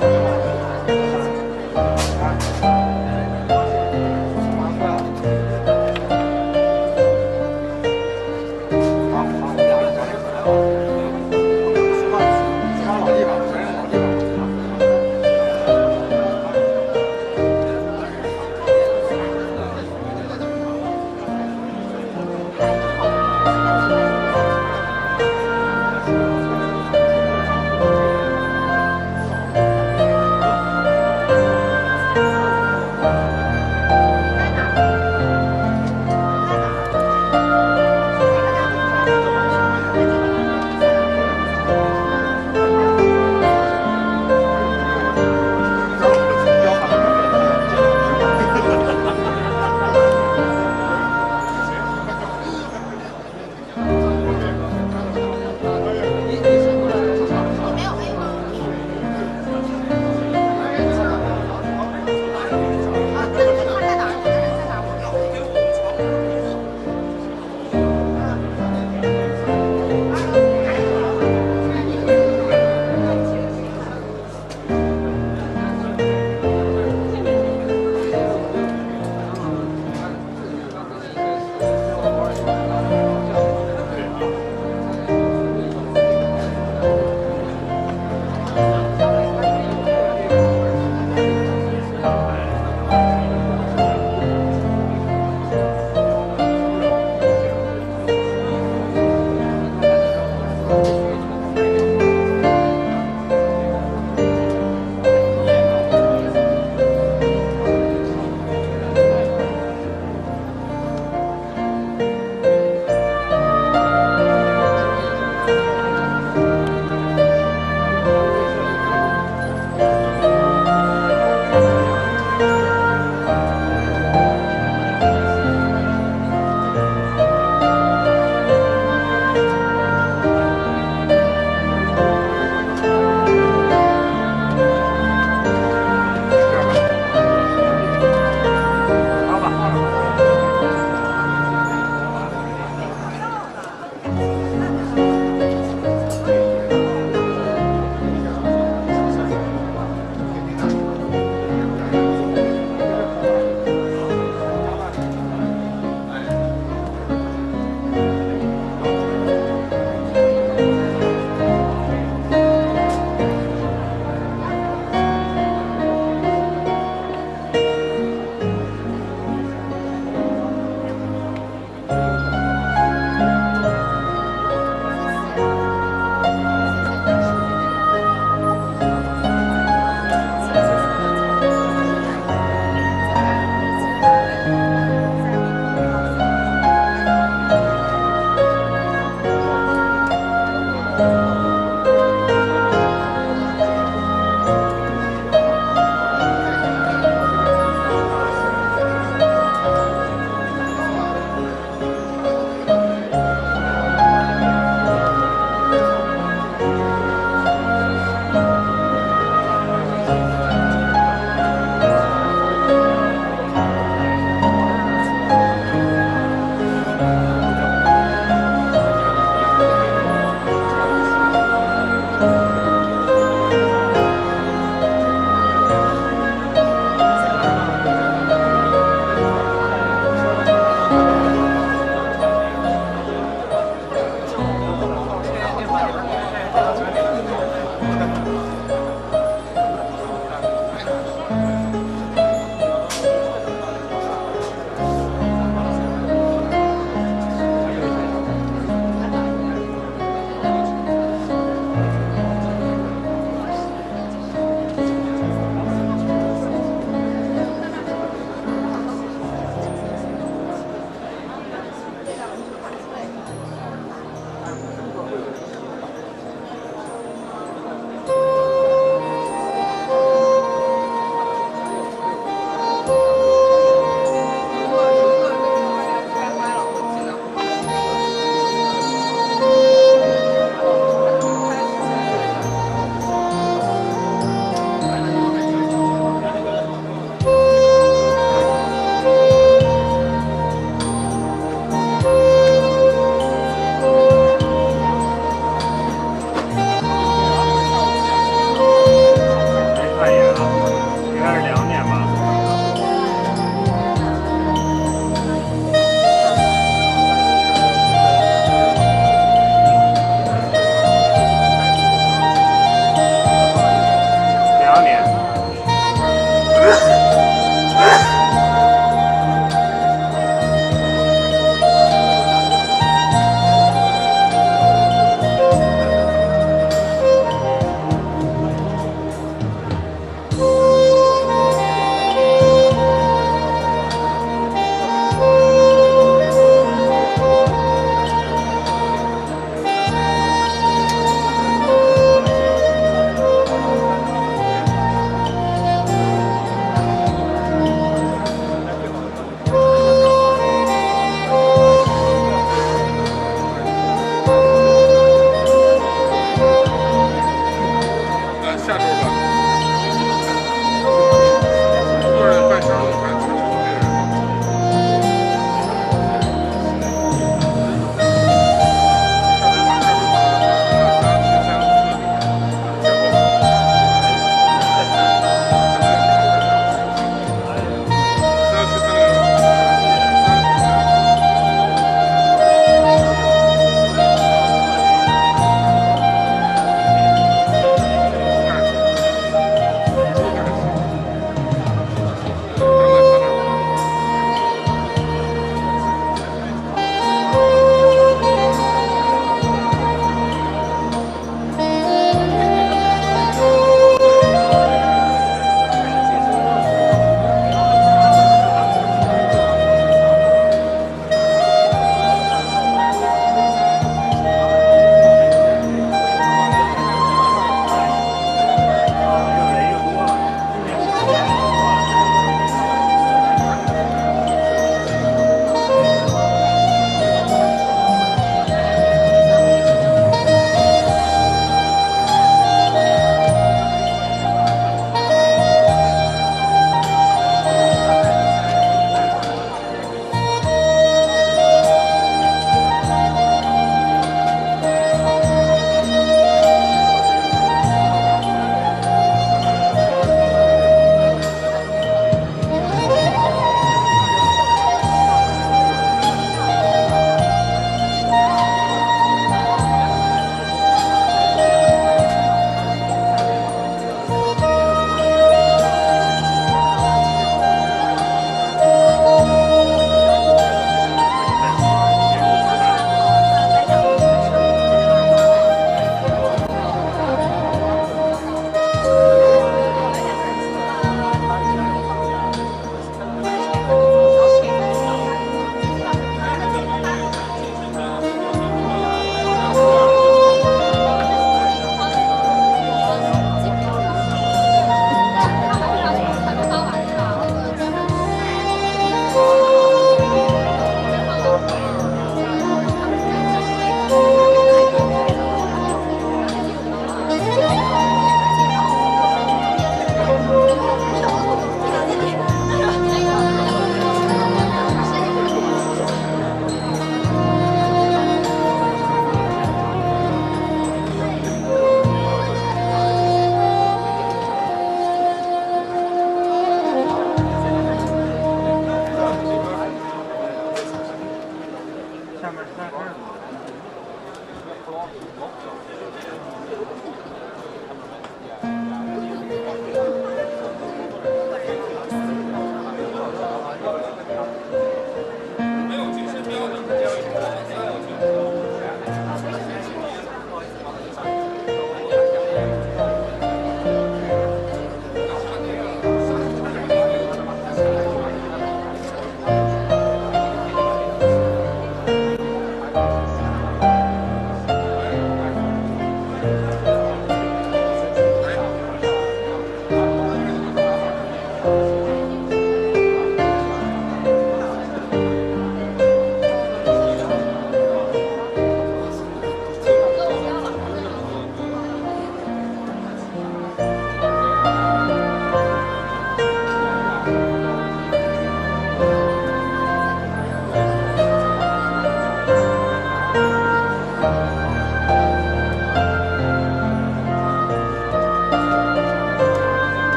好，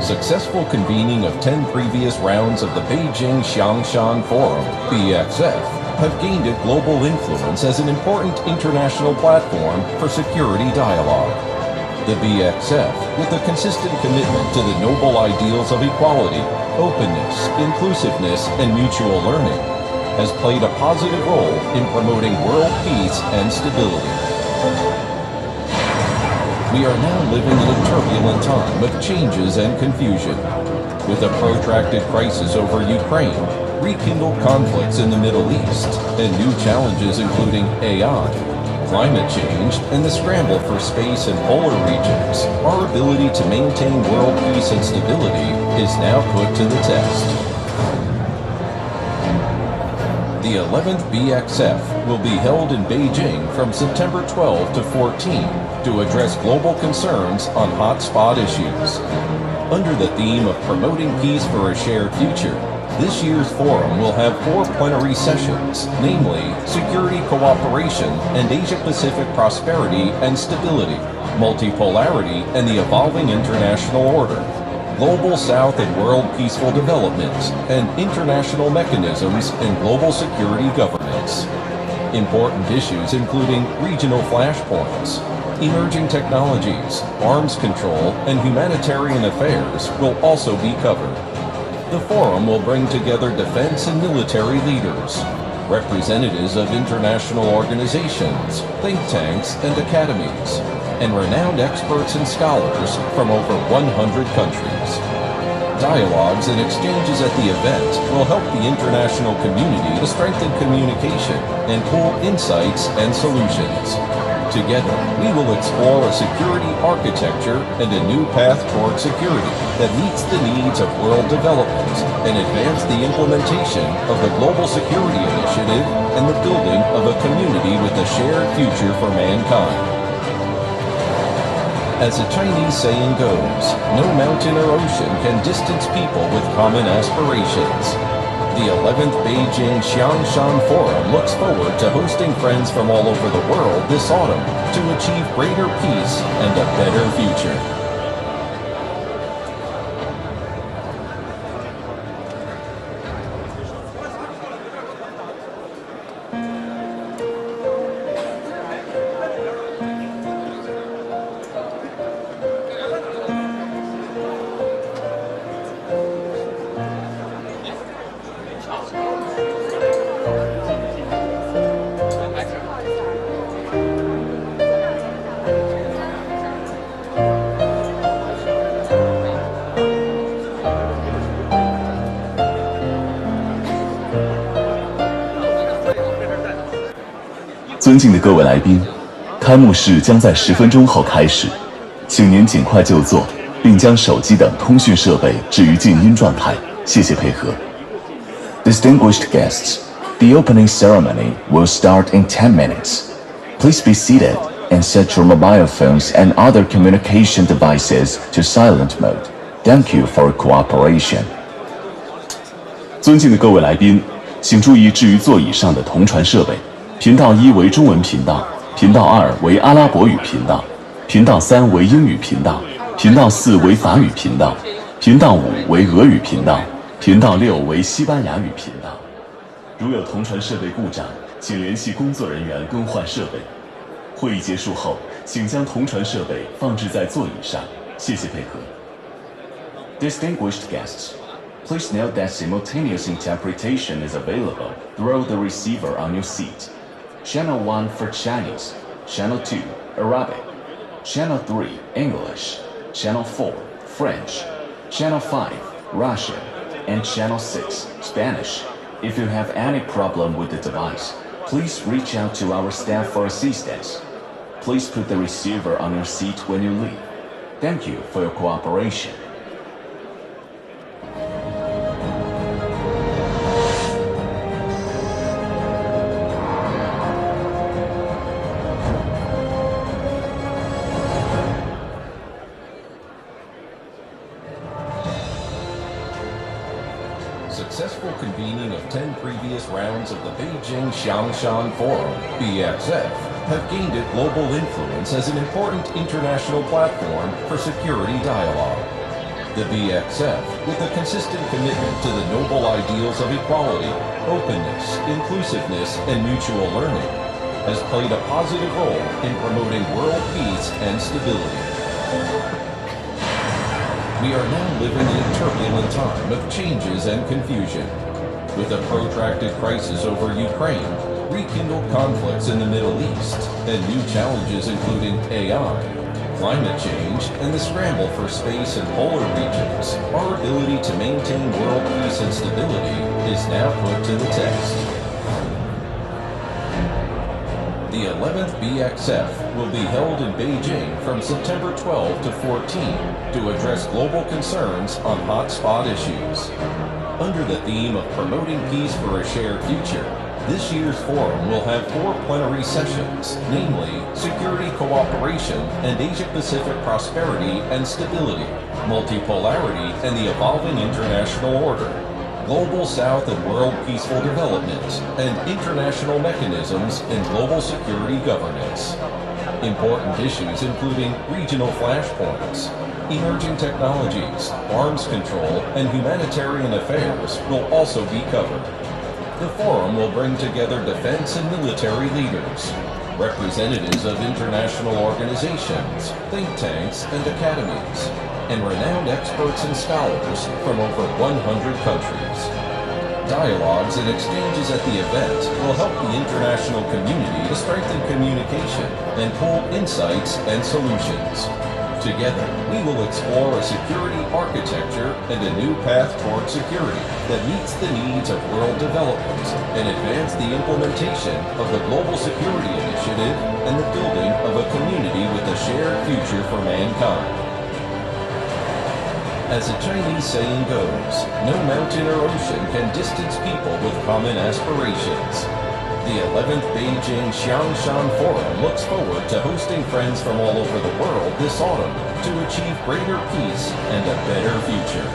Successful convening of 10 previous rounds of the Beijing Xiangshan Forum, BXF, have gained it global influence as an important international platform for security dialogue. The BXF, with a consistent commitment to the noble ideals of equality, openness, inclusiveness, and mutual learning, has played a positive role in promoting world peace and stability. We are now living in a turbulent time of changes and confusion. With a protracted crisis over Ukraine, rekindled conflicts in the Middle East, and new challenges including AI, climate change, and the scramble for space and polar regions, our ability to maintain world peace and stability is now put to the test. The 11th BXF will be held in Beijing from September 12 to 14 to address global concerns on hotspot issues. Under the theme of promoting peace for a shared future, this year's forum will have 4 plenary sessions, namely Security Cooperation and Asia-Pacific Prosperity and Stability, Multipolarity and the Evolving International Order, Global South and World Peaceful Development, and International Mechanisms in Global Security Governance. Important issues including regional flashpoints, emerging technologies, arms control, and humanitarian affairs will also be covered. The forum will bring together defense and military leaders, representatives of international organizations, think tanks, and academies, and renowned experts and scholars from over 100 countries. Dialogues and exchanges at the event will help the international community to strengthen communication and pool insights and solutions. Together, we will explore a security architecture and a new path toward security that meets the needs of world development and advance the implementation of the Global Security Initiative and the building of a community with a shared future for mankind. As a Chinese saying goes, no mountain or ocean can distance people with common aspirations. The 11th Beijing Xiangshan Forum looks forward to hosting friends from all over the world this autumn to achieve greater peace and a better future.尊敬的各位来宾，开幕式将在10分钟后开始，请您尽快就座，并将手机等通讯设备置于静音状态，谢谢配合。Distinguished guests, the opening ceremony will start in 10 minutes. Please be seated and set your mobile phones and other communication devices to silent mode. Thank you for your cooperation. 尊敬的各位来宾，请注意置于座椅上的同传设备。频道1为中文频道，频道2为阿拉伯语频道，频道3为英语频道，频道4为法语频道，频道5为俄语频道，频道6为西班牙语频道。如有同传设备故障，请联系工作人员更换设备。会议结束后，请将同传设备放置在座椅上，谢谢配合。Distinguished guests, please note that simultaneous interpretation is available through the receiver on your seat. Channel 1 for Chinese, Channel 2 Arabic, Channel 3 English, Channel 4 French, Channel 5 Russian, and Channel 6 Spanish. If you have any problem with the device, Please reach out to our staff for assistance. Please put the receiver on your seat when you leave. Thank you for your cooperation. Successful convening of 10 previous rounds of the Beijing Xiangshan Forum, BXF, have gained it global influence as an important international platform for security dialogue. The BXF, with a consistent commitment to the noble ideals of equality, openness, inclusiveness, and mutual learning, has played a positive role in promoting world peace and stability. We are now living in a turbulent time of changes and confusion. With a protracted crisis over Ukraine, rekindled conflicts in the Middle East, and new challenges including AI, climate change, and the scramble for space and polar regions, our ability to maintain world peace and stability is now put to the test. The 11th BXF will be held in Beijing from September 12 to 14 to address global concerns on hotspot issues. Under the theme of promoting peace for a shared future, this year's forum will have 4 plenary sessions, namely Security Cooperation and Asia-Pacific Prosperity and Stability, Multipolarity and the Evolving International Order, Global South and World Peaceful Development, and International Mechanisms in Global Security Governance. Important issues including regional flashpoints, emerging technologies, arms control, and humanitarian affairs will also be covered. The forum will bring together defense and military leaders, representatives of international organizations, think tanks, and academies, and renowned experts and scholars from over 100 countries. Dialogues and exchanges at the event will help the international community to strengthen communication and pool insights and solutions. Together, we will explore a security architecture and a new path toward security that meets the needs of world development and advance the implementation of the Global Security Initiative and the building of a community with a shared future for mankind. As a Chinese saying goes, no mountain or ocean can distance people with common aspirations. The 11th Beijing Xiangshan Forum looks forward to hosting friends from all over the world this autumn to achieve greater peace and a better future.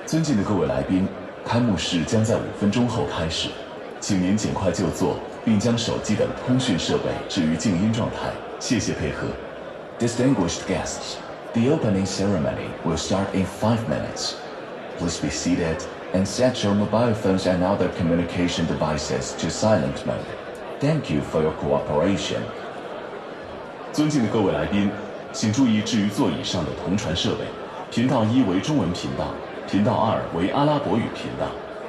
尊敬的各位来宾，开幕式将在5分钟后开始，请您尽快就座，并将手机等通讯设备置于静音状态，谢谢配合。Distinguished guests, the opening ceremony will start in 5 minutes. Please be seated and set your mobile phones and other communication devices to silent mode. Thank you for your cooperation. 尊敬的各位来宾，请注意置于座椅上的同传设备。频道1为中文频道，频道2为阿拉伯语频道，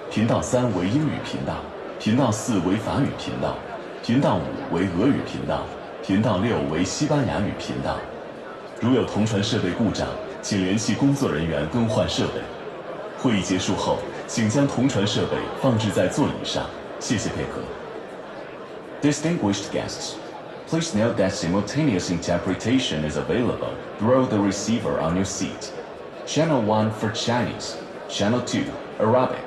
频道3为英语频道，频道4为法语频道，频道5为俄语频道，频道6为西班牙语频道。如有同传设备故障，请联系工作人员更换设备。会议结束后，请将同传设备放置在座椅上，谢谢配合。Distinguished guests, please note that simultaneous interpretation is available through the receiver on your seat. Channel 1 for Chinese, Channel 2 Arabic,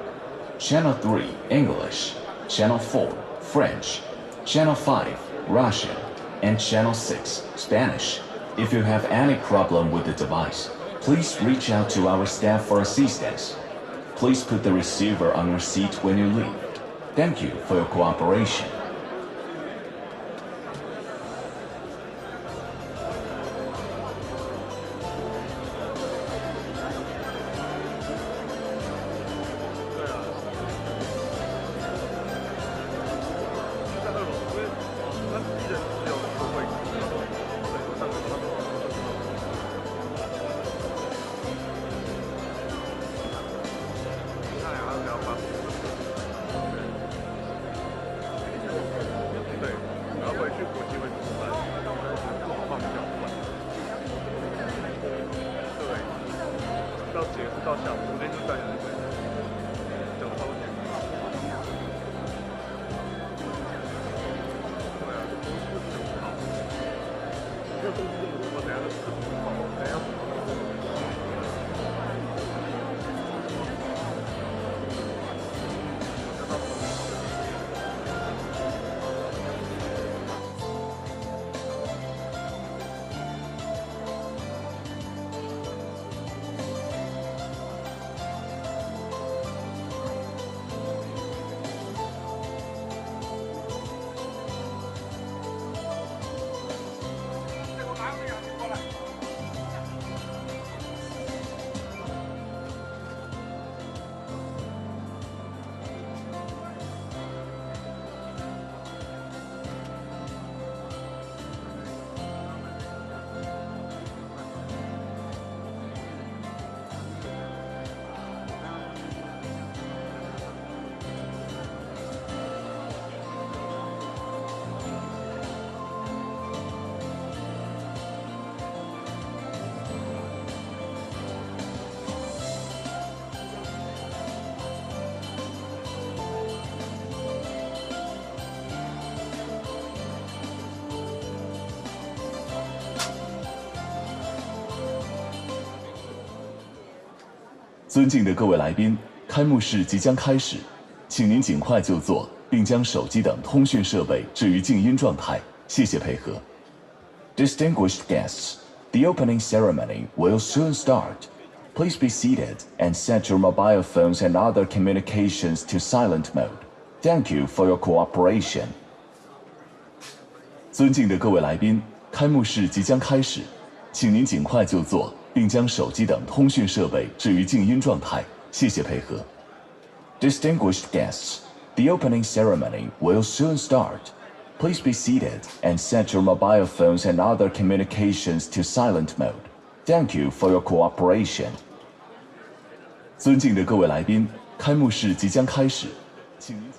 Channel 3 English, Channel 4 French, Channel 5 Russian, and Channel 6 Spanish. If you have any problem with the device, please reach out to our staff for assistance. Please put the receiver on your seat when you leave. Thank you for your cooperation. 尊敬的各位来宾，开幕式即将开始，请您尽快就座，并将手机等通讯设备置于静音状态，谢谢配合。Distinguished guests, the opening ceremony will soon start. Please be seated and set your mobile phones and other communications to silent mode. Thank you for your cooperation. 尊敬的各位来宾，开幕式即将开始，请您尽快就座，并将手机等通讯设备置于静音状态，谢谢配合。Distinguished guests, the opening ceremony will soon start. Please be seated and set your mobile phones and other communications to silent mode. Thank you for your cooperation. 尊敬的各位来宾，开幕式即将开始，请您。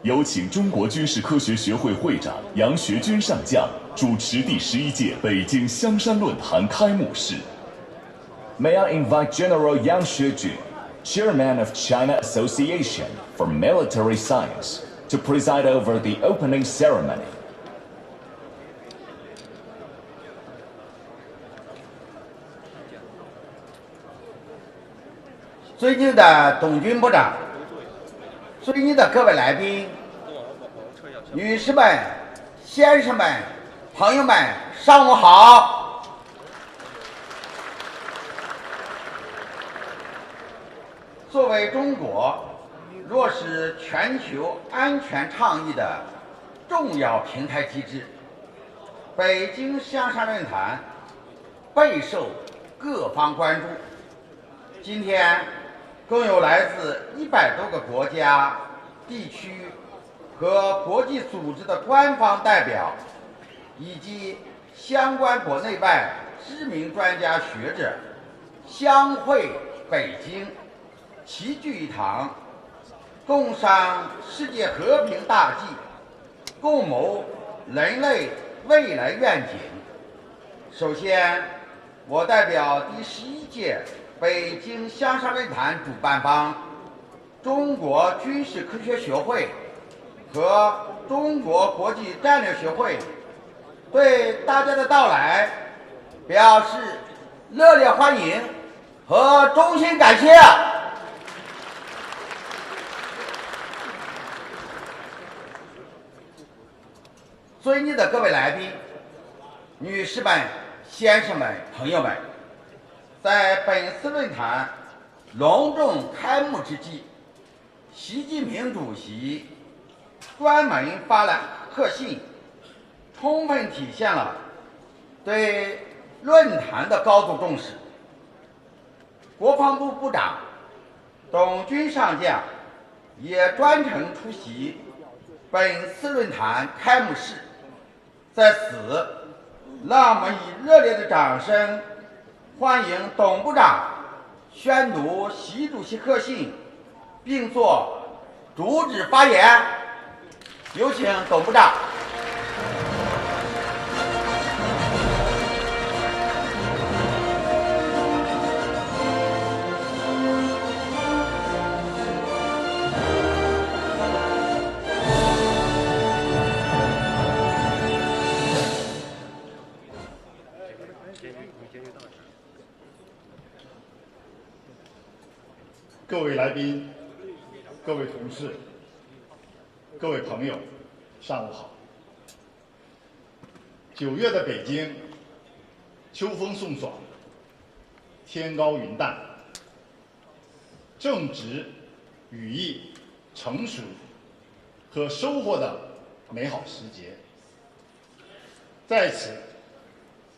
有请中国军事科学学会会长杨学军上将主持第11届北京香山论坛开幕式。May I invite General Yang Xuejun, Chairman of China Association for Military Science, to preside over the opening ceremony. 尊敬的董军部长，尊敬的各位来宾，女士们、先生们、朋友们，上午好！作为中国落实全球安全倡议的重要平台机制，北京香山论坛备受各方关注。今天，共有来自100多个国家、地区和国际组织的官方代表，以及相关国内外知名专家学者相会北京，齐聚一堂，共商世界和平大计，共谋人类未来愿景。首先，我代表第11届北京香山论坛主办方中国军事科学学会和中国国际战略学会，对大家的到来表示热烈欢迎和衷心感谢。尊敬的各位来宾，女士们、先生们、朋友们，在本次论坛隆重开幕之际，习近平主席专门发来贺信，充分体现了对论坛的高度重视。国防部部长董军上将也专程出席本次论坛开幕式，在此，让我们以热烈的掌声欢迎董部长宣读习主席贺信，并作主旨发言。有请董部长。各位来宾、各位同事、各位朋友，上午好。9月的北京，秋风送爽，天高云淡，正值羽翼成熟和收获的美好时节。在此，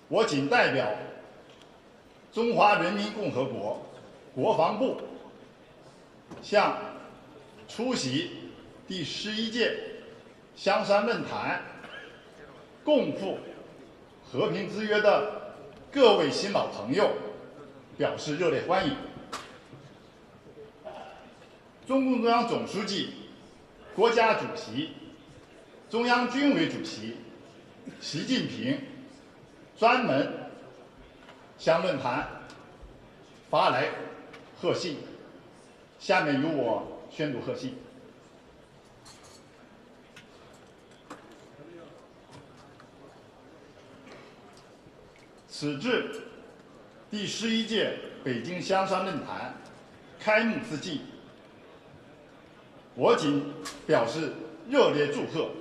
我仅代表中华人民共和国国防部，向出席第11届香山论坛共赴和平之约的各位新老朋友表示热烈欢迎。中共中央总书记、国家主席、中央军委主席习近平专门向论坛发来贺信，下面由我宣读贺信。此致第11届北京香山论坛开幕之际，我仅表示热烈祝贺。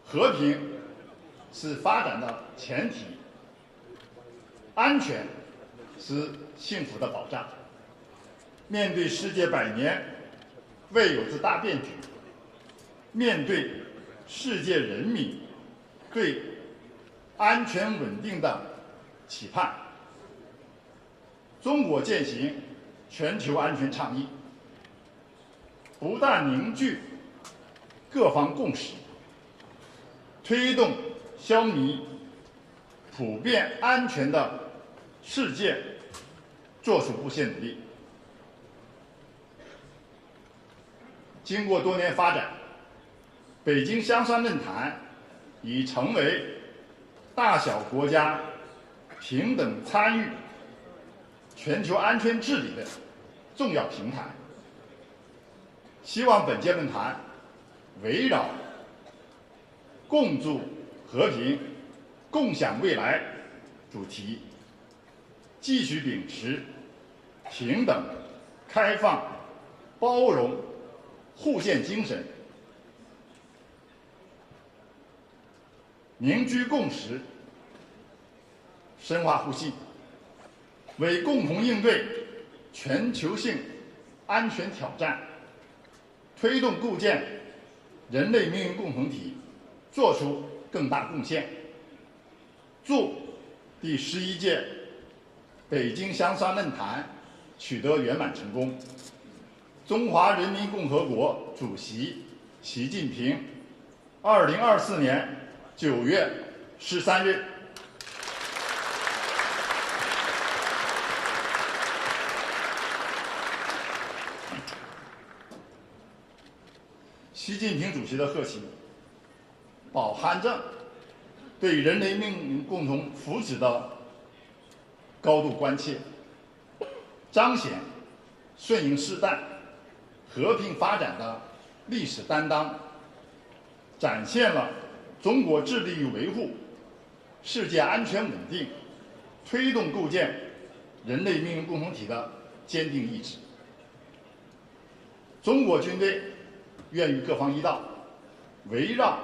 和平是发展的前提，安全是幸福的保障。面对世界100年未有之大变局，面对世界人民对安全稳定的期盼，中国践行全球安全倡议，不但凝聚各方共识，推动消弭普遍安全的世界做出不懈努力。经过多年发展，北京香山论坛已成为大小国家平等参与全球安全治理的重要平台。希望本届论坛围绕共筑和平、共享未来主题，继续秉持平等、开放、包容、互鉴精神，凝聚共识，深化互信，为共同应对全球性安全挑战，推动构建人类命运共同体做出更大贡献。祝第11届北京香山论坛取得圆满成功。中华人民共和国主席习近平2024年9月13日。习近平主席的贺信饱含着对人类命运共同福祉的高度关切，彰显顺应时代、和平发展的历史担当，展现了中国致力于维护世界安全稳定、推动构建人类命运共同体的坚定意志。中国军队愿与各方一道，围绕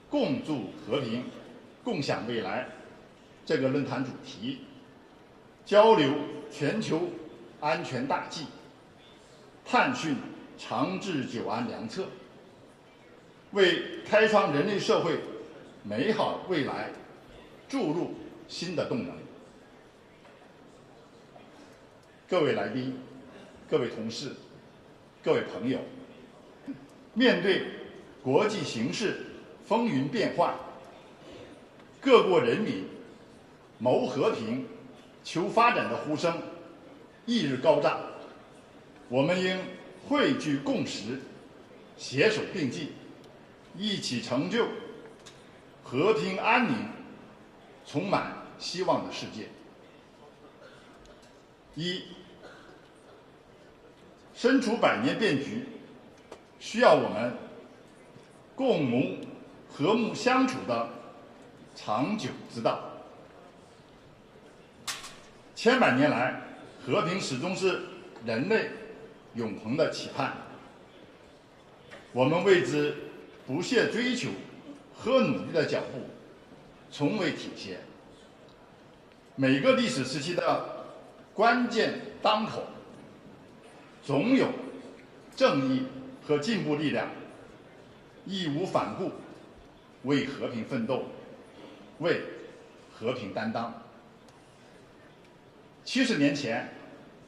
共筑和平、共享未来这个论坛主题，交流全球安全大计，探寻长治久安良策，为开创人类社会美好未来注入新的动能。各位来宾、各位同事、各位朋友，面对国际形势风云变幻，各国人民谋和平、求发展的呼声日益高涨，我们应汇聚共识，携手并进，一起成就和平安宁、充满希望的世界。一，身处百年变局，需要我们共谋和睦相处的长久之道。千百年来，和平始终是人类永恒的期盼，我们为之不懈追求和努力的脚步从未停歇。每个历史时期的关键当口，总有正义和进步力量义无反顾为和平奋斗，为和平担当。70年前，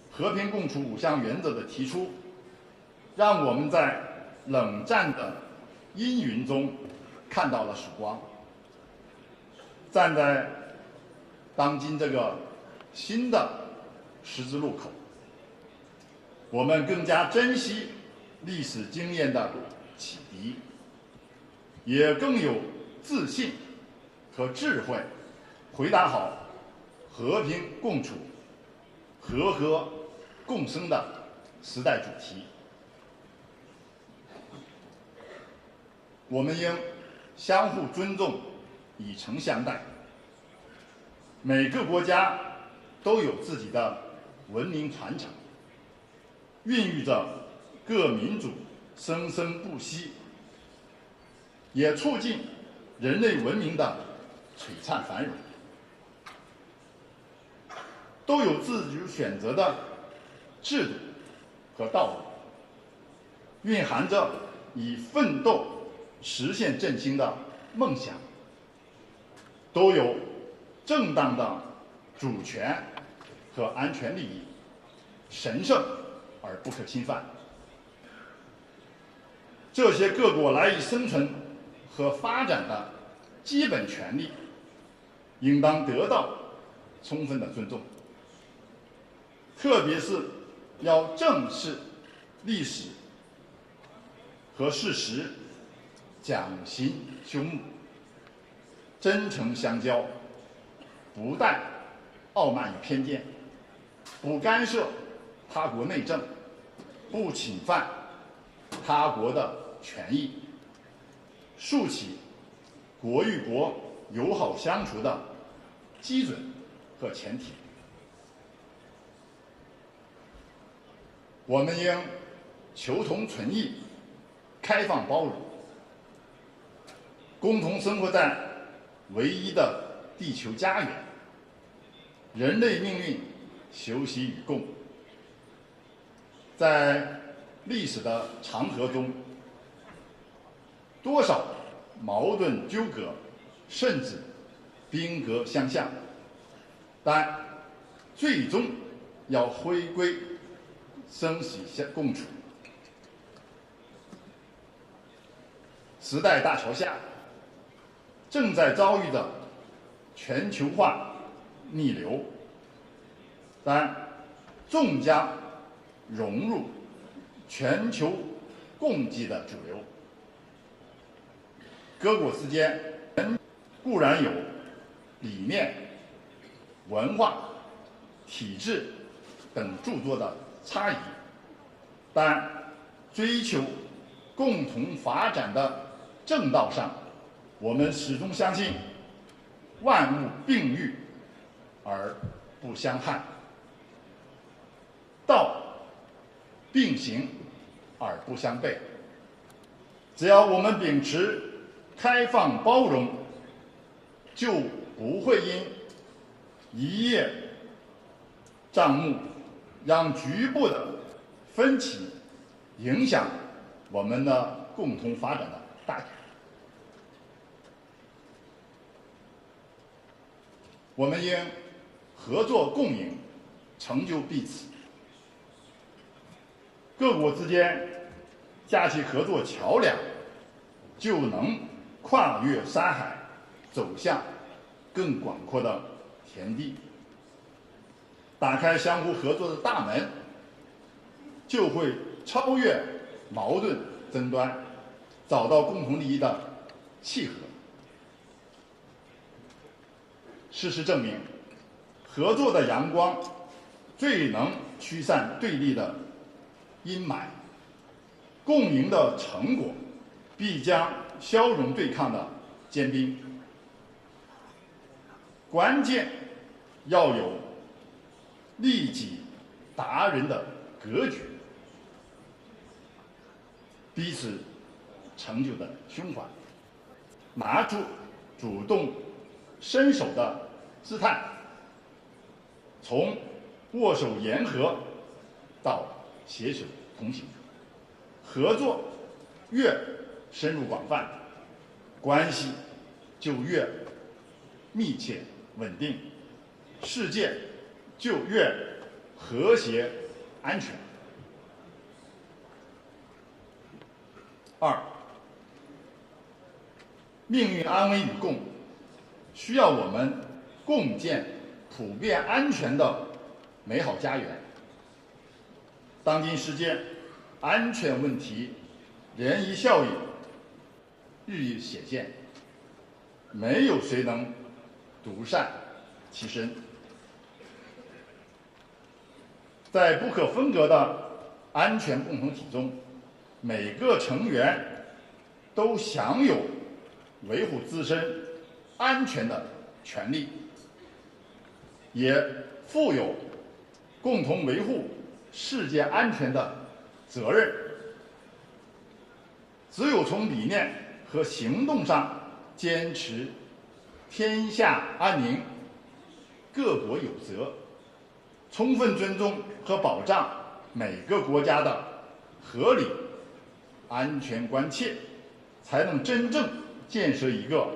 和平共处5项原则的提出，让我们在冷战的阴云中看到了曙光。站在当今这个新的十字路口，我们更加珍惜历史经验的启迪，也更有自信和智慧回答好和平共处、和合共生的时代主题。我们应相互尊重，以诚相待。每个国家都有自己的文明传承，孕育着各民族生生不息，也促进人类文明的璀璨繁荣。都有自主选择的制度和道路，蕴含着以奋斗实现振兴的梦想，都有正当的主权和安全利益神圣而不可侵犯。这些各国赖以生存和发展的基本权利，应当得到充分的尊重。特别是要正视历史和事实，讲行修睦，真诚相交，不带傲慢与偏见，不干涉他国内政，不侵犯他国的权益，树起国与国友好相处的基准和前提。我们应求同存异，开放包容，共同生活在唯一的地球家园，人类命运休戚与共。在历史的长河中，多少矛盾纠葛，甚至兵戈相向，但最终要回归生死共处。时代大潮下，正在遭遇着全球化逆流，但终将融入全球共济的主流。各国之间固然有理念、文化、体制等诸多的差异，但追求共同发展的正道上，我们始终相信万物并育而不相害，道并行而不相悖。只要我们秉持开放包容，就不会因一叶障目，让局部的分歧影响我们的共同发展的大局。我们应合作共赢，成就彼此。各国之间架起合作桥梁，就能跨越山海，走向更广阔的田地。打开相互合作的大门，就会超越矛盾争端，找到共同利益的契合。事实证明，合作的阳光最能驱散对立的阴霾，共赢的成果必将消融对抗的坚冰。关键要有利己达人的格局，彼此成就的胸怀，拿出主动伸手的姿态，从握手言和到携手同行。合作越深入广泛，关系就越密切稳定，世界就越和谐安全。二，命运安危与共，需要我们共建普遍安全的美好家园。当今世界安全问题涟漪效应日益显现，没有谁能独善其身。在不可分割的安全共同体中，每个成员都享有维护自身安全的权利，也负有共同维护世界安全的责任。只有从理念和行动上坚持天下安宁，各国有责，充分尊重和保障每个国家的合理安全关切，才能真正建设一个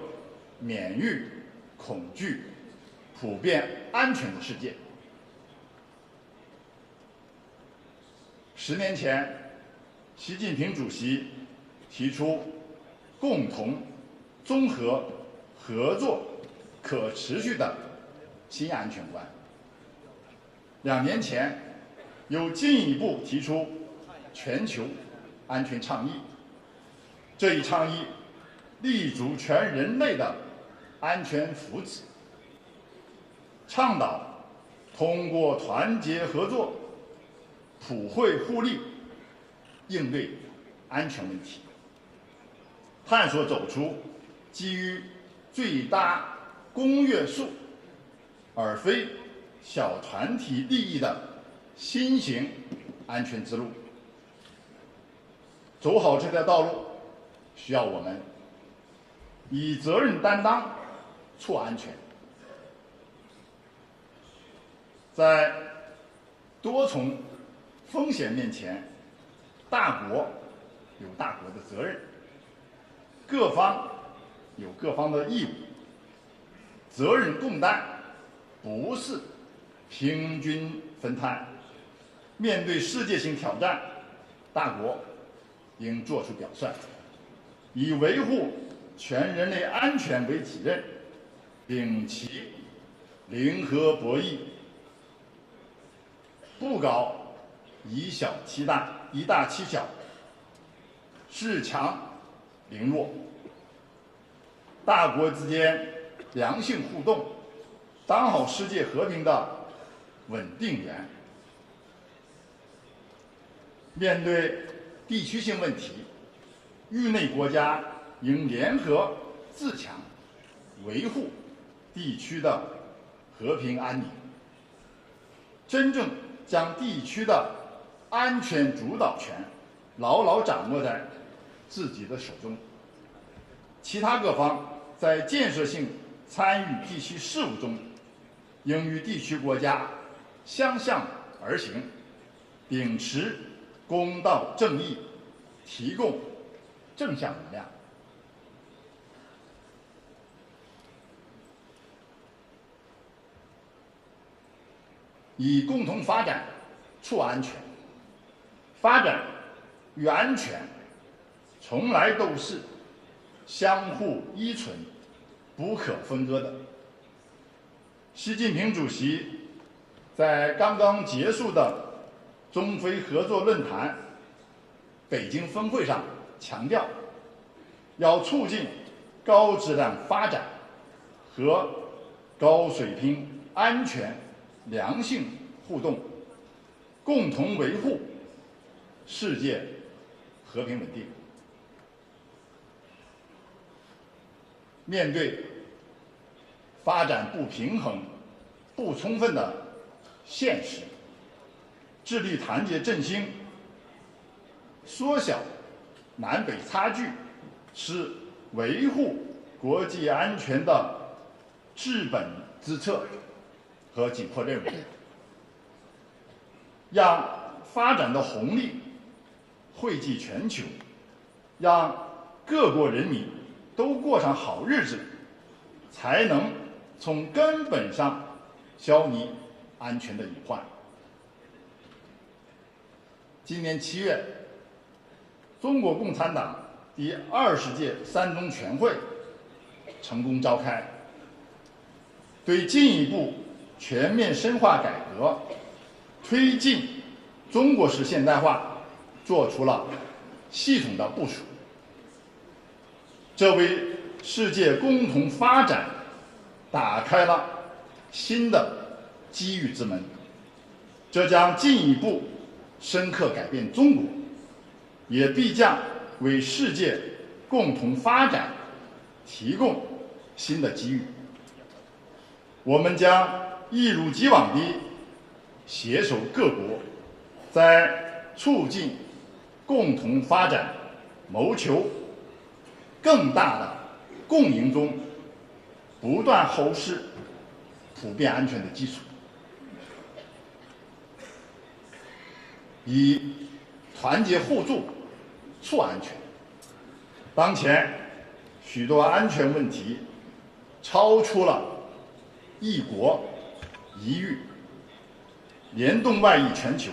免于恐惧、普遍安全的世界。10年前，习近平主席提出共同、综合、合作、可持续的新安全观。2年前，又进一步提出全球安全倡议。这一倡议立足全人类的安全福祉，倡导通过团结合作、普惠互利应对安全问题，探索走出基于最大公约数而非小团体利益的新型安全之路。走好这条道路，需要我们以责任担当促安全。在多重风险面前，大国有大国的责任，各方有各方的义务，责任共担，不是平均分摊。面对世界性挑战，大国应作出表率，以维护全人类安全为己任，摒弃零和博弈，不搞以小欺大、以大欺小，恃强凌弱。大国之间良性互动，当好世界和平的稳定源。面对地区性问题，域内国家应联合自强，维护地区的和平安宁，真正将地区的安全主导权牢牢掌握在自己的手中。其他各方在建设性参与地区事务中，应与地区国家相向而行，秉持公道正义，提供正向能量。以共同发展促安全。发展与安全从来都是相互依存、不可分割的。习近平主席在刚刚结束的中非合作论坛北京峰会上强调，要促进高质量发展和高水平安全良性互动，共同维护世界和平稳定。面对发展不平衡、不充分的现实，致力团结振兴，缩小南北差距，是维护国际安全的治本之策和紧迫任务。让发展的红利惠及全球，让各国人民都过上好日子，才能从根本上消弭安全的隐患。今年7月，中国共产党第20届三中全会成功召开，对进一步全面深化改革、推进中国式现代化做出了系统的部署，这为世界共同发展打开了新的机遇之门。这将进一步深刻改变中国，也必将为世界共同发展提供新的机遇。我们将一如既往地携手各国，在促进共同发展、谋求更大的共赢中，不断厚实普遍安全的基础，以团结互助促安全。当前许多安全问题超出了一国一域，联动外溢全球，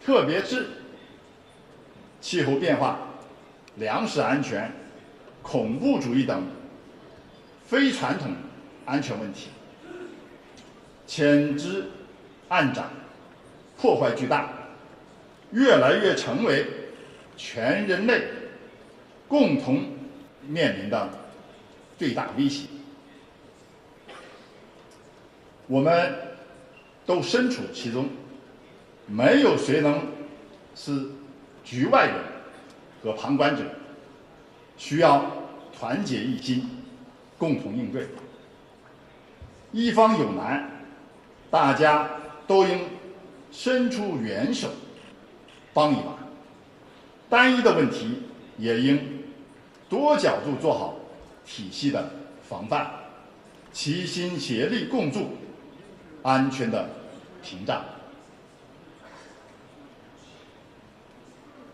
特别是气候变化、粮食安全、恐怖主义等非传统安全问题，潜之暗长，破坏巨大，越来越成为全人类共同面临的最大威胁。我们都身处其中，没有谁能是局外人和旁观者，需要团结一心，共同应对。一方有难，大家都应伸出援手，帮一把。单一的问题也应多角度做好体系的防范，齐心协力共筑安全的屏障。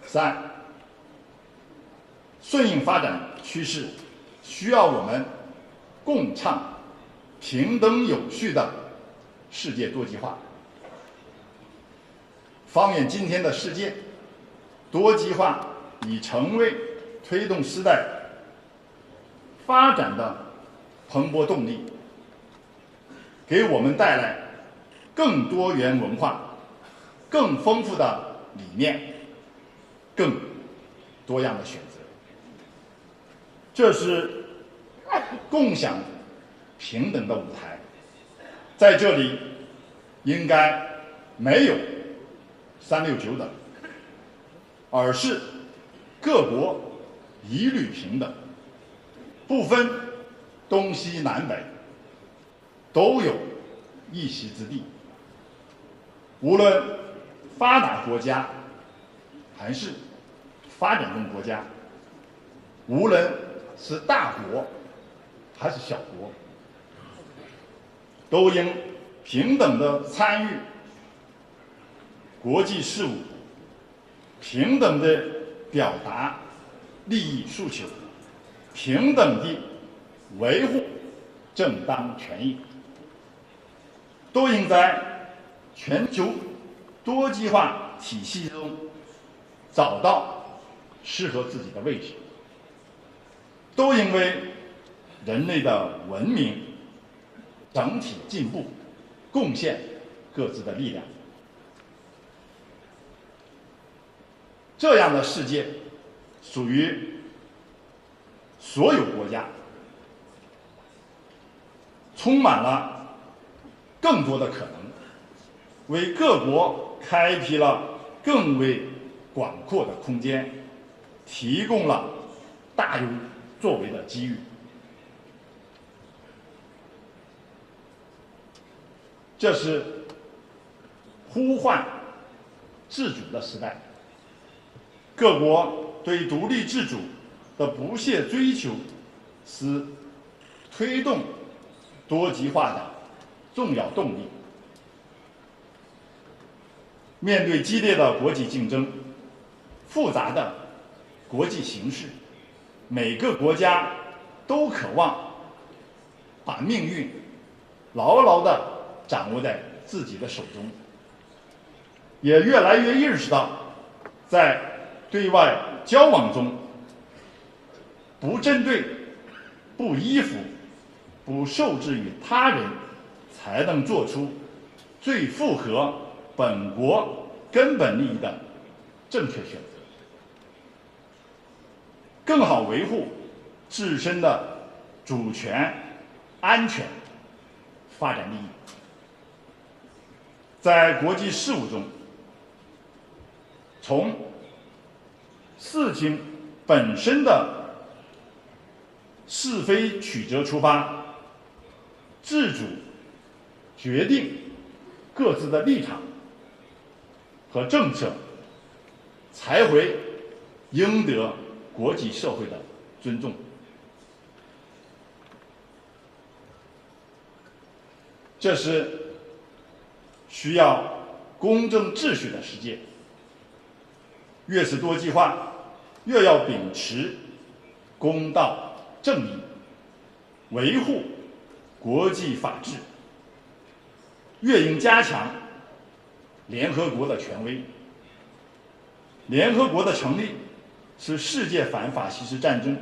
3，顺应发展趋势，需要我们共倡平等有序的世界多极化。放眼今天的世界，多极化已成为推动时代发展的蓬勃动力，给我们带来更多元文化、更丰富的理念、更多样的选择。这是共享平等的舞台，在这里应该没有369等，而是各国一律平等，不分东西南北，都有一席之地。无论发达国家还是发展中国家，无论是大国还是小国，都应平等地参与国际事务，平等地表达利益诉求，平等地维护正当权益，都应在全球多极化体系中找到适合自己的位置，都应为人类的文明整体进步贡献各自的力量。这样的世界属于所有国家，充满了更多的可能，为各国开辟了更为广阔的空间，提供了大有作为的机遇。这是呼唤自主的时代，各国对独立自主的不懈追求是推动多极化的重要动力。面对激烈的国际竞争、复杂的国际形势，每个国家都渴望把命运牢牢地掌握在自己的手中，也越来越意识到，在对外交往中，不针对、不依附、不受制于他人，才能做出最符合本国根本利益的正确选择，更好维护自身的主权、安全、发展利益。在国际事务中，从事情本身的是非曲折出发，自主决定各自的立场和政策，才会赢得国际社会的尊重。这是需要公正秩序的世界，越是多极化，越要秉持公道正义，维护国际法治，越应加强联合国的权威，联合国的成立是世界反法西斯战争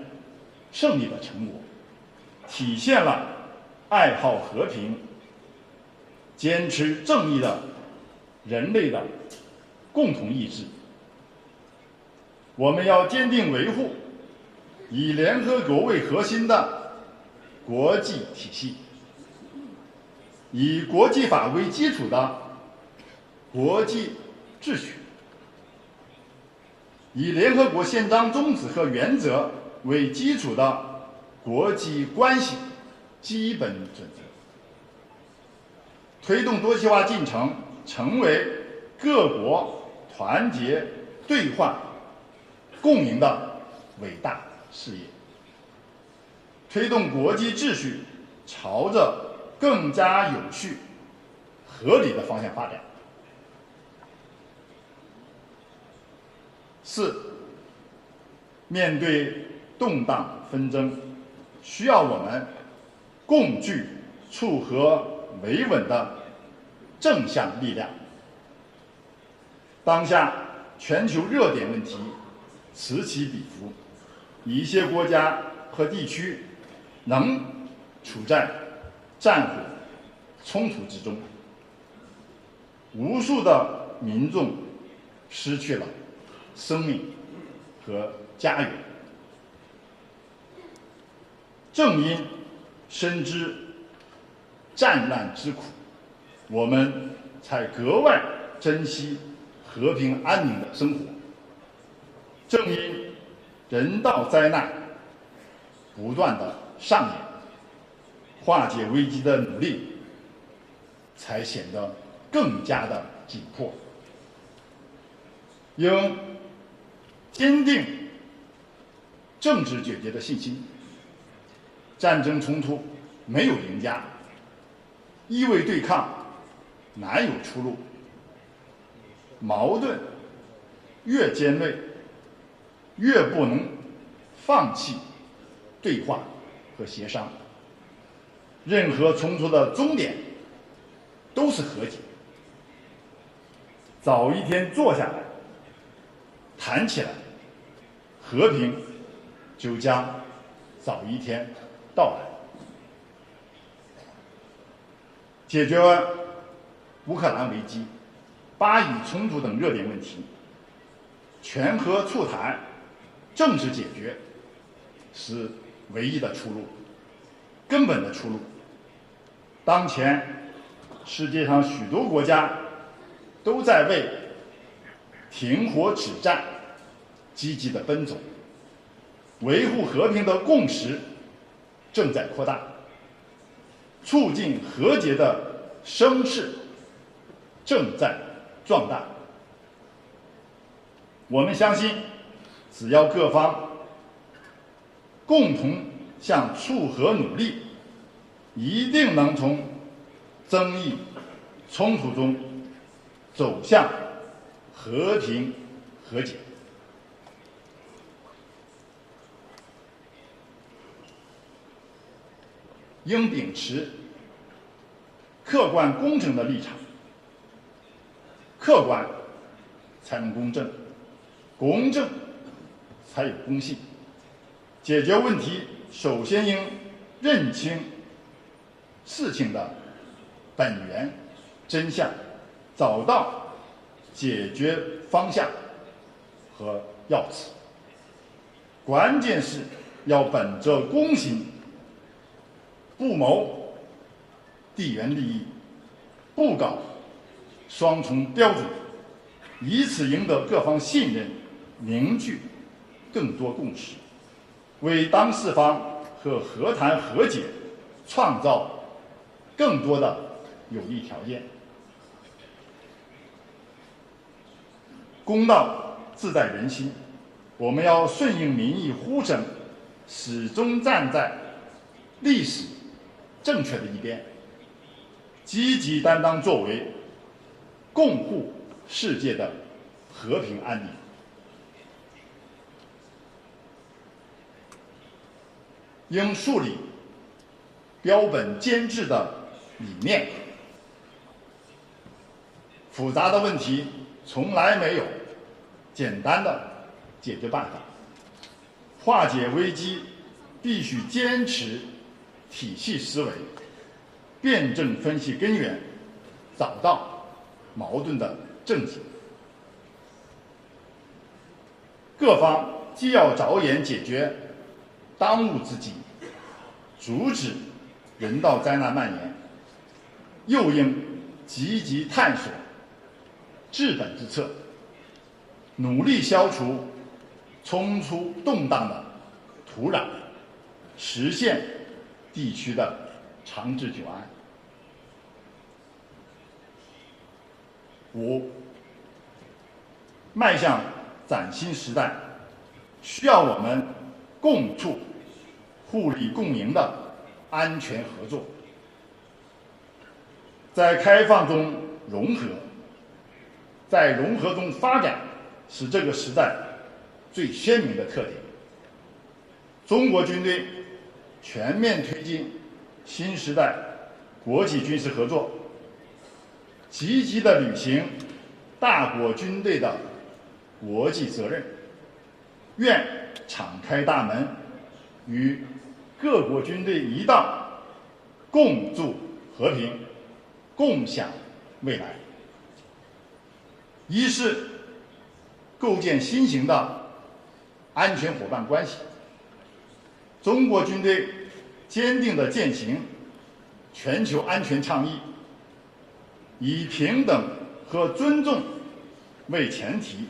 胜利的成果，体现了爱好和平、坚持正义的人类的共同意志。我们要坚定维护以联合国为核心的国际体系，以国际法为基础的国际秩序，以联合国宪章宗旨和原则为基础的国际关系基本准则，推动多极化进程成为各国团结对话共赢的伟大事业，推动国际秩序朝着更加有序、合理的方向发展。4. 面对动荡纷争，需要我们共聚促和维稳的正向力量。当下全球热点问题此起彼伏，一些国家和地区仍处在战火冲突之中，无数的民众失去了生命和家园。正因深知战乱之苦，我们才格外珍惜和平安宁的生活。正因人道灾难不断的上演，化解危机的努力才显得更加的紧迫。应坚定政治解决的信心。战争冲突没有赢家，一味对抗难有出路。矛盾越尖锐，越不能放弃对话和协商。任何冲突的终点都是和解。早一天坐下来谈起来，和平就将早一天到来。解决乌克兰危机、巴以冲突等热点问题，全和促谈、政治解决是唯一的出路，根本的出路。当前世界上许多国家都在为停火止战积极地奔走，维护和平的共识正在扩大，促进和解的声势正在壮大。我们相信，只要各方共同向促和努力，一定能从争议冲突中走向和平和解。应秉持客观公正的立场，客观才能公正，公正才有公信。解决问题首先应认清事情的本源真相，找到解决方向和要旨。关键是要本着公心，不谋地缘利益，不搞双重标准，以此赢得各方信任，凝聚更多共识，为当事方和和谈和解创造更多的有利条件。公道自在人心，我们要顺应民意呼声，始终站在历史正确的一边，积极担当作为，共护世界的和平安宁。应树立标本兼治的理念。复杂的问题从来没有简单的解决办法。化解危机必须坚持体系思维，辩证分析根源，找到矛盾的症结。各方既要着眼解决当务之急，阻止人道灾难蔓延，又应积极探索治本之策，努力消除冲突动荡的土壤，实现地区的长治久安。5、迈向崭新时代，需要我们共促、互利共赢的安全合作，在开放中融合，在融合中发展，是这个时代最鲜明的特点。中国军队全面推进新时代国际军事合作，积极地履行大国军队的国际责任，愿敞开大门，与各国军队一道共筑和平，共享未来。一是构建新型的安全伙伴关系。中国军队坚定地践行全球安全倡议，以平等和尊重为前提，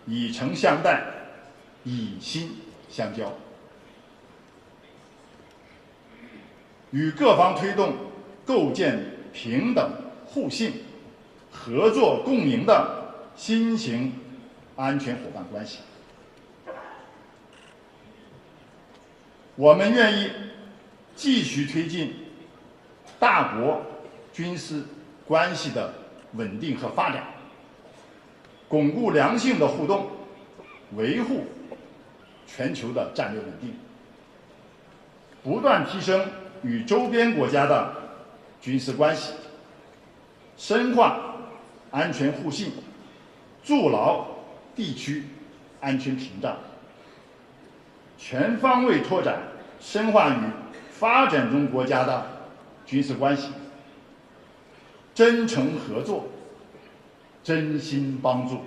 以诚相待，以心相交，与各方推动构建平等、互信、合作共赢的新型安全伙伴关系。我们愿意继续推进大国军事关系的稳定和发展，巩固良性的互动，维护全球的战略稳定，不断提升与周边国家的军事关系，深化安全互信，筑牢地区安全屏障，全方位拓展深化与发展中国家的军事关系，真诚合作，真心帮助，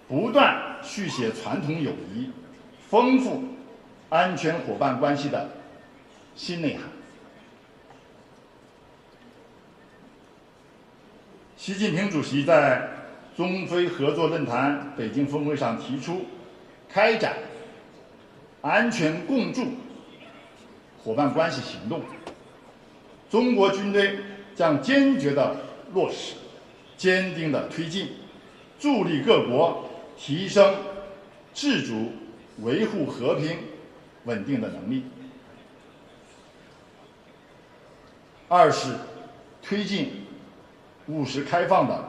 不断续写传统友谊，丰富安全伙伴关系的新内涵。习近平主席在中非合作论坛北京峰会上提出，开展安全共筑伙伴关系行动。中国军队将坚决地落实，坚定地推进，助力各国提升自主维护和平稳定的能力。2是推进务实开放的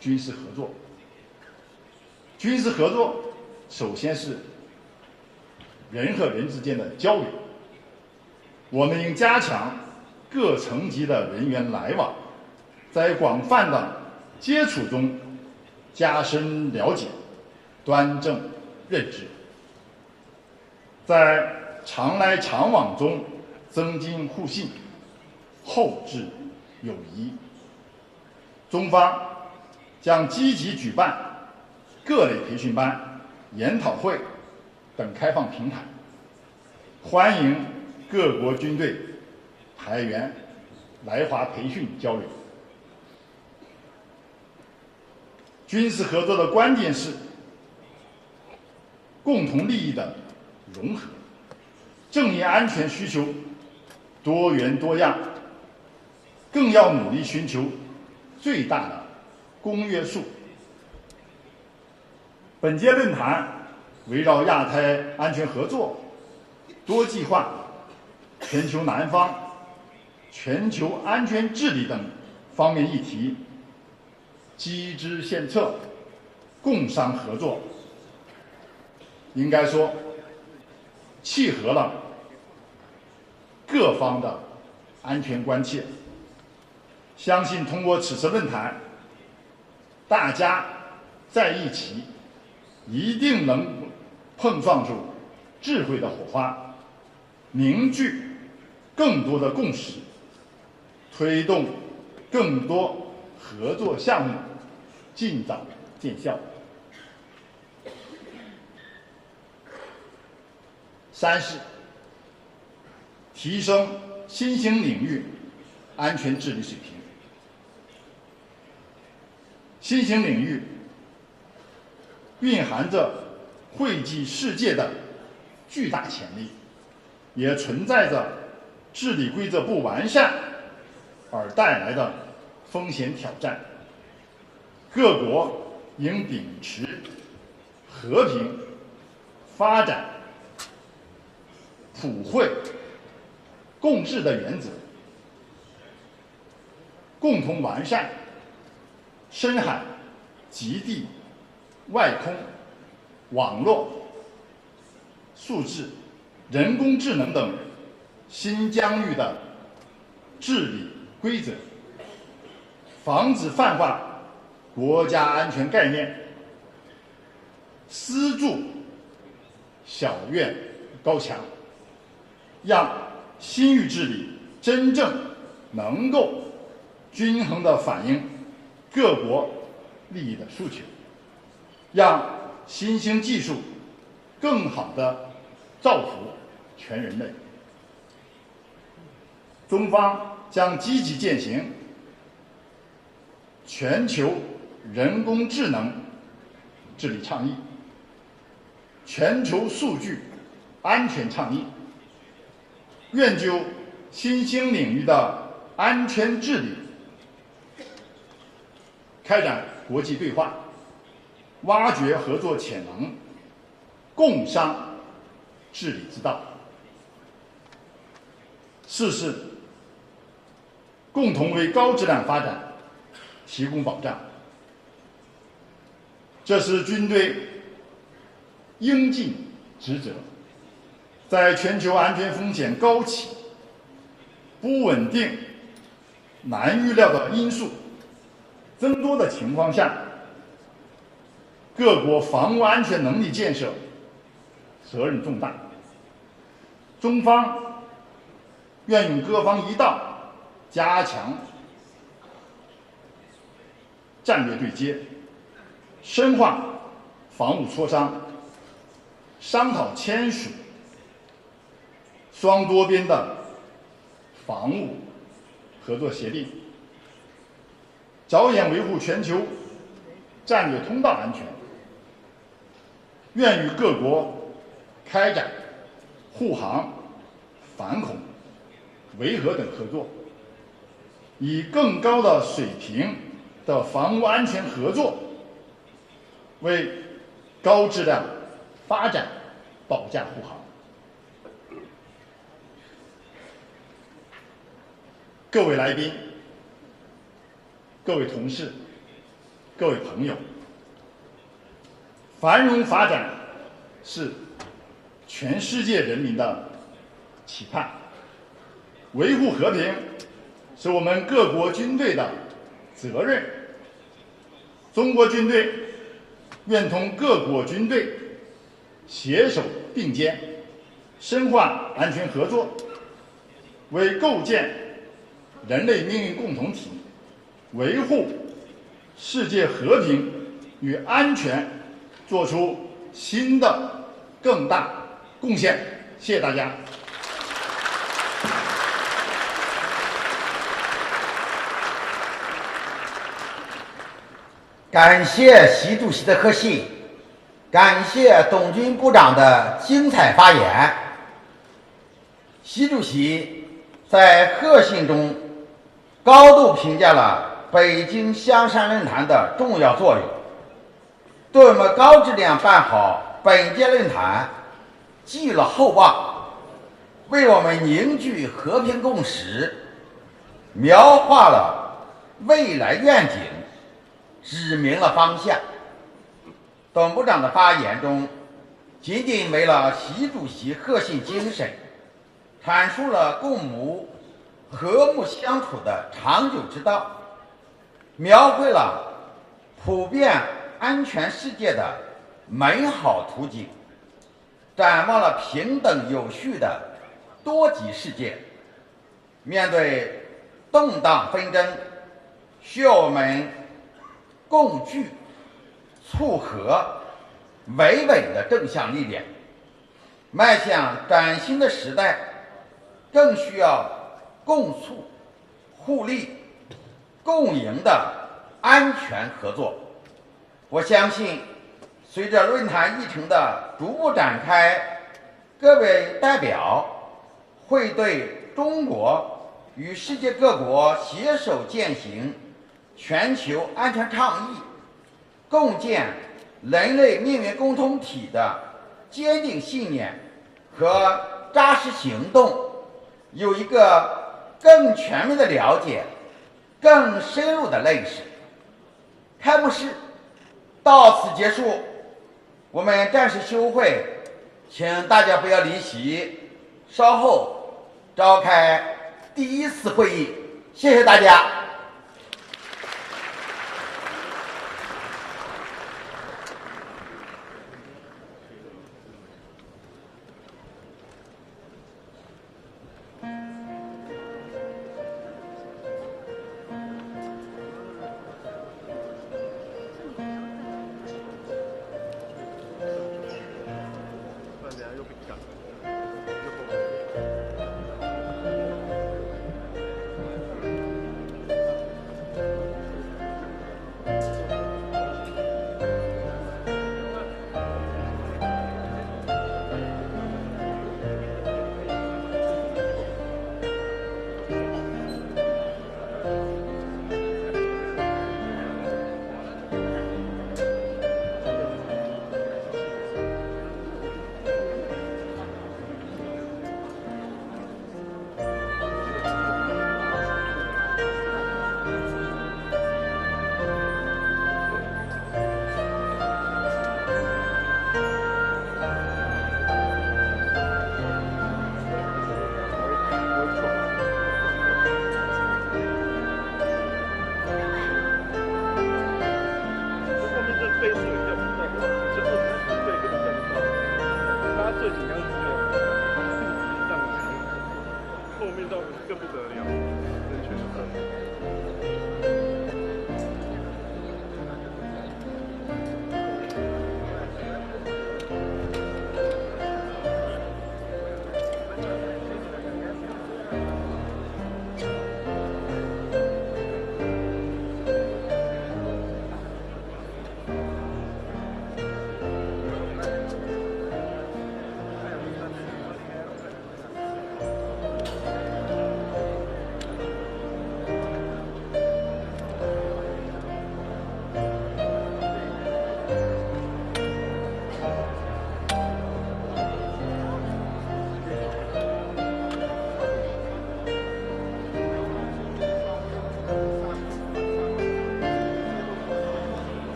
军事合作。军事合作首先是人和人之间的交流，我们应加强各层级的人员来往，在广泛的接触中加深了解，端正认知，在常来常往中增进互信，厚植友谊。中方将积极举办各类培训班、研讨会等开放平台，欢迎各国军队排员来华培训交流。军事合作的关键是共同利益的融合，正因安全需求多元多样，更要努力寻求最大的公约数。本届论坛围绕亚太安全合作、多极化、全球南方、全球安全治理等方面议题，机知献策，共商合作，应该说契合了各方的安全关切。相信通过此次论坛，大家在一起一定能碰撞出智慧的火花，凝聚更多的共识，推动更多合作项目尽早见效。三是提升新兴领域安全治理水平。新兴领域蕴含着惠及世界的巨大潜力，也存在着治理规则不完善而带来的风险挑战。各国应秉持和平、发展、普惠、共治的原则，共同完善深海、极地、外空、网络、数字、人工智能等新疆域的治理规则，防止泛化国家安全概念，私筑小院高墙，让新域治理真正能够均衡地反映各国利益的诉求，让新兴技术更好地造福全人类。中方将积极践行全球人工智能治理倡议、全球数据安全倡议，研究新兴领域的安全治理，开展国际对话，挖掘合作潜能，共商治理之道。四是共同为高质量发展提供保障，这是军队应尽职责。在全球安全风险高企、不稳定、难预料的因素增多的情况下，各国防务安全能力建设责任重大。中方愿与各方一道，加强战略对接，深化防务磋商，商讨签署双多边的防务合作协定，着眼维护全球战略通道安全，愿与各国开展护航、反恐、维和等合作，以更高的水平的防务安全合作，为高质量发展保驾护航。各位来宾、各位同事、各位朋友，繁荣发展是全世界人民的期盼，维护和平是我们各国军队的责任。中国军队愿同各国军队携手并肩，深化安全合作，为构建人类命运共同体、维护世界和平与安全做出新的更大贡献。谢谢大家。感谢习主席的贺信，感谢董军部长的精彩发言。习主席在贺信中高度评价了北京香山论坛的重要作用，对我们高质量办好本届论坛寄予了厚望，为我们凝聚和平共识描画了未来愿景，指明了方向。董部长的发言中紧紧为了习主席贺信精神，阐述了共谋和睦相处的长久之道，描绘了普遍安全世界的美好图景，展望了平等有序的多极世界。面对动荡纷争，需要我们共聚、促和、维稳的正向力量。迈向崭新的时代，更需要共促、互利、共赢的安全合作。我相信，随着论坛议程的逐步展开，各位代表会对中国与世界各国携手践行全球安全倡议、共建人类命运共同体的坚定信念和扎实行动有一个更全面的了解、更深入的认识。开幕式到此结束，我们暂时休会，请大家不要离席，稍后召开第1次会议。谢谢大家。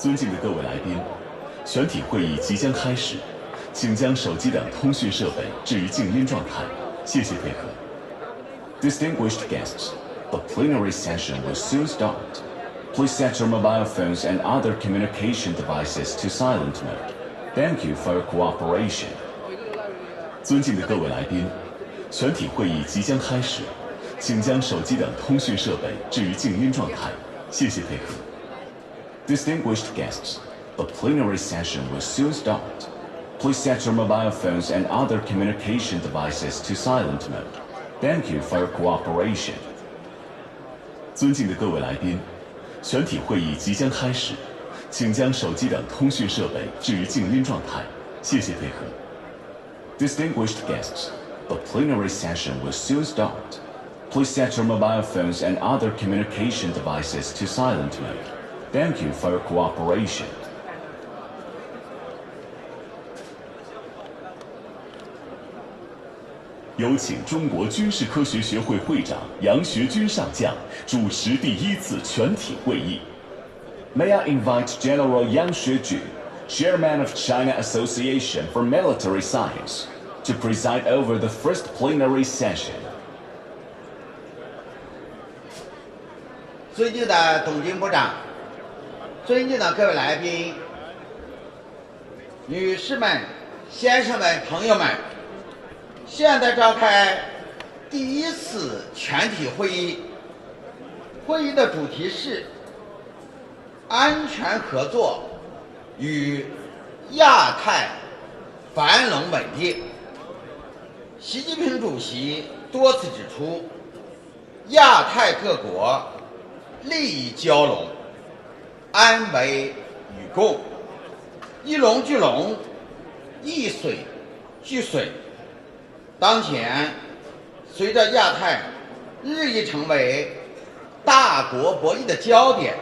尊敬的各位来宾，全体会议即将开始，请将手机等通讯设备置于静音状态，谢谢配合。Distinguished guests, the plenary session will soon start. Please set your mobile phones and other communication devices to silent mode. Thank you for your cooperation. 尊敬的各位来宾，全体会议即将开始，请将手机等通讯设备置于静音状态，谢谢配合。Distinguished guests, the plenary session will soon start. Please set your mobile phones and other communication devices to silent mode. Thank you for your cooperation. 尊敬的各位来宾，全体会议即将开始，请将手机等通讯设备置于静音状态，谢谢配合。Distinguished guests, the plenary session will soon start. Please set your mobile phones and other communication devices to silent mode. Thank you for your cooperation. 有请中国军事科学学会会长杨学军上将主持第1次全体会议。May I invite General Yang Xuejun, Chairman of China Association for Military Science, to preside over the first plenary session. 尊敬的董军部长，尊敬的各位来宾，女士们、先生们、朋友们，现在召开第1次全体会议。会议的主题是安全合作与亚太繁荣稳定。习近平主席多次指出，亚太各国利益交融，安危与共，一龙俱龙，一水俱水。当前，随着亚太日益成为大国博弈的焦点，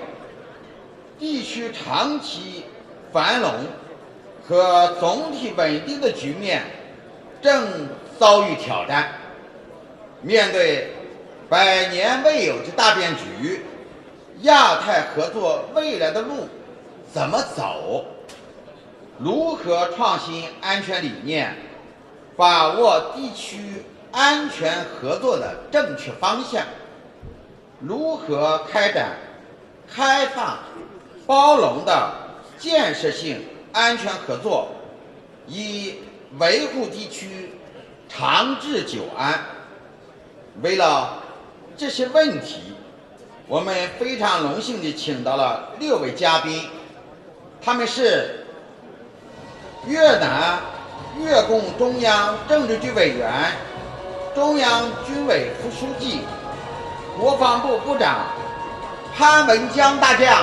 地区长期繁荣和总体稳定的局面正遭遇挑战。面对百年未有之大变局，亚太合作未来的路怎么走？如何创新安全理念，把握地区安全合作的正确方向？如何开展开放、包容的建设性安全合作，以维护地区长治久安？为了这些问题，我们非常荣幸地请到了6位嘉宾，他们是越南越共中央政治局委员、中央军委副书记、国防部部长潘文江大将。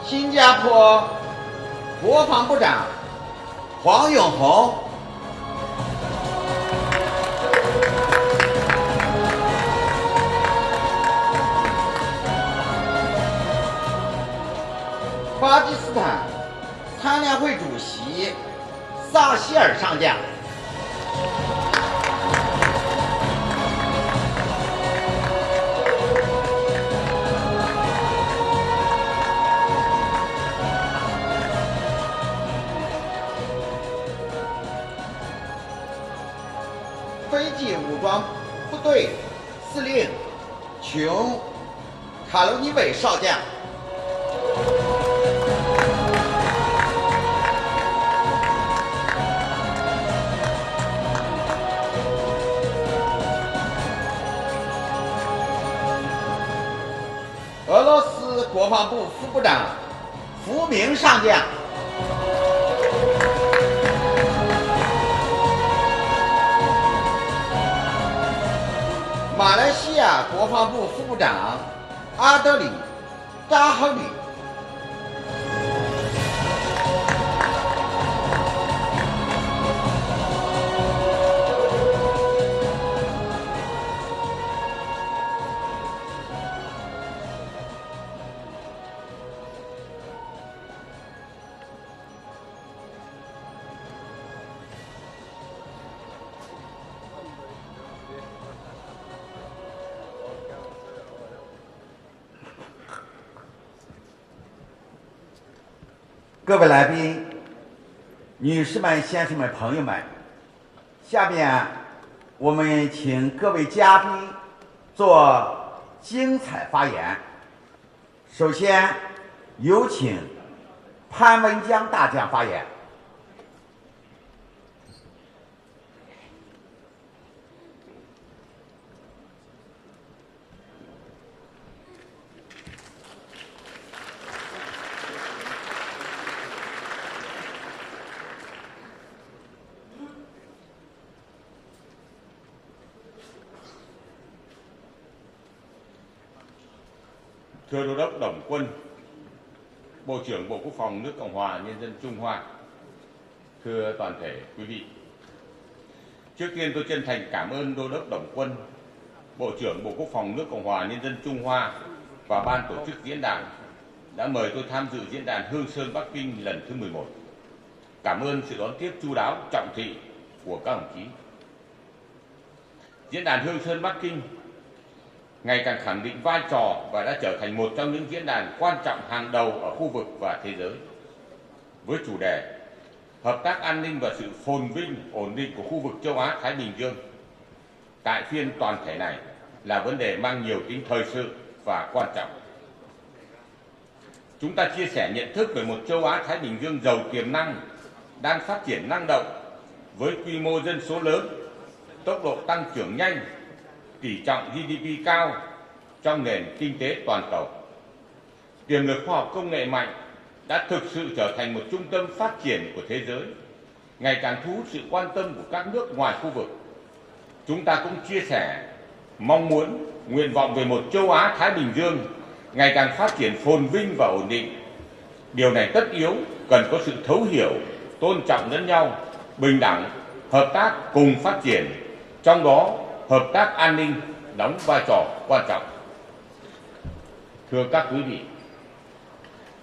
新加坡国防部长黄永红，巴基斯坦参联会主席萨希尔上将，飞机武装部队司令琼卡罗尼韦少将，俄罗斯国防部副部长福明上将，马来西亚国防部副部长阿德里扎哈里，各位来宾、女士们、先生们、朋友们，下面我们请各位嘉宾做精彩发言。首先，有请潘文江大将发言。Thưa Đô đốc Tổng quân, Bộ trưởng Bộ Quốc phòng nước Cộng hòa Nhân dân Trung Hoa, thưa toàn thể quý vị. Trước tiên tôi chân thành cảm ơn Đô đốc Tổng quân, Bộ trưởng Bộ Quốc phòng nước Cộng hòa Nhân dân Trung Hoa và ban tổ chức diễn đàn đã mời tôi tham dự diễn đàn Hương Sơn Bắc Kinh lần thứ 11. Cảm ơn sự đón tiếp chu đáo, trọng thị của các đồng chí. Diễn đàn Hương Sơn Bắc Kinh ngày càng khẳng định vai trò và đã trở thành một trong những diễn đàn quan trọng hàng đầu ở khu vực và thế giới. Với chủ đề Hợp tác an ninh và sự phồn vinh, ổn định của khu vực châu Á-Thái Bình Dương, tại phiên toàn thể này là vấn đề mang nhiều tính thời sự và quan trọng. Chúng ta chia sẻ nhận thức về một châu Á-Thái Bình Dương giàu tiềm năng, đang phát triển năng động, với quy mô dân số lớn, tốc độ tăng trưởng nhanh, tỷ trọng GDP cao trong nền kinh tế toàn cầu. Tiềm lực khoa học công nghệ mạnh đã thực sự trở thành một trung tâm phát triển của thế giới, ngày càng thu hút sự quan tâm của các nước ngoài khu vực. Chúng ta cũng chia sẻ mong muốn, nguyện vọng về một châu Á-Thái Bình Dương ngày càng phát triển phồn vinh và ổn định. Điều này tất yếu cần có sự thấu hiểu, tôn trọng lẫn nhau, bình đẳng, hợp tác cùng phát triển, trong đó hợp tác an ninh đóng vai trò quan trọng. Thưa các quý vị,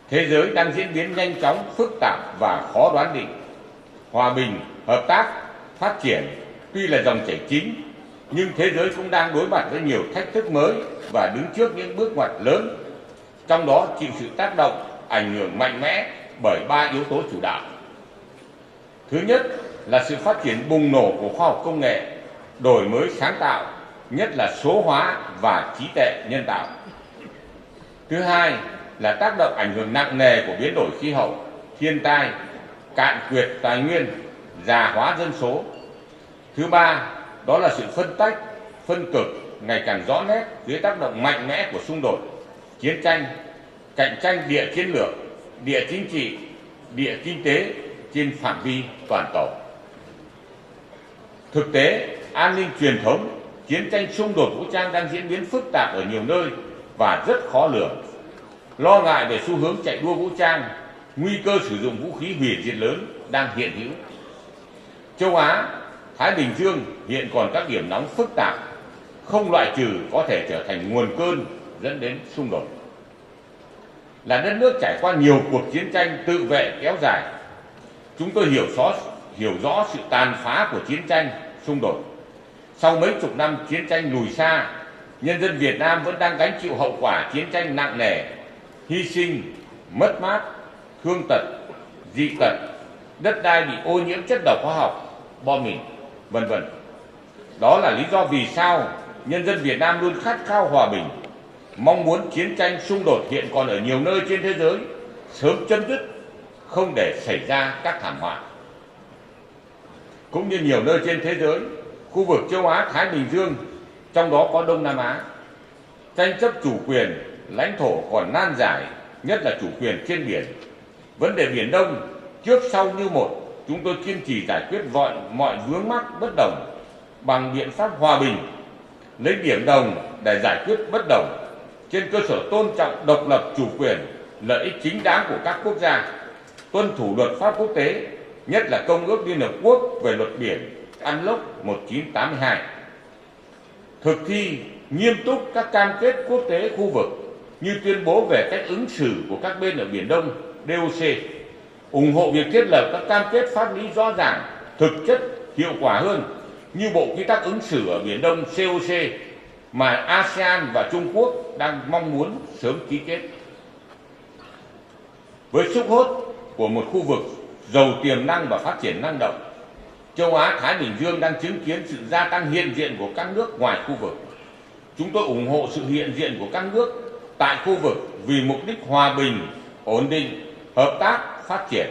thế giới đang diễn biến nhanh chóng, phức tạp và khó đoán định. Hòa bình, hợp tác, phát triển tuy là dòng chảy chính, nhưng thế giới cũng đang đối mặt với nhiều thách thức mới và đứng trước những bước ngoặt lớn, trong đó chịu sự tác động, ảnh hưởng mạnh mẽ bởi 3 yếu tố chủ đạo. Thứ nhất là sự phát triển bùng nổ của khoa học công nghệ, đổi mới sáng tạo, nhất là số hóa và trí tuệ nhân tạo. Thứ hai là tác động ảnh hưởng nặng nề của biến đổi khí hậu, thiên tai, cạn kiệt tài nguyên, già hóa dân số. Thứ ba đó là sự phân tách, phân cực ngày càng rõ nét dưới tác động mạnh mẽ của xung đột, chiến tranh, cạnh tranh địa chiến lược, địa chính trị, địa kinh tế trên phạm vi toàn cầu. Thực tế, an ninh truyền thống, chiến tranh xung đột vũ trang đang diễn biến phức tạp ở nhiều nơi và rất khó lường. Lo ngại về xu hướng chạy đua vũ trang, nguy cơ sử dụng vũ khí hủy diệt lớn đang hiện hữu. Châu Á, Thái Bình Dương hiện còn các điểm nóng phức tạp, không loại trừ có thể trở thành nguồn cơn dẫn đến xung đột. Là đất nước trải qua nhiều cuộc chiến tranh tự vệ kéo dài, chúng tôi hiểu rõ sự tàn phá của chiến tranh, xung đột. Sau mấy chục năm chiến tranh lùi xa, nhân dân Việt Nam vẫn đang gánh chịu hậu quả chiến tranh nặng nề, hy sinh, mất mát, thương tật, dị tật, đất đai bị ô nhiễm chất độc hóa học, bom mìn, vân vân. Đó là lý do vì sao nhân dân Việt Nam luôn khát khao hòa bình, mong muốn chiến tranh xung đột hiện còn ở nhiều nơi trên thế giới sớm chấm dứt, không để xảy ra các thảm họa. Cũng như nhiều nơi trên thế giới, khu vực châu Á Thái Bình Dương, trong đó có Đông Nam Á, tranh chấp chủ quyền, lãnh thổ còn nan giải, nhất là chủ quyền trên biển. Vấn đề Biển Đông trước sau như một, chúng tôi kiên trì giải quyết mọi vướng mắc bất đồng bằng biện pháp hòa bình, lấy điểm đồng để giải quyết bất đồng trên cơ sở tôn trọng độc lập chủ quyền, lợi ích chính đáng của các quốc gia, tuân thủ luật pháp quốc tế, nhất là Công ước Liên Hợp Quốc về luật biển UNCLOS 1982. Thực thi nghiêm túc các cam kết quốc tế khu vực như tuyên bố về cách ứng xử của các bên ở Biển Đông DOC, ủng hộ việc thiết lập các cam kết pháp lý rõ ràng, thực chất, hiệu quả hơn như Bộ Quy tắc ứng xử ở Biển Đông COC mà ASEAN và Trung Quốc đang mong muốn sớm ký kết. với sức hút của một khu vực giàu tiềm năng và phát triển năng động, châu Á Thái Bình Dương đang chứng kiến sự gia tăng hiện diện của các nước ngoài khu vực. Chúng tôi ủng hộ sự hiện diện của các nước tại khu vực vì mục đích hòa bình, ổn định, hợp tác, phát triển.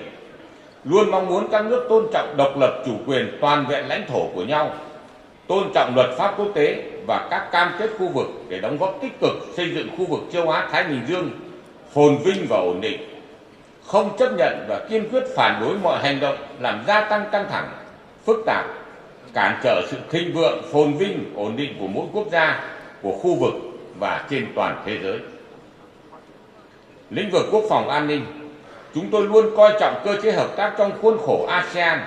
Luôn mong muốn các nước tôn trọng độc lập chủ quyền toàn vẹn lãnh thổ của nhau, tôn trọng luật pháp quốc tế và các cam kết khu vực để đóng góp tích cực xây dựng khu vực châu Á Thái Bình Dương phồn vinh và ổn định. Không chấp nhận và kiên quyết phản đối mọi hành động làm gia tăng căng thẳng, phức tạp, cản trở sự thịnh vượng, phồn vinh, ổn định của mỗi quốc gia, của khu vực và trên toàn thế giới. Lĩnh vực quốc phòng an ninh, chúng tôi luôn coi trọng cơ chế hợp tác trong khuôn khổ ASEAN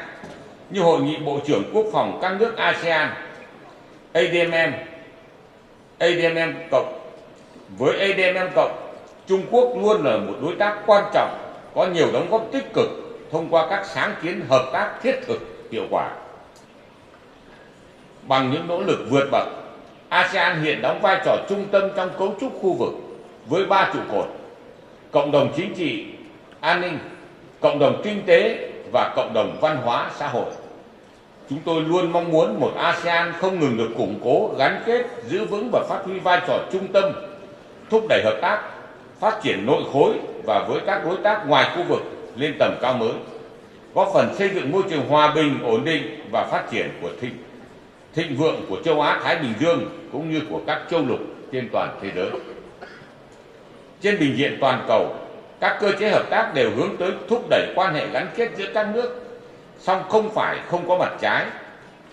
như Hội nghị Bộ trưởng Quốc phòng các nước ASEAN, ADMM cộng. Với ADMM cộng, Trung Quốc luôn là một đối tác quan trọng, có nhiều đóng góp tích cực thông qua các sáng kiến hợp tác thiết thực, hiệu quả. Bằng những nỗ lực vượt bậc, ASEAN hiện đóng vai trò trung tâm trong cấu trúc khu vực với 3 trụ cột: cộng đồng chính trị, an ninh, cộng đồng kinh tế và cộng đồng văn hóa xã hội. Chúng tôi luôn mong muốn một ASEAN không ngừng được củng cố, gắn kết, giữ vững và phát huy vai trò trung tâm, thúc đẩy hợp tác, phát triển nội khối và với các đối tác ngoài khu vực lên tầm cao mới, góp phần xây dựng môi trường hòa bình, ổn định và phát triển của thịnh vượng của châu Á Thái Bình Dương cũng như của các châu lục trên toàn thế giới. Trên bình diện toàn cầu, các cơ chế hợp tác đều hướng tới thúc đẩy quan hệ gắn kết giữa các nước, song không phải không có mặt trái.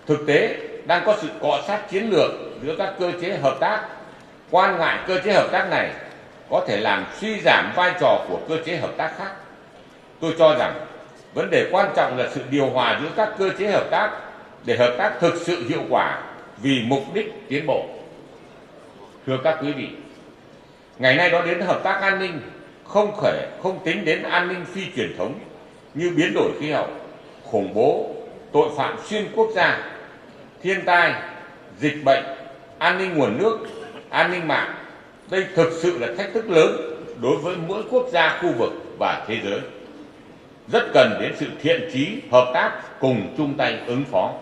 Thực tế đang có sự cọ sát chiến lược giữa các cơ chế hợp tác. Quan ngại cơ chế hợp tác này có thể làm suy giảm vai trò của cơ chế hợp tác khác. Tôi cho rằng vấn đề quan trọng là sự điều hòa giữa các cơ chế hợp tác để hợp tác thực sự hiệu quả vì mục đích tiến bộ. Thưa các quý vị, ngày nay nói đến hợp tác an ninh không tính đến an ninh phi truyền thống như biến đổi khí hậu, khủng bố, tội phạm xuyên quốc gia, thiên tai, dịch bệnh, an ninh nguồn nước, an ninh mạng. Đây thực sự là thách thức lớn đối với mỗi quốc gia, khu vực và thế giới. Rất cần đến sự thiện chí, hợp tác cùng chung tay ứng phó.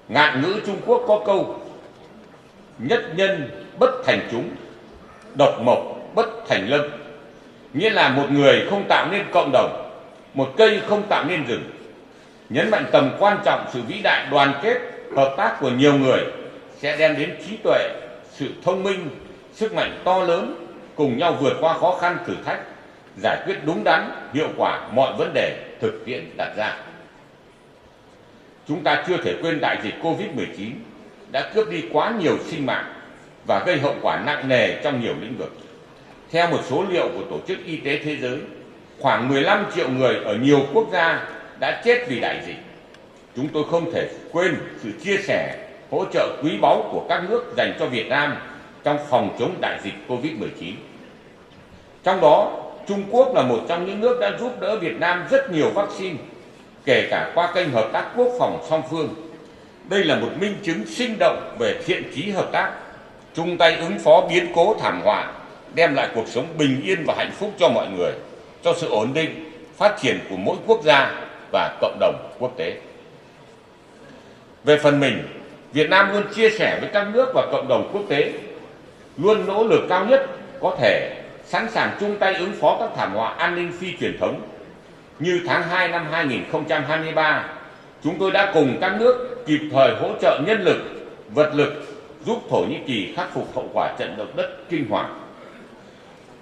Ngạn ngữ Trung Quốc có câu: nhất nhân bất thành chúng, độc mộc bất thành lâm. Nghĩa là một người không tạo nên cộng đồng, một cây không tạo nên rừng. Nhấn mạnh tầm quan trọng sự vĩ đại đoàn kết, hợp tác của nhiều người sẽ đem đến trí tuệ, sự thông minh, sức mạnh to lớn, cùng nhau vượt qua khó khăn thử thách, giải quyết đúng đắn, hiệu quả mọi vấn đề thực tiễn đặt ra. Chúng ta chưa thể quên đại dịch Covid-19 đã cướp đi quá nhiều sinh mạng và gây hậu quả nặng nề trong nhiều lĩnh vực. Theo một số liệu của Tổ chức Y tế Thế giới, khoảng 15 triệu người ở nhiều quốc gia đã chết vì đại dịch. Chúng tôi không thể quên sự chia sẻ, hỗ trợ quý báu của các nước dành cho Việt Nam trong phòng chống đại dịch Covid-19. Trong đó, Trung Quốc là một trong những nước đã giúp đỡ Việt Nam rất nhiều vaccine, kể cả qua kênh hợp tác quốc phòng song phương. Đây là một minh chứng sinh động về thiện chí hợp tác, chung tay ứng phó biến cố thảm họa, đem lại cuộc sống bình yên và hạnh phúc cho mọi người, cho sự ổn định, phát triển của mỗi quốc gia và cộng đồng quốc tế. Về phần mình, Việt Nam luôn chia sẻ với các nước và cộng đồng quốc tế, luôn nỗ lực cao nhất có thể, sẵn sàng chung tay ứng phó các thảm họa an ninh phi truyền thống. Như tháng 2 năm 2023, chúng tôi đã cùng các nước kịp thời hỗ trợ nhân lực, vật lực giúp Thổ Nhĩ Kỳ khắc phục hậu quả trận động đất kinh hoàng.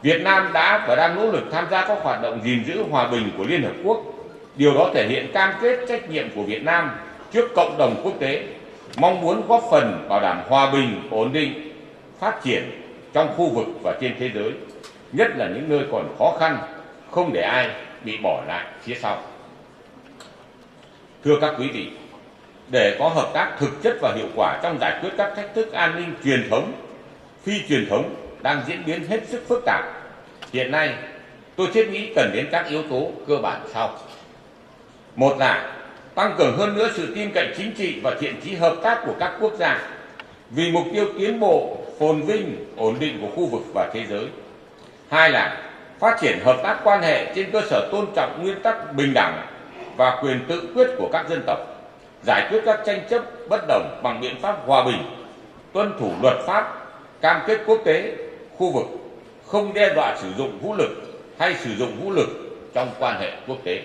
Việt Nam đã và đang nỗ lực tham gia các hoạt động gìn giữ hòa bình của Liên Hợp Quốc. Điều đó thể hiện cam kết trách nhiệm của Việt Nam trước cộng đồng quốc tế, mong muốn góp phần bảo đảm hòa bình, ổn định, phát triển trong khu vực và trên thế giới, nhất là những nơi còn khó khăn, không để ai bị bỏ lại phía sau. Thưa các quý vị, để có hợp tác thực chất và hiệu quả trong giải quyết các thách thức an ninh truyền thống, phi truyền thống đang diễn biến hết sức phức tạp, hiện nay tôi thiết nghĩ cần đến các yếu tố cơ bản sau. Một là tăng cường hơn nữa sự tin cậy chính trị và thiện chí hợp tác của các quốc gia vì mục tiêu tiến bộ, phồn vinh, ổn định của khu vực và thế giới. Hai là phát triển hợp tác quan hệ trên cơ sở tôn trọng nguyên tắc bình đẳng và quyền tự quyết của các dân tộc, giải quyết các tranh chấp bất đồng bằng biện pháp hòa bình, tuân thủ luật pháp, cam kết quốc tế, khu vực, không đe dọa sử dụng vũ lực hay sử dụng vũ lực trong quan hệ quốc tế.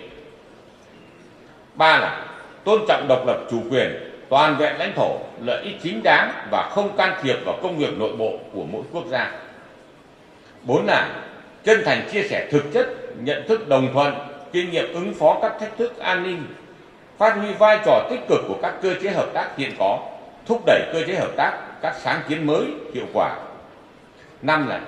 3 là tôn trọng độc lập chủ quyền, toàn vẹn lãnh thổ, lợi ích chính đáng và không can thiệp vào công việc nội bộ của mỗi quốc gia. 4 là chân thành chia sẻ thực chất, nhận thức đồng thuận, kinh nghiệm ứng phó các thách thức an ninh, phát huy vai trò tích cực của các cơ chế hợp tác hiện có, thúc đẩy cơ chế hợp tác các sáng kiến mới hiệu quả. 5 là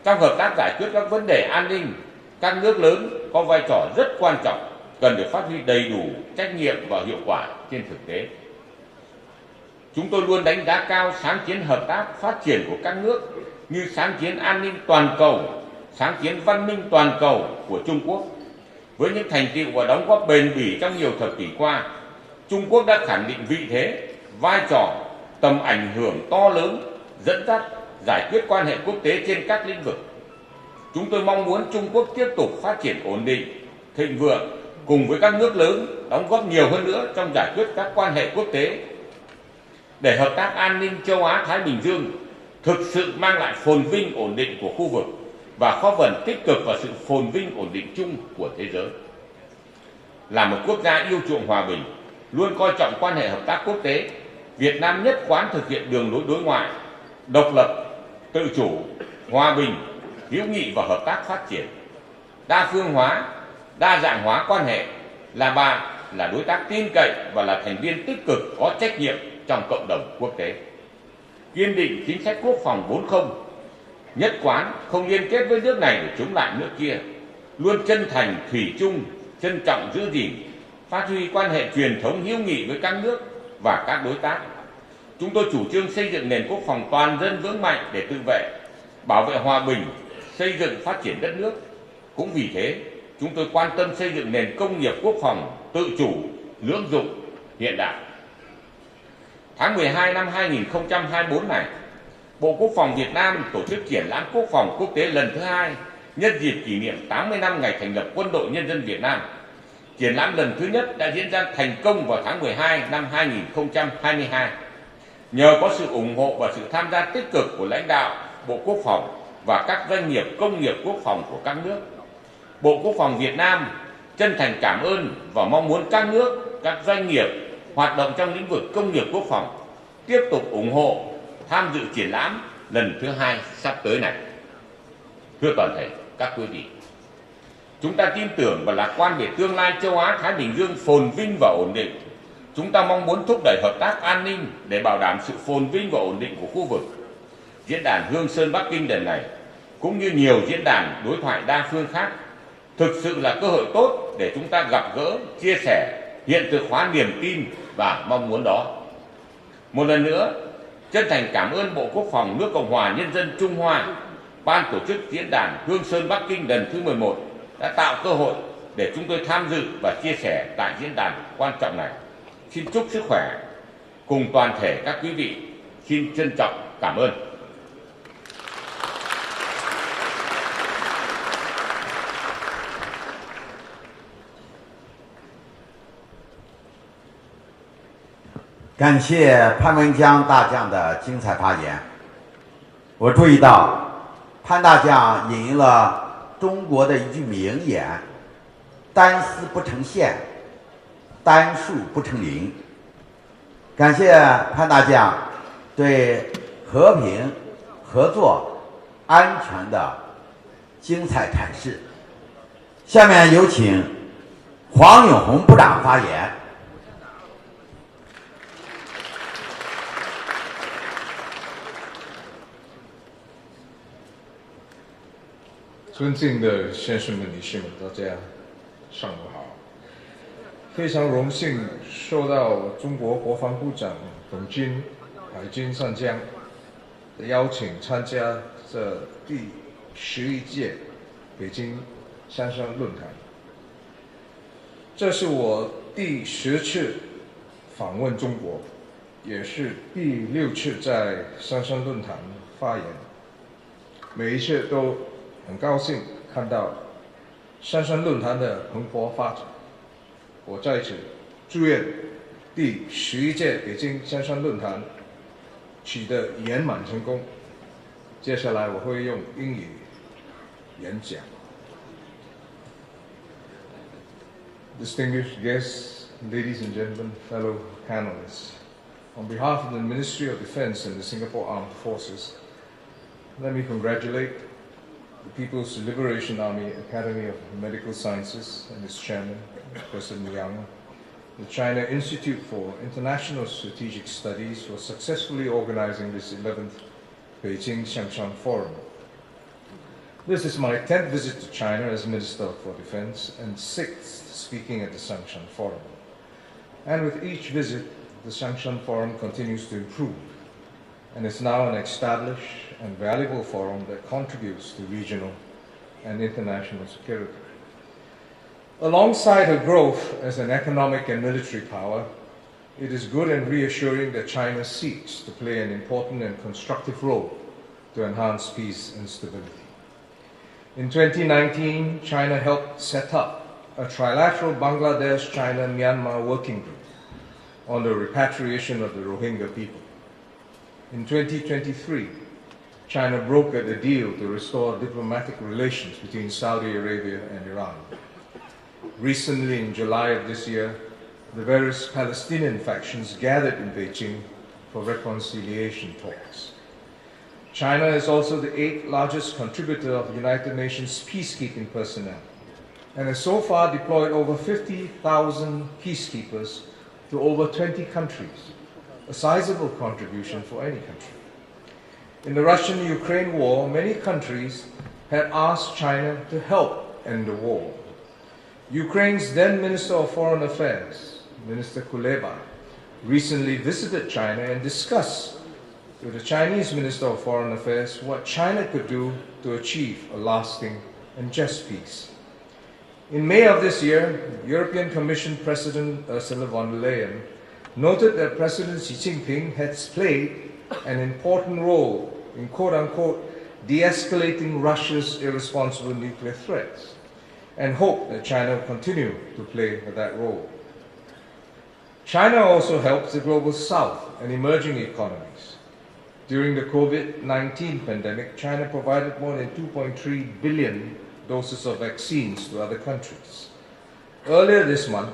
trong hợp tác giải quyết các vấn đề an ninh, các nước lớn có vai trò rất quan trọng, cần được phát huy đầy đủ trách nhiệm và hiệu quả trên thực tế. Chúng tôi luôn đánh giá cao sáng kiến hợp tác phát triển của các nước như sáng kiến an ninh toàn cầu, sáng kiến văn minh toàn cầu của Trung Quốc. Với những thành tựu và đóng góp bền bỉ trong nhiều thập kỷ qua, Trung Quốc đã khẳng định vị thế, vai trò, tầm ảnh hưởng to lớn, dẫn dắt, giải quyết quan hệ quốc tế trên các lĩnh vực. Chúng tôi mong muốn Trung Quốc tiếp tục phát triển ổn định, thịnh vượng cùng với các nước lớn, đóng góp nhiều hơn nữa trong giải quyết các quan hệ quốc tế, để hợp tác an ninh châu Á-Thái Bình Dương thực sự mang lại phồn vinh ổn định của khu vực và góp phần tích cực vào sự phồn vinh ổn định chung của thế giới. Là một quốc gia yêu chuộng hòa bình, luôn coi trọng quan hệ hợp tác quốc tế, Việt Nam nhất quán thực hiện đường lối đối ngoại độc lập, tự chủ, hòa bình, hữu nghị và hợp tác phát triển, đa phương hóa, đa dạng hóa quan hệ, là bạn, là đối tác tin cậy và là thành viên tích cực có trách nhiệm trong cộng đồng quốc tế. Kiên định chính sách quốc phòng 4.0, nhất quán không liên kết với nước này để chống lại nước kia, luôn chân thành thủy chung, trân trọng giữ gìn, phát huy quan hệ truyền thống hữu nghị với các nước và các đối tác. Chúng tôi chủ trương xây dựng nền quốc phòng toàn dân vững mạnh để tự vệ, bảo vệ hòa bình, xây dựng phát triển đất nước. Cũng vì thế, chúng tôi quan tâm xây dựng nền công nghiệp quốc phòng tự chủ, lưỡng dụng, hiện đại. Tháng 12 năm 2024 này, Bộ Quốc phòng Việt Nam tổ chức triển lãm quốc phòng quốc tế lần thứ 2 nhân dịp kỷ niệm 80 năm ngày thành lập Quân đội Nhân dân Việt Nam. Triển lãm lần thứ nhất đã diễn ra thành công vào tháng 12 năm 2022. Nhờ có sự ủng hộ và sự tham gia tích cực của lãnh đạo Bộ Quốc phòng và các doanh nghiệp công nghiệp quốc phòng của các nước, Bộ Quốc phòng Việt Nam chân thành cảm ơn và mong muốn các nước, các doanh nghiệp hoạt động trong lĩnh vực công nghiệp quốc phòng tiếp tục ủng hộ tham dự triển lãm lần thứ 2 sắp tới này. Thưa toàn thể các quý vị, chúng ta tin tưởng và lạc quan về tương lai châu Á-Thái Bình Dương phồn vinh và ổn định. Chúng ta mong muốn thúc đẩy hợp tác an ninh để bảo đảm sự phồn vinh và ổn định của khu vực. Diễn đàn Hương Sơn Bắc Kinh lần này, cũng như nhiều diễn đàn đối thoại đa phương khác, thực sự là cơ hội tốt để chúng ta gặp gỡ, chia sẻ, hiện thực hóa niềm tin và mong muốn đó. Một lần nữa, chân thành cảm ơn Bộ Quốc phòng nước Cộng hòa Nhân dân Trung Hoa, ban tổ chức diễn đàn Hương Sơn Bắc Kinh lần thứ 11 đã tạo cơ hội để chúng tôi tham dự và chia sẻ tại diễn đàn quan trọng này. Xin chúc sức khỏe cùng toàn thể các quý vị. Xin trân trọng cảm ơn.感谢潘文江大将的精彩发言。我注意到，潘大将引用了中国的一句名言：“单丝不成线，单数不成林。”感谢潘大将对和平、合作、安全的精彩阐释。下面有请黄永红部长发言。尊敬的先生们、女士们，大家上午好！非常荣幸受到中国国防部长董军海军上将的邀请，参加这第11届北京香山论坛。这是我第10次访问中国，也是第6次在香山论坛发言。每一次都很高兴看到香山论坛的蓬勃发展。我在此祝愿第11届北京香山论坛取得圆满成功。接下来我会用英语演讲。Distinguished guests, ladies and gentlemen, fellow panelists, on behalf of the Ministry of Defense and the Singapore Armed Forces, let me congratulate the People's Liberation Army Academy of Medical Sciences and its chairman, President Yang, the China Institute for International Strategic Studies for successfully organizing this 11th Beijing Xiangshan Forum. This is my 10th visit to China as Minister for Defense and 6th speaking at the Xiangshan Forum. And with each visit, the Xiangshan Forum continues to improve and is now an established and valuable forum that contributes to regional and international security. Alongside her growth as an economic and military power, it is good and reassuring that China seeks to play an important and constructive role to enhance peace and stability. In 2019, China helped set up a trilateral Bangladesh-China-Myanmar working group on the repatriation of the Rohingya people. In 2023, China brokered a deal to restore diplomatic relations between Saudi Arabia and Iran. Recently, in July of this year, the various Palestinian factions gathered in Beijing for reconciliation talks. China is also the 8th largest contributor of United Nations peacekeeping personnel and has so far deployed over 50,000 peacekeepers to over 20 countries, a sizable contribution for any country. In the Russian-Ukraine war, many countries had asked China to help end the war. Ukraine's then Minister of Foreign Affairs, Minister Kuleba, recently visited China and discussed with the Chinese Minister of Foreign Affairs what China could do to achieve a lasting and just peace. In May of this year, European Commission President Ursula von der Leyen noted that President Xi Jinping has played an important role in quote-unquote de-escalating Russia's irresponsible nuclear threats and hoped that China will continue to play that role. China also helps the global south and emerging economies. During the COVID-19 pandemic, China provided more than 2.3 billion doses of vaccines to other countries. Earlier this month,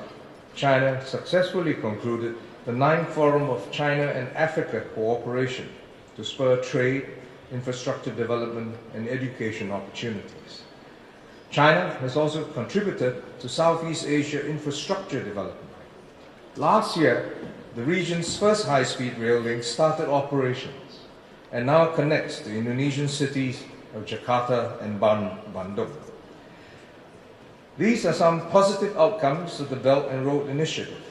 China successfully concluded the 9th Forum of China and Africa Cooperation to spur trade, infrastructure development, and education opportunities. China has also contributed to Southeast Asia infrastructure development. Last year, the region's first high-speed rail link started operations and now connects the Indonesian cities of Jakarta and Bandung. These are some positive outcomes of the Belt and Road Initiative.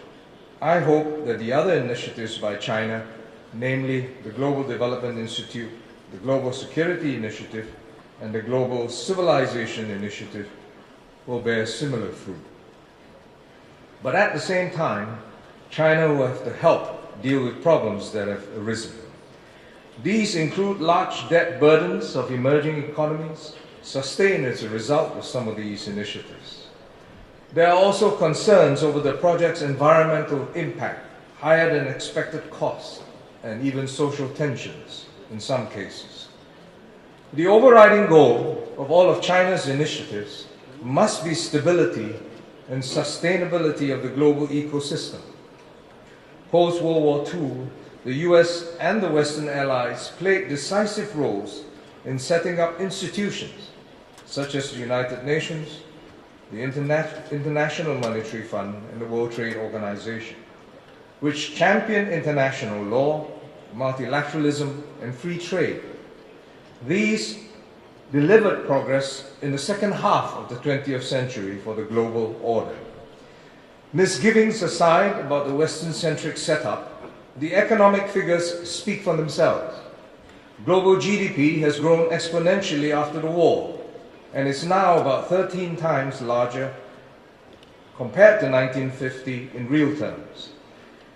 I hope that the other initiatives by China, namely the Global Development Institute, the Global Security Initiative, and the Global Civilization Initiative, will bear similar fruit. But at the same time, China will have to help deal with problems that have arisen. These include large debt burdens of emerging economies, sustained as a result of some of these initiatives. There are also concerns over the project's environmental impact, higher than expected costs, and even social tensions in some cases. The overriding goal of all of China's initiatives must be stability and sustainability of the global ecosystem. Post-World War II, the US and the Western allies played decisive roles in setting up institutions such as the United Nations, the International Monetary Fund, and the World Trade Organization, which championed international law, multilateralism, and free trade. These delivered progress in the second half of the 20th century for the global order. Misgivings aside about the Western-centric setup, the economic figures speak for themselves. Global GDP has grown exponentially after the war and is now about 13 times larger compared to 1950 in real terms.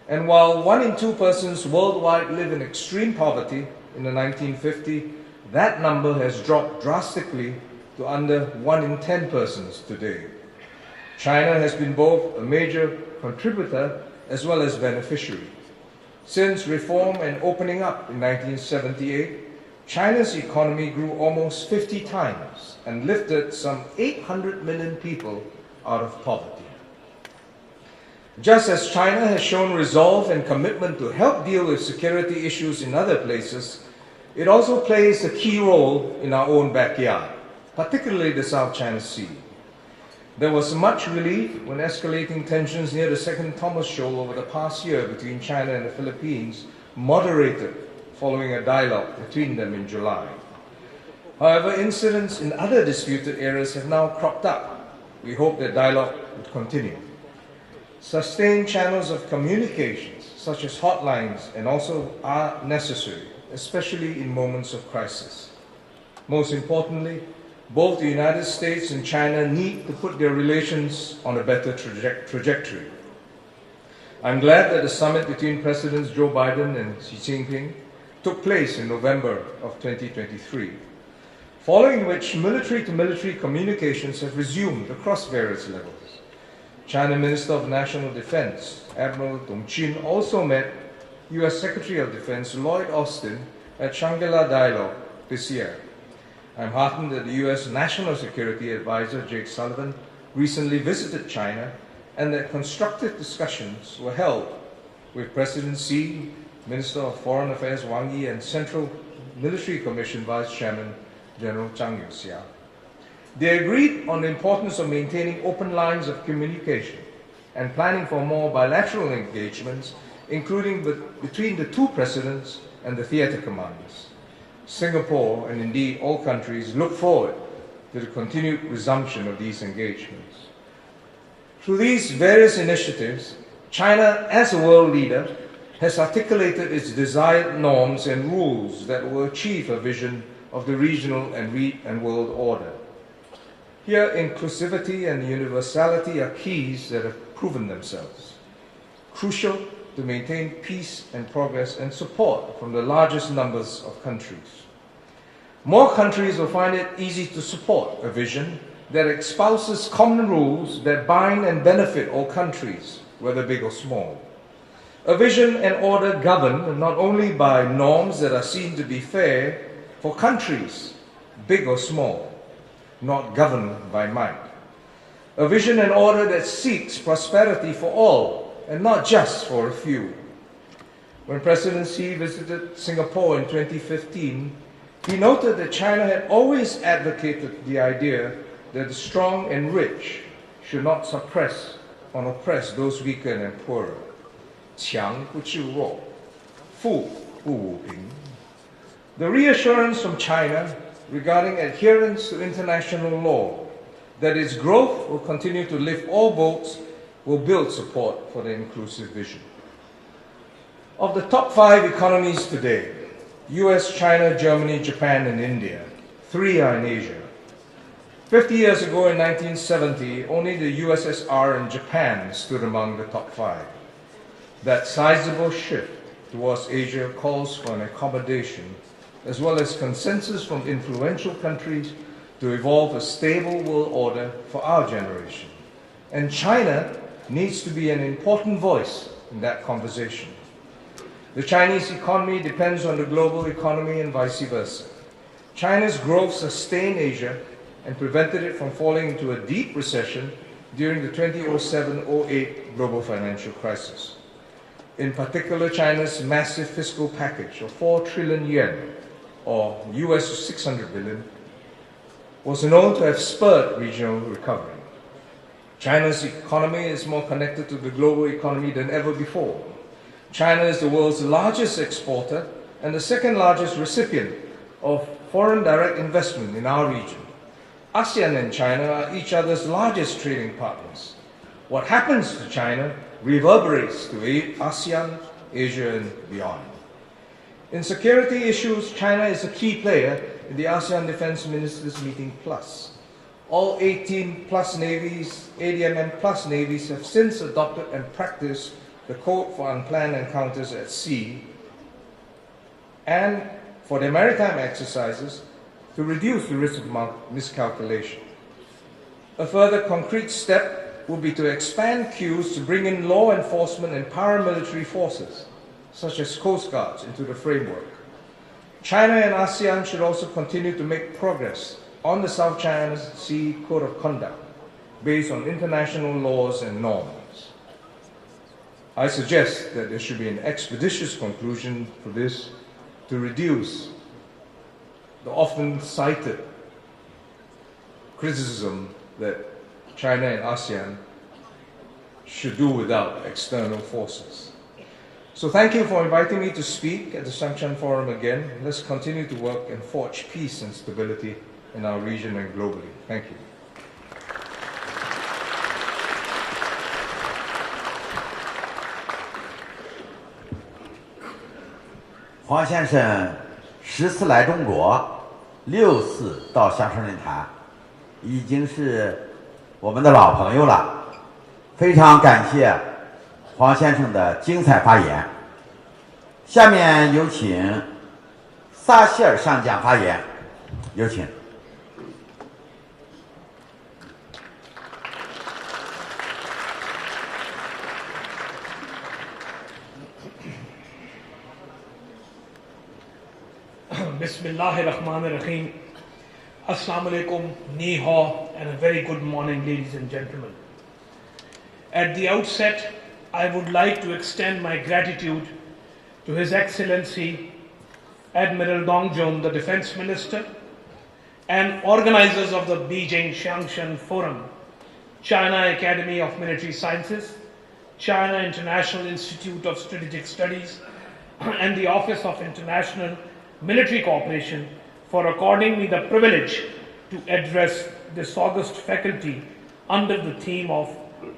And while 1 in 2 persons worldwide live in extreme poverty in the 1950s, that number has dropped drastically to under 1 in 10 persons today. China has been both a major contributor as well as beneficiary. Since reform and opening up in 1978, China's economy grew almost 50 times and lifted some 800 million people out of poverty. Just as China has shown resolve and commitment to help deal with security issues in other places, it also plays a key role in our own backyard, particularly the South China Sea. There was much relief when escalating tensions near the Second Thomas Shoal over the past year between China and the Philippines moderated following a dialogue between them in July. However, incidents in other disputed areas have now cropped up. We hope that dialogue would continue. Sustained channels of communications, such as hotlines, and also are necessary, especially in moments of crisis. Most importantly, both the United States and China need to put their relations on a better trajectory. I'm glad that the summit between Presidents Joe Biden and Xi Jinping took place in November of 2023, following which military-to-military communications have resumed across various levels. China Minister of National Defense, Admiral Dong Jin, also met U.S. Secretary of Defense Lloyd Austin at Shangri-La Dialogue this year. I'm heartened that the U.S. National Security Advisor Jake Sullivan recently visited China and that constructive discussions were held with President Xi, Minister of Foreign Affairs Wang Yi, and Central Military Commission Vice Chairman General Zhang Youxia. They agreed on the importance of maintaining open lines of communication and planning for more bilateral engagements, including between the two presidents and the theater commanders. Singapore, and indeed all countries, look forward to the continued resumption of these engagements. Through these various initiatives, China, as a world leader, has articulated its desired norms and rules that will achieve a vision of the regional and world order. Here, inclusivity and universality are keys that have proven themselves crucial to maintain peace and progress and support from the largest numbers of countries. More countries will find it easy to support a vision that espouses common rules that bind and benefit all countries, whether big or small. A vision and order governed not only by norms that are seen to be fair for countries, big or small, not governed by might. A vision and order that seeks prosperity for all and not just for a few. When President Xi visited Singapore in 2015, he noted that China had always advocated the idea that the strong and rich should not suppress or oppress those weaker and poorer. 强不治弱，富不武平. The reassurance from China regarding adherence to international law, that its growth will continue to lift all boats, will build support for the inclusive vision. Of the top 5 economies today, US, China, Germany, Japan, and India, 3 are in Asia. 50 years ago in 1970, only the USSR and Japan stood among the top 5. That sizable shift towards Asia calls for an accommodation as well as consensus from influential countries to evolve a stable world order for our generation. And China needs to be an important voice in that conversation. The Chinese economy depends on the global economy and vice versa. China's growth sustained Asia and prevented it from falling into a deep recession during the 2007-08 global financial crisis. In particular, China's massive fiscal package of 4 trillion yen, or US 600 billion, was known to have spurred regional recovery. China's economy is more connected to the global economy than ever before. China is the world's largest exporter and the second largest recipient of foreign direct investment in our region. ASEAN and China are each other's largest trading partners. What happens to China reverberates to ASEAN, Asia, and beyond. In security issues, China is a key player in the ASEAN Defense Ministers Meeting Plus. All 18 plus navies, ADMM plus navies have since adopted and practiced the Code for Unplanned Encounters at Sea. And for their maritime exercises, to reduce the risk of miscalculation. A further concrete step will be to expand queues to bring in law enforcement and paramilitary forces, such as Coast Guards, into the framework. China and ASEAN should also continue to make progress on the South China Sea Code of Conduct based on international laws and norms. I suggest that there should be an expeditious conclusion for this to reduce the often cited criticism that China and ASEAN should do without external forces. So thank you for inviting me to speak at the CHANG Forum again. Let's continue to work and forge peace and stability in our region and globally. Thank you. 黄先生10次来中国，6次到香山论坛，已经是我们的老朋友了。非常感谢黄先生的精彩发言。下面有请撒切尔上将发言，有请。Bismillahirrahmanirrahim. Assalamu alaikum, ni hao, and a very good morning, ladies and gentlemen. At the outset, I would like to extend my gratitude to His Excellency Admiral Dong Jun, the Defense Minister, and organizers of the Beijing Xiangshan Forum, China Academy of Military Sciences, China International Institute of Strategic Studies, and the Office of International Military Cooperation for according me the privilege to address this august faculty under the theme of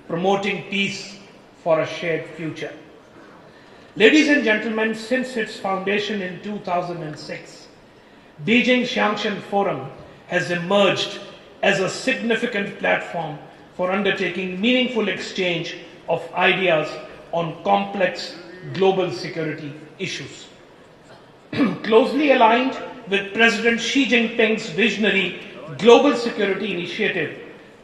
promoting peace for a shared future. Ladies and gentlemen, since its foundation in 2006, Beijing Xiangshan Forum has emerged as a significant platform for undertaking meaningful exchange of ideas on complex global security issues. Closely aligned with President Xi Jinping's visionary global security initiative,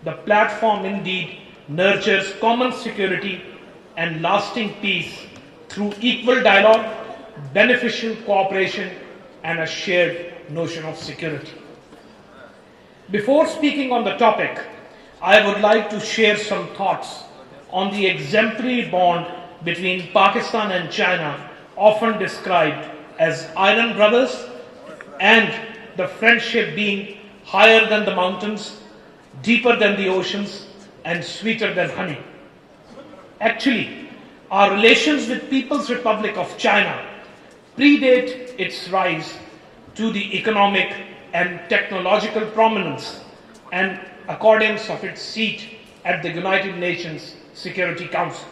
the platform indeed nurtures common security and lasting peace through equal dialogue, beneficial cooperation, and a shared notion of security. Before speaking on the topic, I would like to share some thoughts on the exemplary bond between Pakistan and China, often described as iron brothers, and the friendship being higher than the mountains, deeper than the oceans, and sweeter than honey. Actually, our relations with People's Republic of China predate its rise to the economic and technological prominence and accordance of its seat at the United Nations Security Council.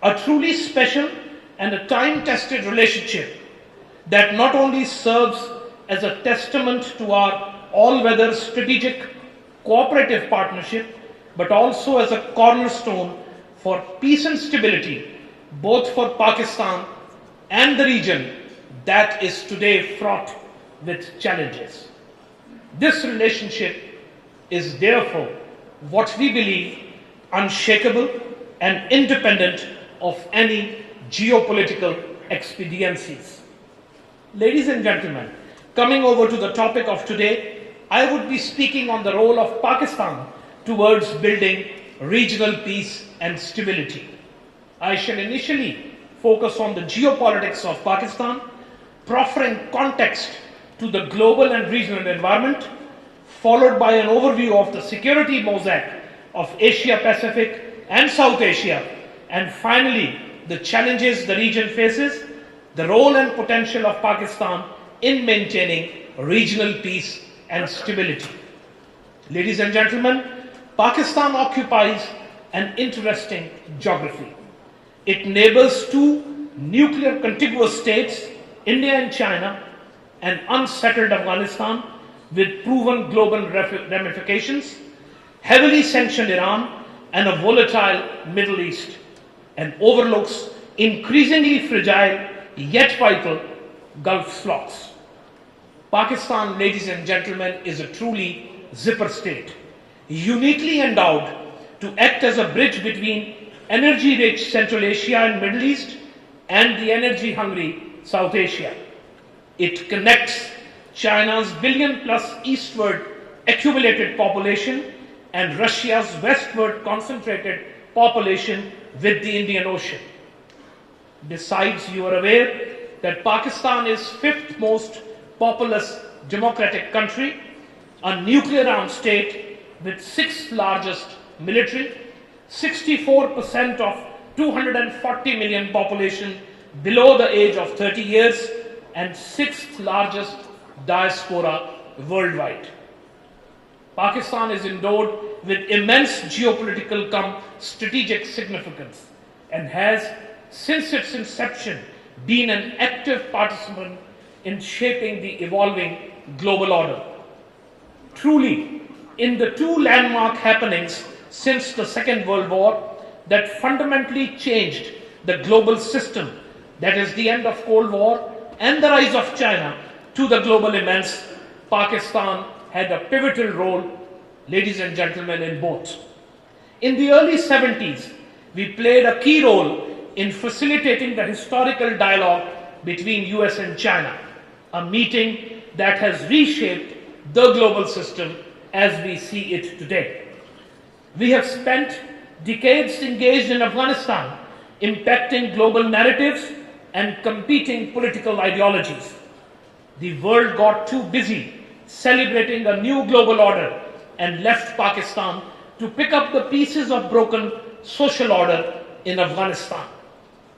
A truly special and a time-tested relationship that not only serves as a testament to our all-weather strategic cooperative partnership, but also as a cornerstone for peace and stability, both for Pakistan and the region that is today fraught with challenges. This relationship is therefore what we believe unshakable and independent of any geopolitical expediencies. Ladies and gentlemen, coming over to the topic of today, I would be speaking on the role of Pakistan towards building regional peace and stability. I shall initially focus on the geopolitics of Pakistan, proffering context to the global and regional environment, followed by an overview of the security mosaic of Asia Pacific and South Asia, and finally the challenges the region faces, the role and potential of Pakistan in maintaining regional peace and stability. Ladies and gentlemen, Pakistan occupies an interesting geography. It neighbors two nuclear contiguous states, India and China, an unsettled Afghanistan with proven global ramifications, heavily sanctioned Iran, and a volatile Middle East, and overlooks increasingly fragile yet vital Gulf slots. Pakistan, ladies and gentlemen, is a truly zipper state, uniquely endowed to act as a bridge between energy-rich Central Asia and Middle East and the energy-hungry South Asia. It connects China's billion-plus eastward accumulated population and Russia's westward concentrated population with the Indian Ocean. Besides, you are aware that Pakistan is fifth most populous democratic country, a nuclear-armed state with sixth largest military, 64% of 240 million population below the age of 30 years, and sixth largest diaspora worldwide. Pakistan is endowed with immense geopolitical strategic significance and has, since its inception, been an active participant in shaping the evolving global order. Truly, in the two landmark happenings since the Second World War that fundamentally changed the global system, that is the end of Cold War and the rise of China to the global immense, Pakistan had a pivotal role, ladies and gentlemen, in both. In the early 70s, we played a key role in facilitating the historical dialogue between US and China, a meeting that has reshaped the global system as we see it today. We have spent decades engaged in Afghanistan, impacting global narratives and competing political ideologies. The world got too busy celebrating a new global order and left Pakistan to pick up the pieces of broken social order in Afghanistan.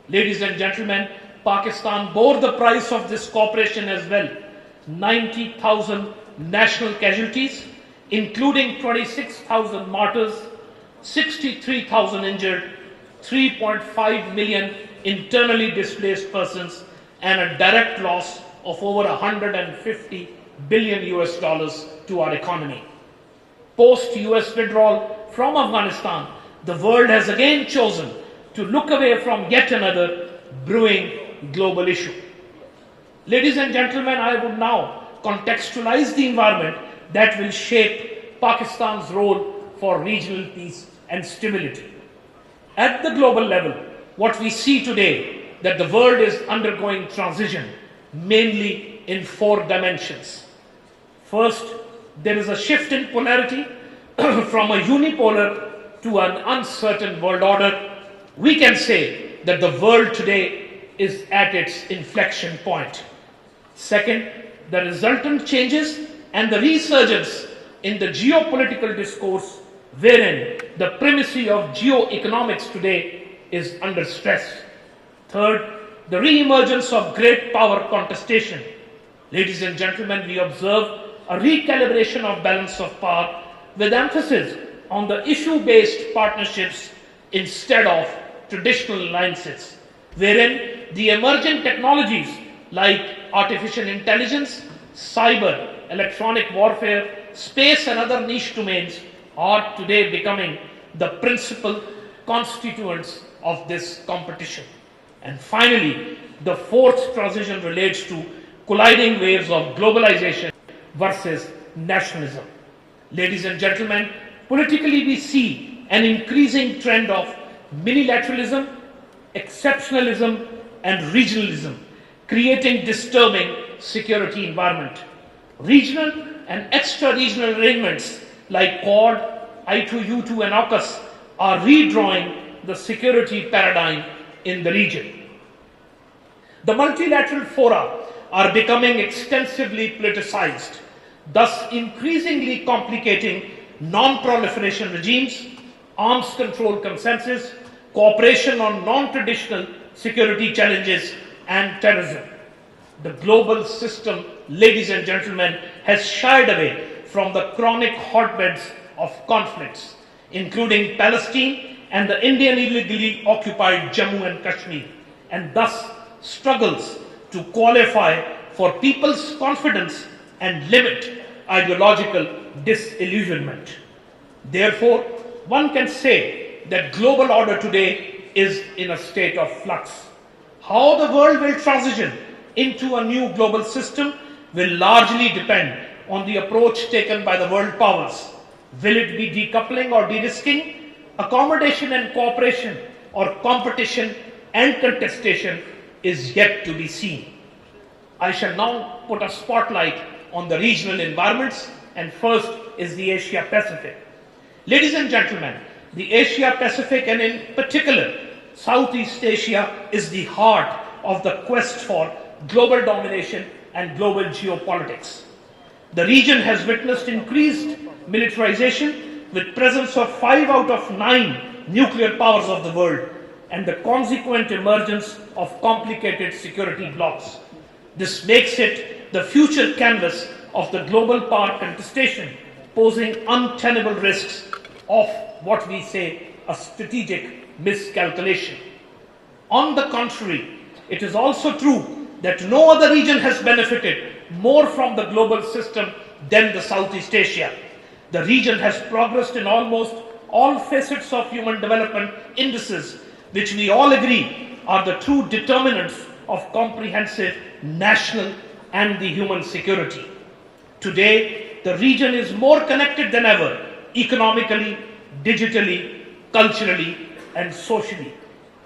Ladies and gentlemen, Pakistan bore the price of this cooperation as well. 90,000 national casualties, including 26,000 martyrs, 63,000 injured, 3.5 million internally displaced persons, and a direct loss of over 150 billion US dollars to our economy. Post-US withdrawal from Afghanistan, the world has again chosen to look away from yet another brewing global issue. Ladies and gentlemen, I would now contextualize the environment that will shape Pakistan's role for regional peace and stability. At the global level, what we see today, that the world is undergoing transition, mainly in four dimensions. First, there is a shift in polarity from a unipolar to an uncertain world order. We can say that the world today is at its inflection point. Second, the resultant changes and the resurgence in the geopolitical discourse, wherein the primacy of geoeconomics today is under stress. Third, the re-emergence of great power contestation. Ladies and gentlemen, we observe a recalibration of balance of power with emphasis on the issue-based partnerships instead of traditional alliances, wherein the emerging technologies like artificial intelligence, cyber, electronic warfare, space and other niche domains are today becoming the principal constituents of this competition. And finally, the fourth transition relates to colliding waves of globalization versus nationalism. Ladies and gentlemen, politically we see an increasing trend of minilateralism, exceptionalism, and regionalism, creating disturbing security environment. Regional and extra-regional arrangements like Quad, I2U2, and AUKUS are redrawing the security paradigm in the region. The multilateral fora are becoming extensively politicized, thus increasingly complicating non-proliferation regimes, arms control consensus, cooperation on non-traditional security challenges, and terrorism. The global system, ladies and gentlemen, has shied away from the chronic hotbeds of conflicts, including Palestine and the Indian illegally occupied Jammu and Kashmir, and thus struggles to qualify for people's confidence and limit ideological disillusionment. Therefore, one can say that global order today is in a state of flux. How the world will transition into a new global system will largely depend on the approach taken by the world powers. Will it be decoupling or de-risking, accommodation and cooperation, or competition and contestation is yet to be seen. I shall now put a spotlight on the regional environments, and first is the Asia Pacific. Ladies and gentlemen, the Asia Pacific, and in particular Southeast Asia, is the heart of the quest for global domination and global geopolitics. The region has witnessed increased militarization with presence of 5 out of 9 nuclear powers of the world and the consequent emergence of complicated security blocs. This makes it the future canvas of the global power contestation, posing untenable risks of what we say a strategic miscalculation. On the contrary, it is also true that no other region has benefited more from the global system than the Southeast Asia. The region has progressed in almost all facets of human development indices, which we all agree are the true determinants of comprehensive national and the human security. Today, the region is more connected than ever, economically, digitally, culturally, and socially.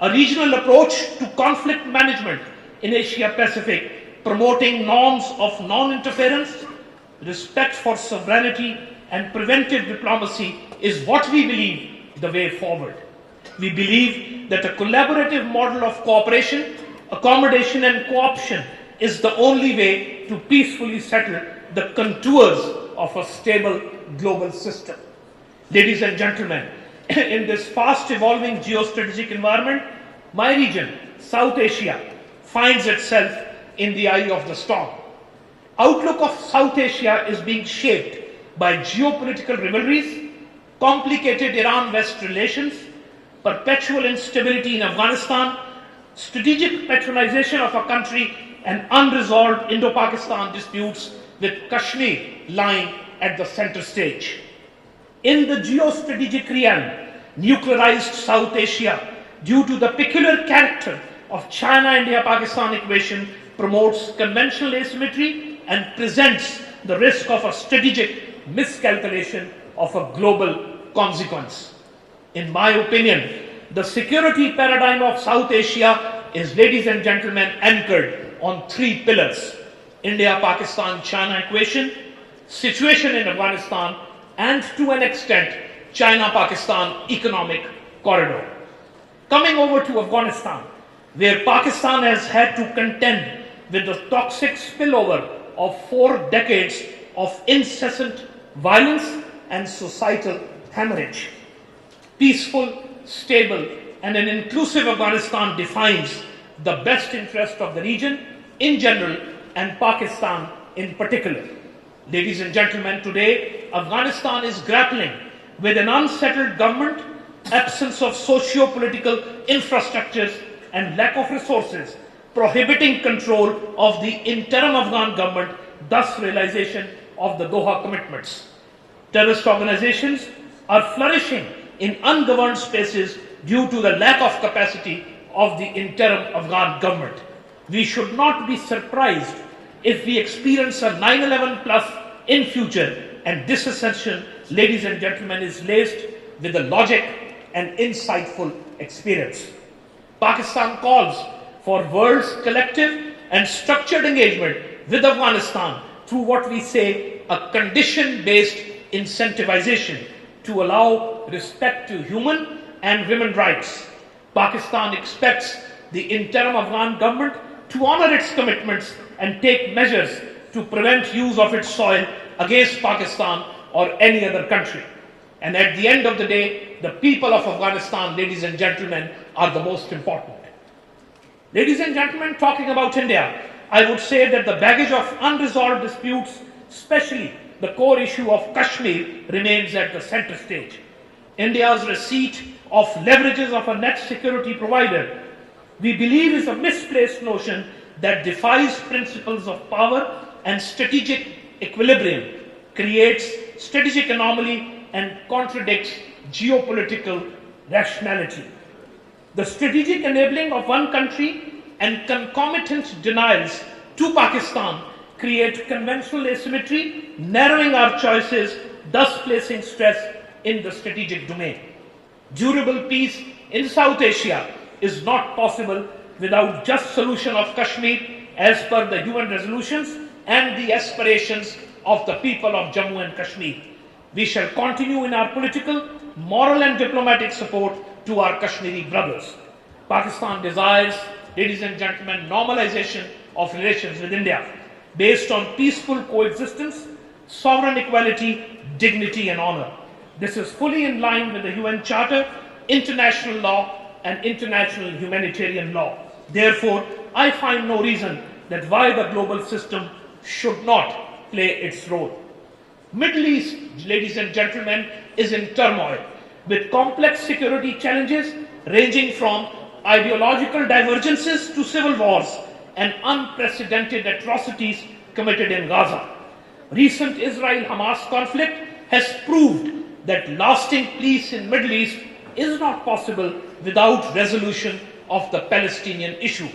A regional approach to conflict management in Asia Pacific, promoting norms of non-interference, respect for sovereignty, and preventive diplomacy is what we believe the way forward. We believe that a collaborative model of cooperation, accommodation, and co-option is the only way to peacefully settle the contours of a stable global system. Ladies and gentlemen, in this fast evolving geostrategic environment, my region, South Asia, finds itself in the eye of the storm. Outlook of South Asia is being shaped by geopolitical rivalries, complicated Iran-West relations, perpetual instability in Afghanistan, strategic patronization of a country, and unresolved Indo-Pakistan disputes, with Kashmir lying at the center stage. In the geostrategic realm, nuclearized South Asia, due to the peculiar character of China-India-Pakistan equation, promotes conventional asymmetry and presents the risk of a strategic miscalculation of a global consequence. In my opinion, the security paradigm of South Asia is, ladies and gentlemen, anchored on 3 pillars: India-Pakistan-China equation, situation in Afghanistan, and to an extent, China-Pakistan economic corridor. Coming over to Afghanistan, where Pakistan has had to contend with the toxic spillover of 4 decades of incessant violence and societal hemorrhage. Peaceful, stable, and an inclusive Afghanistan defines the best interest of the region in general and Pakistan in particular. Ladies and gentlemen, today Afghanistan is grappling with an unsettled government, absence of socio-political infrastructures, and lack of resources, prohibiting control of the interim Afghan government, thus realization of the Doha commitments. Terrorist organizations are flourishing in ungoverned spaces due to the lack of capacity of the interim Afghan government. We should not be surprised if we experience a 9/11 plus in future, and this ascension, ladies and gentlemen, is laced with the logic and insightful experience. Pakistan calls for world's collective and structured engagement with Afghanistan through what we say a condition-based incentivization to allow respect to human and women rights. Pakistan expects the interim Afghan government to honor its commitments and take measures to prevent use of its soil against Pakistan or any other country. And at the end of the day, the people of Afghanistan, ladies and gentlemen, are the most important. Ladies and gentlemen, talking about India, I would say that the baggage of unresolved disputes, especially the core issue of Kashmir, remains at the center stage. India's receipt of leverages of a net security provider, we believe, is a misplaced notion that defies principles of power and strategic equilibrium, creates strategic anomaly, and contradicts geopolitical rationality. The strategic enabling of one country and concomitant denials to Pakistan create conventional asymmetry, narrowing our choices, thus placing stress in the strategic domain. Durable peace in South Asia is not possible without just solution of Kashmir as per the UN resolutions and the aspirations of the people of Jammu and Kashmir. We shall continue in our political, moral and diplomatic support to our Kashmiri brothers. Pakistan desires, ladies and gentlemen, normalization of relations with India based on peaceful coexistence, sovereign equality, dignity and honor. This is fully in line with the UN Charter, international law and international humanitarian law. Therefore, I find no reason that why the global system should not play its role. Middle East, ladies and gentlemen, is in turmoil with complex security challenges ranging from ideological divergences to civil wars and unprecedented atrocities committed in Gaza. Recent Israel-Hamas conflict has proved that lasting peace in Middle East is not possible without resolution of the Palestinian issue.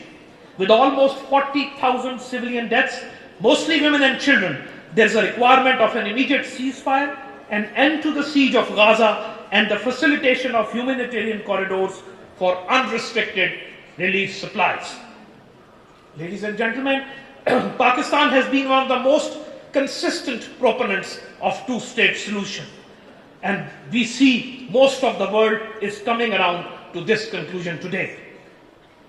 With almost 40,000 civilian deaths, mostly women and children, there is a requirement of an immediate ceasefire, an end to the siege of Gaza, and the facilitation of humanitarian corridors for unrestricted relief supplies. Ladies and gentlemen, Pakistan has been one of the most consistent proponents of two-state solution. And we see most of the world is coming around to this conclusion today.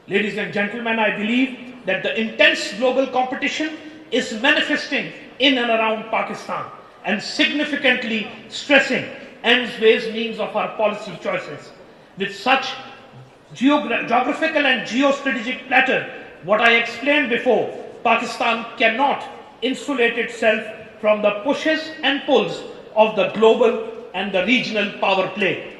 Ladies and gentlemen, I believe that the intense global competition is manifesting in and around Pakistan and significantly stressing ends, ways, means of our policy choices. With such geographical and geostrategic platter, what I explained before, Pakistan cannot insulate itself from the pushes and pulls of the global and the regional power play.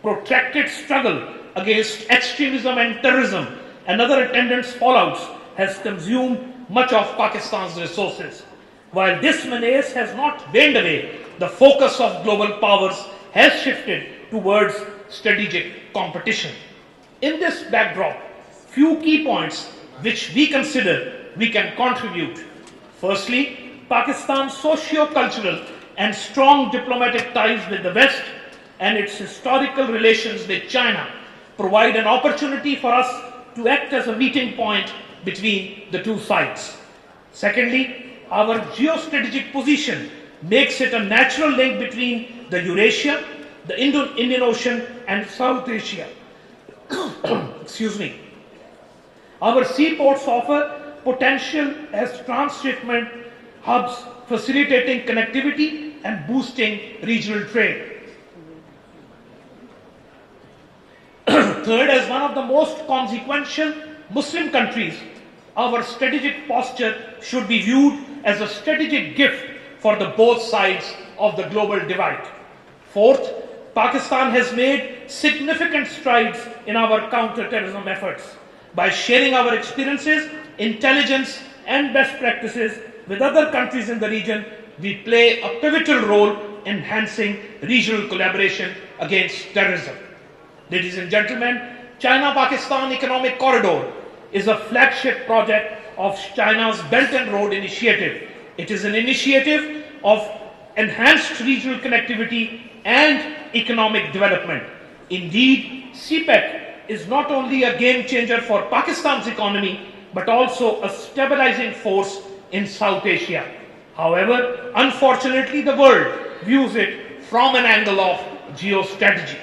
Protracted struggle against extremism and terrorism and other attendant fallouts has consumed much of Pakistan's resources. While this menace has not waned away, the focus of global powers has shifted towards strategic competition. In this backdrop, few key points which we consider we can contribute. Firstly, Pakistan's socio-cultural and strong diplomatic ties with the West and its historical relations with China provide an opportunity for us to act as a meeting point between the two sides. Secondly, our geostrategic position makes it a natural link between the Eurasia, the Indian Ocean and South Asia. Excuse me. Our seaports offer potential as transshipment hubs, facilitating connectivity and boosting regional trade. Third, as one of the most consequential Muslim countries, our strategic posture should be viewed as a strategic gift for the both sides of the global divide. Fourth, Pakistan has made significant strides in our counter-terrorism efforts. By sharing our experiences, intelligence and best practices with other countries in the region, we play a pivotal role in enhancing regional collaboration against terrorism. Ladies and gentlemen, China-Pakistan Economic Corridor is a flagship project of China's Belt and Road Initiative. It is an initiative of enhanced regional connectivity and economic development. Indeed, CPEC is not only a game changer for Pakistan's economy, but also a stabilizing force in South Asia. However, unfortunately, the world views it from an angle of geostrategy.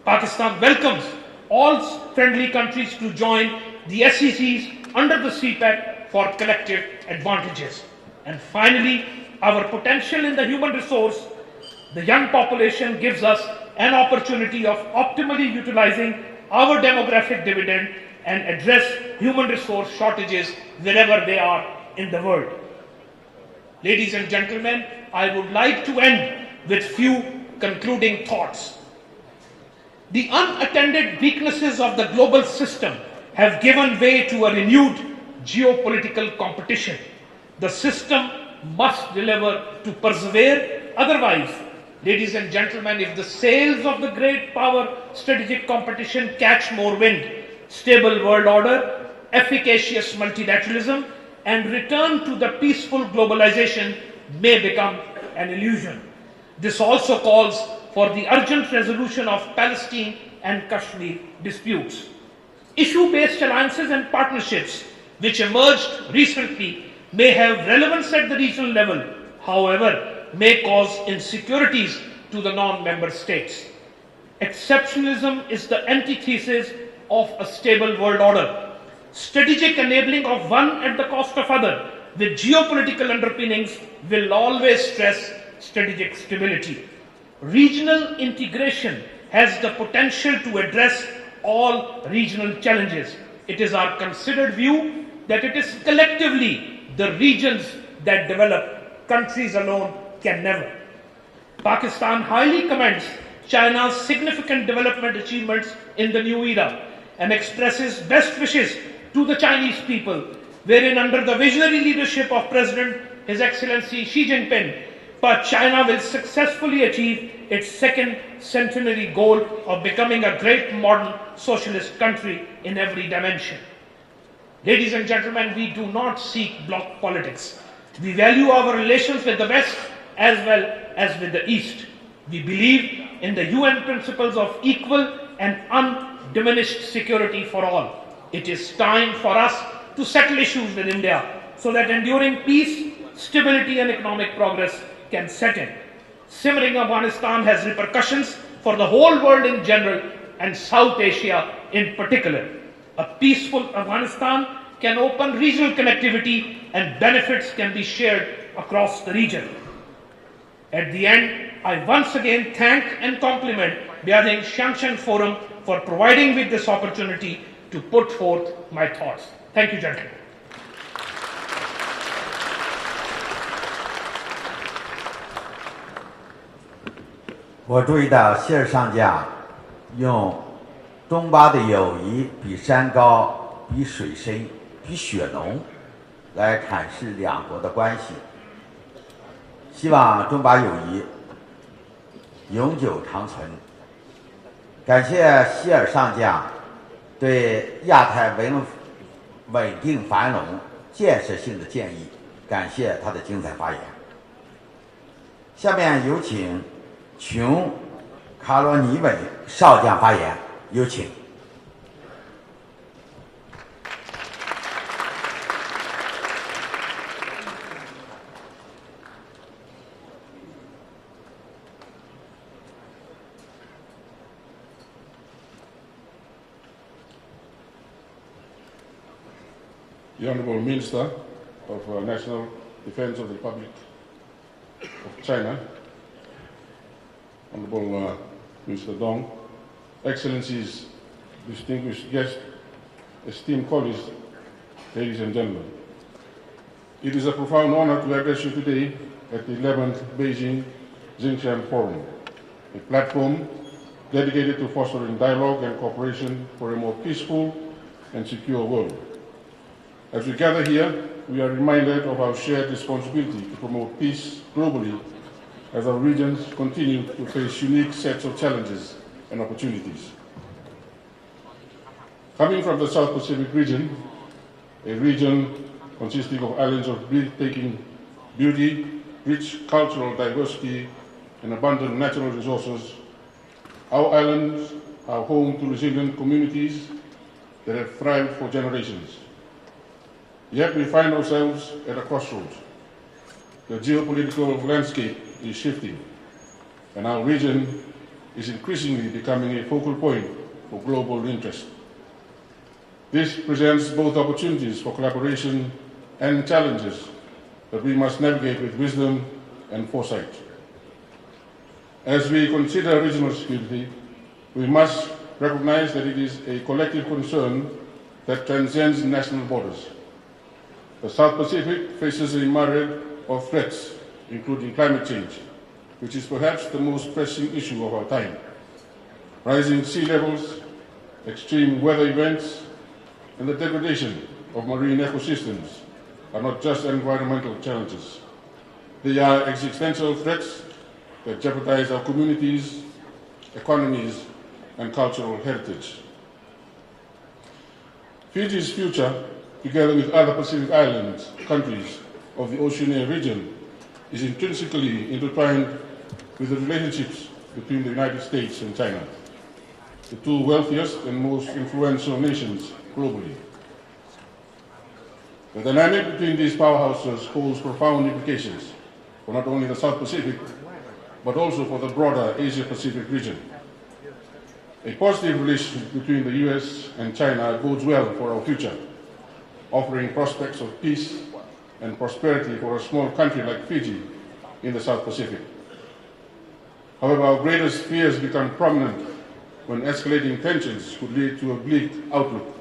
Pakistan welcomes all friendly countries to join the SECs under the CPEC for collective advantages. And finally, our potential in the human resource, the young population gives us an opportunity of optimally utilizing our demographic dividend and address human resource shortages wherever they are in the world. Ladies and gentlemen, I would like to end with few concluding thoughts. The unattended weaknesses of the global system have given way to a renewed geopolitical competition. The system must deliver to persevere. Otherwise, ladies and gentlemen, if the sails of the great power strategic competition catch more wind, stable world order, efficacious multilateralism, and return to the peaceful globalization may become an illusion. This also calls for the urgent resolution of Palestine and Kashmir disputes. Issue-based alliances and partnerships which emerged recently may have relevance at the regional level, however, may cause insecurities to the non-member states. Exceptionalism is the antithesis of a stable world order. Strategic enabling of one at the cost of other with geopolitical underpinnings will always stress strategic stability. Regional integration has the potential to address all regional challenges. It is our considered view that it is collectively the regions that develop, countries alone can never. Pakistan highly commends China's significant development achievements in the new era and expresses best wishes to the Chinese people, wherein under the visionary leadership of President His Excellency Xi Jinping, China will successfully achieve its second centenary goal of becoming a great modern socialist country in every dimension. Ladies and gentlemen, we do not seek bloc politics. We value our relations with the West as well as with the East. We believe in the UN principles of equal and undiminished security for all. It is time for us to settle issues with India so that enduring peace, stability and economic progress can set in. Simmering Afghanistan has repercussions for the whole world in general and South Asia in particular. A peaceful Afghanistan can open regional connectivity and benefits can be shared across the region. At the end, I once again thank and compliment Beijing CHANG Forum for providing me this opportunity to put forth my thoughts. Thank you, gentlemen. 我注意到希尔上将用中巴的友谊比山高、比水深、比雪浓来阐释两国的关系，希望中巴友谊永久长存。感谢希尔上将对亚太稳定繁荣建设性的建议，感谢他的精彩发言。下面有请琼卡罗尼韦少将发言，有请。The Honorable Minister of National Defense of the Republic of China, Honorable Minister Dong, Excellencies, distinguished guests, esteemed colleagues, ladies and gentlemen. It is a profound honor to address you today at the 11th Beijing Xinjiang Forum, a platform dedicated to fostering dialogue and cooperation for a more peaceful and secure world. As we gather here, we are reminded of our shared responsibility to promote peace globally as our regions continue to face unique sets of challenges and opportunities. Coming from the South Pacific region, a region consisting of islands of breathtaking beauty, rich cultural diversity, and abundant natural resources, our islands are home to resilient communities that have thrived for generations. Yet we find ourselves at a crossroads. The geopolitical landscape is shifting, and our region is increasingly becoming a focal point for global interest. This presents both opportunities for collaboration and challenges that we must navigate with wisdom and foresight. As we consider regional security, we must recognize that it is a collective concern that transcends national borders. The South Pacific faces a myriad of threats, including climate change, which is perhaps the most pressing issue of our time. Rising sea levels, extreme weather events, and the degradation of marine ecosystems are not just environmental challenges. They are existential threats that jeopardize our communities, economies, and cultural heritage. Fiji's future together with other Pacific Islands, countries of the Oceania region, is intrinsically intertwined with the relationships between the United States and China, the two wealthiest and most influential nations globally. The dynamic between these powerhouses holds profound implications for not only the South Pacific, but also for the broader Asia-Pacific region. A positive relationship between the US and China bodes well for our future, offering prospects of peace and prosperity for a small country like Fiji in the South Pacific. However, our greatest fears become prominent when escalating tensions could lead to a bleak outlook,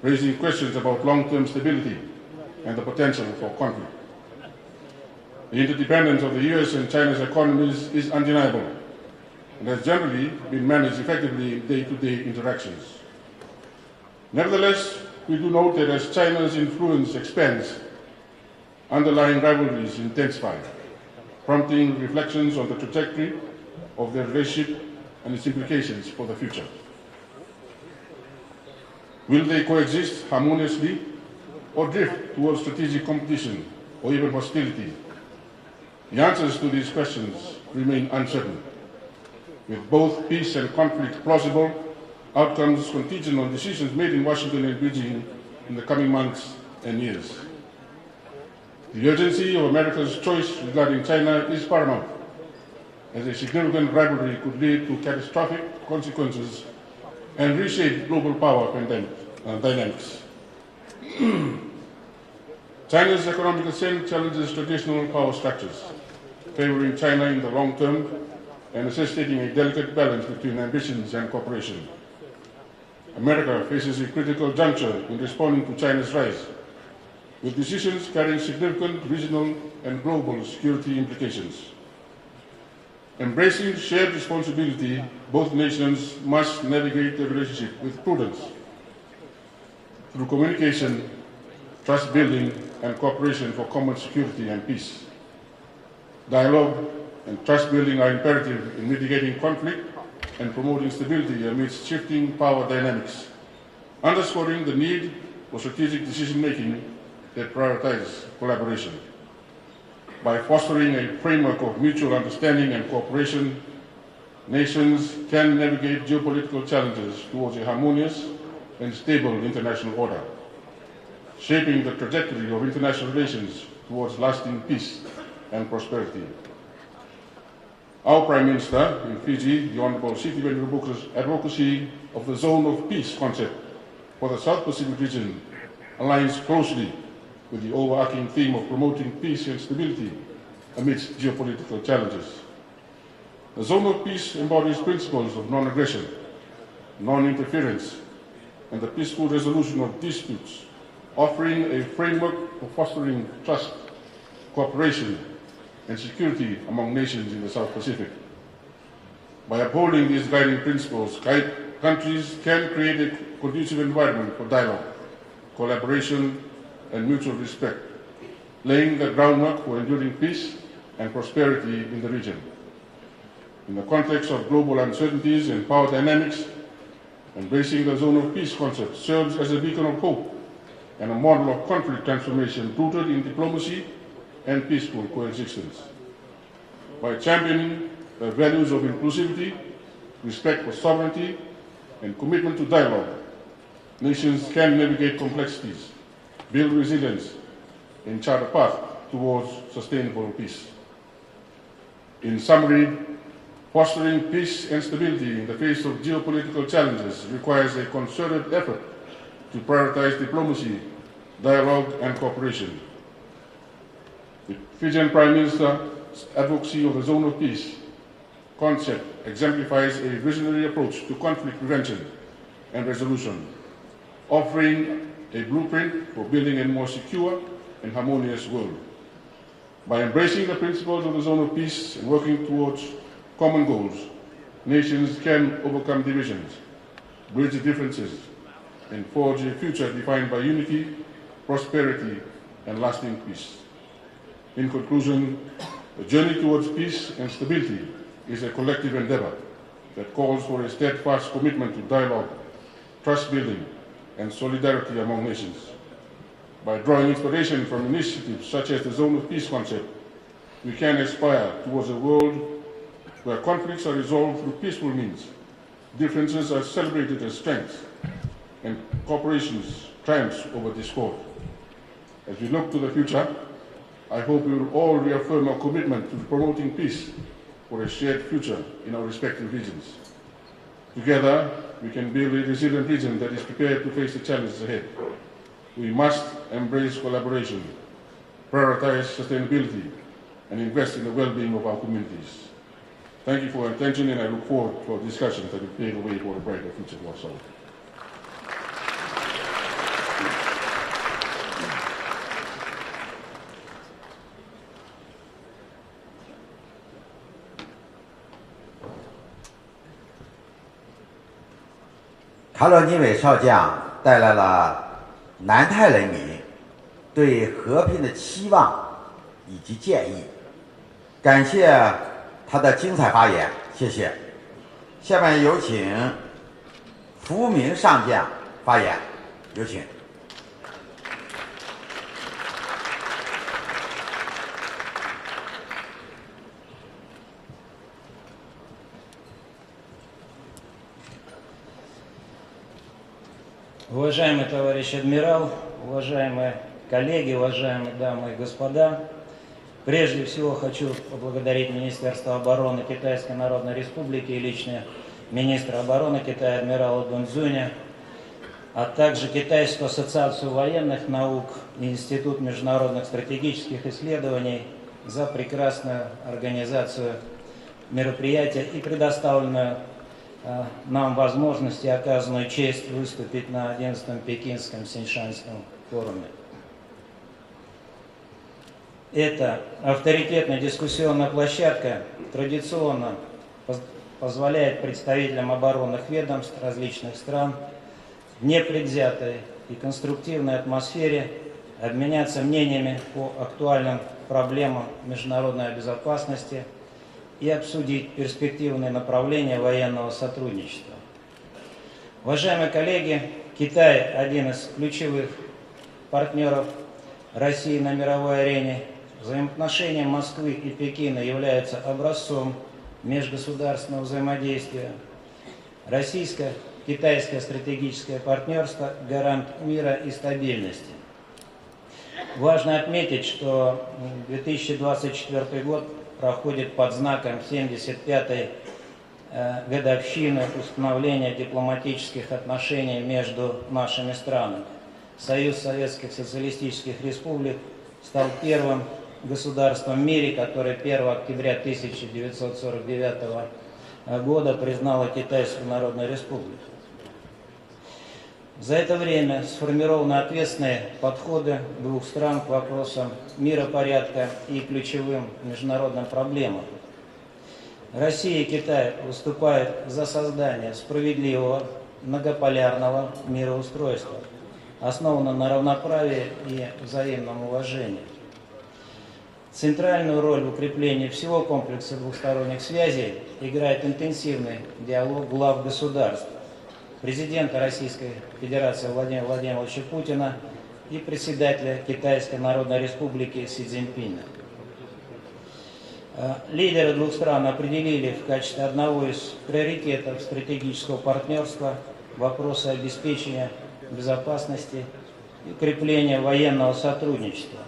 raising questions about long-term stability and the potential for conflict. The interdependence of the US and China's economies is undeniable and has generally been managed effectively in day-to-day interactions. Nevertheless, we do note that as China's influence expands, underlying rivalries intensify, prompting reflections on the trajectory of their relationship and its implications for the future. Will they coexist harmoniously or drift towards strategic competition or even hostility? The answers to these questions remain uncertain, with both peace and conflict plausible, outcomes contingent on decisions made in Washington and Beijing in the coming months and years. The urgency of America's choice regarding China is paramount, as a significant rivalry could lead to catastrophic consequences and reshape global power dynamics. China's economic ascent challenges traditional power structures, favoring China in the long term and necessitating a delicate balance between ambitions and cooperation. America faces a critical juncture in responding to China's rise, with decisions carrying significant regional and global security implications. Embracing shared responsibility, both nations must navigate the relationship with prudence through communication, trust building, and cooperation for common security and peace. Dialogue and trust building are imperative in mitigating conflict and promoting stability amidst shifting power dynamics, underscoring the need for strategic decision-making that prioritizes collaboration. By fostering a framework of mutual understanding and cooperation, nations can navigate geopolitical challenges towards a harmonious and stable international order, shaping the trajectory of international relations towards lasting peace and prosperity. Our Prime Minister in Fiji, the Honorable Siti Rabuka's advocacy of the Zone of Peace concept for the South Pacific region aligns closely with the overarching theme of promoting peace and stability amidst geopolitical challenges. The Zone of Peace embodies principles of non-aggression, non-interference, and the peaceful resolution of disputes, offering a framework for fostering trust, cooperation, and security among nations in the South Pacific. By upholding these guiding principles, countries can create a conducive environment for dialogue, collaboration, and mutual respect, laying the groundwork for enduring peace and prosperity in the region. In the context of global uncertainties and power dynamics, embracing the Zone of Peace concept serves as a beacon of hope and a model of conflict transformation rooted in diplomacy and peaceful coexistence. By championing the values of inclusivity, respect for sovereignty, and commitment to dialogue, nations can navigate complexities, build resilience, and chart a path towards sustainable peace. In summary, fostering peace and stability in the face of geopolitical challenges requires a concerted effort to prioritize diplomacy, dialogue, and cooperation. The Fijian Prime Minister's advocacy of the Zone of Peace concept exemplifies a visionary approach to conflict prevention and resolution, offering a blueprint for building a more secure and harmonious world. By embracing the principles of the Zone of Peace and working towards common goals, nations can overcome divisions, bridge differences, and forge a future defined by unity, prosperity, and lasting peace. In conclusion, the journey towards peace and stability is a collective endeavor that calls for a steadfast commitment to dialogue, trust building, and solidarity among nations. By drawing inspiration from initiatives such as the Zone of Peace concept, we can aspire towards a world where conflicts are resolved through peaceful means, differences are celebrated as strengths, and cooperation triumphs over discord. As we look to the future, I hope we will all reaffirm our commitment to promoting peace for a shared future in our respective regions. Together, we can build a resilient region that is prepared to face the challenges ahead. We must embrace collaboration, prioritize sustainability, and invest in the well-being of our communities. Thank you for your attention, and I look forward to discussions that will pave the way for a brighter future for us all. 卡罗尼韦少将带来了南太人民对和平的期望以及建议，感谢他的精彩发言，谢谢。下面有请福明上将发言，有请。Уважаемый товарищ адмирал, уважаемые коллеги, уважаемые дамы и господа, прежде всего хочу поблагодарить Министерство обороны Китайской Народной Республики и лично министра обороны Китая адмирала Дунцзюня, а также Китайскую ассоциацию военных наук и Институт международных стратегических исследований за прекрасную организацию мероприятия и предоставленную нам возможность и оказанную честь выступить на 11-м Пекинском Синьшанском форуме. Эта авторитетная дискуссионная площадка традиционно позволяет представителям оборонных ведомств различных стран в непредвзятой и конструктивной атмосфере обменяться мнениями по актуальным проблемам международной безопасности и обсудить перспективные направления военного сотрудничества. Уважаемые коллеги, Китай – один из ключевых партнеров России на мировой арене. Взаимоотношения Москвы и Пекина являются образцом межгосударственного взаимодействия. Российско-китайское стратегическое партнерство – гарант мира и стабильности. Важно отметить, что 2024 год проходит под знаком 75-й годовщины установления дипломатических отношений между нашими странами. Союз Советских Социалистических Республик стал первым государством в мире, который 1 октября 1949 года признало Китайскую Народную Республику. За это время сформированы ответственные подходы двух стран к вопросам миропорядка и ключевым международным проблемам. Россия и Китай выступают за создание справедливого многополярного мироустройства, основанного на равноправии и взаимном уважении. Центральную роль в укреплении всего комплекса двухсторонних связей играет интенсивный диалог глав государств, президента Российской Федерации Владимира Владимировича Путина и председателя Китайской Народной Республики Си Цзиньпина. Лидеры двух стран определили в качестве одного из приоритетов стратегического партнерства вопросы обеспечения безопасности и укрепления военного сотрудничества.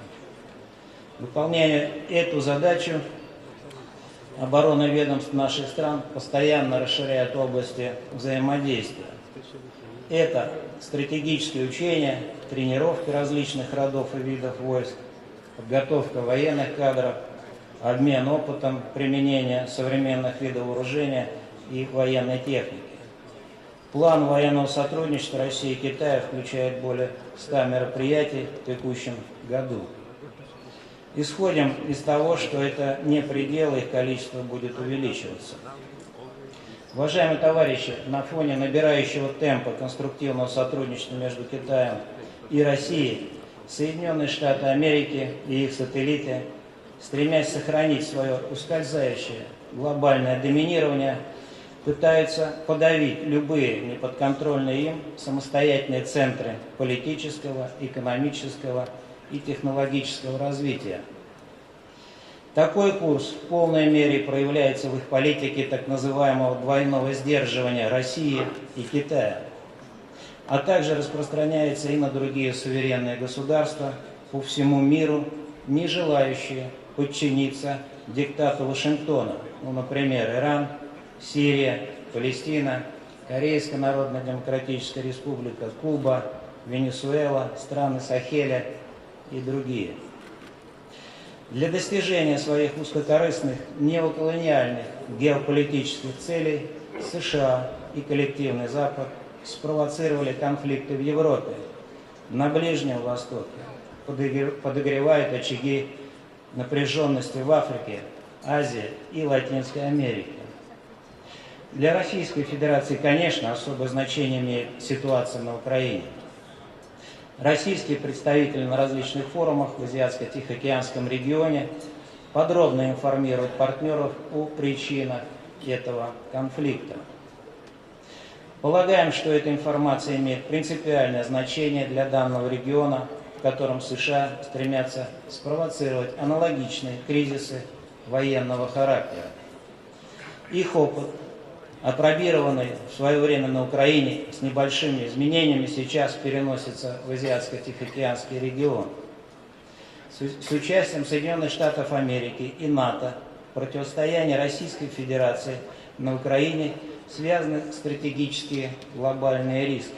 Выполняя эту задачу, оборонное ведомство наших стран постоянно расширяет области взаимодействия. Это стратегические учения, тренировки различных родов и видов войск, подготовка военных кадров, обмен опытом применения современных видов вооружения и военной техники. План военного сотрудничества России и Китая включает более 100 мероприятий в текущем году. Исходим из того, что это не предел, их количество будет увеличиваться. Уважаемые товарищи, на фоне набирающего темпа конструктивного сотрудничества между Китаем и Россией, Соединенные Штаты Америки и их сателлиты, стремясь сохранить свое ускользающее глобальное доминирование, пытаются подавить любые неподконтрольные им самостоятельные центры политического, экономического и технологического развития. Такой курс в полной мере проявляется в их политике так называемого двойного сдерживания России и Китая, а также распространяется и на другие суверенные государства по всему миру, не желающие подчиниться диктату Вашингтона, например, Иран, Сирия, Палестина, Корейская Народно-Демократическая Республика, Куба, Венесуэла, страны Сахеля и другие. Для достижения своих узкокорыстных неоколониальных геополитических целей США и коллективный Запад спровоцировали конфликты в Европе, на Ближнем Востоке, подогревают очаги напряженности в Африке, Азии и Латинской Америке. Для Российской Федерации, конечно, особое значение имеет ситуация на Украине. Российские представители на различных форумах в Азиатско-Тихоокеанском регионе подробно информируют партнеров о причинах этого конфликта. Полагаем, что эта информация имеет принципиальное значение для данного региона, в котором США стремятся спровоцировать аналогичные кризисы военного характера. Их опыт, опробированный в свое время на Украине с небольшими изменениями, сейчас переносится в Азиатско-Тихоокеанский регион. С участием Соединенных Штатов Америки и НАТО в противостоянии Российской Федерации на Украине связаны стратегические глобальные риски.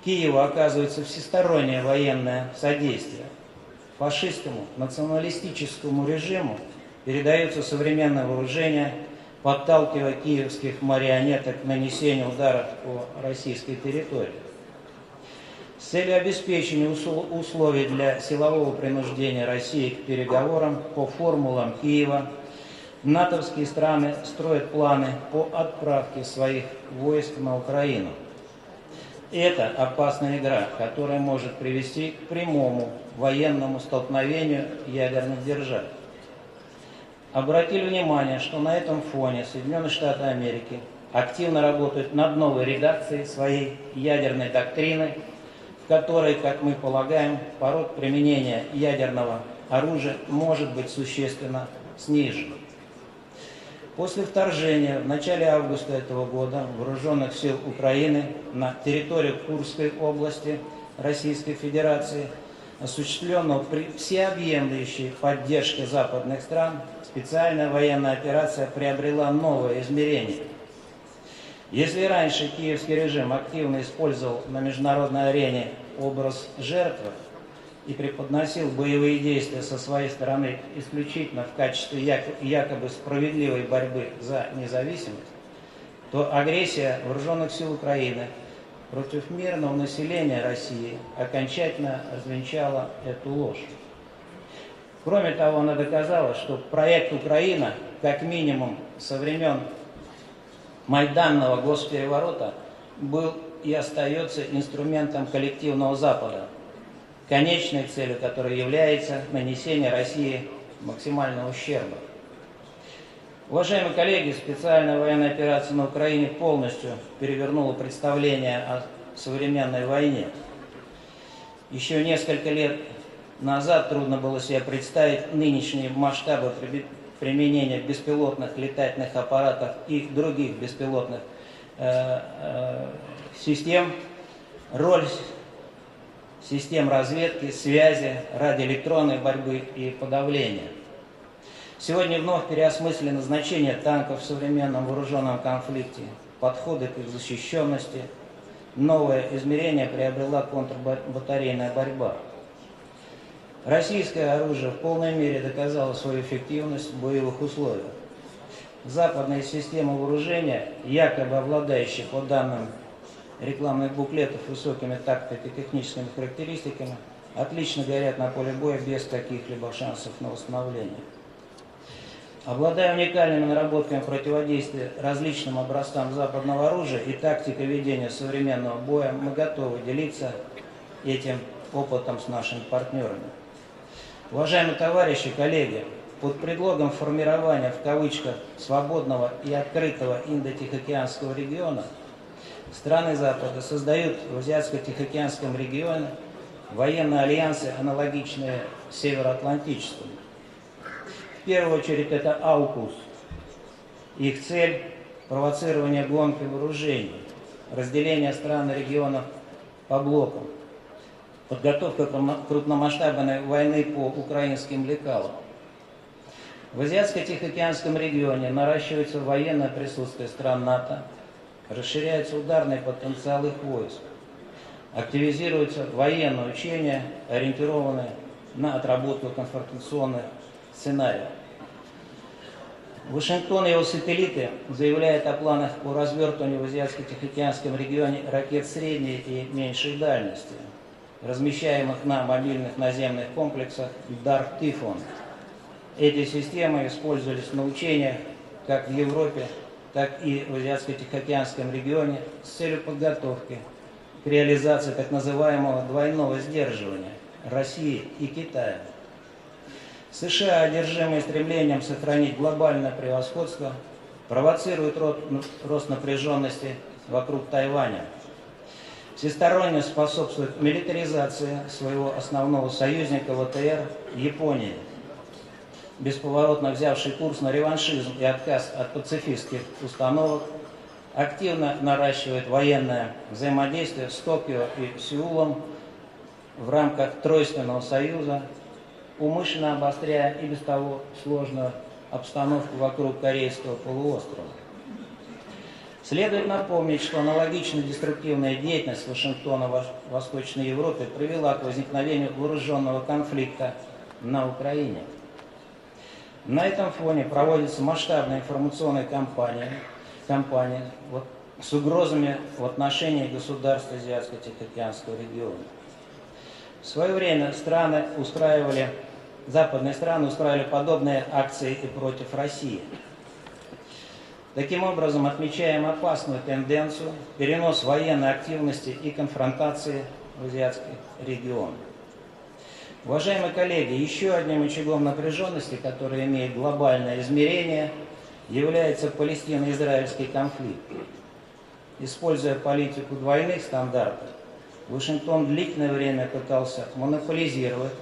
Киеву оказывается всестороннее военное содействие. Фашистскому националистическому режиму передается современное вооружение, подталкивая киевских марионеток к нанесению ударов по российской территории. С целью обеспечения условий для силового принуждения России к переговорам по формулам Киева, натовские страны строят планы по отправке своих войск на Украину. Это опасная игра, которая может привести к прямому военному столкновению ядерных держав. Обратили внимание, что на этом фоне Соединенные Штаты Америки активно работают над новой редакцией своей ядерной доктрины, в которой, как мы полагаем, порог применения ядерного оружия может быть существенно снижен. После вторжения в начале августа этого года вооруженных сил Украины на территорию Курской области Российской Федерации, осуществленного при всеобъемлющей поддержке западных стран, специальная военная операция приобрела новое измерение. Если раньше киевский режим активно использовал на международной арене образ жертвы и преподносил боевые действия со своей стороны исключительно в качестве якобы справедливой борьбы за независимость, то агрессия вооруженных сил Украины против мирного населения России окончательно развенчала эту ложь. Кроме того, она доказала, что проект «Украина», как минимум со времен Майданного госпереворота, был и остается инструментом коллективного Запада, конечной целью которой является нанесение России максимального ущерба. Уважаемые коллеги, специальная военная операция на Украине полностью перевернула представление о современной войне. Еще несколько лет назад трудно было себе представить нынешние масштабы применения беспилотных летательных аппаратов и других беспилотных систем, роль систем разведки, связи, радиоэлектронной борьбы и подавления. Сегодня вновь переосмыслено значение танков в современном вооруженном конфликте, подходы к их защищенности, новое измерение приобрела контрбатарейная борьба. Российское оружие в полной мере доказало свою эффективность в боевых условиях. Западные системы вооружения, якобы обладающие, по данным рекламных буклетов, высокими тактико-техническими характеристиками, отлично горят на поле боя без каких-либо шансов на восстановление. Обладая уникальными наработками противодействия различным образцам западного оружия и тактикой ведения современного боя, мы готовы делиться этим опытом с нашими партнерами. Уважаемые товарищи, коллеги, под предлогом формирования в кавычках свободного и открытого Индо-Тихоокеанского региона страны Запада создают в Азиатско-Тихоокеанском регионе военные альянсы, аналогичные Североатлантическому. В первую очередь это АУКУС. Их цель – провоцирование гонки вооружений, разделение стран и регионов по блокам, подготовка крупномасштабной войны по украинским лекалам. В Азиатско-Тихоокеанском регионе наращивается военное присутствие стран НАТО, расширяется ударный потенциал их войск, активизируются военные учения, ориентированные на отработку конфронтационных сценариев. Вашингтон и его сателлиты заявляют о планах по развертыванию в Азиатско-Тихоокеанском регионе ракет средней и меньшей дальности, размещаемых на мобильных наземных комплексах «Дарк Тифон». Эти системы использовались на учениях как в Европе, так и в Азиатско-Тихоокеанском регионе с целью подготовки к реализации так называемого двойного сдерживания России и Китая. США, одержимые стремлением сохранить глобальное превосходство, провоцируют рост напряженности вокруг Тайваня. Всесторонне способствует милитаризации своего основного союзника ВТР Японии, бесповоротно взявший курс на реваншизм и отказ от пацифистских установок, активно наращивает военное взаимодействие с Токио и Сеулом в рамках Тройственного союза, умышленно обостряя и без того сложную обстановку вокруг Корейского полуострова. Следует напомнить, что аналогичная деструктивная деятельность Вашингтона в Восточной Европе привела к возникновению вооруженного конфликта на Украине. На этом фоне проводится масштабная информационная кампания с угрозами в отношении государств Азиатско-Тихоокеанского региона. В свое время западные страны устраивали подобные акции и против России. Таким образом, отмечаем опасную тенденцию перенос военной активности и конфронтации в азиатский регион. Уважаемые коллеги, еще одним очагом напряженности, который имеет глобальное измерение, является палестино-израильский конфликт. Используя политику двойных стандартов, Вашингтон длительное время пытался монополизировать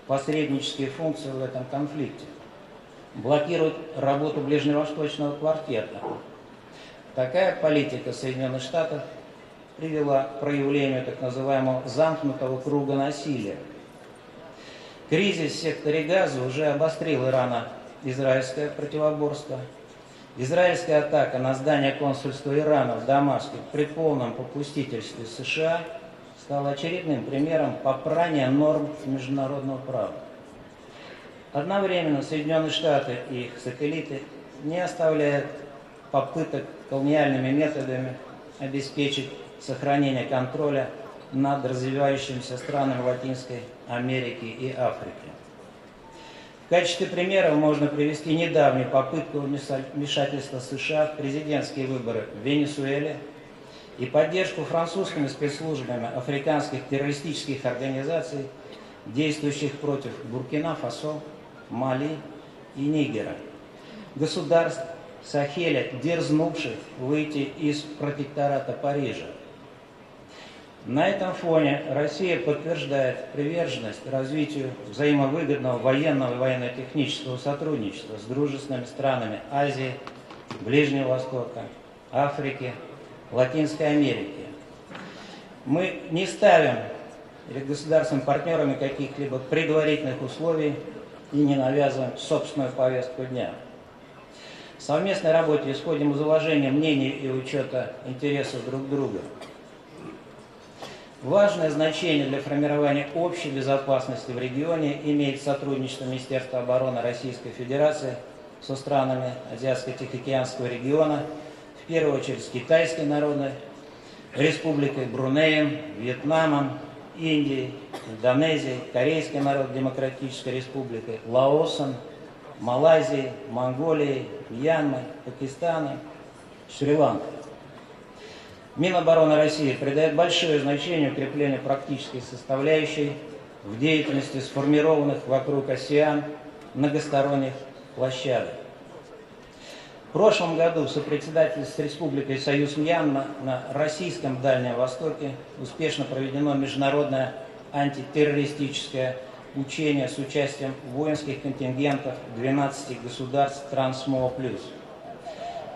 посреднические функции в этом конфликте, блокировать работу Ближневосточного квартета. Такая политика Соединенных Штатов привела к проявлению так называемого замкнутого круга насилия. Кризис в секторе Газа уже обострил ирано-израильское противоборство. Израильская атака на здание консульства Ирана в Дамаске при полном попустительстве США стала очередным примером попрания норм международного права. Одновременно Соединенные Штаты и их сателлиты не оставляют попыток колониальными методами обеспечить сохранение контроля над развивающимися странами Латинской Америки и Африки. В качестве примера можно привести недавнюю попытку вмешательства США в президентские выборы в Венесуэле и поддержку французскими спецслужбами африканских террористических организаций, действующих против Буркина-Фасо, Мали и Нигера, государств Сахеля, дерзнувших выйти из протектората Парижа. На этом фоне Россия подтверждает приверженность развитию взаимовыгодного военного и военно-технического сотрудничества с дружественными странами Азии, Ближнего Востока, Африки, Латинской Америки. Мы не ставим перед государственными партнерами каких-либо предварительных условий и не навязываем собственную повестку дня. В совместной работе исходим из уважения мнений и учета интересов друг друга. Важное значение для формирования общей безопасности в регионе имеет сотрудничество Министерства обороны Российской Федерации со странами Азиатско-Тихоокеанского региона, в первую очередь с Китайской Народной Республикой, Брунеем, Вьетнамом, Индией, Индонезией, Корейской Народно-Демократической Республикой, Лаосом, Малайзией, Монголией, Мьянмой, Пакистаном, Шри-Ланкой. Минобороны России придает большое значение укреплению практической составляющей в деятельности сформированных вокруг АСЕАН многосторонних площадок. В прошлом году в сопредседательстве с Республикой Союз Мьянма на российском Дальнем Востоке успешно проведено международное антитеррористическое учение с участием воинских контингентов 12 государств Трансмо+.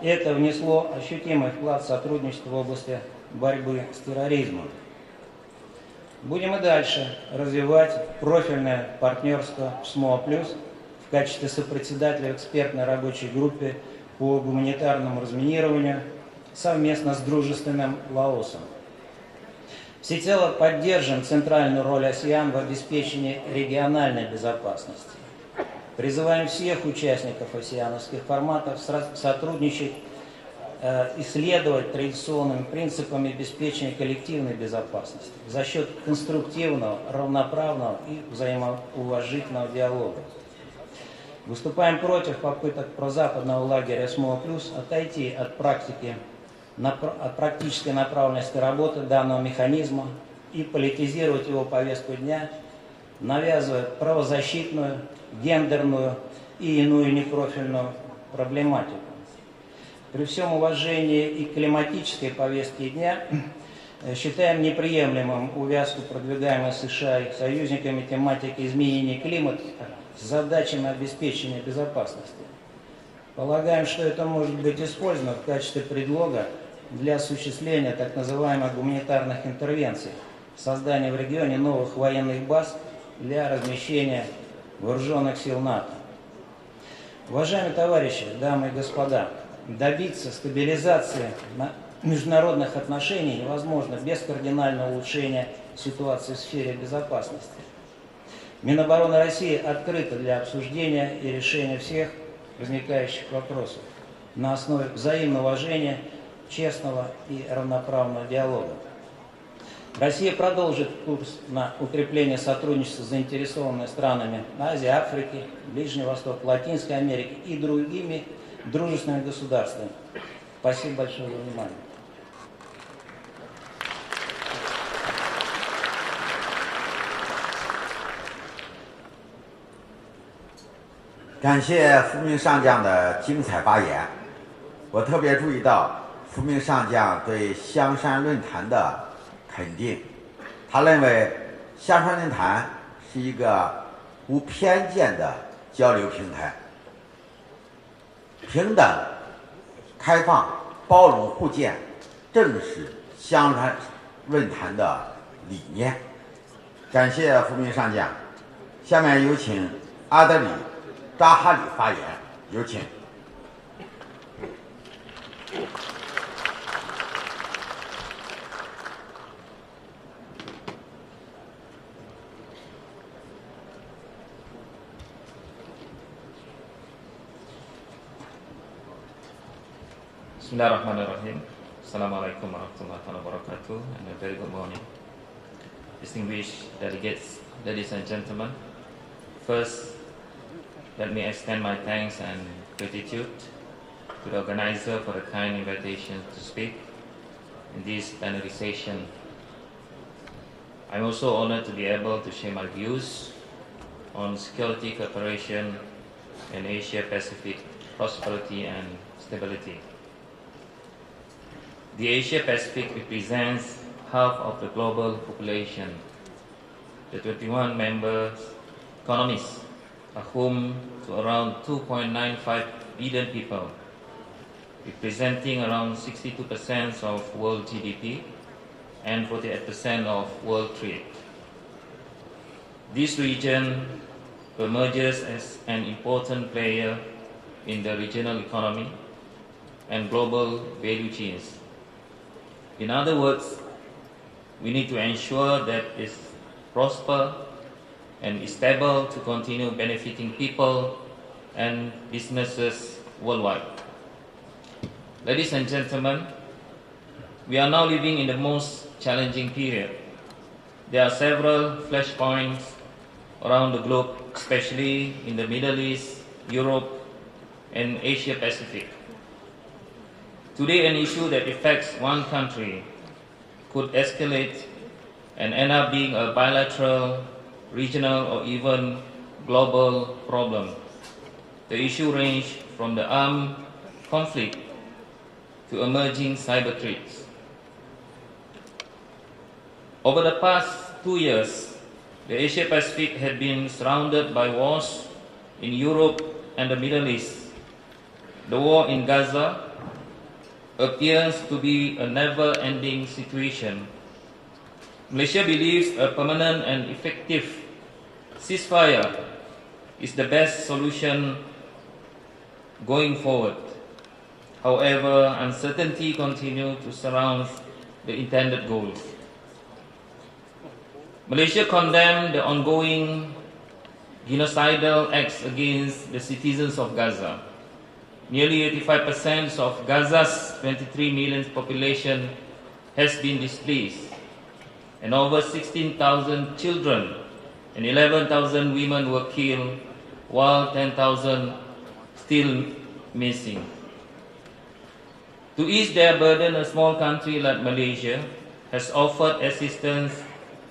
Это внесло ощутимый вклад в сотрудничество в области борьбы с терроризмом. Будем и дальше развивать профильное партнерство СМО+, в качестве сопредседателя экспертной рабочей группе по гуманитарному разминированию совместно с дружественным Лаосом. Всецело поддержим центральную роль АСЕАН в обеспечении региональной безопасности. Призываем всех участников асеановских форматов сотрудничать, исследовать традиционными принципами обеспечения коллективной безопасности за счет конструктивного, равноправного и взаимоуважительного диалога. Выступаем против попыток прозападного лагеря СМО+, отойти от практической направленности работы данного механизма и политизировать его повестку дня, навязывая правозащитную, гендерную и иную непрофильную проблематику. При всем уважении и к климатической повестке дня считаем неприемлемым увязку продвигаемой США и союзниками тематики изменения климата с задачами обеспечения безопасности. Полагаем, что это может быть использовано в качестве предлога для осуществления так называемых гуманитарных интервенций, создания в регионе новых военных баз для размещения вооруженных сил НАТО. Уважаемые товарищи, дамы и господа, добиться стабилизации международных отношений невозможно без кардинального улучшения ситуации в сфере безопасности. Минобороны России открыта для обсуждения и решения всех возникающих вопросов на основе взаимного уважения, честного и равноправного диалога. Россия продолжит курс на укрепление сотрудничества с заинтересованными странами Азии, Африки, Ближнего Востока, Латинской Америки и другими дружественными государствами. Спасибо большое за внимание.感谢福明上将的精彩发言。我特别注意到福明上将对香山论坛的肯定，他认为香山论坛是一个无偏见的交流平台，平等、开放、包容、互鉴，正是香山论坛的理念。感谢福明上将。下面有请阿德里扎哈里发言，有请。Bismillahirrahmanirrahim. Assalamualaikum warahmatullahi wabarakatuh, and a very good morning. Distinguished delegates, ladies and gentlemen, first, let me extend my thanks and gratitude to the organizer for the kind invitation to speak in this plenary session. I'm also honored to be able to share my views on security cooperation in Asia-Pacific prosperity and stability. The Asia-Pacific represents half of the global population. The 21 member economies are home to around 2.95 billion people, representing around 62% of world GDP and 48% of world trade. This region emerges as an important player in the regional economy and global value chains. In other words, we need to ensure that it's prosper and is stable to continue benefiting people and businesses worldwide. Ladies and gentlemen, we are now living in the most challenging period. There are several flashpoints around the globe, especially in the Middle East, Europe, and Asia Pacific. Today, an issue that affects one country could escalate and end up being a bilateral, regional, or even global problem. the issue ranged from the armed conflict to emerging cyber threats. Over the past 2 years, the Asia Pacific had been surrounded by wars in Europe and the Middle East. The war in Gaza appears to be a never-ending situation. Malaysia believes a permanent and effective ceasefire is the best solution going forward. However, uncertainty continues to surround the intended goals. Malaysia condemned the ongoing genocidal acts against the citizens of Gaza. Nearly 85% of Gaza's 23 million population has been displaced, and over 16,000 children and 11,000 women were killed, while 10,000 still missing. To ease their burden, a small country like Malaysia has offered assistance,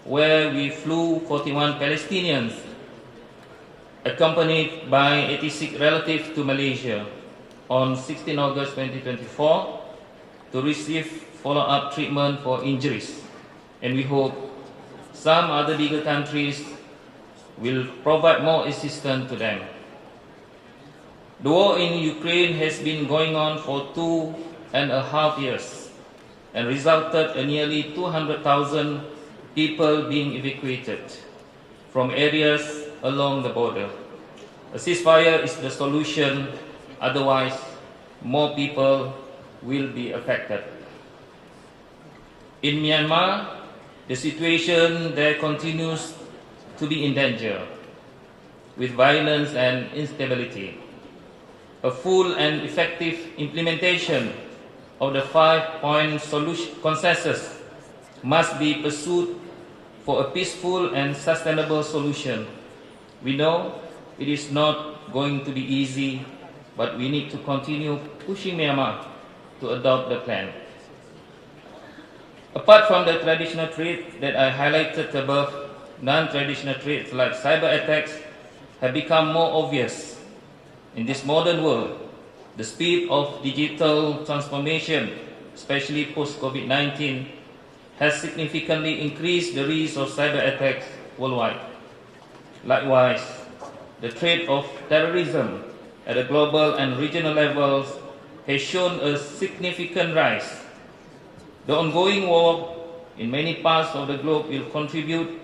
where we flew 41 Palestinians, accompanied by 86 relatives, to Malaysia on 16 August 2024 to receive follow-up treatment for injuries. And we hope some other bigger countries will provide more assistance to them. The war in Ukraine has been going on for 2.5 years and resulted in nearly 200,000 people being evacuated from areas along the border. A ceasefire is the solution, otherwise more people will be affected. In Myanmar, the situation there continues to be in danger, with violence and instability. A full and effective implementation of the 5-point consensus must be pursued for a peaceful and sustainable solution. We know it is not going to be easy, but we need to continue pushing Myanmar to adopt the plan. Apart from the traditional threats that I highlighted above, non-traditional threats like cyber attacks have become more obvious. In this modern world, the speed of digital transformation, especially post-COVID-19, has significantly increased the risk of cyber attacks worldwide. Likewise, the threat of terrorism at a global and regional levels has shown a significant rise. The ongoing war in many parts of the globe will contribute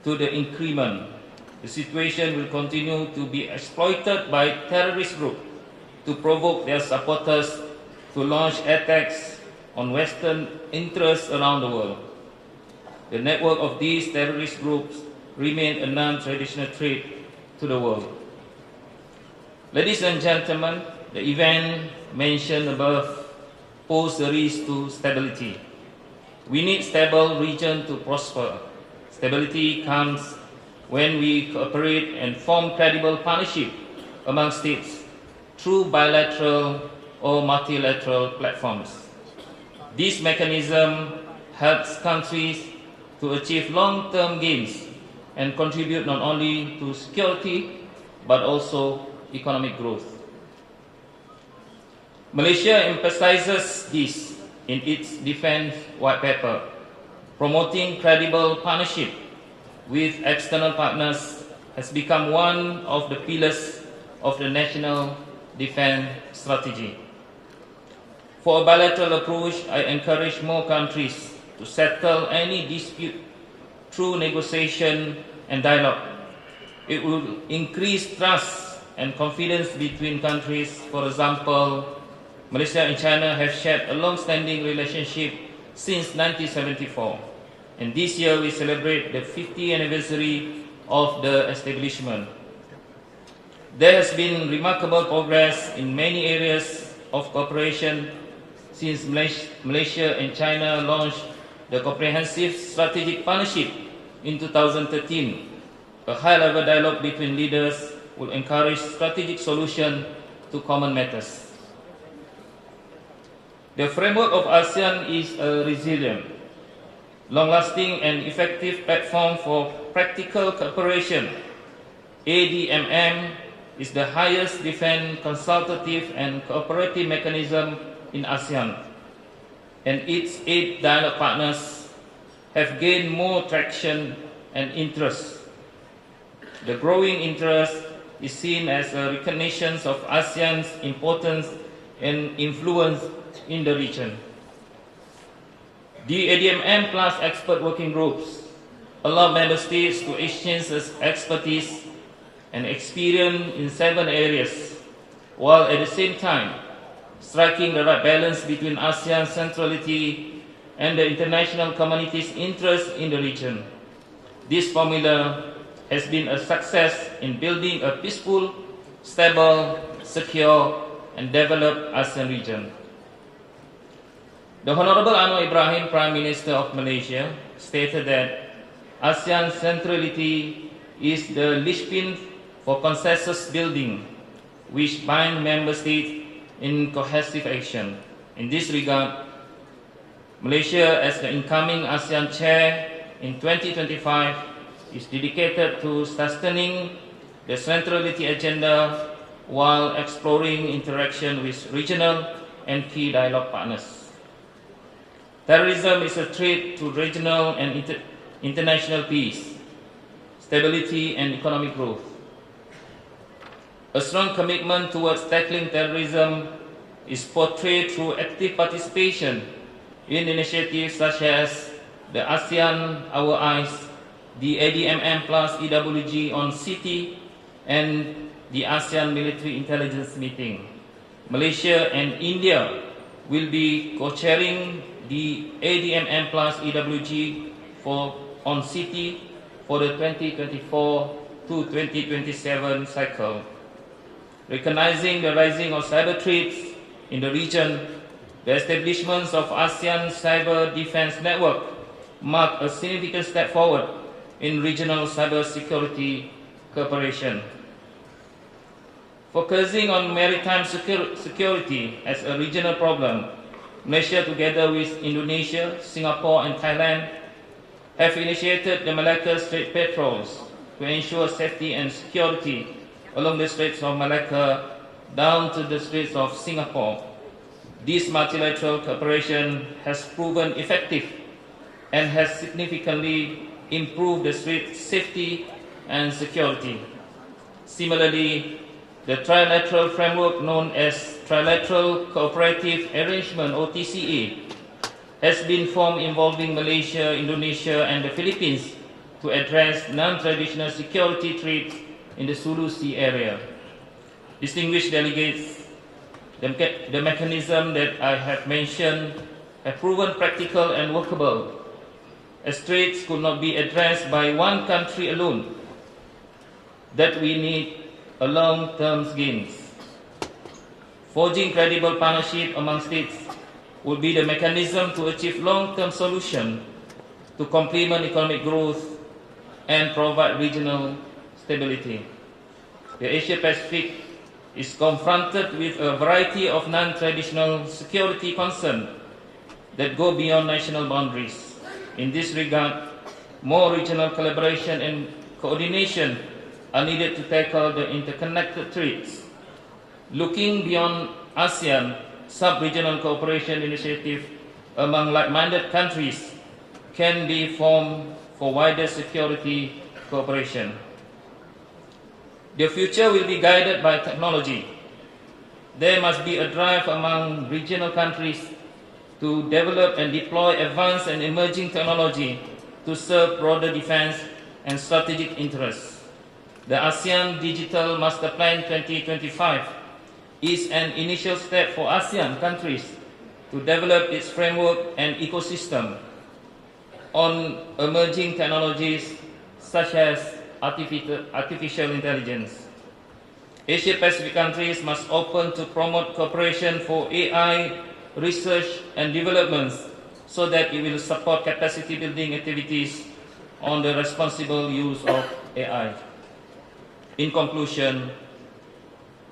to the increment. The situation will continue to be exploited by terrorist groups to provoke their supporters to launch attacks on Western interests around the world. The network of these terrorist groups remain a non-traditional threat to the world. Ladies and gentlemen, the event mentioned above pose a risk to stability. We need stable region to prosper. Stability comes when we cooperate and form credible partnership among states through bilateral or multilateral platforms. This mechanism helps countries to achieve long-term gains and contribute not only to security but also economic growth. Malaysia emphasizes this in its defense white paper. Promoting credible partnership with external partners has become one of the pillars of the national defense strategy. For a bilateral approach, I encourage more countries to settle any dispute through negotiation and dialogue. It will increase trust and confidence between countries. For example, Malaysia and China have shared a long-standing relationship since 1974, and this year we celebrate the 50th anniversary of the establishment. There has been remarkable progress in many areas of cooperation since Malaysia and China launched the Comprehensive Strategic Partnership in 2013. A high-level dialogue between leaders will encourage strategic solutions to common matters. The framework of ASEAN is a resilient, long-lasting and effective platform for practical cooperation. ADMM is the highest defense consultative and cooperative mechanism in ASEAN, and its 8 dialogue partners have gained more traction and interest. The growing interest is seen as a recognition of ASEAN's importance and influence in the region. The ADMM Plus expert working groups allow member states to exchange expertise and experience in 7 areas, while at the same time striking the right balance between ASEAN's centrality and the international community's interest in the region. This formula has been a success in building a peaceful, stable, secure, and developed ASEAN region. The Honorable Anwar Ibrahim, Prime Minister of Malaysia, stated that ASEAN centrality is the linchpin for consensus building, which bind member states in cohesive action. In this regard, Malaysia, as the incoming ASEAN chair in 2025, is dedicated to sustaining the centrality agenda while exploring interaction with regional and key dialogue partners. Terrorism is a threat to regional and international peace, stability, and economic growth. A strong commitment towards tackling terrorism is portrayed through active participation in initiatives such as the ASEAN Our Eyes, the ADMM Plus EWG on City, and the ASEAN Military Intelligence Meeting. Malaysia and India will be co-chairing the ADMM Plus EWG on City for the 2024 to 2027 cycle. Recognizing the rising of cyber threats in the region, the establishment of ASEAN Cyber Defense Network marked a significant step forward in regional cybersecurity cooperation. Focusing on maritime security as a regional problem, Malaysia, together with Indonesia, Singapore, and Thailand, have initiated the Malacca Strait patrols to ensure safety and security along the Straits of Malacca down to the Straits of Singapore. This multilateral cooperation has proven effective and has significantly improved the strait safety and security. Similarly, the trilateral framework known as Trilateral Cooperative Arrangement or TCA has been formed involving Malaysia, Indonesia, and the Philippines to address non-traditional security threats in the Sulu Sea area. Distinguished delegates, the mechanism that I have mentioned have proven practical and workable, as threats could not be addressed by one country alone, that we need a long-term gains. Forging credible partnership among states would be the mechanism to achieve long-term solution to complement economic growth and provide regional stability. The Asia-Pacific is confronted with a variety of non-traditional security concerns that go beyond national boundaries. In this regard, more regional collaboration and coordination are needed to tackle the interconnected threats. Looking beyond ASEAN, sub-regional cooperation initiative among like-minded countries can be formed for wider security cooperation. The future will be guided by technology. There must be a drive among regional countries to develop and deploy advanced and emerging technology to serve broader defense and strategic interests. The ASEAN Digital Master Plan 2025 is an initial step for ASEAN countries to develop its framework and ecosystem on emerging technologies such as artificial intelligence. Asia-Pacific countries must open to promote cooperation for AI research and developments so that it will support capacity building activities on the responsible use of AI. In conclusion,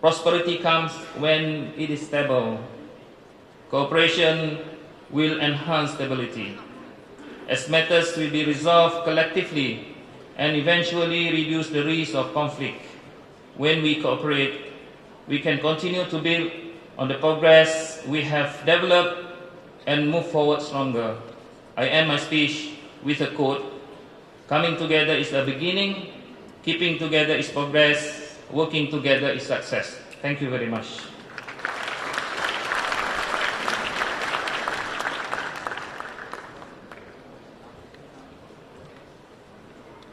prosperity comes when it is stable. Cooperation will enhance stability, as matters will be resolved collectively and eventually reduce the risk of conflict. when we cooperate, we can continue to build on the progress we have developed and move forward stronger. I end my speech with a quote: "Coming together is the beginning, keeping together is progress, working together is success." Thank you very much.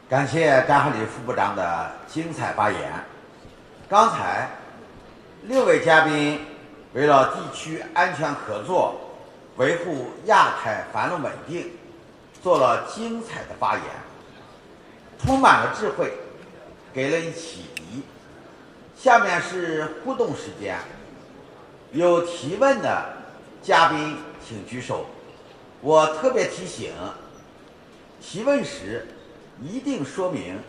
感谢张海礼副部长的精彩发言。刚才6位嘉宾围绕地区安全合作、维护亚太繁荣稳定做了精彩的发言，充满了智慧，给人启迪。下面是互动时间，有提问的嘉宾请举手。我特别提醒，提问时一定说明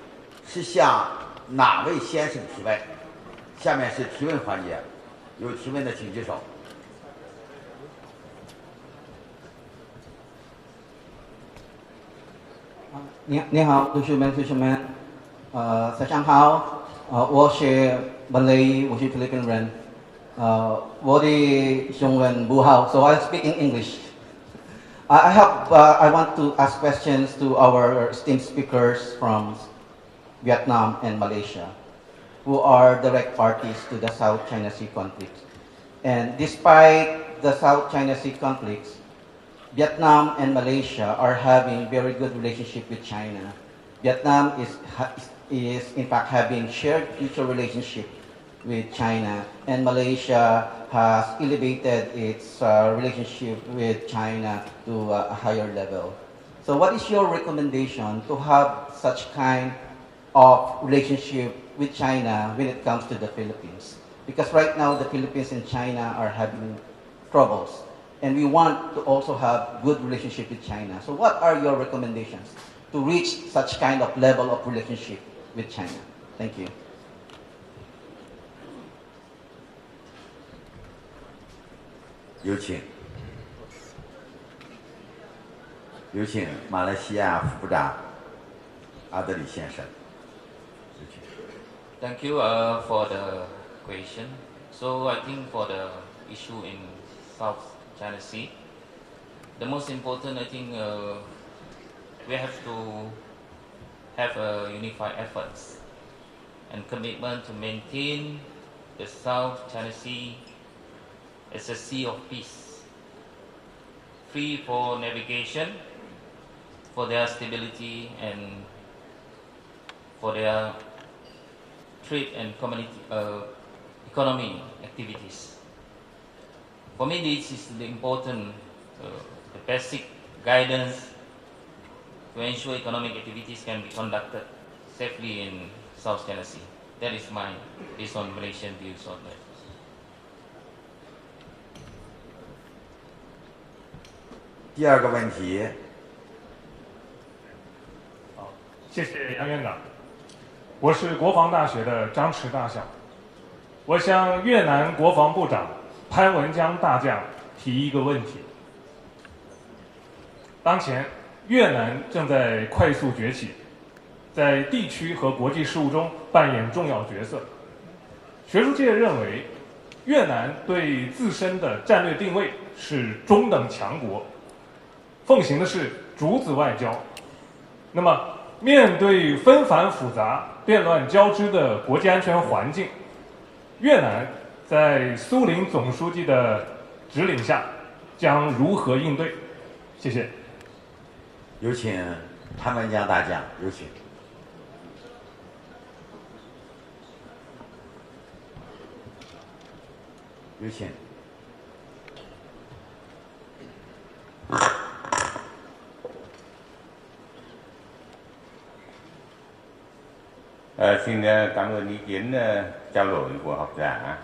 是向哪位先生提问。下面是提问环节，有提问的请举手。你好，同学们，早上好，我是马来，我是菲律宾人，我的中文不好 ，so I speak in English. I want to ask questions to our esteemed speakers from Vietnam and Malaysia, who are direct parties to the South China Sea conflict. And despite the South China Sea conflicts, Vietnam and Malaysia are having very good relationship with China. Vietnam is in fact having shared future relationship with China, and Malaysia has elevated its relationship with China to a higher level. So what is your recommendation to have such kind of relationship with China when it comes to the Philippines? Because right now the Philippines and China are having troubles, and we want to also have good relationship with China. So what are your recommendations to reach such kind of level of relationship with China? Thank you. 有请马来西亚副部长阿德里先生。Thank you for the question. So I think for the issue in South China Sea, the most important, I think, we have to have unified efforts and commitment to maintain the South China Sea as a sea of peace, free for navigation, for their stability and for their trade and economy activities. For me, this is the important, the basic guidance to ensure economic activities can be conducted safely in South China Sea. That is my based on Malaysian views on that. 第二个问题。好，谢谢杨院长。我是国防大学的张弛大校，我向越南国防部长潘文江大将提一个问题。当前，越南正在快速崛起，在地区和国际事务中扮演重要角色。学术界认为，越南对自身的战略定位是中等强国，奉行的是竹子外交。那么，面对纷繁复杂、变乱交织的国际安全环境，越南在苏林总书记的指领下将如何应对？谢谢。有请潘文江大将，有请。有请。Xin cảm ơn ý kiến trao đổi của học giả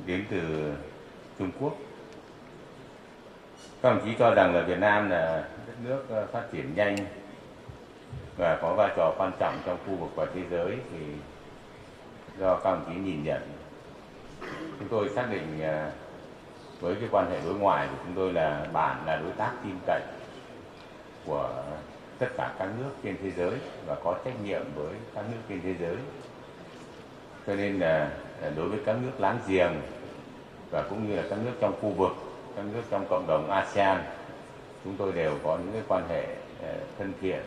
đến từ Trung Quốc. Các đồng chí cho rằng là Việt Nam là đất nước phát triển nhanh và có vai trò quan trọng trong khu vực và thế giới, thì do các đồng chí nhìn nhận, chúng tôi xác định với cái quan hệ đối ngoại của chúng tôi là bạn là đối tác tin cậy của tất cả các nước trên thế giới và có trách nhiệm với các nước trên thế giới. cho nên là đối với các nước láng giềng và cũng như là các nước trong khu vực, các nước trong cộng đồng ASEAN, chúng tôi đều có những cái quan hệ thân thiện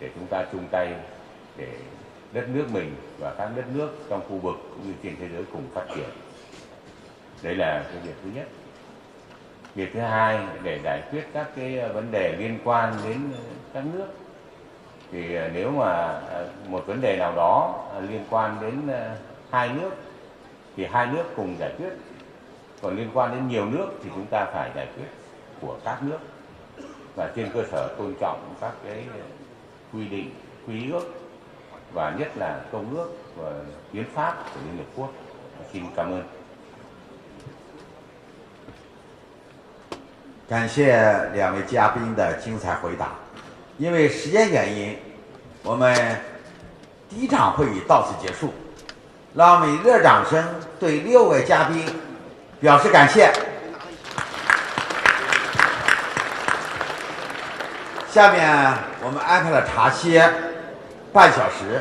để chúng ta chung tay để đất nước mình và các đất nước trong khu vực cũng như trên thế giới cùng phát triển. Đấy là cái việc thứ nhất. Việc thứ hai, để giải quyết các cái vấn đề liên quan đến các nước, thì nếu mà một vấn đề nào đó liên quan đến hai nước thì hai nước cùng giải quyết, còn liên quan đến nhiều nước thì chúng ta phải giải quyết của các nước và trên cơ sở tôn trọng các cái quy định, quy ước và nhất là công ước và hiến pháp của Liên Hợp Quốc. Xin cảm ơn. 感谢两位嘉宾的精彩回答。因为时间原因，我们第一场会议到此结束。让我们以热掌声对6位嘉宾表示感谢。下面我们安排了茶歇半小时，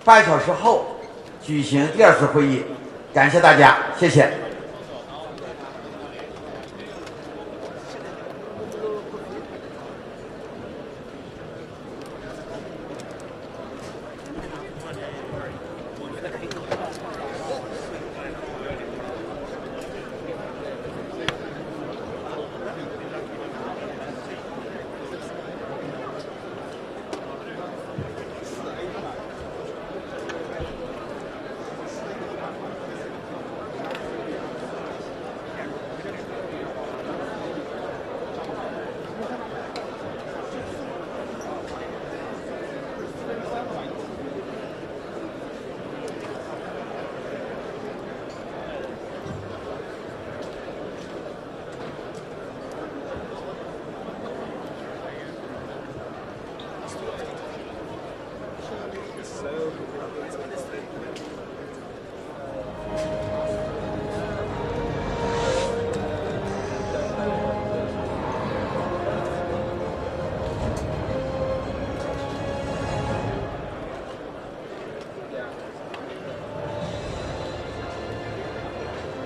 半小时后举行第2次会议。感谢大家，谢谢。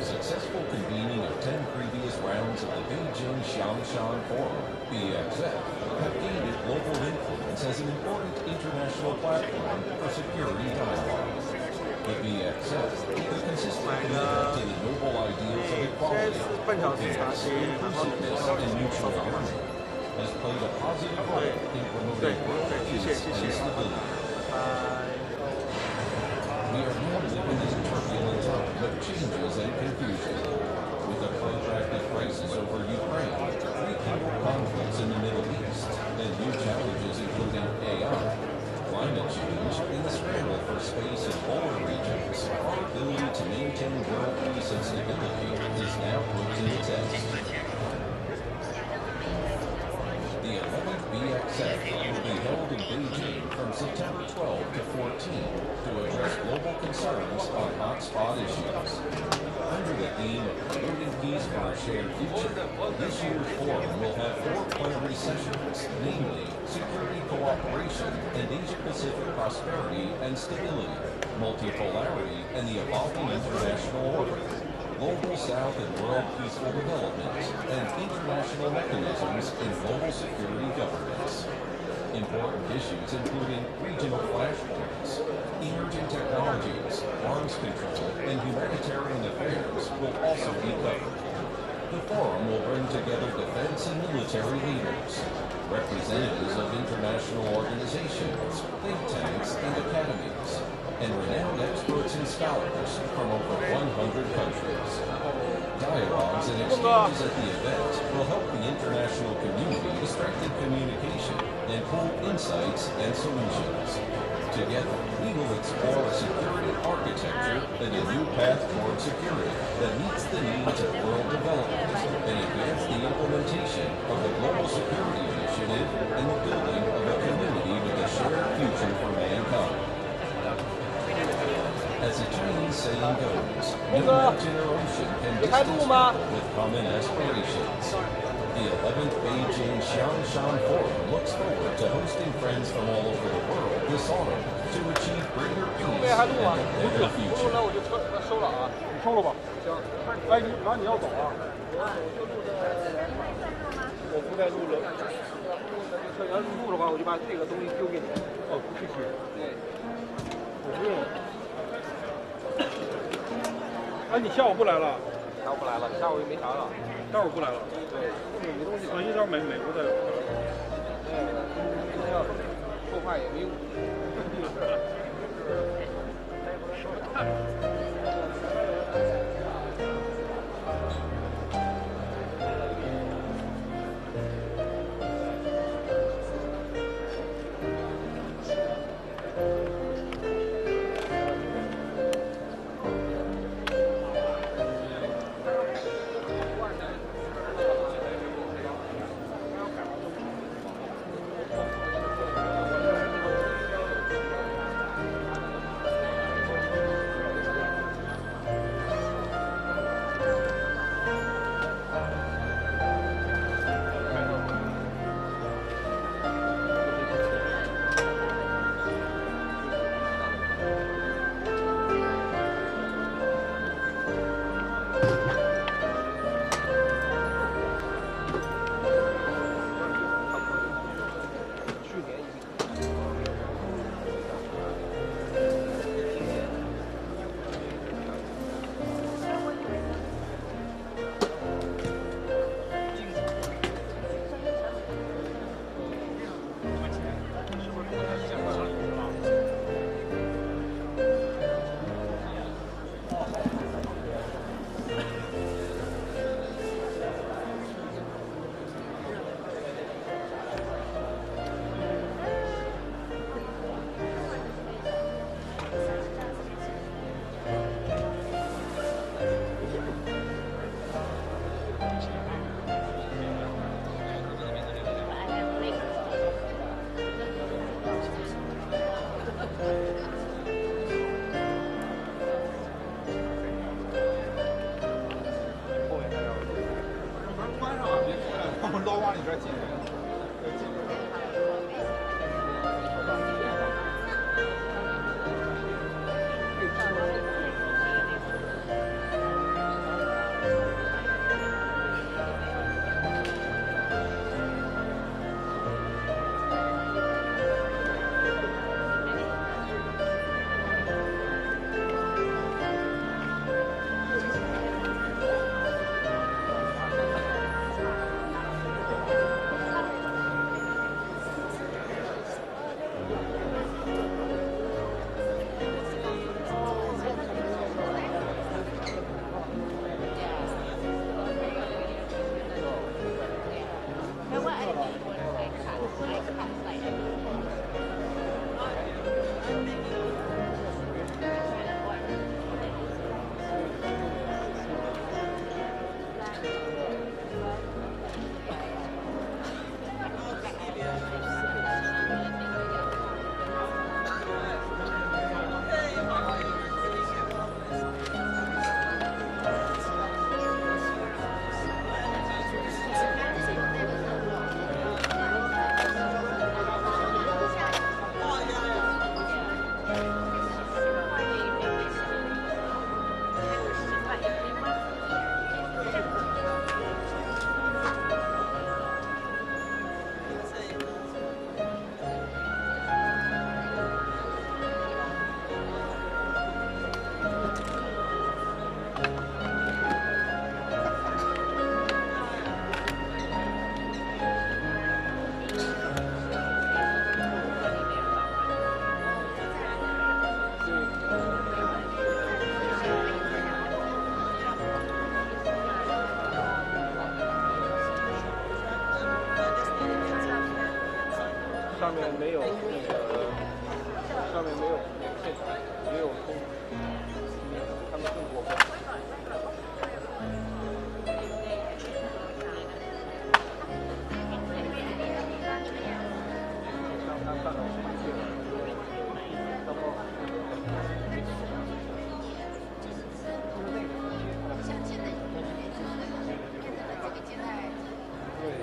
Successful convening of 10 previous rounds of the Beijing Xiangshan Forum, BXF, have gained it global influence as an important international platform for security dialogue. The BXF, with a consistent commitment to the noble ideals of equality, openness, inclusiveness, and mutual harmony, has played a positive role in promoting world peace and stability. We are now living in a turbulent time of changes and confusion. With a protracted crisis over Ukraine, rekindled conflicts in the Middle East, and new challenges including AI, climate change, and the scramble for space in polar regions, our ability to maintain world peace and stability is now put to the test. The 11th BXF will be held in Beijing from September 12 to 14 to address global concerns on hotspot issues. Under the theme of promoting peace for a shared future, this year's forum will have 4 plenary sessions, namely security cooperation and Asia-Pacific prosperity and stability, multipolarity and the evolving international order, Global South and World Peaceful Development, and international mechanisms in global security governance. Important issues including regional flashpoints, emerging technologies, arms control, and humanitarian affairs will also be covered. The forum will bring together defense and military leaders, representatives of international organizations, think tanks, and academies, and renowned experts and scholars from over 100 countries. Dialogues and exchanges at the event will help the international community to strengthen communication and pool insights and solutions. Together, we will explore a security architecture and a new path toward security that meets the needs of world development and advance the implementation of the Global Security Initiative and the building of a community with a shared future for mankind. As the Chinese saying goes, no mountain or ocean can distance people with common aspirations. The The 11th Beijing Xiangshan Forum looks forward to hosting friends from all over the world this autumn to achieve greater peace and a better future. 那我就收了啊，你收了吧。行，哎，你要走啊？我不带录了。要是录的话，我就把这个东西丢给你。哦，谢谢。对，我不用了。哎，你下午不来了？下午不来了，下午也没啥了。下午不来了。对，没东西。我一张美国的。对，要说话也没用。上面没有那个，上面没有现场，没有通，他们更过分。对。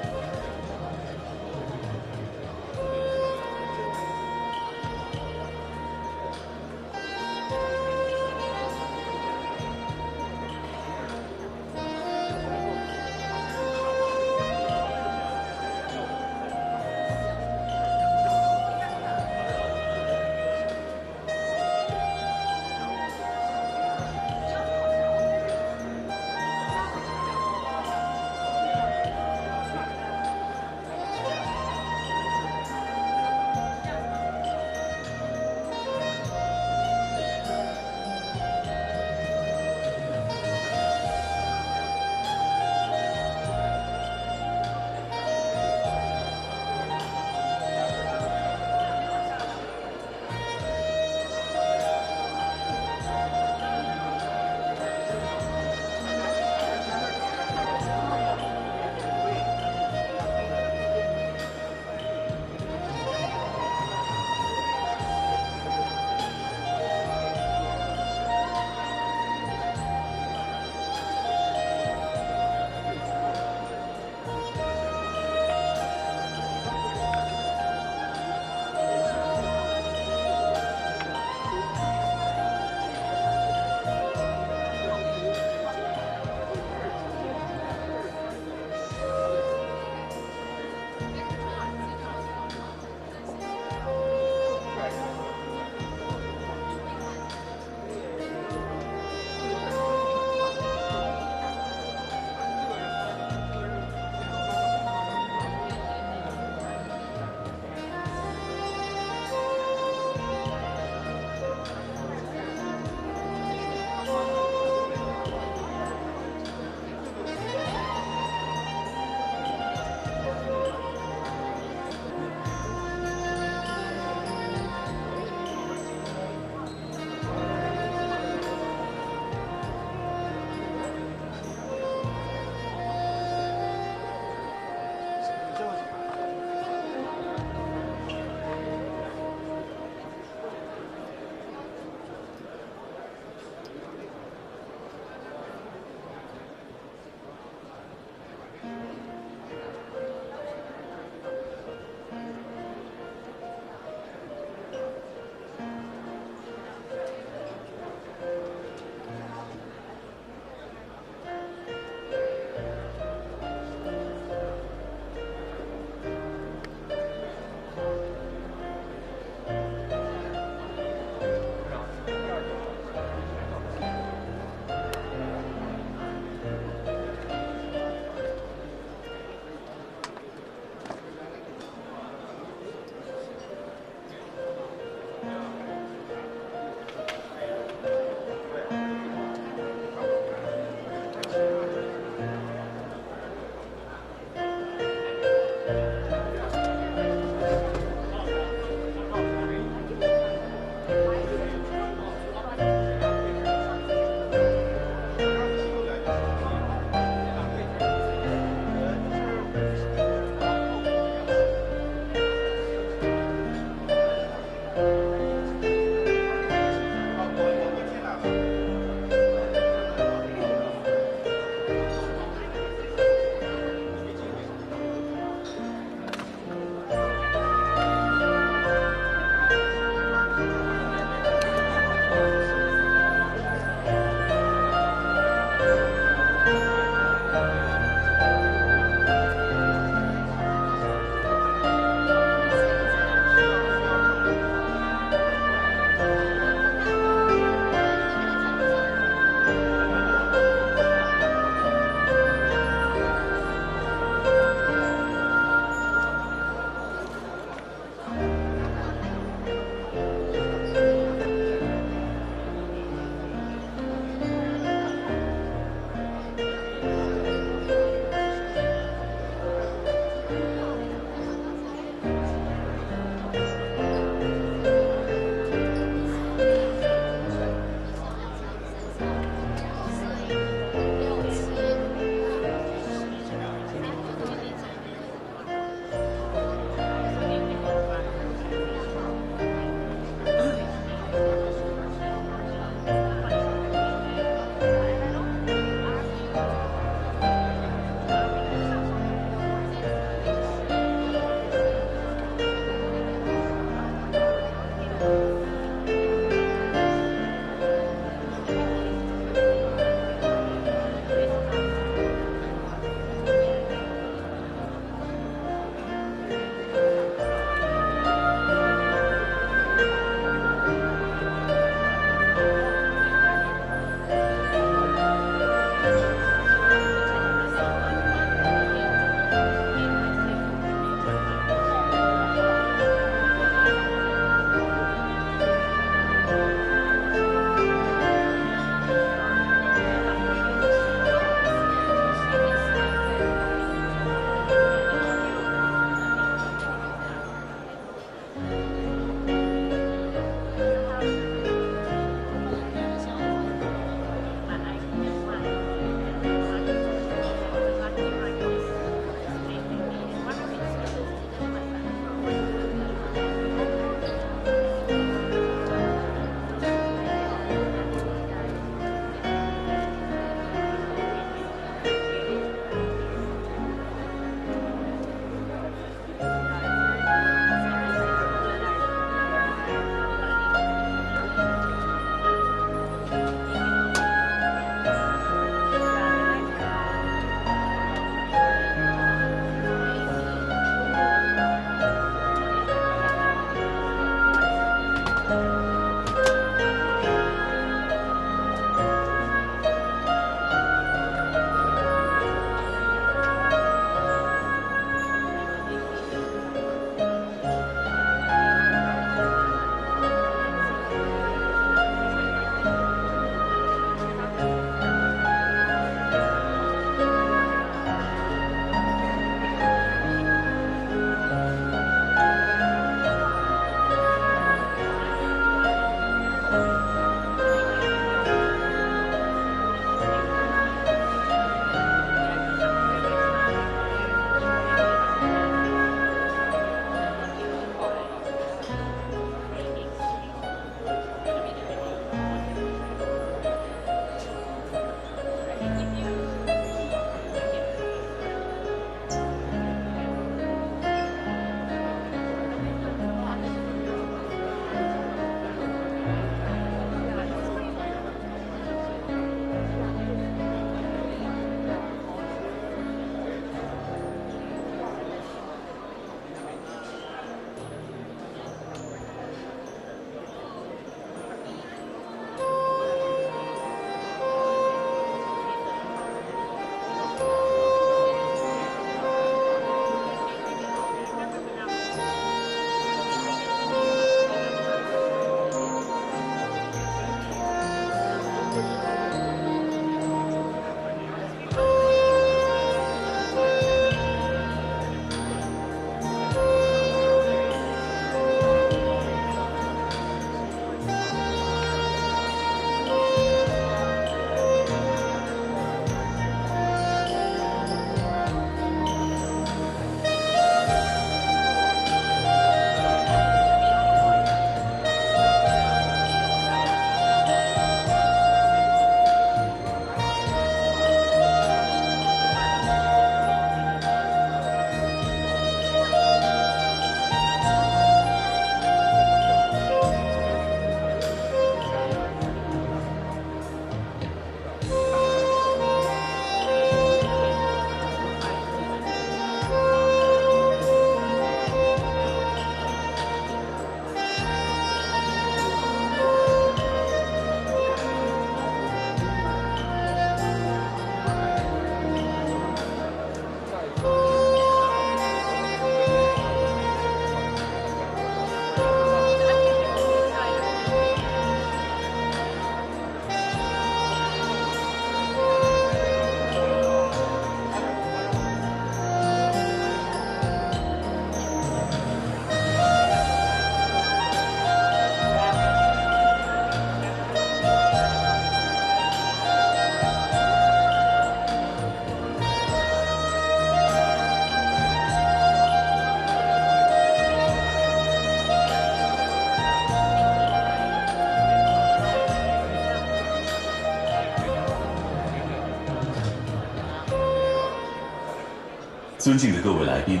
尊敬的各位来宾，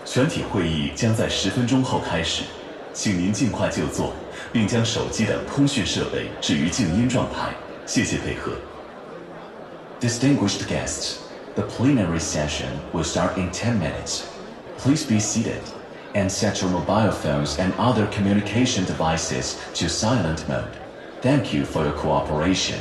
全体会议将在10分钟后开始，请您尽快就座，并将手机等通讯设备置于静音状态，谢谢配合。Distinguished guests, the plenary session will start in 10 minutes. Please be seated and set your mobile phones and other communication devices to silent mode. Thank you for your cooperation.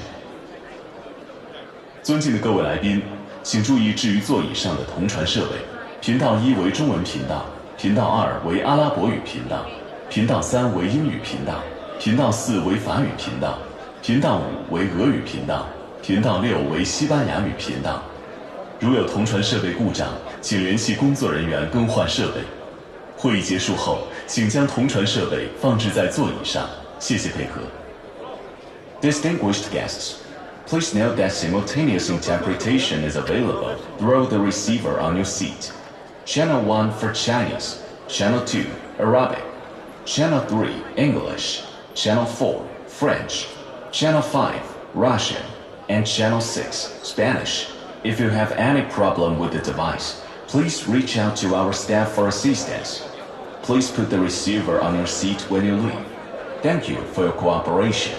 尊敬的各位来宾，请注意置于座椅上的同传设备。频道1为中文频道，频道2为阿拉伯语频道，频道3为英语频道，频道4为法语频道，频道5为俄语频道，频道6为西班牙语频道。如有同传设备故障，请联系工作人员更换设备。会议结束后，请将同传设备放置在座椅上，谢谢配合。Distinguished guests, please note that simultaneous interpretation is available through the receiver on your seat. Channel 1 for Chinese, Channel 2 Arabic, Channel 3 English, Channel 4 French, Channel 5 Russian, and Channel 6 Spanish. If you have any problem with the device, please reach out to our staff for assistance. Please put the receiver on your seat when you leave. Thank you for your cooperation.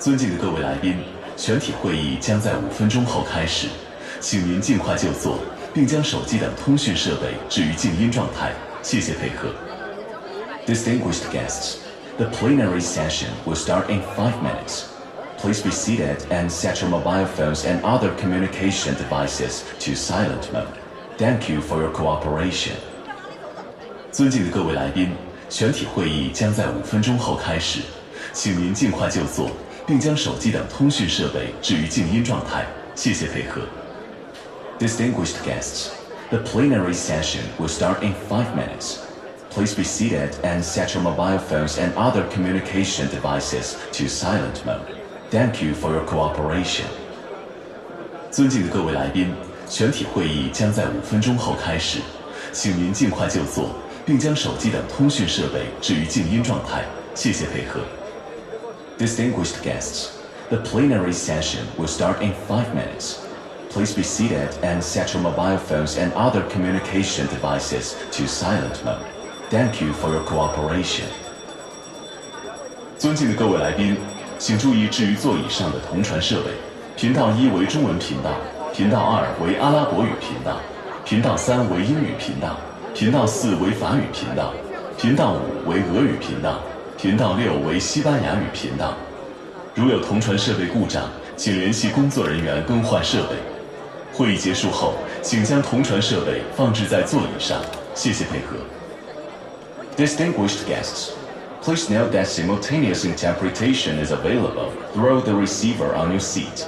尊敬的各位来宾，全体会议将在5分钟后开始，请您尽快就座，并将手机等通讯设备置于静音状态，谢谢配合。Distinguished guests, the plenary session will start in 5 minutes. Please be seated and set your mobile phones and other communication devices to silent mode. Thank you for your cooperation. 尊敬的各位来宾，全体会议将在5分钟后开始，请您尽快就座，并将手机等通讯设备置于静音状态，谢谢配合。Distinguished guests, the plenary session will start in 5 minutes. Please be seated and set your mobile phones and other communication devices to silent mode. Thank you for your cooperation. 尊敬的各位来宾，全体会议将在5分钟后开始，请您尽快就座，并将手机等通讯设备置于静音状态，谢谢配合。Distinguished guests, the plenary session will start in 5 minutes. Please be seated and set your mobile phones and other communication devices to silent mode. Thank you for your cooperation. 尊敬的各位来宾，请注意置于座椅上的同传设备。频道1为中文频道，频道2为阿拉伯语频道，频道3为英语频道，频道4为法语频道，频道5为俄语频道，频道6为西班牙语频道。如有同传设备故障，请联系工作人员更换设备。会议结束后，请将同传设备放置在座椅上，谢谢配合。Distinguished guests, please note that simultaneous interpretation is available through the receiver on your seat.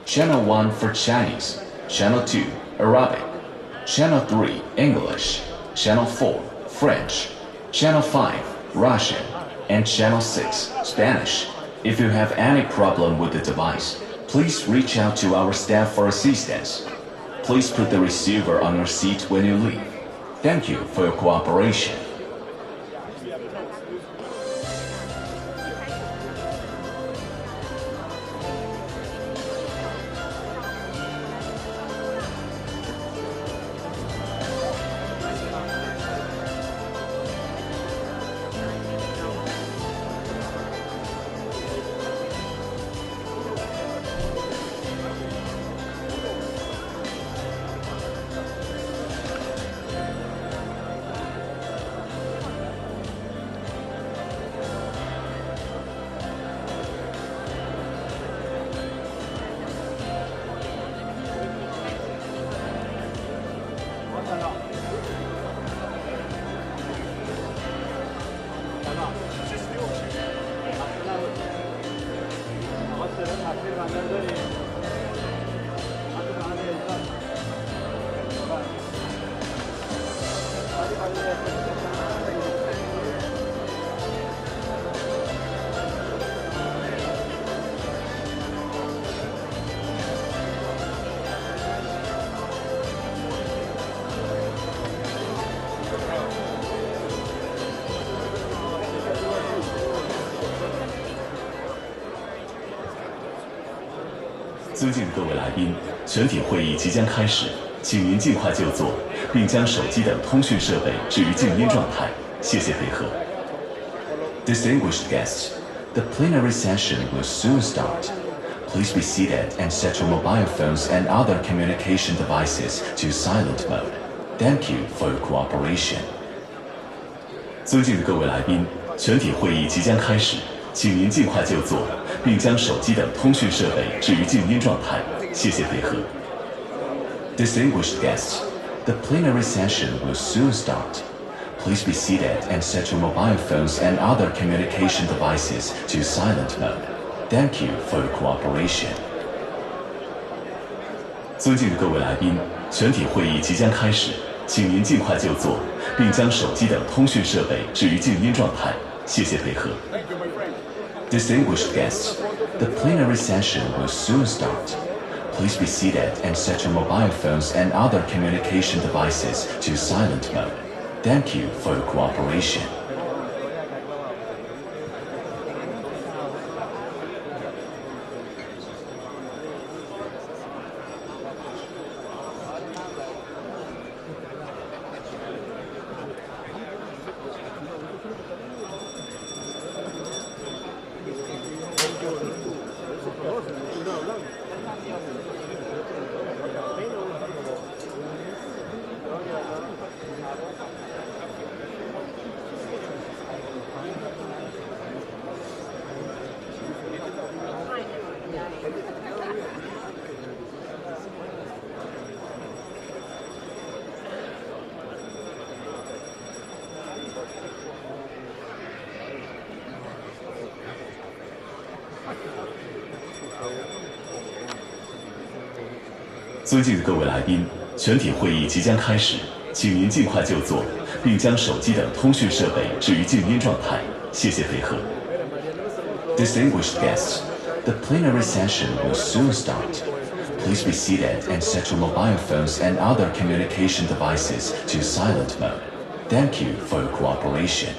Channel 1 for Chinese, Channel 2 Arabic, Channel 3 English, Channel 4 French, Channel 5 Russian, and Channel 6 Spanish. If you have any problem with the device, please reach out to our staff for assistance. Please put the receiver on your seat when you leave. Thank you for your cooperation. 尊敬的各位来宾，全体会议即将开始，请您尽快就座，并将手机等通讯设备置于静音状态，谢谢配合。Distinguished guests, the plenary session will soon start. Please be seated and set your mobile phones and other communication devices to silent mode. Thank you for your cooperation. 尊敬的各位来宾，全体会议即将开始，请您尽快就座，并将手机等通讯设备置于静音状态，谢谢配合。Distinguished guests, the plenary session will soon start. Please be seated and set your mobile phones and other communication devices to silent mode. Thank you for your cooperation. 尊敬的各位来宾，全体会议即将开始，请您尽快就座，并将手机等通讯设备置于静音状态，谢谢配合。Distinguished guests, the plenary session will soon start. Please be seated and set your mobile phones and other communication devices to silent mode. Thank you for your cooperation. 尊敬的各位来宾，全体会议即将开始，请您尽快就座，并将手机等通讯设备置于静音状态，谢谢配合。Distinguished guests, the plenary session will soon start. Please be seated and set your mobile phones and other communication devices to silent mode. Thank you for your cooperation.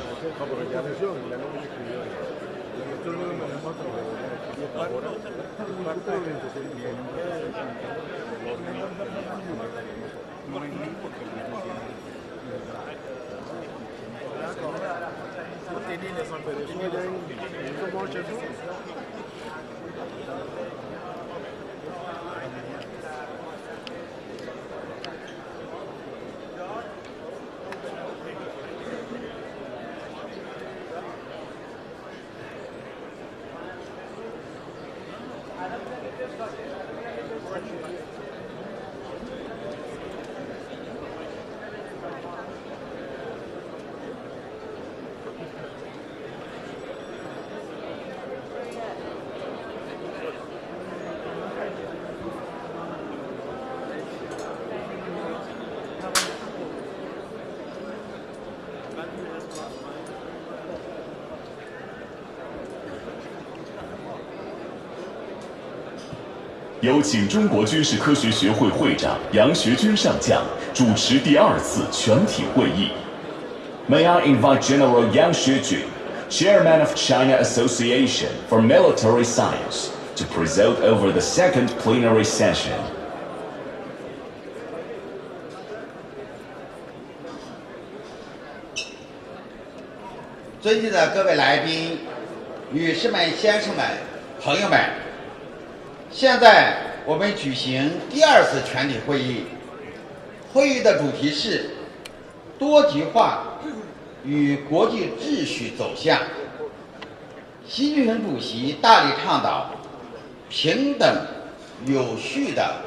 有请中国军事科学学会会长杨学军上将主持第2次全体会议。May I invite General Yang Shijun, Chairman of China Association for Military Science, to preside over the second plenary session. 尊敬的各位来宾、女士们、先生们、朋友们，现在我们举行第2次全体会议。会议的主题是多极化与国际秩序走向。习近平主席大力倡导平等有序的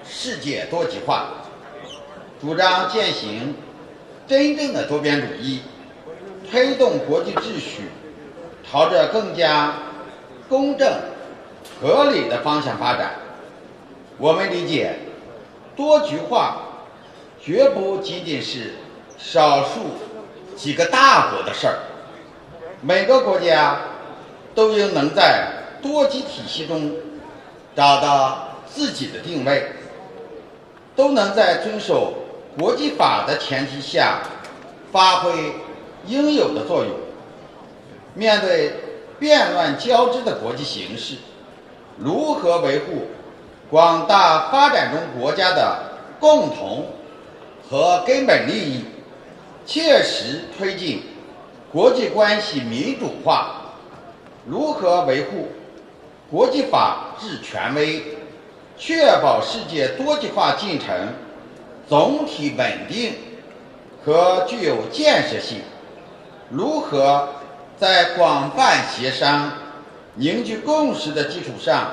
世界多极化，主张践行真正的多边主义，推动国际秩序朝着更加公正合理的方向发展。我们理解，多极化绝不仅仅是少数几个大国的事儿，每个国家都应能在多极体系中找到自己的定位，都能在遵守国际法的前提下发挥应有的作用。面对变乱交织的国际形势，如何维护广大发展中国家的共同和根本利益，切实推进国际关系民主化，如何维护国际法治权威，确保世界多极化进程总体稳定和具有建设性，如何在广泛协商、凝聚共识的基础上，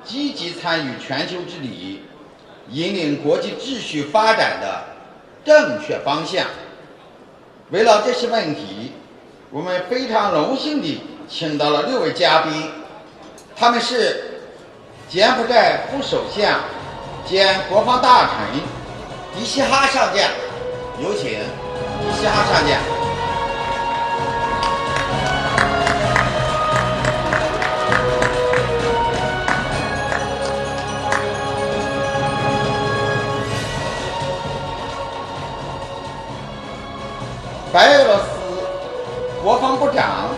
积极参与全球治理，引领国际秩序发展的正确方向。围绕这些问题，我们非常荣幸地请到了6位嘉宾，他们是柬埔寨副首相兼国防大臣迪西哈上将，有请迪西哈上将。白俄罗斯国防部长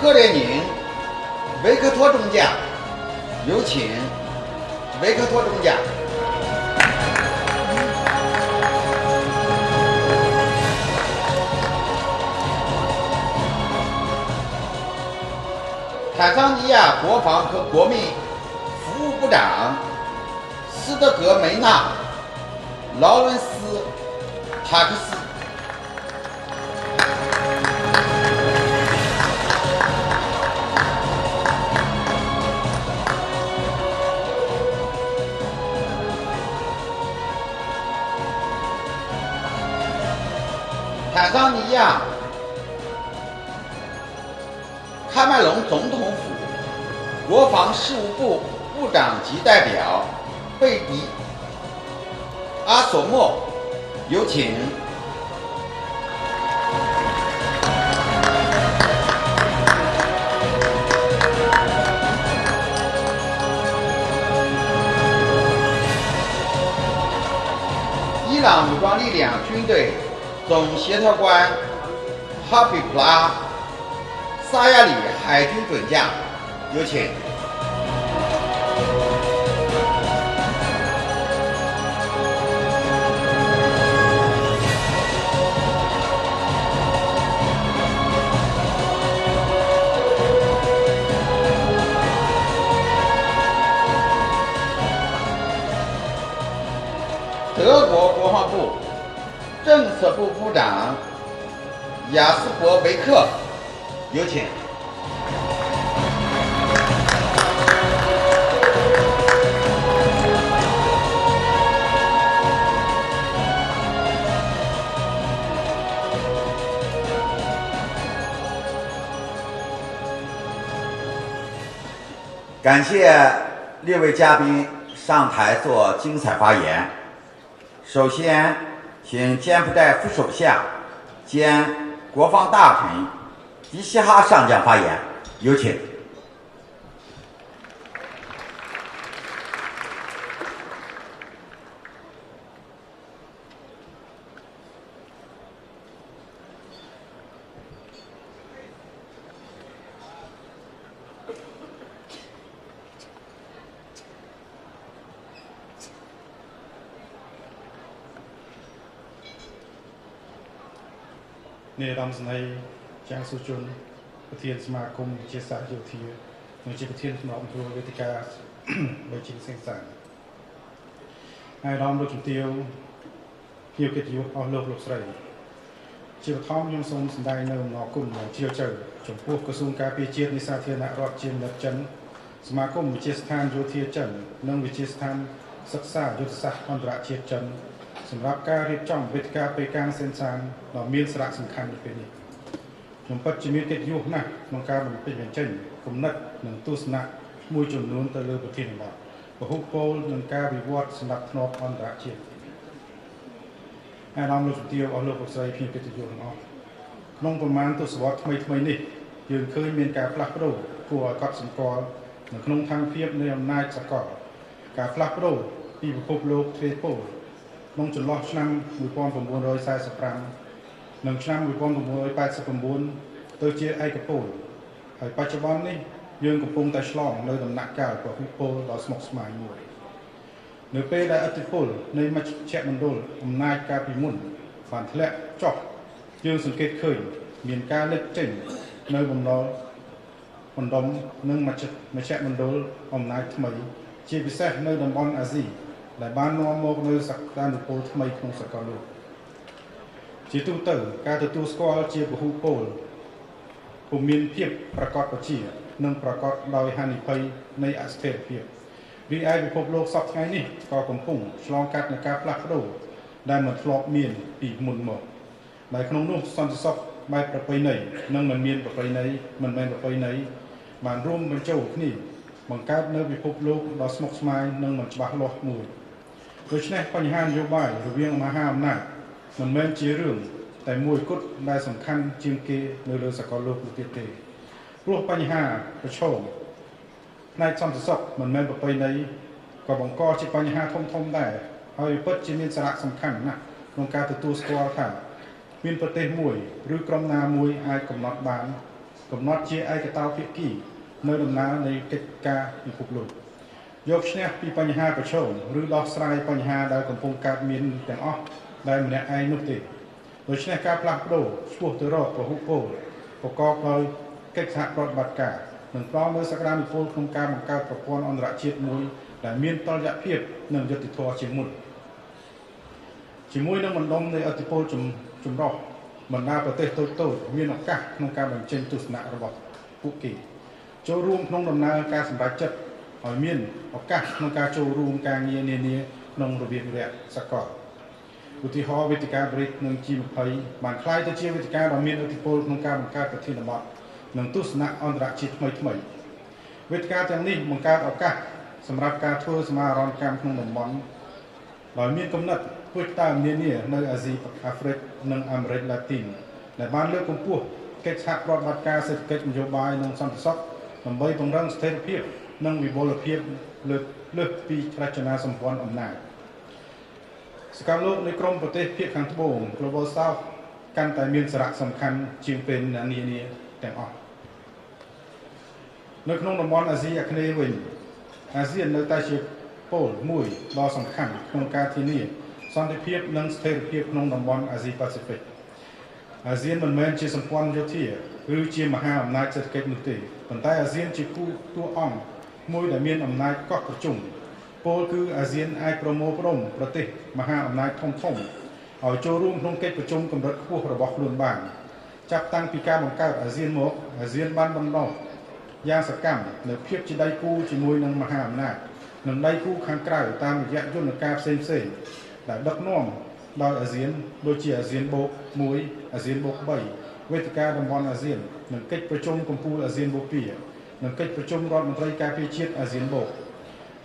克列宁维克托中将，有请维克托中将。坦桑尼亚国防和国民服务部长斯德格梅纳劳伦斯塔克斯。坦桑尼亚喀麦隆总统府国防事务部部长级代表贝迪阿索莫，有请。伊朗武装力量军队总协调官哈比普拉·萨亚里海军准将，有请。雅斯伯维克，有请。感谢6位嘉宾上台做精彩发言。首先，请柬埔寨副首相兼国防大臣迪西哈上将发言，有请。ในรำสนัยจางสุจุนประธานสมาคมวิทยาศาสตร์โยธาหน่วยจิตประธานสมาคมทัวร์เวทีการโดยจิตเสียงสารในรำโดยจุดเดียวเกี่ยวกับยุคเอาโลกโลกใส่ชีวท้องยังทรงสันได้เนิมนอกุ่มเชี่ยวเจอจมพวกกระทรวงการพิจิตรนิสาเทียนรอดเจียนดับจันสมาคมวิทยาสถานโยธาจันนังวิทยาสถานศึกษายุทธศาสตร์อันตรเชียจันสำหรับการเรียบจ้องเวทีการไปกลางเส้นทางเรามีสาระสำคัญเป็นนี้ผมปัจจุบันติดยุคนะมองการมันเป็นอย่างเช่นผมนัดหนึ่งตุสนะมวยจำนวนตะเลือประเทศเราประหุบโพลหนึ่งการวิวัฒน์สำหรับนอบอันตรเชียไอ้เราเราจุดเดียวเอาเลือกใส่เพียงเป็นยุคเนาะน้องประมาณตุสวัสดิ์ไม่นี่ยืนเคยมีการพลักโรกลัวกับสังกรหนึ่งขนมทางเพียบในอำนาจสกอการพลักโรปีประพบโลกเทโพน้องจุดล้อชั้นมือปอนผมบนรอยสายสปรังหนึ่งชั้นมือปอนผมบนรอย8 ผมบนตัวเจี๊ยไอกระโปงไอปัจจุบันนี้ยืนกระโปงแต่ฉลองในตำหนักกาวกว่าฮิปโปต่อสมองสมัยมวยเนื้อเป้ได้อัติโพลในมัชเชมันโดลอำนาจการพิมุนฝันทะเลจอกยืนสังเกตเคยมีการเล็กเจ๋งในบนรอยคนดมนึ่งมัชเชมันโดลอำนาจทำไมเชียพิเศษในดมบอลอาซีในบ้านน้องโมกในสักการโพลทำไมคงสักการโลกจีตุเตอร์การตัวสกอลเชียบุโพลผมมีเพียบประกอบปัจจัยนึ่งประกอบโดยฮันนิพัยในอัสเทเพียบวิไอพิภพโลกสักไงนี่ก็กำปุ่งฉลองกัดในการพลักโดได้เหมือนฟลอกเมียนปีกมุนหมดในขนมนุ่มสันติสุขไม่ประไปไหนนั่งมันเมียนประไปไหนมันไม่ประไปไหนมันร่วมมันเจ้านี่บังการในพิภพโลกดอสมกสมัยนั่งมันฉบับหลอกมวยโดยเฉพาะปัญหาโยบายหรือเวียงมหาอำนาจมันไม่เชื่อเรื่องแต่มวยกุดได้สำคัญจึงเกในเรื่องสกอลโลกอุติเตรูปปัญหาประชมในสัมสกมันไม่ไปในก็บังกอจิปัญหาทมได้เอาไปปัจจิมีสาระสำคัญนะลงการตัวสกอลค่ะมีประเทศมวยหรือกรมนามวยไอกำนัดบานกำนัดเชียไอกระตาพิกี้ในดำน้ำในกิจการพิภพโลกยกเช่นปีปัญหาประชมหรือดอกสลายปัญหาดาวกำปงการมีนแต่อ้อได้เหมือนไอนุติโดยเฉพาะการพลักโดช่วงตัวรอดประหุโพประกอบโดยกิจการปฏิบัติการหนึ่งพร้อมด้วยสักการณ์โพลโครงการของการประกอบอันตรเชียมวยแต่มีนตอนยะเพียบหนึ่งจะติดทัวเชียมุนเชียมวยนั่งมันดมในอติโพลจุ่มรอบมันน่าประเทศโตมีนอากาศโครงการแบ่งเช่นตุสนาระบบปุกีโจร่วมโครงดำเนินการสำหรับจัดหอยมีนโอกาสโครงการโจร่วมการเงียนี้นงระเบียบเรียบสกอร์อุทิศวิธีการบริหนึ่งจีมภัยบางคล้ายจะเชื่อวิธีการเรามีอติโพลโครงการบังการประเทศบาลหนึ่งตุสนะอันตรชิตไม่วิธีการอย่างนี้บังการโอกาสสำหรับการทัวร์สมารอนการขนมบอลเรามีกำหนดพุทธามีเนี่ยในอาเซียนแอฟริกในอเมริกาลาตินในบ้านเลือกกลุ่มพวกเกิดหักรอดบัตรการเศรษฐกิจนโยบายในสันติสุขนำไปตรงรังสเตอร์เพียบนั่งวิบลเพียบเลือกปีราชนาสมพรอำนาจสกาโลกในกรมประเทศเพียบขังทบง global south การแต่มีสาระสำคัญจึงเป็นนันนี้แต่ออกในขนมบอลอาเซียนคเนวินอาเซียนในใต้เชียโปลมวยรอสำคัญโครงการที่นี่สันติเพียบนั่งสเตอร์เพียบขนมบอลอาเซียนแปซิฟิกอาเซียนมันเหมือนจีสัมพันธ์โยธีหรือจีมหาอำนาจเศรษฐกิจนุติแต่ใต้อาเซียนจีคู่ตัวอ่อนมวยแต่มีอำนาจก็ประจุโปลคืออาเซียนไอโปรโมพรมประเทศมหาอำนาจท่องเอาโจรุ่มลงเกตประชุมกำลังคู่ระบบล้วนบ้าน ចាប់តាំងពីការបង្កើតអាស៊ានមកអាស៊ានបានបណ្ដុះយ៉ាងសកម្មនៅភាពជាដៃគូជាមួយនឹងមហាអំណាចនិងដៃគូខាងក្រៅតាមរយៈយន្តការផ្សេងៗដែលដឹកនាំដោយអាស៊ានដូចជាអាស៊ានបូក1អាស៊ានបូក3វេទិកាតំបន់អាស៊ាននិងកិច្ចប្រជុំកំពូលអាស៊ានបូក2និងកិច្ចប្រជុំរដ្ឋមន្ត្រីការពារជាតិអាស៊ានបូក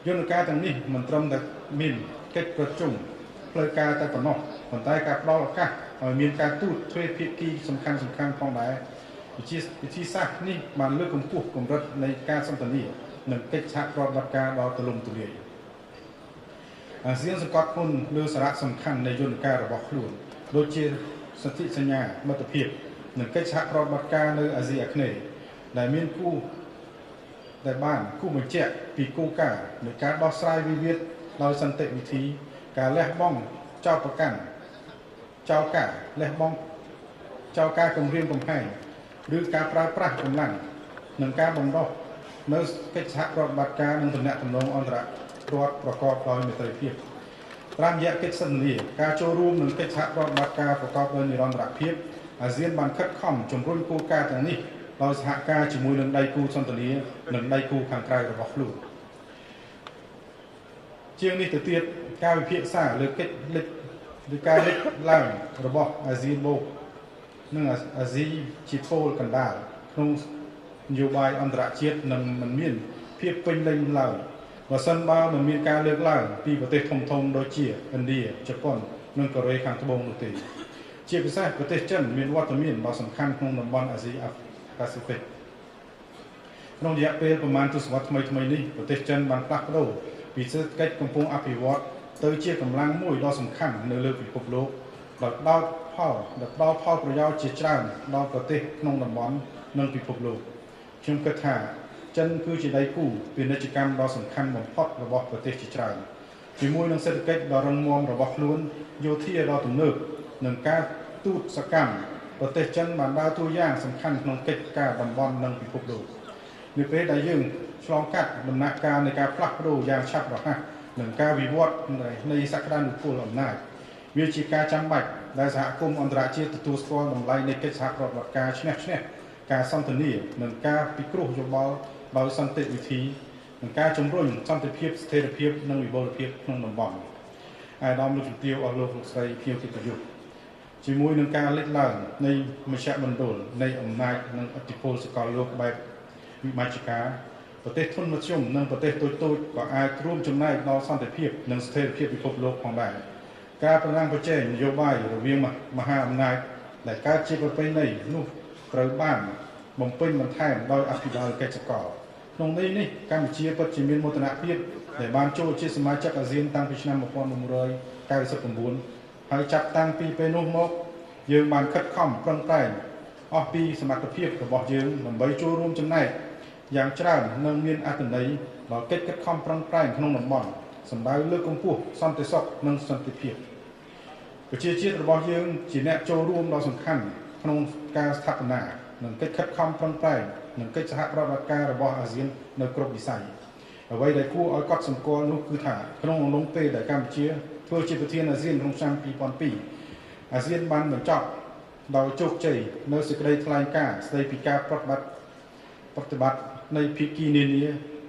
យន្តការទាំងនេះមិនត្រឹមតែមានកិច្ចប្រជុំផ្លូវការតែប៉ុណ្ណោះប៉ុន្តែការផ្ដល់ឱកាសឲ្យមានការទូតទ្វេភាគីសំខាន់ផងដែរវិធីសាស្ត្រនេះបានលើកកម្ពស់កម្រិតនៃការសន្ទនានិងកិច្ចសហប្រតិបត្តិការដ៏ទូលំទូលាយអាស៊ានសង្កត់ធ្ងន់លើសារៈសំខាន់នៃយន្តការរបស់ខ្លួនដូចជាសន្ធិសញ្ញាមិត្តភាពនិងកិច្ចសហប្រតិបត្តិការនៅអាស៊ីអាគ្នេយ៍ដែលមានគូបញ្ជាក់ពីគោលការណ៍នៃការដោះស្រាយវិវាទដោយសន្តិវិធីការលះបង់ចោទប្រកាន់ចោលការលះបង់ចោលការគំរាមកំហែងឬការប្រើប្រាស់កម្លាំងនិងការបណ្ដុះនៅកិច្ចសហប្រតិបត្តិការនិងទំនាក់ទំនងអន្តររដ្ឋប្រកបដោយមេត្រីភាពតាមរយៈកិច្ចសន្ទនាការចូលរួមនឹងកិច្ចសហប្រតិបត្តិការប្រកបដោយនិរន្តរភាពអាស៊ានបានខិតខំជំរុញគោលការណ៍ទាំងនេះដោយសហការជាមួយនឹងដៃគូសន្ទនានិងដៃគូខាងក្រៅរបស់ខ្លួនជាងនេះទៅទៀតការវិភាគសាលើកិច្ចឬការលេចឡើងរបស់អាស៊ានបូកនិងអាស៊ីជាពលកណ្ដាលក្នុងនយោបាយអន្តរជាតិនឹងមិនមានភាពពេញលេញឡើយបើសិនបើមិនមានការលើកឡើងពីប្រទេសធំៗដូចជាឥណ្ឌាជប៉ុននិងកូរ៉េខាងត្បូងនោះទេជាពិសេសប្រទេសចិនមានវត្តមានដ៏សំខាន់ក្នុងតំបន់អាស៊ីអាប៉ាស៊ីហ្វិកក្នុងរយៈពេលប្រមាណទសវត្សរ៍ថ្មីនេះប្រទេសចិនបានផ្លាស់ប្ដូរពីសេដ្ឋកិច្ចកំពុងអភិវឌ្ឍទៅជាកម្លាំងមួយដ៏សំខាន់នៅលើពិភពលោកដោយផ្ដល់ផលប្រយោជន៍ជាច្រើនដល់ប្រទេសក្នុងតំបន់និងពិភពលោកខ្ញុំគិតថាចិនគឺជាដៃគូពាណិជ្ជកម្មដ៏សំខាន់បំផុតរបស់ប្រទេសជាច្រើនជាមួយនឹងសេដ្ឋកិច្ចដ៏រឹងមាំរបស់ខ្លួនយោធាដ៏ទំនើបនិងការទូតសកម្មប្រទេសចិនបានដើរតួយ៉ាងសំខាន់ក្នុងកិច្ចការតំបន់និងពិភពលោកនៅពេលដែលយើងឆ្លងកាត់ដំណាក់កាលនៃការផ្លាស់ប្ដូរយ៉ាងឆាប់រហ័សនិងការវិវត្តនៃសក្តានុពលអំណាចវាជាការចាំបាច់ដែលសហគមន៍អន្តរជាតិទទួលស្គាល់តម្លៃនៃកិច្ចសហប្រតិបត្តិការឈ្នះការសន្ទនានិងការពិគ្រោះយោបល់ដោយសន្តិវិធីនិងការជំរុញសន្តិភាពស្ថិរភាពនិងវិបុលភាពក្នុងតំបន់អាយដាមលោកជំទាវអស់លោកស្រីភៀវកិត្តិយសជាមួយនឹងការលេចឡើងនៃមជ្ឈមណ្ឌលនៃអំណាចនិងឥទ្ធិពលសកលលោកបែបវិមជ្ឈការប្រទេសធនមធ្យមនិងប្រទេសតូចៗក៏អាចរួមចំណែកដល់សន្តិភាពនិងស្ថិរភាពពិភពលោកផងដែរការប្រណាំងប្រជែងនយោបាយរវាងមហាអំណាចដែលកើតជាប្រពៃណីនោះត្រូវបានបំពេញបន្ថែមដោយអភិបាលកិច្ចសកលក្នុងន័យនេះកម្ពុជាពិតជាមានមោទនភាពដែលបានចូលជាសមាជិកអាស៊ានតាំងពីឆ្នាំ1999ហើយចាប់តាំងពីពេលនោះមកយើងបានខិតខំប្រឹងប្រែងអស់ពីសមត្ថភាពរបស់យើងដើម្បីចូលរួមចំណែកយ៉ាងច្រើននិងមានអត្ថន័យដល់កិច្ចខិតខំប្រឹងប្រែងក្នុងតំបន់សម្ដៅលើកកម្ពស់សន្តិសុខនិងសន្តិភាពប្រជាជាតិរបស់យើងជាអ្នកចូលរួមដ៏សំខាន់ក្នុងការស្ថាបនានិងកិច្ចខិតខំប្រឹងប្រែងនិងកិច្ចសហប្រតិបត្តិការរបស់អាស៊ាននៅគ្រប់វិស័យអ្វីដែលគួរឲ្យកត់សម្គាល់នោះគឺថាក្នុងអំឡុងពេលដែលកម្ពុជាធ្វើជាប្រធានអាស៊ានក្នុងឆ្នាំ2002អាស៊ានបានបញ្ចប់ដោយជោគជ័យនៅសេចក្តីថ្លែងការណ៍ស្តីពីការប្រតិបត្តិនៃភាគីនានា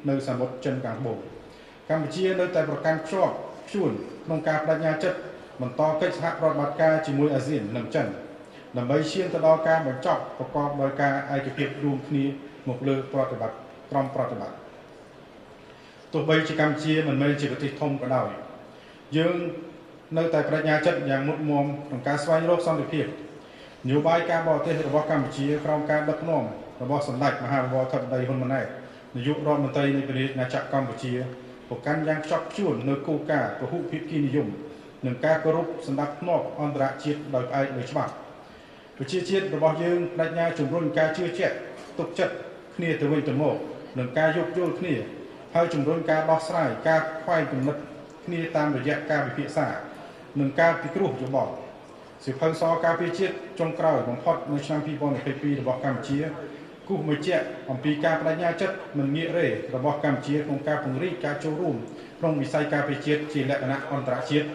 នៅសមុទ្រចិនខាងត្បូងកម្ពុជានៅតែប្រកាន់ខ្ជាប់ខ្ជួនក្នុងការបដិញ្ញាចិត្តបន្តកិច្ចសហប្រតិបត្តិការជាមួយអាស៊ាននិងចិនដើម្បីឈានទៅដល់ការបញ្ចប់ប្រកបដោយការឯកភាពរួមគ្នាមកលើប្រតិបត្តិក្រមប្រតិបត្តិទោះបីជាកម្ពុជាមិនមែនជាប្រទេសធំក៏ដោយយើងនៅតែបដិញ្ញាចិត្តយ៉ាងមុតមមក្នុងការស្វែងរកសន្តិភាពនយោបាយការបរទេសរបស់កម្ពុជាក្រោមការដឹកនាំរបស់សម្ដេចមហាវរធិបតីហ៊ុនម៉ាណែតនាយករដ្ឋមន្ត្រីនៃព្រះរាជាណាចក្រកម្ពុជាប្រកាន់យ៉ាងខ្ជាប់ខ្ជួននៅគោលការណ៍ពហុភាគីនិយមនិងការគោរពសណ្ដាប់ធ្នាប់អន្តរជាតិដោយផ្អែកលើច្បាប់ប្រជាជាតិរបស់យើងបដិញ្ញាជំរុញការជឿជាក់ទុកចិត្តគ្នាទៅវិញទៅមកនិងការយោគយល់គ្នាហើយជំរុញការដោះស្រាយការខ្វែងគំនិតគ្នាតាមរយៈការពិភាក្សានិងការពិគ្រោះយោបល់សៀវភៅសការពារជាតិចុងក្រោយបំផុតនៅឆ្នាំ2022របស់កម្ពុជាគូសបញ្ជាក់អំពីការបដិញ្ញាចិត្តមិនងាករេរបស់កម្ពុជាក្នុងការពង្រីកការចូលរួមក្នុងវិស័យការពារជាតិជាលក្ខណៈអន្តរជាតិ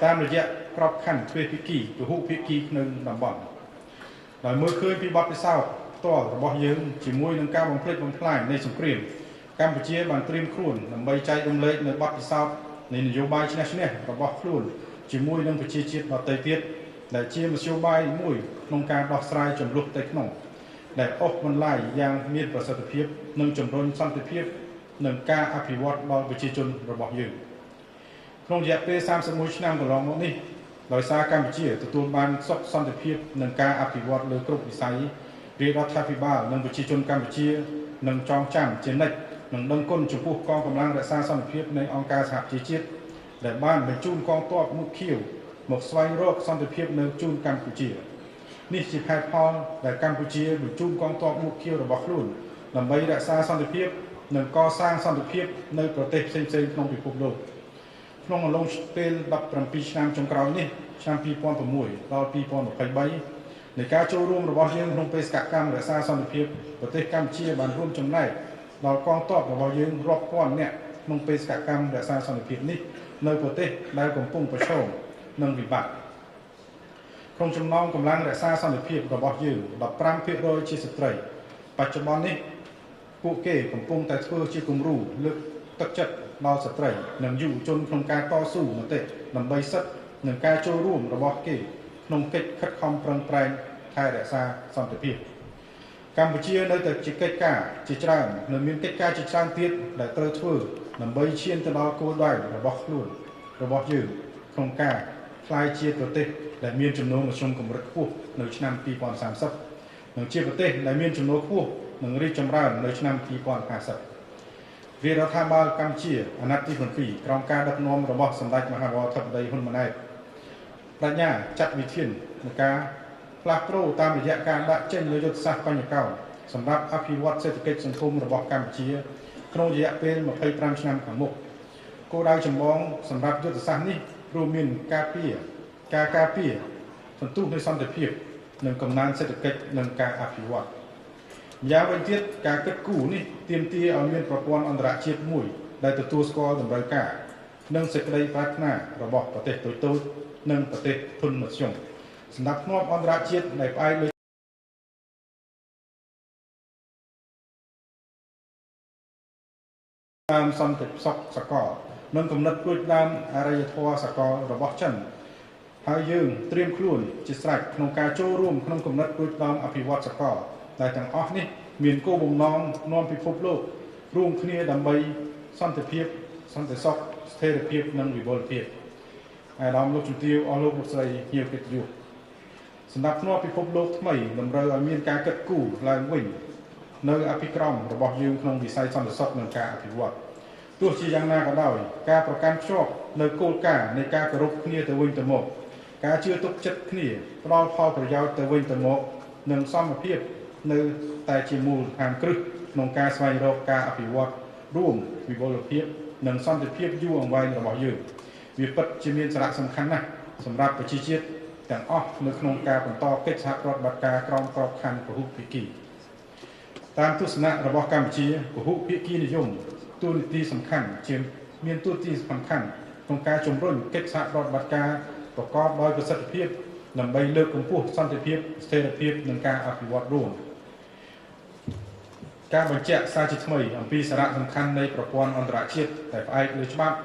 តាមរយៈក្របខ័ណ្ឌទ្វេភាគីពហុភាគីក្នុងតំបន់ ដោយមើលឃើញពីបទពិសោធន៍ផ្ទាល់របស់យើងជាមួយនឹងការបំផ្លិចបំផ្លាញនៃសង្គ្រាមកម្ពុជាបានត្រៀមខ្លួនដើម្បីចែករំលែកនៅបទពិសោធន៍នៃនយោបាយឈ្នះឈ្នះរបស់ខ្លួនជាមួយនឹងប្រជាជាតិដទៃទៀតដែលជាមធ្យោបាយមួយក្នុងការដោះស្រាយជម្លោះផ្ទៃក្នុងដែលអូសបន្លាយយ៉ាងមានប្រសិទ្ធភាពនិងជំរុញសន្តិភាពនិងការអភិវឌ្ឍដល់ប្រជាជនរបស់យើងក្នុងរយៈពេល31ឆ្នាំកន្លងមកនេះដោយសារកម្ពុជាទទួលបានសុខសន្តិភាពនិងការអភិវឌ្ឍលើគ្រប់វិស័យរាជរដ្ឋាភិបាលនិងប្រជាជនកម្ពុជានឹងចងចាំជានិច្ចនិងដឹងគុណចំពោះកងកម្លាំងរក្សាសន្តិភាពនៃអង្គការសហប្រជាជាតិដែលបានបញ្ជូនកងទ័ពមុខខៀវមកស្វែងរកសន្តិភាពនៅជូនកម្ពុជានេះជាហេតុផលដែលកម្ពុជាបញ្ជូនកងទ័ពមុខខៀវរបស់ខ្លួនដើម្បីរក្សាសន្តិភាពនិងកសាងសន្តិភាពនៅប្រទេសផ្សេងៗក្នុងពិភពលោកក្នុងអំឡុងពេល17ឆ្នាំចុងក្រោយនេះឆ្នាំ2006ដល់2023នៃការចូលរួមរបស់យើងក្នុងបេសកកម្មរក្សាសន្តិភាពប្រទេសកម្ពុជាបានរួមចំណែកដល់កងទ័ពរបស់យើងរាប់ពាន់នាក់ក្នុងបេសកកម្មរក្សាសន្តិភាពនេះនៅប្រទេសដែលកំពុងប្រឈមនឹងវិបត្តិក្នុងចំណោមកម្លាំងរក្សាសន្តិភាពរបស់យើង 15% ជាស្ត្រីបច្ចុប្បន្ននេះពួកគេកំពុងតែធ្វើជាគំរូលើកទឹកចិត្តដល់ស្ត្រីនិងយុវជនក្នុងការតស៊ូមតិដើម្បីសិទ្ធិនិងការចូលរួមរបស់គេក្នុងកិច្ចខិតខំប្រឹងប្រែងថែរក្សាសន្តិភាពកម្ពុជានៅតែជាកិច្ចការជាច្រើននិងមានកិច្ចការជាច្រើនទៀតដែលត្រូវធ្វើដើម្បីឈានទៅដល់គោលដៅរបស់ខ្លួនរបស់យើងក្នុងការក្លាយជាប្រទេសដែលមានចំណូលមធ្យមកម្រិតខ្ពស់នៅឆ្នាំ2030និងជាប្រទេសដែលមានចំណូលខ្ពស់និងរីកចម្រើននៅឆ្នាំ2050រាជរដ្ឋាភិបាលកម្ពុជាអាណត្តិទី7ក្រោមការដឹកនាំរបស់សម្ដេចមហារដ្ឋាភិបាលហ៊ុនម៉ាណែតបញ្ញាចាត់វិធាននៃការផ្លាស់ប្ដូរតាមរយៈការដាក់ចេញនូវយុទ្ធសាស្ត្របញ្ញកោសម្រាប់អភិវឌ្ឍសេដ្ឋកិច្ចសង្គមរបស់កម្ពុជាក្នុងរយៈពេល25ឆ្នាំខាងមុខគោលដៅចម្បងសម្រាប់យុទ្ធសាស្ត្រនេះរួមមានការការពារសន្ទុះនៃសន្តិភាពនិងកំណើនសេដ្ឋកិច្ចនិងការអភិវឌ្ឍម្យ៉ាងវិញទៀតការគិតគូរនេះទាមទារឲ្យមានប្រព័ន្ធអន្តរជាតិមួយដែលទទួលស្គាល់តម្រូវការនិងសេចក្តីប្រាថ្នារបស់ប្រទេសតូចៗនិងប្រទេសធុនមធ្យមសម្រាប់ធ្នាប់អន្តរជាតិដែលផ្អែកលើតាមសន្តិសុខសកលនិងគំនិតព្រួយដើមអរិយធម៌សកលរបស់ចិនហើយយើងត្រៀមខ្លួនជាស្រេចក្នុងការចូលរួមក្នុងគំនិតព្រួយដើមអភិវឌ្ឍសកលដែលទាំងអស់នេះមានគោលបំណងនាំពិភពលោករួមគ្នាដើម្បីសន្តិភាពសន្តិសុខស្ថិរភាពនិងវិបុលភាពអាដាមលោកជំទាវអស់លោកលោកស្រីញៀវកិត្តិយសសម្រាប់ធ្នាប់ពិភពលោកថ្មីតម្រូវឲ្យមានការកិត្តគូរឡើងវិញនៅអភិក្រមរបស់យើងក្នុងវិស័យសន្តិសុខនិងការអភិវឌ្ឍទោះជាយ៉ាងណាក៏ដោយការប្រកាន់ខ្ជាប់នៅគោលការណ៍នៃការគោរពគ្នាទៅវិញទៅមកការជឿទុកចិត្តគ្នាផ្ដល់ផលប្រយោជន៍ទៅវិញទៅមកនិងសមភាពនៅតែជាមូលដ្ឋានគ្រឹះក្នុងការស្វែងរកការអភិវឌ្ឍរួមវិបុលភាពនិងសន្តិភាពយូរអង្វែងរបស់យើងវាពិតជាមានសារៈសំខាន់ណាស់សម្រាប់ប្រជាជាតិទាំងអស់នៅក្នុងការបន្តកិច្ចសហប្រតិបត្តិការក្រោមក្របខ័ណ្ឌពហុភាគីតាមទស្សនៈរបស់កម្ពុជាពហុភាគីនិយមតួនាទីសំខាន់ជាមានតួនាទីសំខាន់ក្នុងការជំរុញកិច្ចសហប្រតិបត្តិការប្រកបដោយប្រសិទ្ធភាពដើម្បីលើកកម្ពស់សន្តិភាពស្ថិរភាពនិងការអភិវឌ្ឍរួមការបញ្ជាក់សារជាថ្មីអំពីសារៈសំខាន់នៃប្រព័ន្ធអន្តរជាតិដែលផ្អែកលើច្បាប់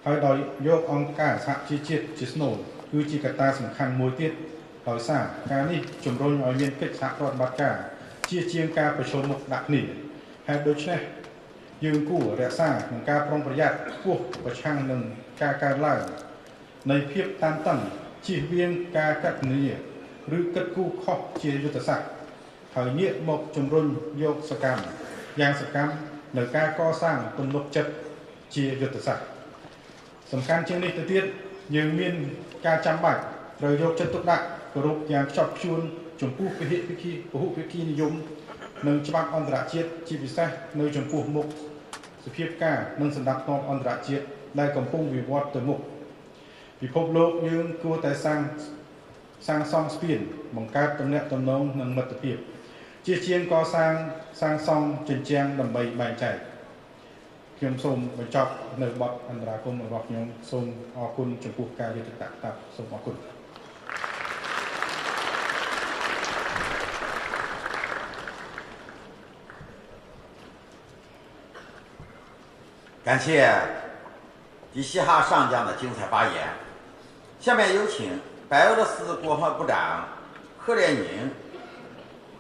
ហើយដោយយកអង្គការសហជីវជាតិជាស្នូលគឺជាកត្តាសំខាន់មួយទៀតដោយសារការនេះជំរុញឲ្យមានកិច្ចសហប្រតិបត្តិការជាងការប្រជុំមុខដាក់គ្នាហើយដូច្នេះយើងគួររក្សានិងការប្រុងប្រយ័ត្នខ្ពស់ប្រឆាំងនឹងការកើនឡើងនៃភាពតានតឹងជៀសវាងការកាត់នីឬគិតគូរខុសជាយុទ្ធសាស្ត្រហើយងាកមកជំរុញយកសកម្មយ៉ាងសកម្មនៅការកសាងទំនុកចិត្តជាយុទ្ធសាស្ត្រសំខាន់ជាងនេះទៅទៀតយើងមានការចាំបាច់ត្រូវយកចិត្តទុកដាក់គោរពយ៉ាងខ្ជាប់ខ្ជួនចំពោះពហុភាគីនិយមនិងច្បាប់អន្តរជាតិជាពិសេសនៅចំពោះមុខសភាពការនិងសណ្ដាប់ធ្នាប់អន្តរជាតិដែលកំពុងវិវត្តទៅមុខពិភពលោកយើងគួរតែសាងសង់ស្ពានបង្កើតទំនាក់ទំនងនិងមិត្តភាពជាជាងកសាងសង់ជញ្ជាំងដើម្បីបែងចែកខ្ញុំសូមបញ្ចប់នៅបទអន្តរាគមន៍របស់ខ្ញុំសូមអរគុណចំពោះការយកចិត្តទុកដាក់សូមអរគុណ感谢第西哈上将的精彩发言。下面有请白俄罗斯国防部长赫列宁·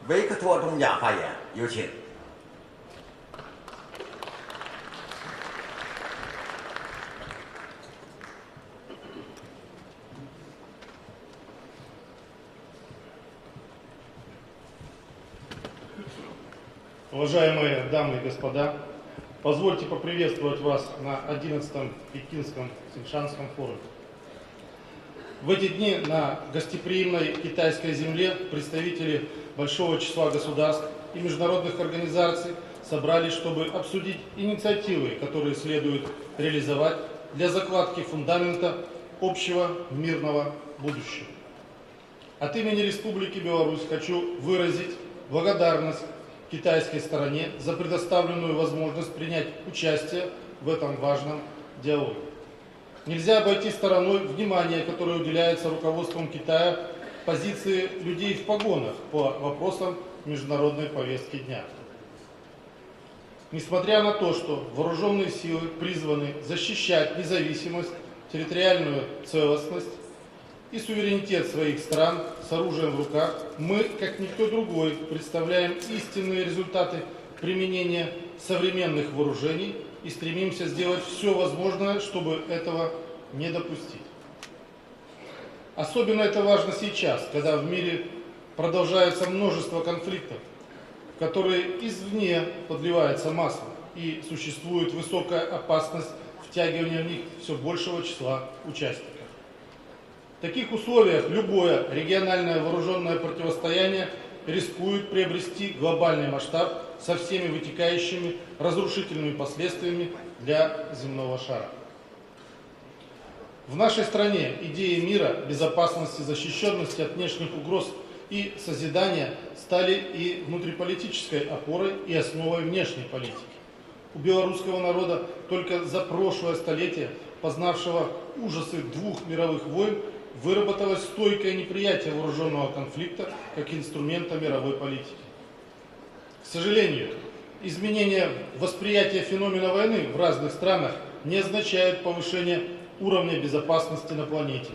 维克托中将发言，有请。Уважаемые дамы и господа, позвольте поприветствовать вас на 11-м Пекинском Синьшанском форуме. В эти дни на гостеприимной китайской земле представители большого числа государств и международных организаций собрались, чтобы обсудить инициативы, которые следует реализовать для закладки фундамента общего мирного будущего. От имени Республики Беларусь хочу выразить благодарность китайской стороне за предоставленную возможность принять участие в этом важном диалоге. Нельзя обойти стороной внимание, которое уделяется руководством Китая позиции людей в погонах по вопросам международной повестки дня. Несмотря на то, что вооруженные силы призваны защищать независимость, территориальную целостность и суверенитет своих стран с оружием в руках, мы, как никто другой, представляем истинные результаты применения современных вооружений и стремимся сделать все возможное, чтобы этого не допустить. Особенно это важно сейчас, когда в мире продолжается множество конфликтов, в которые извне подливается масло, и существует высокая опасность втягивания в них все большего числа участников. В таких условиях любое региональное вооруженное противостояние рискует приобрести глобальный масштаб со всеми вытекающими разрушительными последствиями для земного шара. В нашей стране идеи мира, безопасности, защищенности от внешних угроз и созидания стали и внутриполитической опорой и основой внешней политики. У белорусского народа только за прошлое столетие, познавшего ужасы двух мировых войн, выработалось стойкое неприятие вооруженного конфликта как инструмента мировой политики. К сожалению, изменение восприятия феномена войны в разных странах не означает повышение уровня безопасности на планете,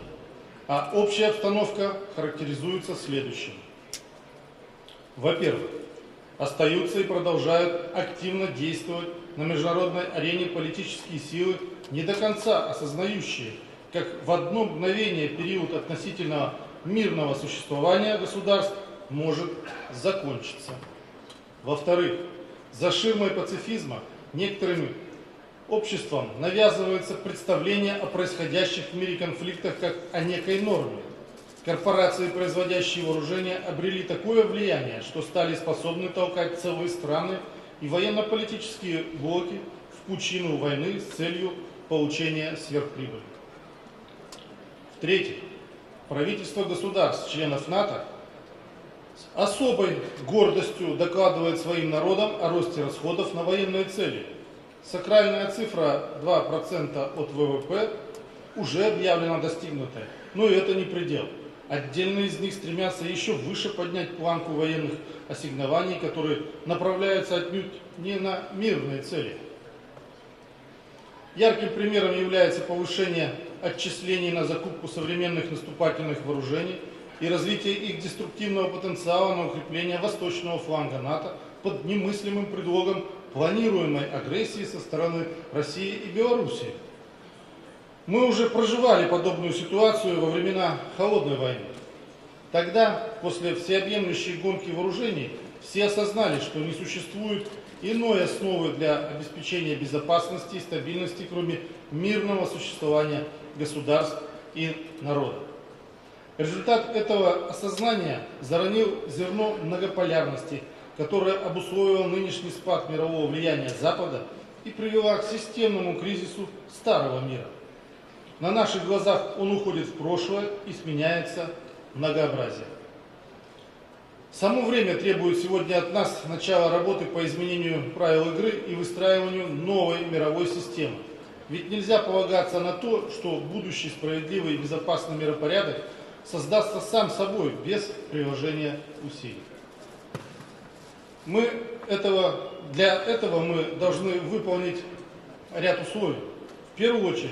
а общая обстановка характеризуется следующим. Во-первых, остаются и продолжают активно действовать на международной арене политические силы, не до конца осознающие, как в одно мгновение период относительного мирного существования государств может закончиться. Во-вторых, за ширмой пацифизма некоторыми обществам навязывается представление о происходящих в мире конфликтах как о некой норме. Корпорации, производящие вооружение, обрели такое влияние, что стали способны толкать целые страны и военно-политические блоки в пучину войны с целью получения сверхприбыли. В-третьих, правительство государств, членов НАТО, с особой гордостью докладывает своим народам о росте расходов на военные цели. Сакральная цифра 2% от ВВП уже объявлена достигнутой, но и это не предел. Отдельные из них стремятся еще выше поднять планку военных ассигнований, которые направляются отнюдь не на мирные цели. Ярким примером является повышение отчислений на закупку современных наступательных вооружений и развитие их деструктивного потенциала на укрепление восточного фланга НАТО под немыслимым предлогом планируемой агрессии со стороны России и Белоруссии. Мы уже проживали подобную ситуацию во времена Холодной войны. Тогда, после всеобъемлющей гонки вооружений, все осознали, что не существует иной основы для обеспечения безопасности и стабильности, кроме мирного существования государств и народа. Результат этого осознания заронил зерно многополярности, которое обусловило нынешний спад мирового влияния Запада и привела к системному кризису старого мира. На наших глазах он уходит в прошлое и сменяется многообразием. Само время требует сегодня от нас начала работы по изменению правил игры и выстраиванию новой мировой системы. Ведь нельзя полагаться на то, что будущий справедливый и безопасный миропорядок создастся сам собой без приложения усилий. Для этого мы должны выполнить ряд условий. В первую очередь,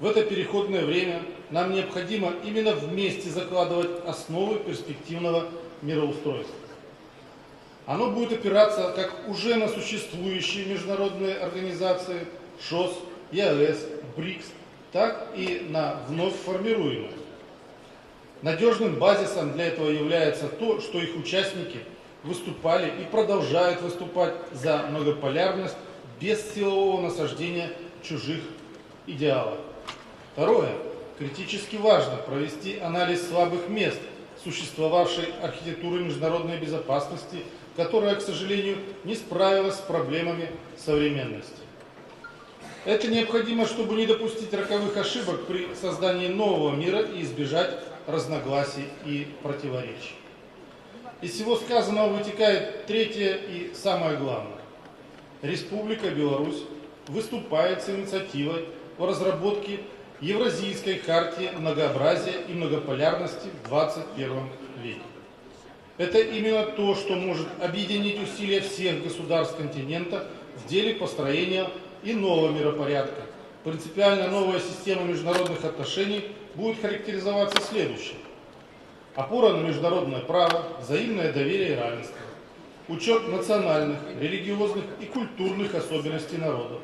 в это переходное время нам необходимо именно вместе закладывать основы перспективного мироустройства. Оно будет опираться как уже на существующие международные организации ШОС, ЕАЭС, БРИКС, так и на вновь формируемые. Надежным базисом для этого является то, что их участники выступали и продолжают выступать за многополярность без силового насаждения чужих идеалов. Второе. Критически важно провести анализ слабых мест существовавшей архитектуры международной безопасности, которая, к сожалению, не справилась с проблемами современности. Это необходимо, чтобы не допустить роковых ошибок при создании нового мира и избежать разногласий и противоречий. Из всего сказанного вытекает третье и самое главное. Республика Беларусь выступает с инициативой о разработке Евразийской хартии многообразия и многополярности в 21 веке. Это именно то, что может объединить усилия всех государств континента в деле построения иного миропорядка. Принципиально новая система международных отношений будет характеризоваться следующим. Опора на международное право, взаимное доверие и равенство, учет национальных, религиозных и культурных особенностей народов,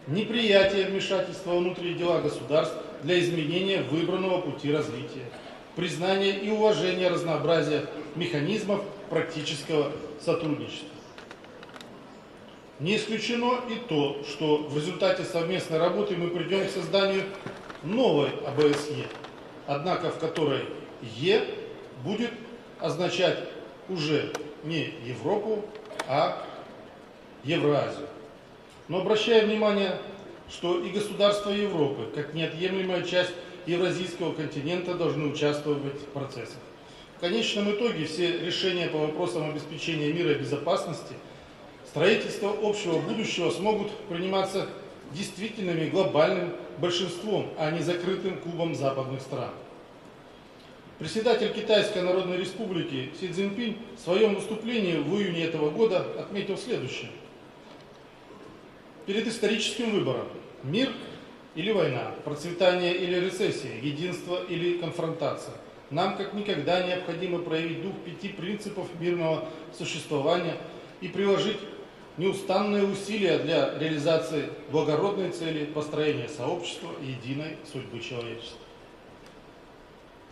неприятие вмешательства в внутренние дела государств для изменения выбранного пути развития, признание и уважение разнообразия механизмов практического сотрудничества. Не исключено и то, что в результате совместной работы мы придем к созданию новой АБСЕ, однако в которой Е будет означать уже не Европу, а Евразию. Но обращаю внимание, что и государства Европы, как неотъемлемая часть Евразийского континента, должны участвовать в этих процессах. В конечном итоге все решения по вопросам обеспечения мира и безопасности, строительства общего будущего смогут приниматься действительным глобальным большинством, а не закрытым клубом западных стран. Председатель Китайской Народной Республики Си Цзиньпинь в своем выступлении в июне этого года отметил следующее. Перед историческим выбором – мир или война, процветание или рецессия, единство или конфронтация. Нам как никогда необходимо проявить дух 5 принципов мирного существования и приложить неустанные усилия для реализации благородной цели построения сообщества и единой судьбы человечества.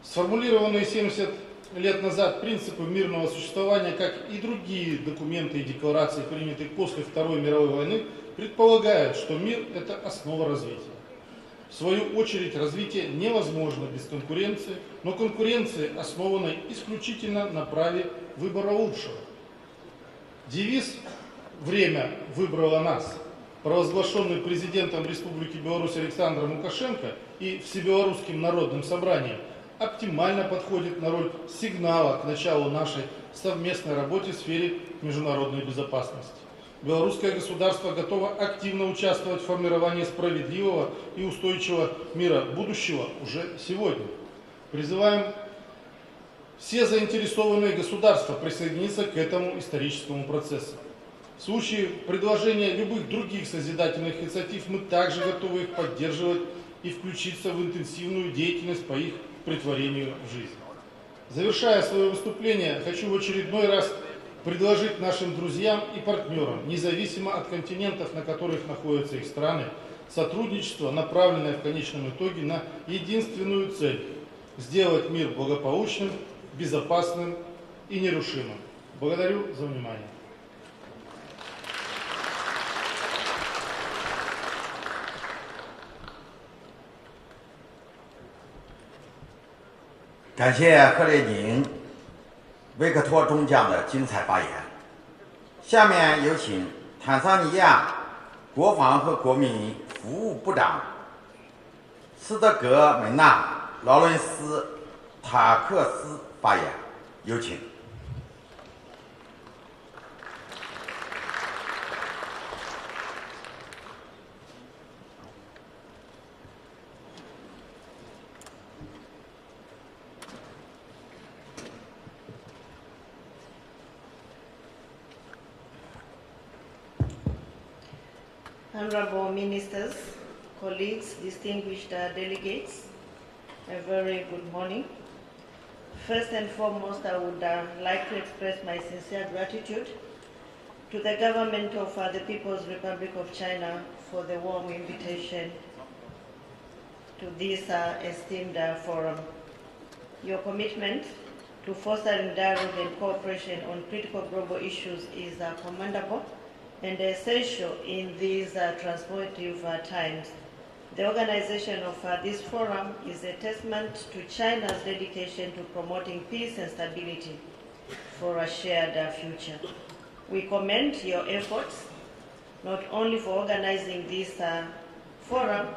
Сформулированные 70 лет назад принципы мирного существования, как и другие документы и декларации, принятые после Второй мировой войны, предполагают, что мир – это основа развития. В свою очередь, развитие невозможно без конкуренции, но конкуренции, основанной исключительно на праве выбора лучшего. Девиз «Время выбрало нас», провозглашенный президентом Республики Беларусь Александром Лукашенко и Всебелорусским народным собранием, оптимально подходит на роль сигнала к началу нашей совместной работы в сфере международной безопасности. Белорусское государство готово активно участвовать в формировании справедливого и устойчивого мира будущего уже сегодня. Призываем все заинтересованные государства присоединиться к этому историческому процессу. В случае предложения любых других созидательных инициатив мы также готовы их поддерживать и включиться в интенсивную деятельность по их претворению в жизнь. Завершая свое выступление, хочу в очередной раз предложить нашим друзьям и партнерам, независимо от континентов, на которых находятся их страны, сотрудничество, направленное в конечном итоге на единственную цель – сделать мир благополучным, безопасным и нерушимым. Благодарю за внимание.感谢贺烈宁、维克托中将的精彩发言。下面有请坦桑尼亚国防和国民服务部长斯德格门纳·劳伦斯·塔克斯发言，有请。Honorable Ministers, colleagues, distinguished delegates, a very good morning. First and foremost, I would like to express my sincere gratitude to the government of the People's Republic of China for the warm invitation to this esteemed forum. Your commitment to fostering dialogue and cooperation on critical global issues is commendable and essential in these transformative times. The organization of this forum is a testament to China's dedication to promoting peace and stability for a shared future. We commend your efforts, not only for organizing this forum,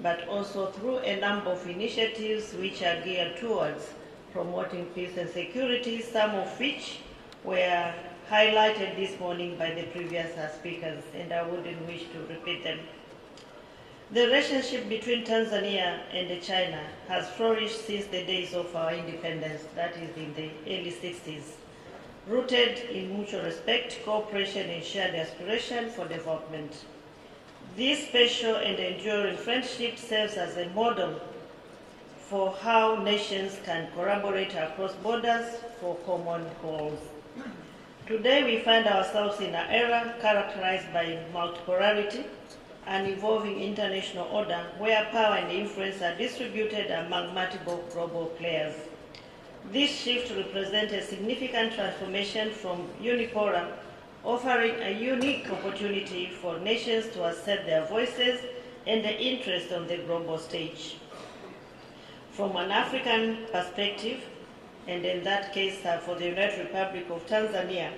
but also through a number of initiatives which are geared towards promoting peace and security, some of which were highlighted this morning by the previous speakers, and I wouldn't wish to repeat them. The relationship between Tanzania and China has flourished since the days of our independence, that is in the early 60s, rooted in mutual respect, cooperation, and shared aspiration for development. This special and enduring friendship serves as a model for how nations can collaborate across borders for common goals. Today we find ourselves in an era characterized by multipolarity, an evolving international order where power and influence are distributed among multiple global players. This shift represents a significant transformation from unipolar, offering a unique opportunity for nations to assert their voices and their interests on the global stage. From an African perspective, and in that case for the United Republic of Tanzania,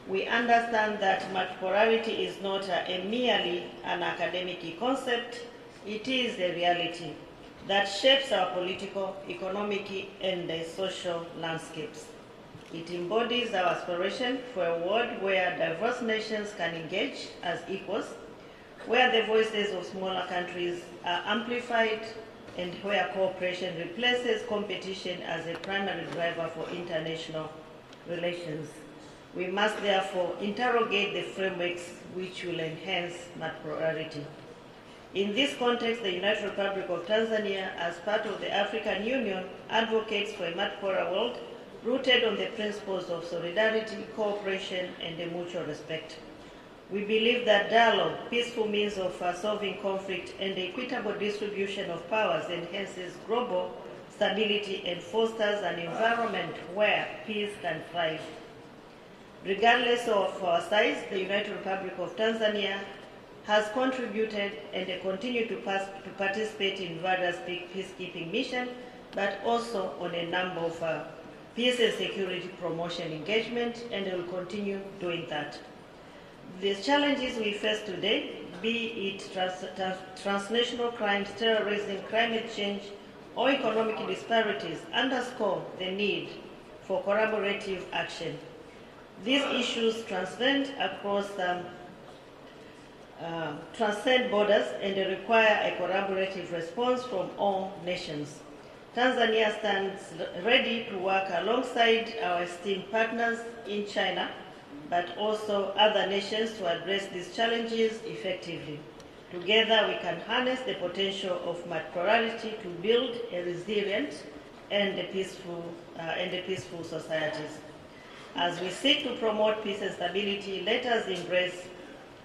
we understand that multipolarity is not merely an academic concept, it is a reality that shapes our political, economic, and social landscapes. It embodies our aspiration for a world where diverse nations can engage as equals, where the voices of smaller countries are amplified, and where cooperation replaces competition as a primary driver for international relations. We must therefore interrogate the frameworks which will enhance multipolarity. In this context, the United Republic of Tanzania, as part of the African Union, advocates for a multipolar world rooted on the principles of solidarity, cooperation, and mutual respect. We believe that dialogue, peaceful means of solving conflict, and the equitable distribution of powers enhances global stability and fosters an environment where peace can thrive. Regardless of our size, the United Republic of Tanzania has contributed and continue to participate in various peacekeeping missions, but also on a number of peace and security promotion engagement, and will continue doing that. The challenges we face today, be it transnational crimes, terrorism, climate change, or economic disparities, underscore the need for collaborative action. These issues transcend borders and require a collaborative response from all nations. Tanzania stands ready to work alongside our esteemed partners in China, but also other nations to address these challenges effectively. Together we can harness the potential of multipolarity to build a resilient and peaceful societies. As we seek to promote peace and stability, let us embrace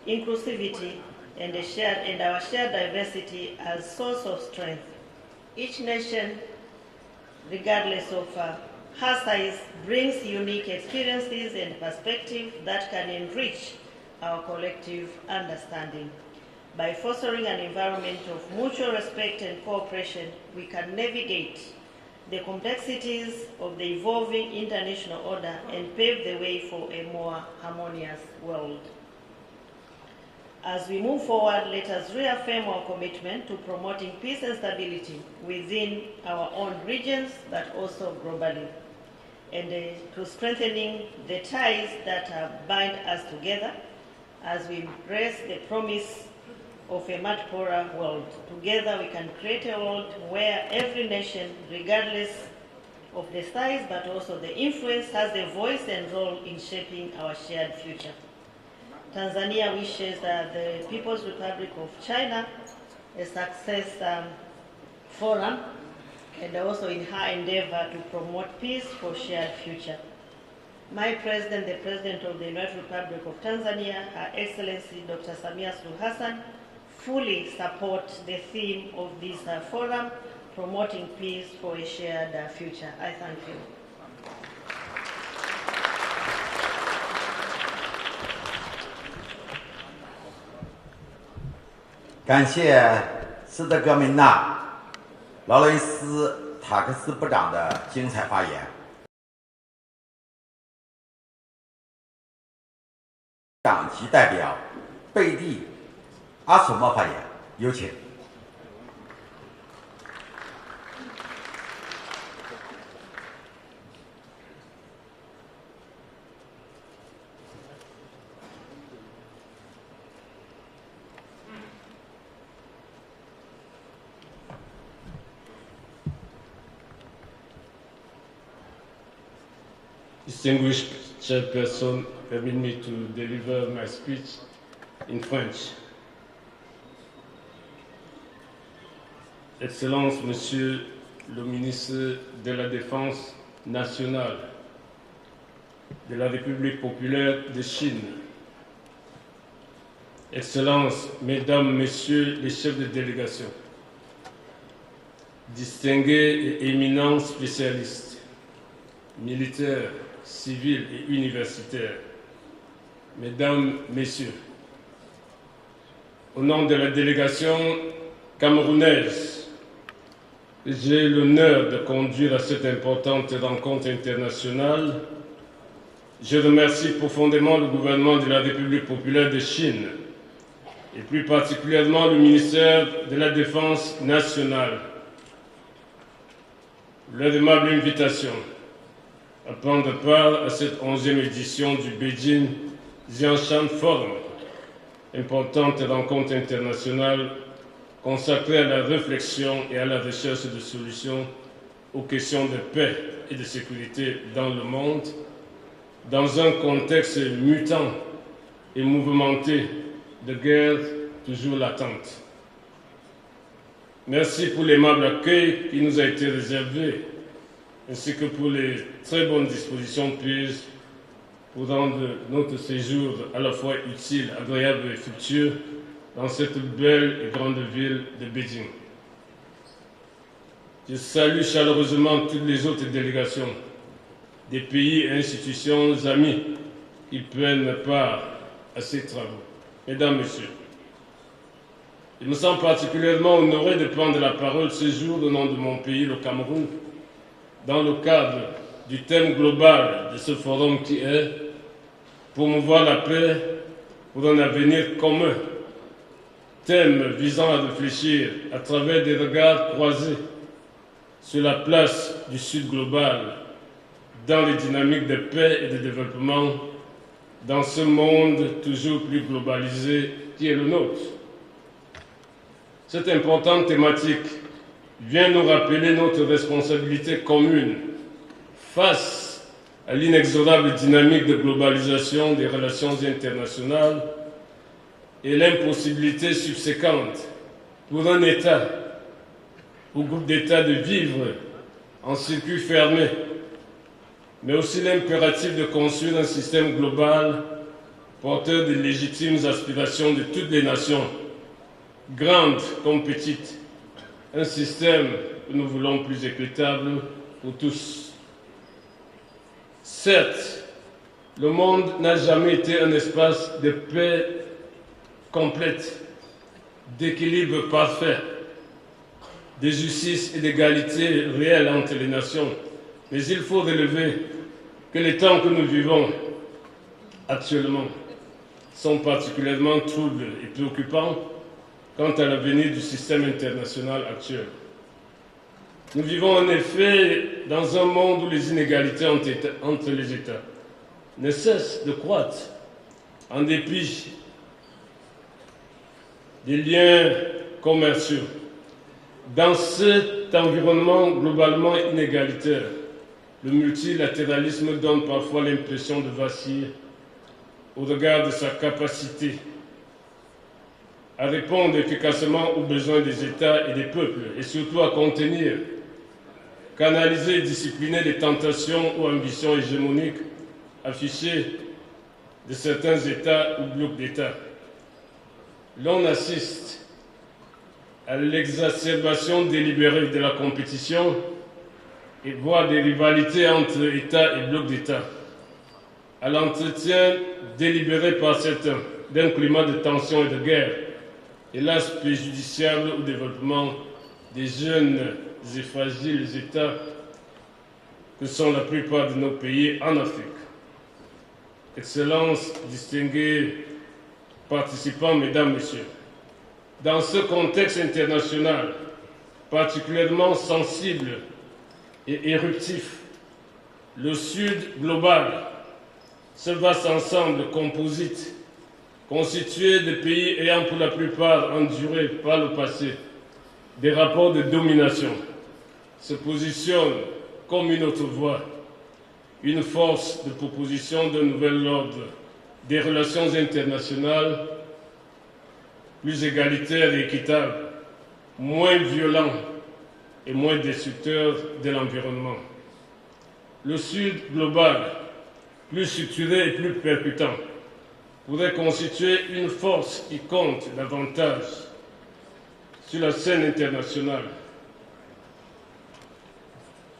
inclusivity and our shared diversity as source of strength. Each nation, regardless of her size, brings unique experiences and perspectives that can enrich our collective understanding. By fostering an environment of mutual respect and cooperation, we can navigate the complexities of the evolving international order and pave the way for a more harmonious world. As we move forward, let us reaffirm our commitment to promoting peace and stability within our own regions, but also globally, and to strengthening the ties that bind us together as we embrace the promise of a multipolar world. Together we can create a world where every nation, regardless of the size but also the influence, has a voice and role in shaping our shared future. Tanzania wishes the People's Republic of China a success forum, and also in her endeavor to promote peace for shared future. My President, the President of the United Republic of Tanzania, Her Excellency Dr. Samia Suluhu Hassan, fully support the theme of this forum, promoting peace for a shared future. I thank you. 感谢斯德哥明纳劳伦斯塔克斯部长的精彩发言。长级代表贝蒂阿索莫发言，有请。Distinguished chairperson, permit me to deliver my speech in French. Excellences, Monsieur le ministre de la Défense nationale de la République populaire de Chine, Excellences, Mesdames, Messieurs les chefs de délégation, distingués et éminents spécialistes, militaires, civils et universitaires, Mesdames, Messieurs, au nom de la délégation camerounaise, j'ai l'honneur de conduire à cette importante rencontre internationale. Je remercie profondément le gouvernement de la République populaire de Chine et plus particulièrement le ministère de la Défense nationale. Leur aimable invitation à prendre part à cette 11e édition du Beijing Xiangshan Forum, importante rencontre internationale consacrée à la réflexion et à la recherche de solutions aux questions de paix et de sécurité dans le monde, dans un contexte mutant et mouvementé de guerre toujours latente. Merci pour l'aimable accueil qui nous a été réservé, ainsi que pour les très bonnes dispositions prises pour rendre notre séjour à la fois utile, agréable et fructueux dans cette belle et grande ville de Beijing. Je salue chaleureusement toutes les autres délégations des pays et institutions amis qui prennent part à ces travaux. Mesdames, Messieurs, je me sens particulièrement honoré de prendre la parole ce jour au nom de mon pays, le Cameroun, dans le cadre du thème global de ce forum qui est « Promouvoir la paix pour un avenir commun », thème visant à réfléchir à travers des regards croisés sur la place du Sud global dans les dynamiques de paix et de développement dans ce monde toujours plus globalisé qui est le nôtre. Cette importante thématique vient nous rappeler notre responsabilité commune face à l'inexorable dynamique de globalisation des relations internationales et l'impossibilité subséquente pour un État ou groupe d'États de vivre en circuit fermé, mais aussi l'impératif de construire un système global porteur des légitimes aspirations de toutes les nations, grandes comme petites, un système que nous voulons plus équitable pour tous. Certes, le monde n'a jamais été un espace de paix complète, d'équilibre parfait, de justice et d'égalité réelle entre les nations. Mais il faut relever que les temps que nous vivons actuellement sont particulièrement troubles et préoccupants quant à l'avenir du système international actuel. Nous vivons en effet dans un monde où les inégalités entre les États ne cessent de croître en dépit des liens commerciaux. Dans cet environnement globalement inégalitaire, le multilatéralisme donne parfois l'impression de vaciller au regard de sa capacité à répondre efficacement aux besoins des États et des peuples, et surtout à contenir, canaliser et discipliner les tentations ou ambitions hégémoniques affichées de certains États ou blocs d'États. L'on assiste à l'exacerbation délibérée de la compétition et voire des rivalités entre États et blocs d'États, à l'entretien délibéré par certains d'un climat de tension et de guerre, hélas préjudiciable au développement des jeunes et fragiles États que sont la plupart de nos pays en Afrique. Excellences, distingués participants, Mesdames, Messieurs, dans ce contexte international particulièrement sensible et éruptif, le Sud global, ce vaste ensemble composite, constitué de pays ayant pour la plupart enduré par le passé des rapports de domination, se positionne comme une autre voie, une force de proposition d'un nouvel ordre des relations internationales plus égalitaire et équitable, moins violent et moins destructeur de l'environnement. Le Sud global, plus structuré et plus percutant, pourrait constituer une force qui compte davantage sur la scène internationale,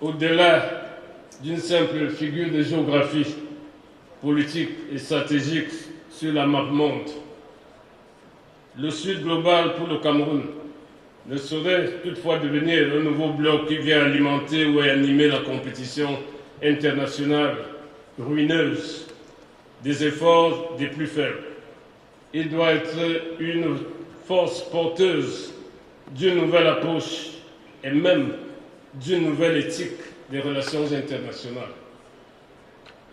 au-delà d'une simple figure de géographie politique et stratégique sur la map monde. Le Sud global pour le Cameroun ne saurait toutefois devenir un nouveau bloc qui vient alimenter ou animer la compétition internationale ruineuse des efforts des plus faibles. Il doit être une force porteuse d'une nouvelle approche et même d'une nouvelle éthique des relations internationales.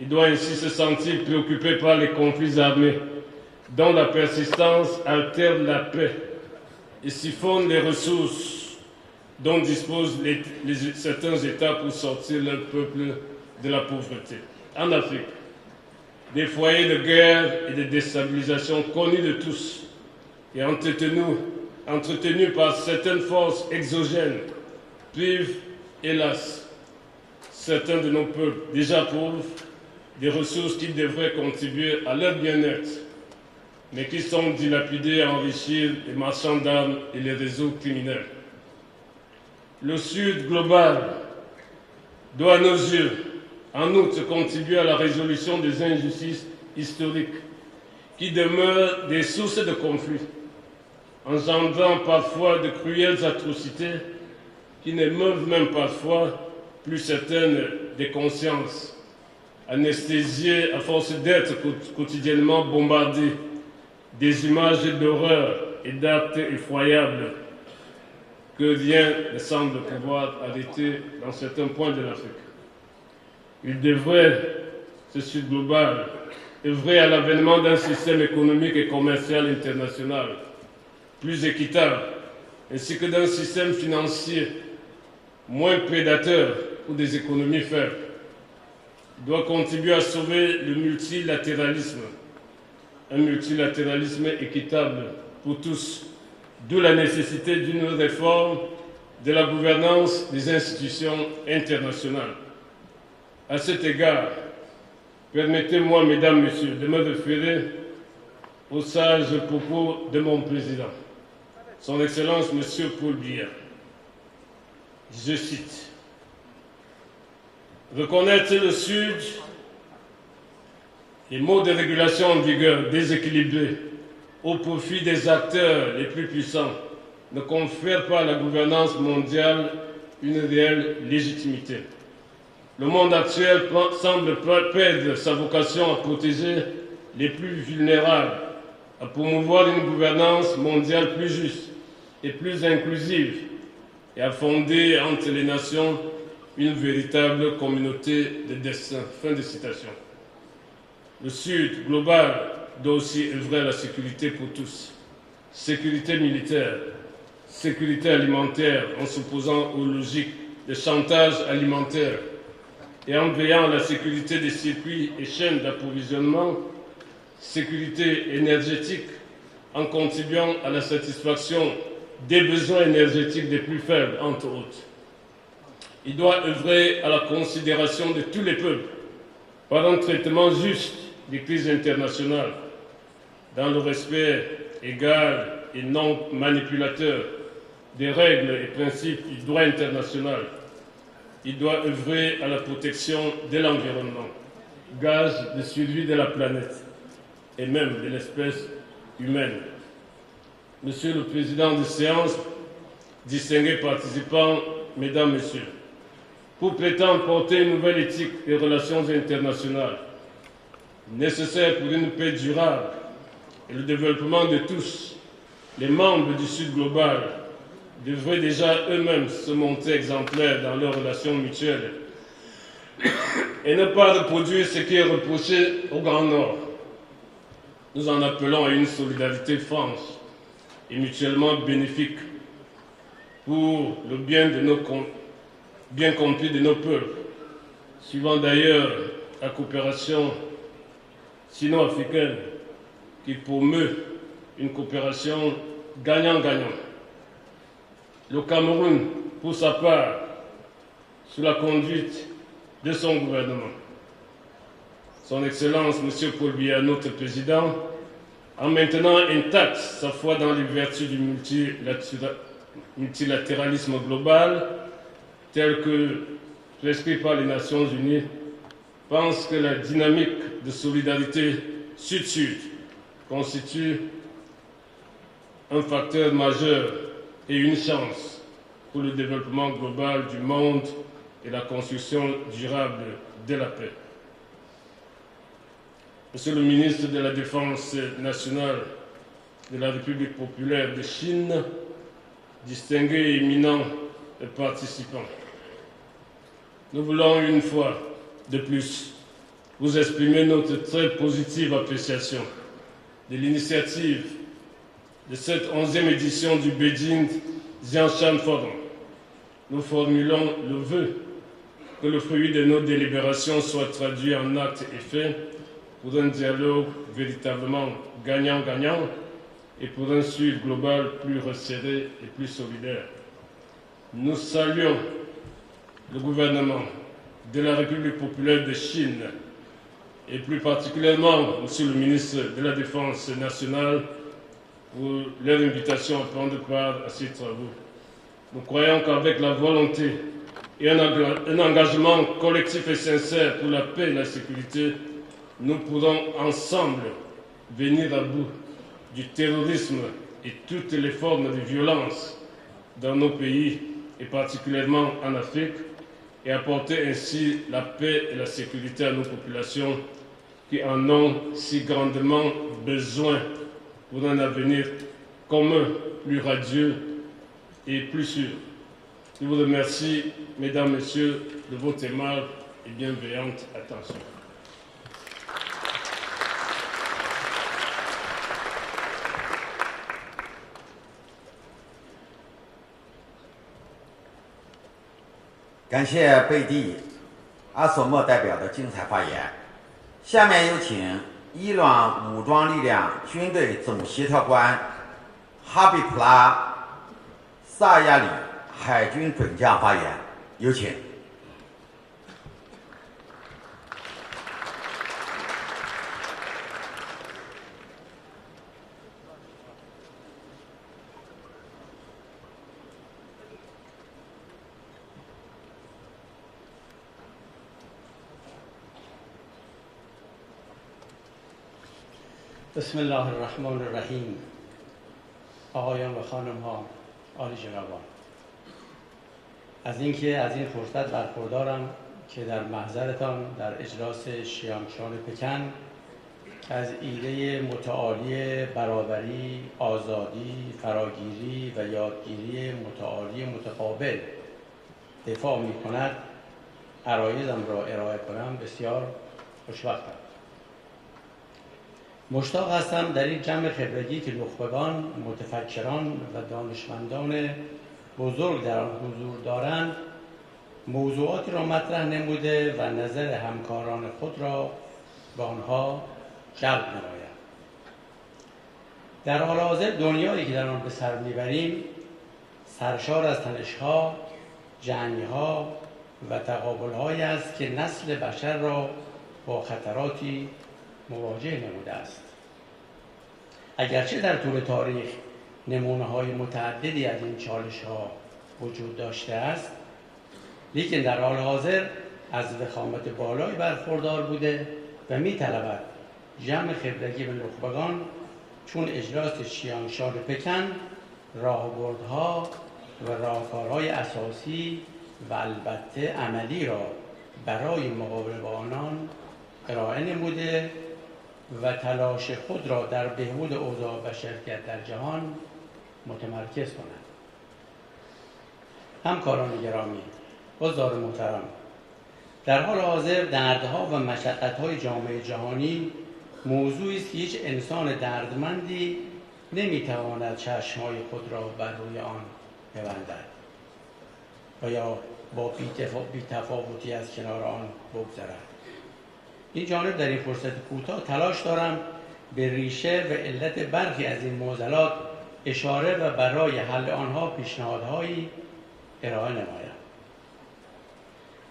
Il doit ainsi se sentir préoccupé par les conflits armés dont la persistance altère la paix et siphonne les ressources dont disposent certains États pour sortir leur peuple de la pauvreté. En Afrique, des foyers de guerre et de déstabilisation connus de tous et entretenus par certaines forces exogènes privent, hélas, certains de nos peuples déjà pauvres des ressources qui devraient contribuer à leur bien-être, mais qui sont dilapidées à enrichir les marchands d'armes et les réseaux criminels. Le Sud global doit, à nos yeux, en outre, contribuer à la résolution des injustices historiques qui demeurent des sources de conflits, engendrant parfois de cruelles atrocités qui n'émeuvent même parfois plus certaines des consciences, anesthésiées à force d'être quotidiennement bombardées des images d'horreur et d'actes effroyables que rien ne semble pouvoir arrêter dans certains points de l'Afrique. Il devrait, ce Sud global, œuvrer à l'avènement d'un système économique et commercial international plus équitable, ainsi que d'un système financier moins prédateur pour des économies faibles. Il doit contribuer à sauver le multilatéralisme, un multilatéralisme équitable pour tous, d'où la nécessité d'une réforme de la gouvernance des institutions internationales. À cet égard, permettez-moi, Mesdames, Messieurs, de me référer aux sages propos de mon président, Son Excellence M. Paul Biya. Je cite: « Reconnaître le Sud, les modes de régulation en vigueur déséquilibrés au profit des acteurs les plus puissants ne confère pas à la gouvernance mondiale une réelle légitimité. Le monde actuel semble perdre sa vocation à protéger les plus vulnérables, à promouvoir une gouvernance mondiale plus juste et plus inclusive et à fonder entre les nations une véritable communauté de destin. » Fin de citation. Le Sud global doit aussi œuvrer à la sécurité pour tous. Sécurité militaire, sécurité alimentaire en s'opposant aux logiques de chantage alimentaire et en veillant à la sécurité des circuits et chaînes d'approvisionnement, sécurité énergétique en contribuant à la satisfaction des besoins énergétiques des plus faibles, entre autres. Il doit œuvrer à la considération de tous les peuples par un traitement juste des crises internationales, dans le respect égal et non manipulateur des règles et principes du droit international. Il doit œuvrer à la protection de l'environnement, gage de survie de la planète et même de l'espèce humaine. Monsieur le Président de séance, distingués participants, Mesdames, Messieurs, pour prétendre porter une nouvelle éthique des relations internationales, nécessaire pour une paix durable et le développement de tous, les membres du Sud global devraient déjà eux-mêmes se montrer exemplaires dans leurs relations mutuelles et ne pas reproduire ce qui est reproché au Grand Nord. Nous en appelons à une solidarité franche et mutuellement bénéfique pour le bien compris de nos peuples, suivant d'ailleurs la coopération sino-africaine qui promeut une coopération gagnant-gagnant. Le Cameroun, pour sa part, sous la conduite de son gouvernement, Son Excellence M. Paul Biya, notre Président, en maintenant intacte sa foi dans les vertus du multilatéralisme global, tel que prescrit par les Nations Unies, pense que la dynamique de solidarité sud-sud constitue un facteur majeur et une chance pour le développement global du monde et la construction durable de la paix. Monsieur le ministre de la Défense nationale de la République populaire de Chine, distingués et éminents participants, nous voulons une fois de plus vous exprimer notre très positive appréciation de l'initiative de cette 11e édition du Beijing Xiangshan Forum. Nous formulons le vœu que le fruit de nos délibérations soit traduit en actes et faits pour un dialogue véritablement gagnant-gagnant et pour un Sud global plus resserré et plus solidaire. Nous saluons le gouvernement de la République populaire de Chine et plus particulièrement Monsieur le ministre de la Défense nationale pour leur invitation à prendre part à ces travaux. Nous croyons qu'avec la volonté et un engagement collectif et sincère pour la paix et la sécurité, nous pourrons ensemble venir à bout du terrorisme et toutes les formes de violence dans nos pays et particulièrement en Afrique et apporter ainsi la paix et la sécurité à nos populations qui en ont si grandement besoin pour un avenir commun, plus radieux et plus sûr. Je vous remercie, Mesdames, Messieurs, de votre aimable et bienveillante attention.感谢贝蒂阿索莫代表的精彩发言。下面有请伊朗武装力量军队总协调官哈比普拉萨亚里海军准将发言，有请。بسم الله الرحمن الرحیم. آقایان و خانم ها، عالی جنابان، از اینکه از این فرصت برخوردارم که در محضرتان در اجلاس شیانگشان پکن از ایده متعالی برابری، آزادی، فراگیری و یادگیری متعالی متقابل دفاع می کند عرایضم را ارائه کنم بسیار خوشوقتم. مشتاق هستم در این جمع خبرگی که نخبگان، متفکران و دانشمندان بزرگ در آن حضور دارند موضوعاتی را مطرح نموده و نظر همکاران خود را به آنها جلب نمایم. در حال حاضر دنیایی که در آن به سر میبریم سرشار از تنش‌ها، جنگ‌ها و تقابل‌هایی است که نسل بشر را با خطراتی مواجه نموده است. اگرچه در طول تاریخ نمونه‌های متعددی از این چالش‌ها وجود داشته است، لیکن در حال حاضر از وخامت بالایی برخوردار بوده و می‌طلبد جمع خبرگی به نخبگان چون اجلاس شیانگشار پکن راهبردها و راهکارهای اساسی و البته عملی را برای مقابله با آنان ارائه نموده و تلاش خود را در بهبود اوضاع و شرکت در جهان متمرکز کنند. همکاران گرامی، حضار محترم، در حال حاضر دردها و مشقت‌های جامعه جهانی موضوعی است که هیچ انسان دردمندی نمیتواند چشم‌های خود را بر روی آن ببندد و یا با بی‌تفاوتی از کنار آن بگذرد. این جانب در این فرصت کوتاه تلاش دارم به ریشه و علت برخی از این معضلات اشاره و برای حل آنها پیشنهادهایی ارائه نمایم.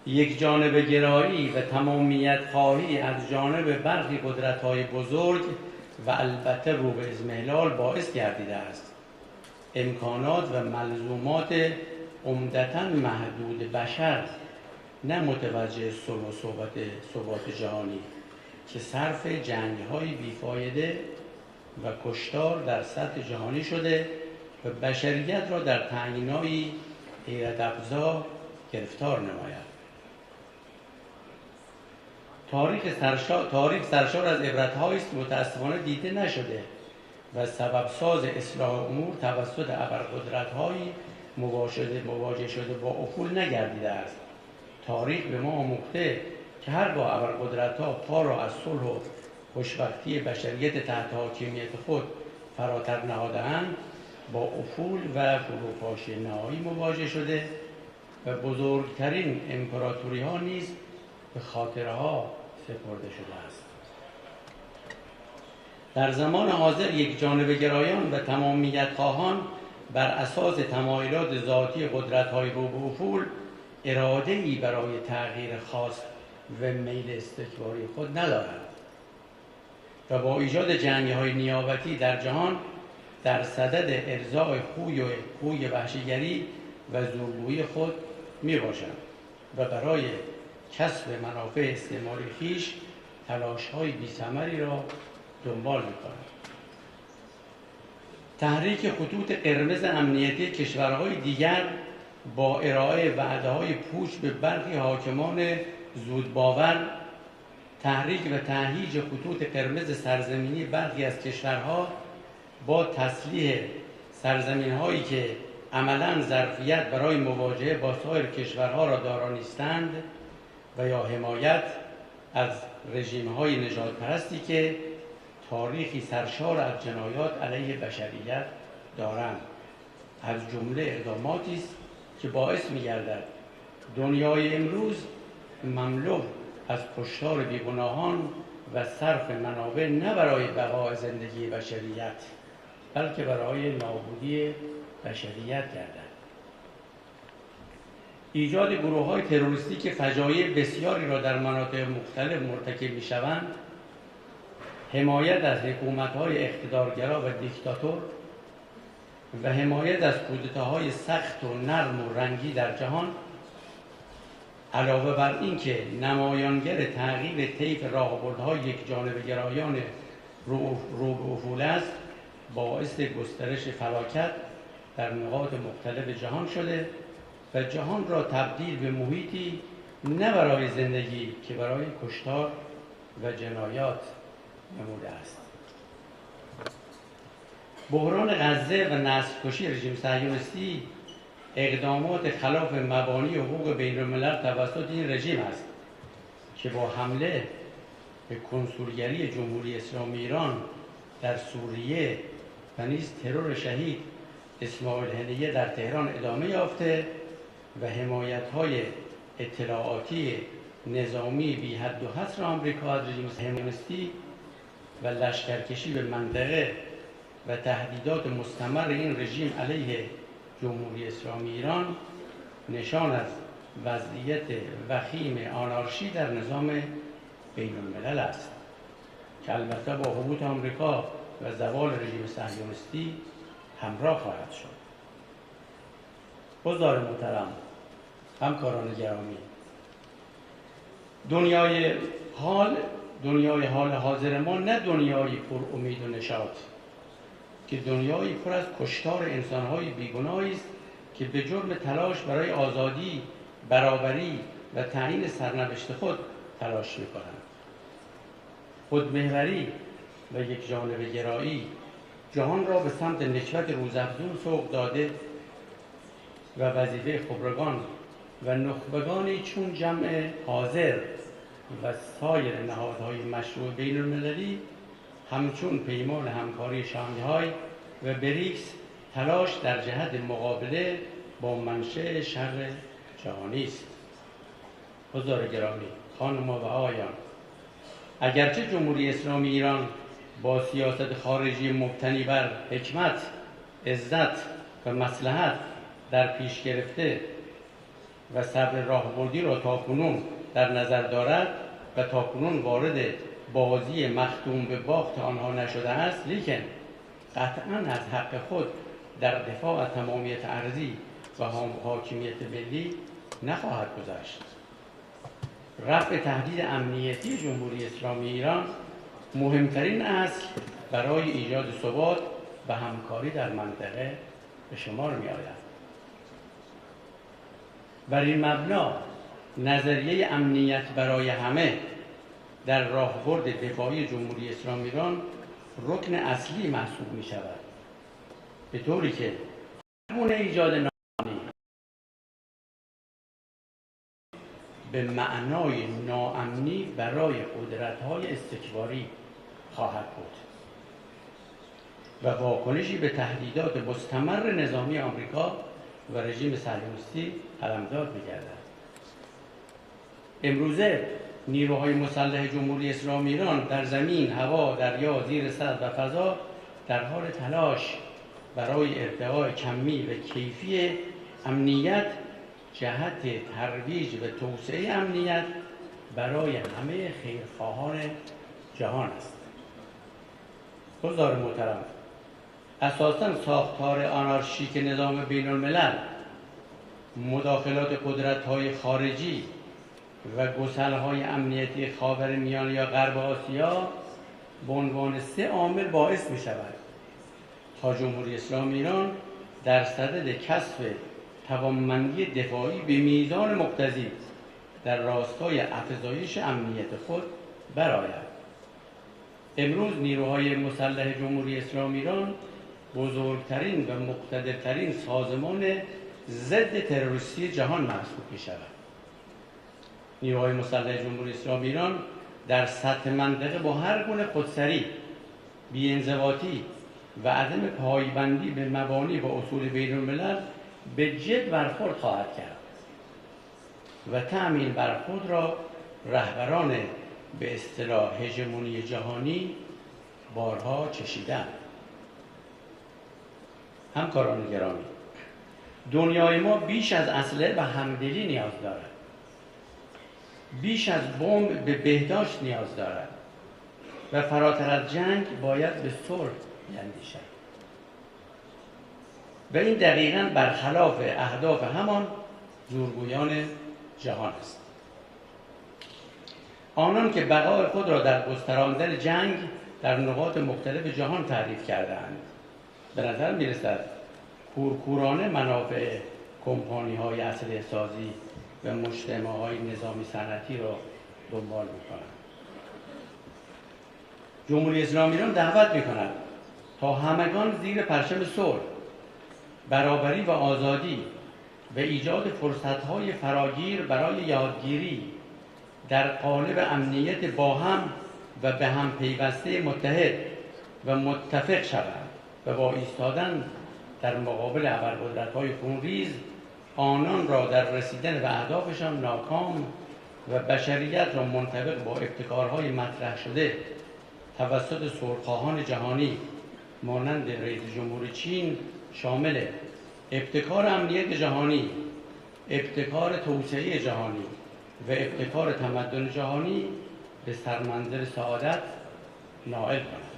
یک جانب گرایی و تمامیت خواهی از جانب برخی قدرت‌های بزرگ و البته رو به اضمحلال باعث گردیده است امکانات و ملزومات عمدتاً محدود بشر نه متوجه صلح و ثبات جهانی که صرف جنگ‌های بیفایده و کشتار در سطح جهانی شده و بشریت را در تنگنایی حیرت افزا گرفتار نماید. تاریخ سرشار از عبرت‌هایی است متأسفانه دیده نشده و سبب ساز اصلاح امور توسط ابرقدرت‌هایی مواجه شده با افول نگردیده است. تاریخ به ما آموخته که هرگاه ابرقدرت‌ها پا را از صلح و خوشبختی بشریت تحت حاکمیت خود فراتر نهاده‌اند با افول و فروپاشی نهایی مواجه شده و بزرگترین امپراتوری‌ها نیز به خاطرها سپرده شده است. در زمان حاضر یک جانب گرایان و تمامیت خواهان بر اساس تمایلات ذاتی قدرت‌های رو به افول اراده‌ای برای تغییر خاص و میل استکباری خود ندارند و با ایجاد جنگ‌های نیابتی در جهان در صدد ارضاء خوی وحشیگری و زورگویی خود میباشند و برای کسب منافع استعماری خویش تلاش‌های بی‌ثمری را دنبال می‌کنند. تحریک خطوط قرمز امنیتی کشورهای دیگر با ارائه وعده‌های پوچ به برخی حاکمان زودباور، تحریک و تهییج خطوط قرمز سرزمینی برخی از کشورها با تسلیح سرزمین‌هایی که عملاً ظرفیت برای مواجهه با سایر کشورها را دارا نیستند و یا حمایت از رژیم‌های نژادپرستی که تاریخی سرشار از جنایات علیه بشریت دارند، از جمله اقداماتی است که باعث می‌گردد دنیای امروز مملو از کشتار بیگناهان و صرف منابع نه برای بقای زندگی بشریت بلکه برای نابودی بشریت گردد. ایجاد گروه‌های تروریستی که فجایع بسیاری را در مناطق مختلف مرتکب می‌شوند، حمایت از حکومت‌های اقتدارگرا و دیکتاتور و حمایت از کودتاهای سخت و نرم و رنگی در جهان، علاوه بر این که نمایانگر تغییر طیف راهبردهای یک جانب گرایان رو به افول است، باعث گسترش فلاکت در نقاط مختلف جهان شده و جهان را تبدیل به محیطی نه برای زندگی که برای کشتار و جنایات نموده است. بحران غزه و نسل‌کشی رژیم صهیونیستی اقدامات خلاف مبانی حقوق بین‌الملل توسط این رژیم است که با حمله به کنسولگری جمهوری اسلامی ایران در سوریه و نیز ترور شهید اسماعیل هنیه در تهران ادامه یافته و حمایت‌های اطلاعاتی نظامی بی حد و حصر آمریکا از رژیم صهیونیستی و لشکرکشی به منطقه و تهدیدات مستمر این رژیم علیه جمهوری اسلامی ایران نشان از وضعیت وخیم آنارشی در نظام بین الملل است که البته با هبوط آمریکا و زوال رژیم صهیونیستی همراه خواهد شد. حضار محترم، همکاران گرامی، دنیای حال حاضر ما نه دنیایی پر امید و نشاط، که دنیایی پر از کشتار انسان‌های بیگناهی است که به جرم تلاش برای آزادی، برابری و تعیین سرنوشت خود تلاش می‌کنند. خودمحوری و یکجانبه گرایی جهان را به سمت نکبت روزافزون سوق داده و وظیفه خبرگان و نخبگانی چون جمع حاضر و سایر نهادهای مشروع بین المللی همچون پیمان همکاری شانگهای و بریکس تلاش در جهت مقابله با منشأ شر جهانی است. حضار گرامی، خانم‌ها و آقایان، اگرچه جمهوری اسلامی ایران با سیاست خارجی مبتنی بر حکمت، عزت و مصلحت در پیش گرفته و صبر راهبردی را تاکنون در نظر دارد و تاکنون وارد بازی مختوم به باخت آنها نشده است، لیکن قطعاً از حق خود در دفاع از تمامیت ارضی و حاکمیت ملی نخواهد گذشت. رفع تهدید امنیتی جمهوری اسلامی ایران مهمترین اصل برای ایجاد ثبات و همکاری در منطقه به شمار می آید. بر این مبنا نظریه امنیت برای همه در راهبرد دفاعی جمهوری اسلامی ایران رکن اصلی محسوب می شود، به طوری که گونه ایجاد ناامنی به معنای ناامنی برای قدرت‌های استکباری خواهد بود و واکنشی به تهدیدات مستمر نظامی آمریکا و رژیم صهیونیستی علمداد می‌گردد. امروزه نیروهای مسلح جمهوری اسلامی ایران در زمین، هوا، دریا، زیر سطح و فضا در حال تلاش برای ارتقاء کمی و کیفی امنیت جهت ترویج و توسعه امنیت برای همه خیرخواهان جهان است. حضار محترم، اساساً ساختار آنارشیک نظام بین الملل، مداخلات قدرت‌های خارجی و گسل‌های امنیتی خاورمیانه یا غرب آسیا به عنوان 3 عامل باعث می‌شود تا جمهوری اسلامی ایران در صدد کسب توانمندی دفاعی به میزان مقتضی در راستای افزایش امنیت خود برآید. امروز نیروهای مسلح جمهوری اسلامی ایران بزرگترین و مقتدرترین سازمان ضد تروریستی جهان محسوب می‌شود. نیروهای مسلح جمهوری اسلامی ایران در سطح منطقه با هر گونه خودسری، بی‌انضباطی و عدم پایبندی به مبانی و اصول بین الملل به جد برخورد خواهد کرد و تأمین برخورد را رهبران به اصطلاح هژمونی جهانی بارها چشیدند. همکاران گرامی، دنیای ما بیش از اسلحه و همدلی نیاز دارد. بیش از بمب به بهداشت نیاز دارد و فراتر از جنگ باید به صلح بیندیشد. و این دقیقاً برخلاف اهداف همان زورگویان جهان است. آنان که بقای خود را در گستراندن جنگ در نقاط مختلف جهان تعریف کرده‌اند، به نظر می‌رسد کورکورانه منافع کمپانی‌های اسلحه سازی و مجتمع‌های نظامی صنعتی را دنبال می‌کنند. جمهوری اسلامی ایران دعوت می‌کند تا همگان زیر پرچم صلح، برابری و آزادی و ایجاد فرصت‌های فراگیر برای یادگیری در قالب امنیت با هم و به هم پیوسته متحد و متفق شوند و با ایستادن در مقابل ابرقدرت‌های خونریز آنان را در رسیدن به اهدافشان ناکام و بشریت را منطبق با ابتکارهای مطرح شده توسط صلح‌خواهان جهانی مانند رئیس جمهور چین شامل ابتکار امنیت جهانی، ابتکار توسعه جهانی و ابتکار تمدن جهانی به سرمنزل سعادت نائل کند.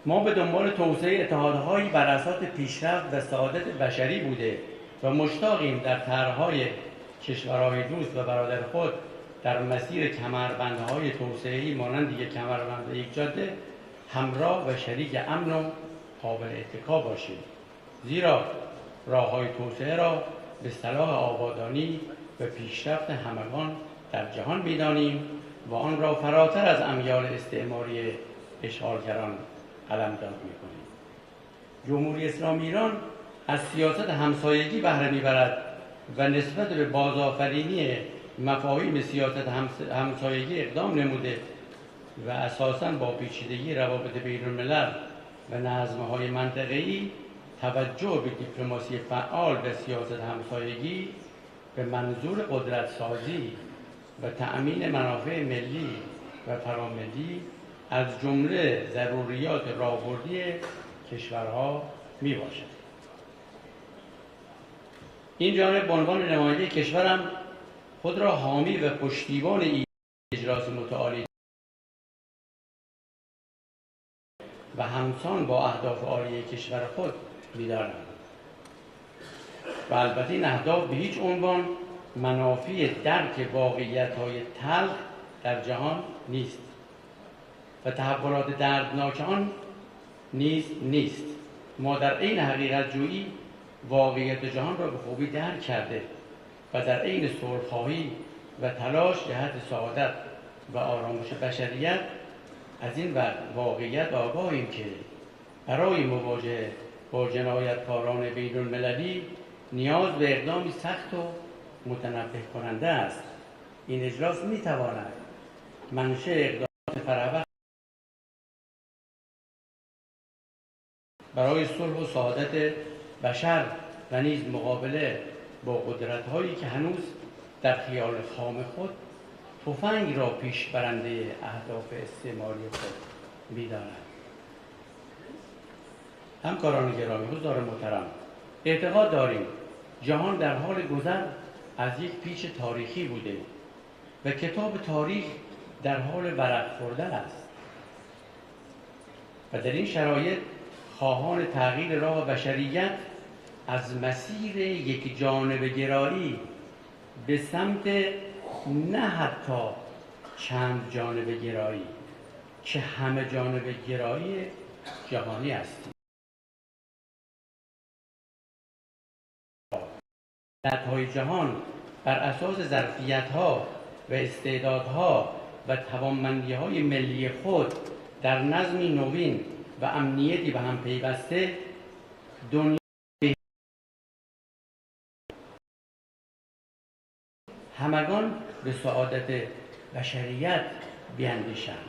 ما به دنبال توسعه اتحادهایی بر اساس پیشرفت و سعادت بشری بوده و مشتاقیم در طرح‌های کشورهای دوست و برادر خود در مسیر کمربندهای توسعه‌ای مانند یک کمربند یک جاده همراه و شریک امن و قابل اتکا باشیم، زیرا راه‌های توسعه را به صلاح آبادانی و پیشرفت همگان در جهان می‌دانیم و آن را فراتر از امیال استعماری اشغالگران قلمداد می‌کنیم. جمهوری اسلامی ایران از سیاست همسایگی بهره می‌برد و نسبت به بازآفرینی مفاهیم سیاست همسایگی اقدام نموده و اساساً با پیچیدگی روابط بین‌الملل و نظم‌های منطقه‌ای توجه به دیپلماسی فعال به سیاست همسایگی به منظور قدرت‌سازی و تأمین منافع ملی و فراملی از جمله ضروریات راهبردی کشورها میباشد. این جانب به عنوان نماینده کشورم خود را حامی و پشتیبان اجراس متعالی و همسان با اهداف عالی کشور خود می‌دانم و البته این اهداف به هیچ عنوان منافی درک واقعیت‌های تلخ در جهان نیست و تحولات دردناک آن نیست. ما در عین حقیقت جویی واقعیت جهان را به خوبی درک کرده و در عین صلح‌خواهی و تلاش جهت سعادت و آرامش بشریت از این واقعیت آگاهیم که برای مواجهه با جنایتکاران بین‌المللی نیاز به اقدامی سخت و متنبه کننده است. این اجلاس می‌تواند منشأ اقدامات فرهبخش برای صلح و سعادت بشر و نیز مقابله با قدرت‌هایی که هنوز در خیال خام خود تفنگ را پیش برنده اهداف استعماری خود می‌دانند. همکاران گرامی، حضار محترم، اعتقاد داریم جهان در حال گذر از یک پیچ تاریخی بوده و کتاب تاریخ در حال ورق خوردن است و در این شرایط خواهان تغییر راه بشریت از مسیر یک جانبه گرایی به سمت نه حتی چند جانبه گرایی که همه جانبه گرایی جهانی هستیم. ملت‌های جهان بر اساس ظرفیت‌ها و استعدادها و توانمندی‌های ملی خود در نظمی نوین و امنیتی به هم پیوسته دنیا همگان به سعادت بشریت بیاندیشند.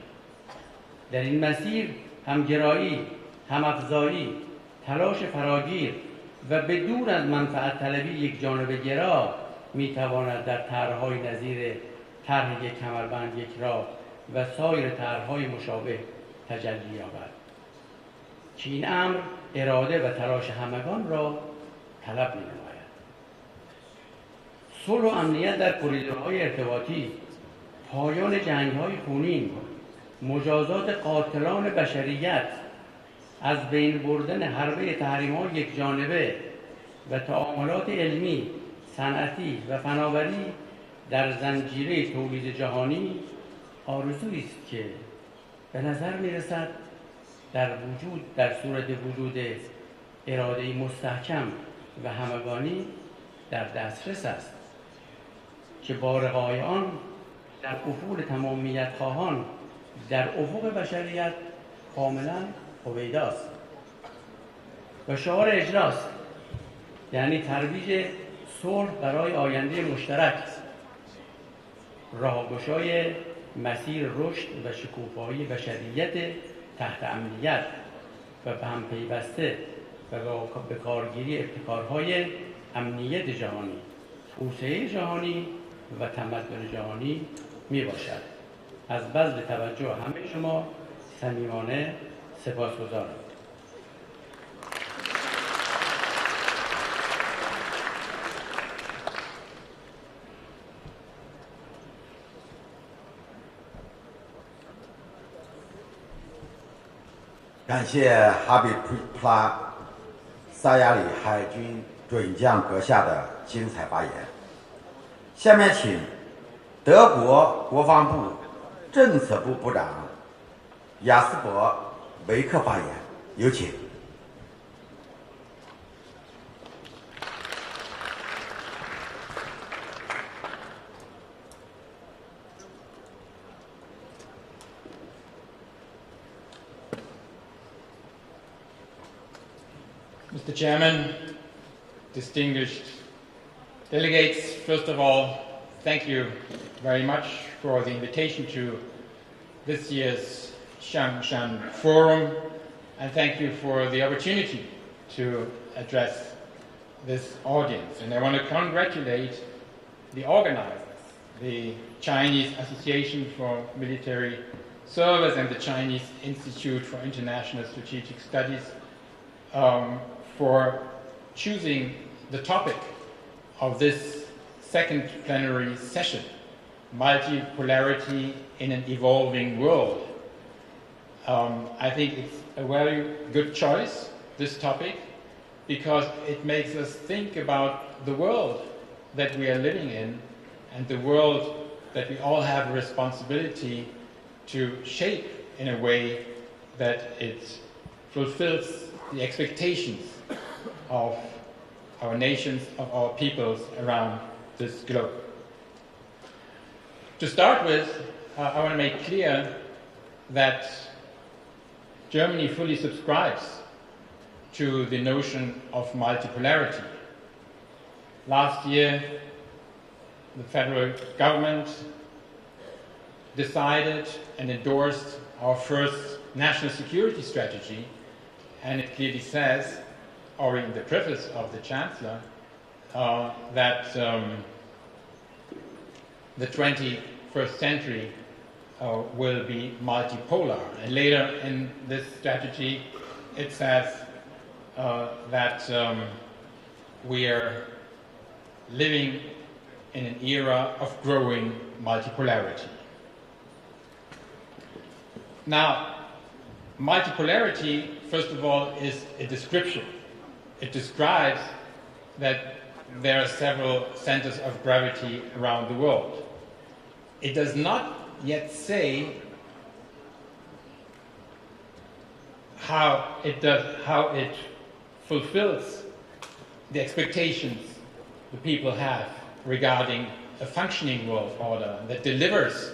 در این مسیر همگرایی، همافزایی، تلاش فراگیر و به دور از منفعت طلبی یک جانبه گرا میتواند در طرح‌های نظیر طرح یک کمربند یک راه و سایر طرح‌های مشابه تجلی یابد که این امر اراده و تلاش همگان را طلب می‌نماید. صلح و امنیت در کریدورهای ارتباطی، پایان جنگ‌های خونین، مجازات قاتلان بشریت، از بین بردن حربه تحریم‌های یک جانبه و تعاملات علمی، صنعتی و فناوری در زنجیره تولید جهانی آرزویی است که به نظر می‌رسد در صورت وجود اراده‌ای مستحکم و همگانی در دسترس است که بارقای آن در افول تمامیت خواهان در افق بشریت کاملا هویداست و شعار اجلاس یعنی ترویج صلح برای آینده مشترک، راهگشای مسیر رشد و شکوفایی بشریت تحت امنیت و به هم پیوسته و به کارگیری ابتکارهای امنیت جهانی، توسعه جهانی و تمدن جهانی می باشد. از بذل توجه همه شما صمیمانه سپاسگزارم.感谢哈比普拉萨亚里海军准将阁下的精彩发言。下面请德国国防部政策部部长雅斯伯·维克发言，有请。Mr. Chairman, distinguished delegates, first of all, thank you very much for the invitation to this year's CHANG Forum, and thank you for the opportunity to address this audience. And I want to congratulate the organizers, the Chinese Association for Military Service and the Chinese Institute for International Strategic Studies for choosing the topic of this second plenary session, multipolarity in an evolving world. I think it's a very good choice, this topic, because it makes us think about the world that we are living in and the world that we all have a responsibility to shape in a way that it fulfills the expectations of our nations, of our peoples around this globe. To start with, I want to make clear that Germany fully subscribes to the notion of multipolarity. Last year, the federal government decided and endorsed our first national security strategy, and it clearly says, or in the preface of the Chancellor, that the 21st century will be multipolar. And later in this strategy, it says that we are living in an era of growing multipolarity. Now, multipolarity, first of all, is a description. It describes that there are several centers of gravity around the world. It does not yet say how it fulfills the expectations the people have regarding a functioning world order that delivers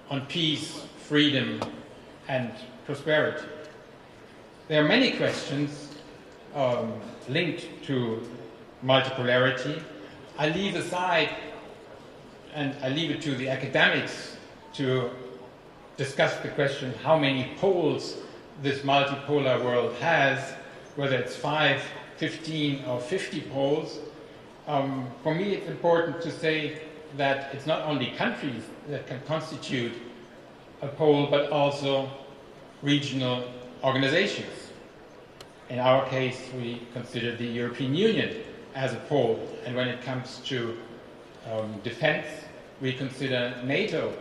on peace, freedom, and prosperity. There are many questions linked to multipolarity. I leave aside and I leave it to the academics to discuss the question how many poles this multipolar world has, whether it's 5, 15 or 50 poles. For me it's important to say that it's not only countries that can constitute a pole, but also regional organizations. In our case, we consider the European Union as a pole, and when it comes to defense, we consider NATO,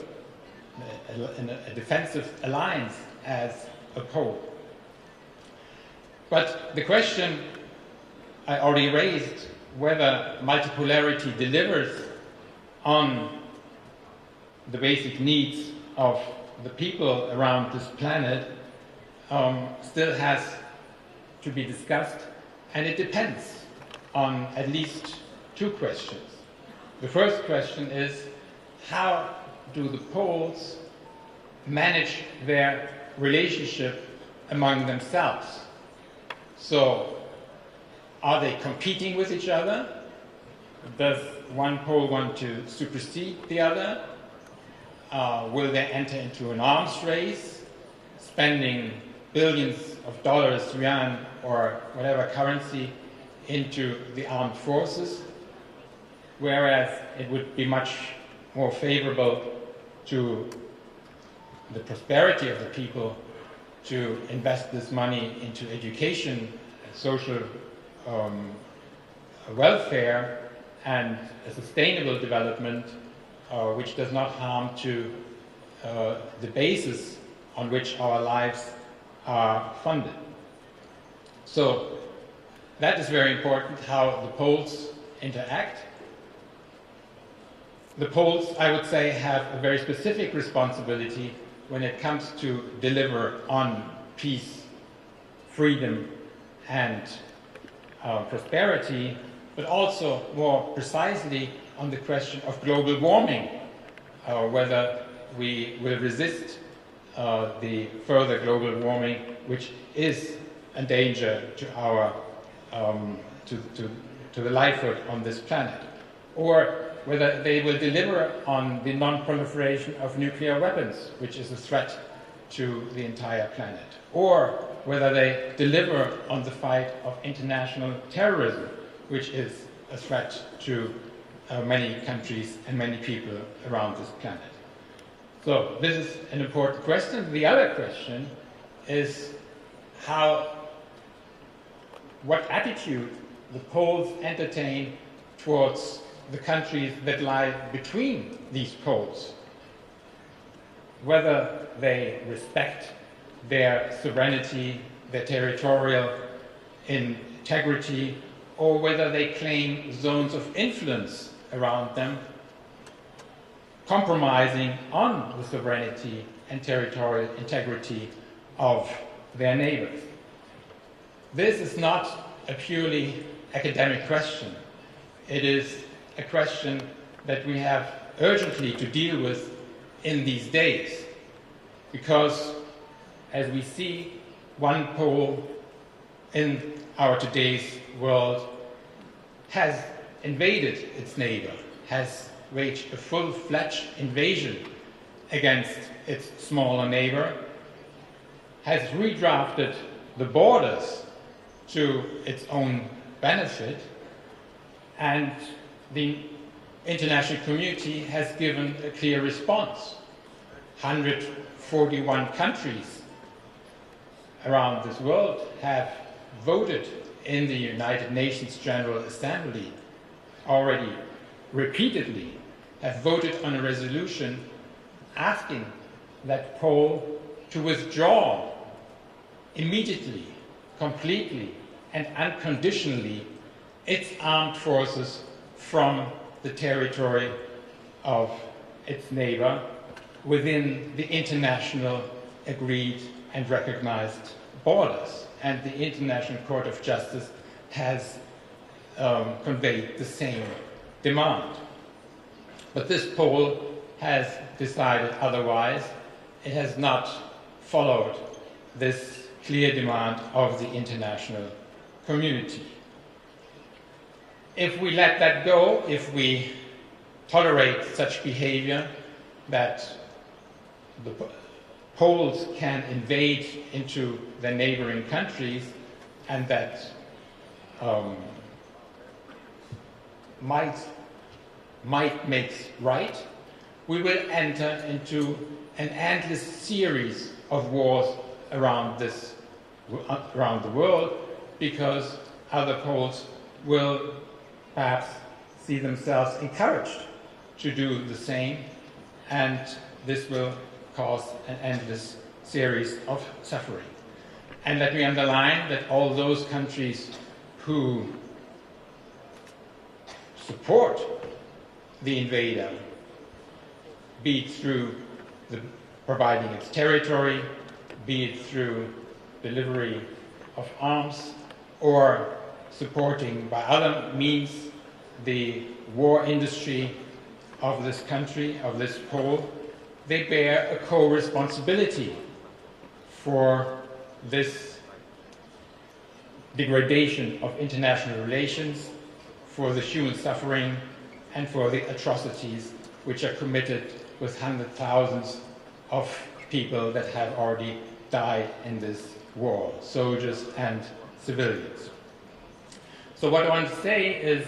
a defensive alliance, as a pole. But the question I already raised, whether multipolarity delivers on the basic needs of the people around this planet, still has to be discussed, and it depends on at least two questions. The first question is, how do the poles manage their relationship among themselves? So, are they competing with each other? Does one pole want to supersede the other? Will they enter into an arms race, spending billions of dollars, yuan, or whatever currency into the armed forces? Whereas it would be much more favorable to the prosperity of the people to invest this money into education, social welfare, and a sustainable development which does not harm to the basis on which our lives are funded. So that is very important, how the poles interact. The poles, I would say, have a very specific responsibility when it comes to deliver on peace, freedom, and prosperity, but also more precisely on the question of global warming, whether we will resist the further global warming, which is a danger to our to the livelihood on this planet, or whether they will deliver on the non-proliferation of nuclear weapons, which is a threat to the entire planet, or whether they deliver on the fight of international terrorism, which is a threat to many countries and many people around this planet. So this is an important question. The other question is what attitude the poles entertain towards the countries that lie between these poles, whether they respect their sovereignty, their territorial integrity, or whether they claim zones of influence around them, compromising on the sovereignty and territorial integrity of their neighbors. This is not a purely academic question. It is a question that we have urgently to deal with in these days, because as we see, one pole in our today's world has invaded its neighbor, has waged a full-fledged invasion against its smaller neighbor, has redrafted the borders to its own benefit, and the international community has given a clear response. 141 countries around this world have voted in the United Nations General Assembly already repeatedly, have voted on a resolution asking that pole to withdraw immediately, completely, and unconditionally its armed forces from the territory of its neighbor within the international agreed and recognized borders. And the International Court of Justice has conveyed the same demand. But this pole has decided otherwise. It has not followed this clear demand of the international community. If we let that go, if we tolerate such behavior that the poles can invade into the neighboring countries and that might makes right, we will enter into an endless series of wars around the world, because other poles will perhaps see themselves encouraged to do the same, and this will cause an endless series of suffering. And let me underline that all those countries who support the invader, be it through providing its territory, be it through delivery of arms, or supporting by other means the war industry of this country, of this pole, they bear a co-responsibility for this degradation of international relations, for the human suffering, and for the atrocities which are committed with hundreds of thousands of people that have already died in this war, soldiers and civilians. So what I want to say is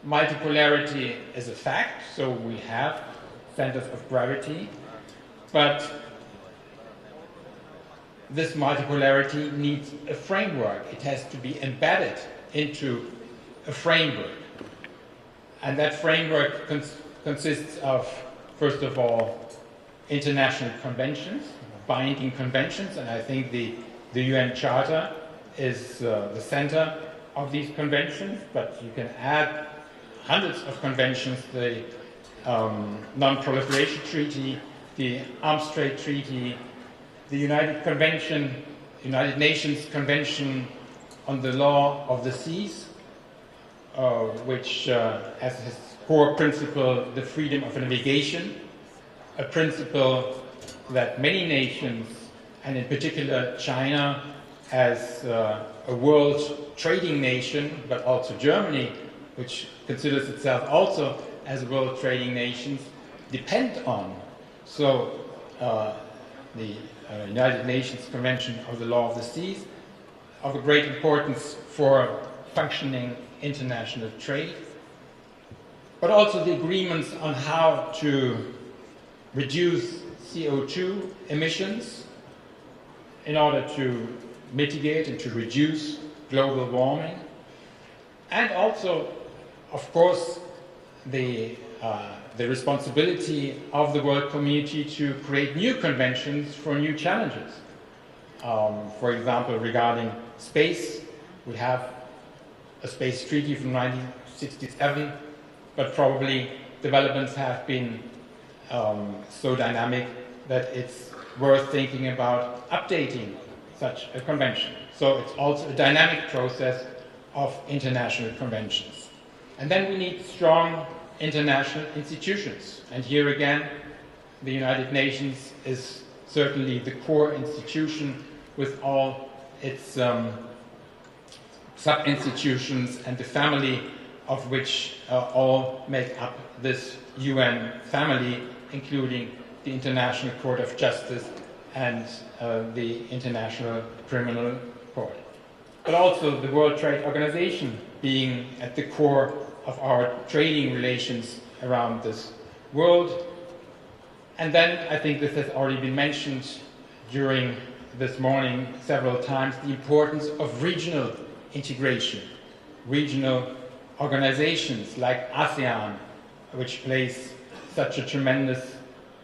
multipolarity is a fact, so we have centers of gravity, but this multipolarity needs a framework. It has to be embedded into a framework. And that framework consists of, first of all, international conventions, binding conventions, and I think the UN Charter is the center of these conventions, but you can add hundreds of conventions, the Non-Proliferation Treaty, the Arms Trade Treaty, the United Nations Convention on the Law of the Seas, which has its core principle the freedom of navigation, a principle that many nations, and in particular China, as a world trading nation, but also Germany, which considers itself also as a world trading nation, depend on. So the United Nations Convention of the Law of the Seas, of a great importance for functioning international trade, but also the agreements on how to reduce CO2 emissions in order to mitigate and to reduce global warming, and also, of course, the responsibility of the world community to create new conventions for new challenges. For example, regarding space, we have a space treaty from 1967, but probably developments have been so dynamic that it's worth thinking about updating such a convention. So it's also a dynamic process of international conventions. And then we need strong international institutions. And here again, the United Nations is certainly the core institution with all its sub-institutions and the family of which all make up this UN family, including the International Court of Justice and the International Criminal Court. But also the World Trade Organization being at the core of our trading relations around this world. And then I think this has already been mentioned during this morning several times, the importance of regional integration, regional organizations like ASEAN, which plays such a tremendous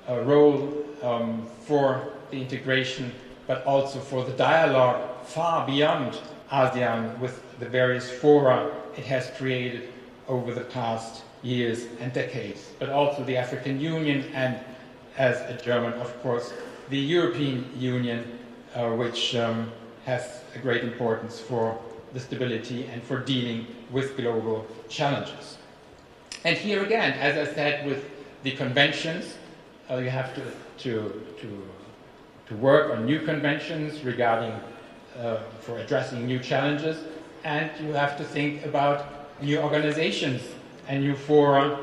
role for the integration, but also for the dialogue far beyond ASEAN with the various fora it has created over the past years and decades, but also the African Union and, as a German, of course, the European Union, which has a great importance for the stability and for dealing with global challenges. And here again, as I said, with the conventions, you have to work on new conventions regarding for addressing new challenges, and you have to think about new organizations and new fora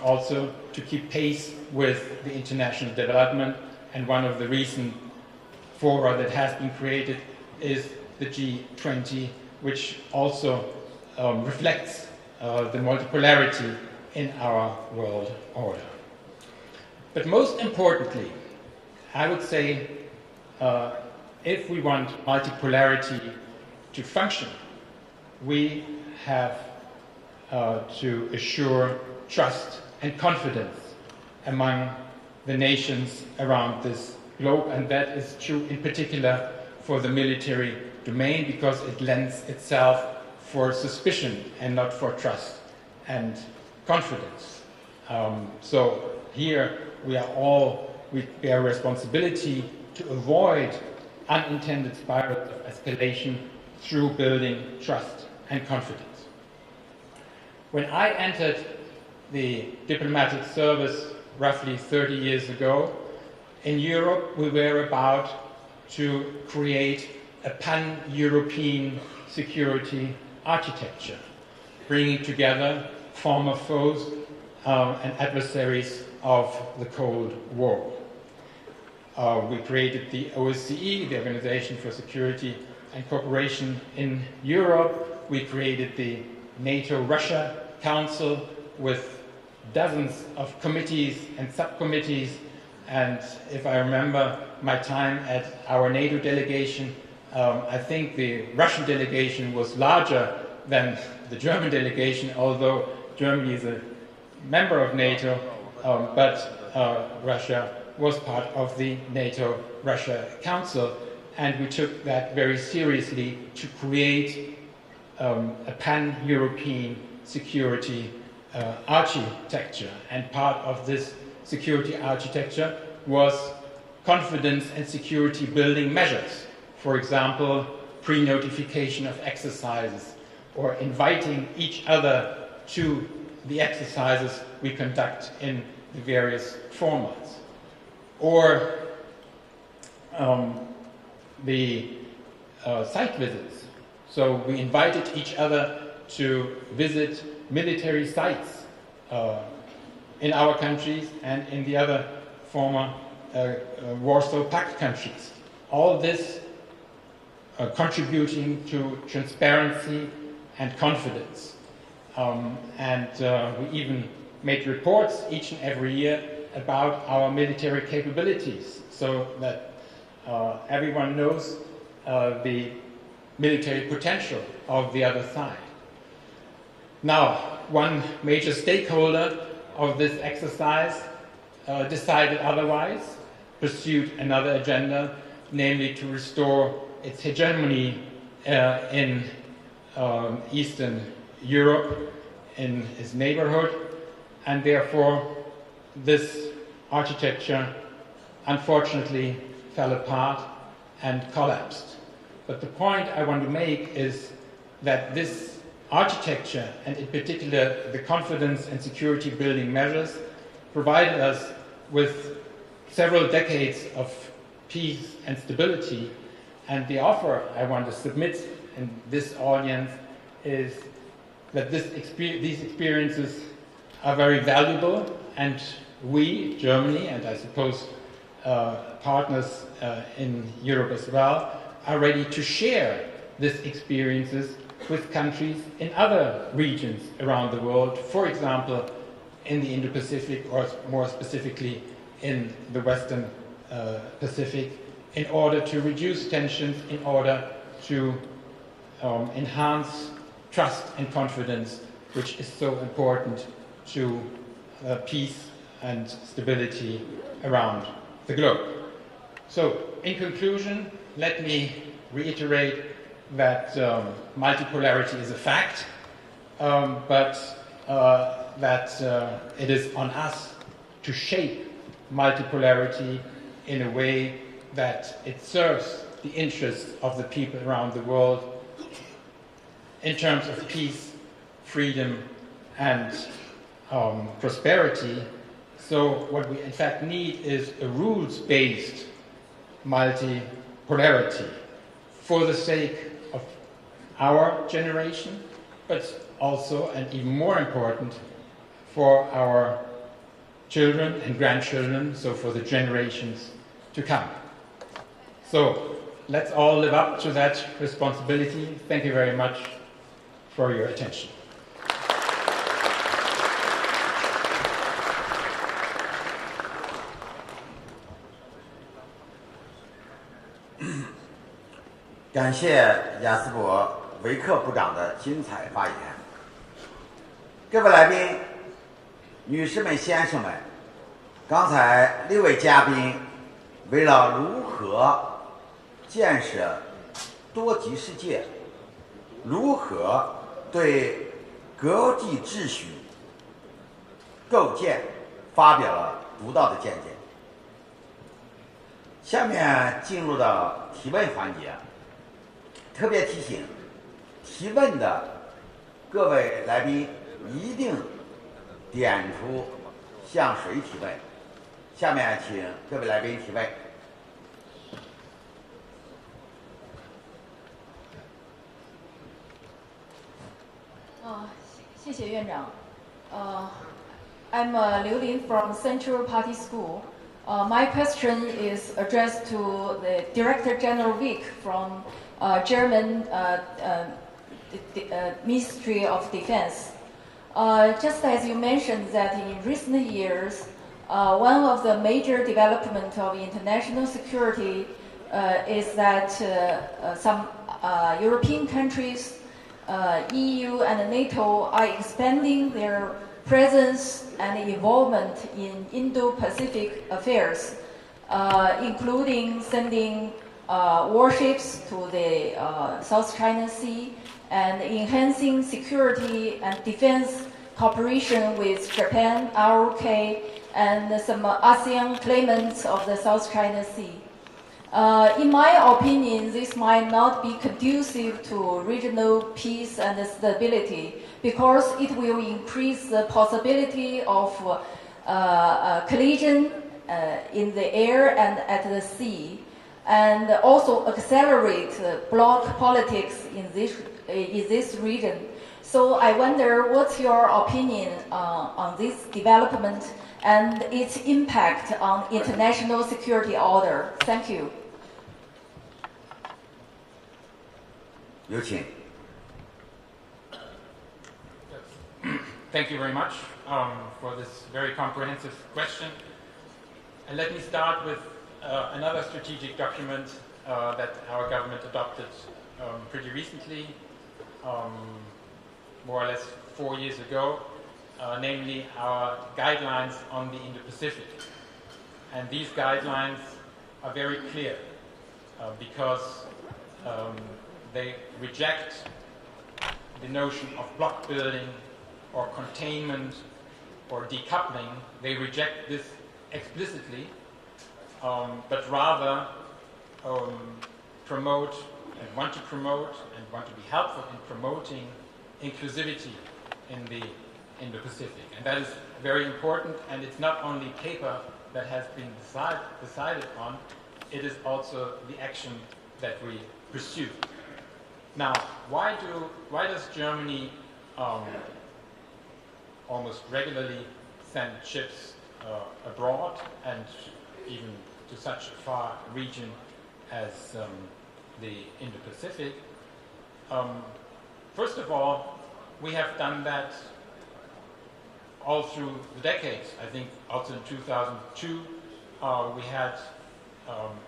also to keep pace with the international development. And one of the recent fora that has been created is the G20, which also reflects the multipolarity in our world order. But most importantly, I would say if we want multipolarity to function, we have to assure trust and confidence among the nations around this globe, and that is true in particular for the military domain, because it lends itself for suspicion and not for trust and confidence. So here we bear responsibility to avoid unintended spirals of escalation through building trust and confidence. When I entered the diplomatic service roughly 30 years ago, in Europe we were about to create a pan-European security architecture, bringing together former foes and adversaries of the Cold War. We created the OSCE, the Organization for Security and Cooperation in Europe. We created the NATO-Russia Council with dozens of committees and subcommittees, and if I remember, my time at our NATO delegation, I think the Russian delegation was larger than the German delegation, although Germany is a member of NATO, but Russia was part of the NATO-Russia Council, and we took that very seriously to create a pan-European security architecture. And part of this security architecture was confidence and security building measures. For example, pre-notification of exercises, or inviting each other to the exercises we conduct in the various formats. Or the site visits. So we invited each other to visit military sites in our countries and in the other former Warsaw Pact countries. All this contributing to transparency and confidence. We even made reports each and every year about our military capabilities, so that everyone knows the military potential of the other side. Now, one major stakeholder of this exercise decided otherwise, pursued another agenda, namely to restore its hegemony in Eastern Europe, in its neighborhood, and therefore this architecture unfortunately fell apart and collapsed. But the point I want to make is that this architecture, and in particular the confidence and security building measures, provided us with several decades of peace and stability. And the offer I want to submit in this audience is that these experiences are very valuable, and we, Germany, and I suppose partners in Europe as well, are ready to share these experiences with countries in other regions around the world, for example, in the Indo-Pacific, or more specifically in the Western Pacific, in order to reduce tensions, in order to enhance trust and confidence, which is so important to peace and stability around the globe. So, in conclusion, let me reiterate that multipolarity is a fact, but that it is on us to shape multipolarity in a way that it serves the interests of the people around the world in terms of peace, freedom, and prosperity. So what we in fact need is a rules-based multipolarity for the sake of our generation, but also, and even more important, for our children and grandchildren, so for the generations to come. So let's all live up to that responsibility. Thank you very much for your attention.感谢雅斯伯维克部长的精彩发言。各位来宾、女士们、先生们，刚才6位嘉宾为了如何建设多极世界，如何对国际秩序构建发表了独到的见解。下面进入到提问环节，特别提醒提问的各位来宾一定点出向谁提问。下面请各位来宾提问。谢谢院长。I'm Liu Lin from Central Party School. My question is addressed to the Director General Wick from German Ministry of Defense. Just as you mentioned that in recent years, One of the major developments of international security is that some European countries, EU and NATO are expanding their presence and involvement in Indo-Pacific affairs, including sending warships to the South China Sea and enhancing security and defense cooperation with Japan, ROK, and some ASEAN claimants of the South China Sea. In my opinion, this might not be conducive to regional peace and stability because it will increase the possibility of collision in the air and at the sea, and also accelerate bloc politics in this region. So I wonder what's your opinion on this development and its impact on international security order? Thank you. 有请。 Thank you very much for this very comprehensive question. And let me start with another strategic document that our government adopted pretty recently, more or less 4 years ago, namely our guidelines on the Indo-Pacific. And these guidelines are very clear because they reject the notion of bloc building or containment or decoupling. They reject this explicitly, but rather promote and want to promote and want to be helpful in promoting inclusivity in the Indo-Pacific. And that is very important, and it's not only paper that has been decided on, it is also the action that we pursue. Now, why does Germany almost regularly send ships abroad and even to such a far region as the Indo-Pacific? First of all, we have done that all through the decades. I think also in 2002 we had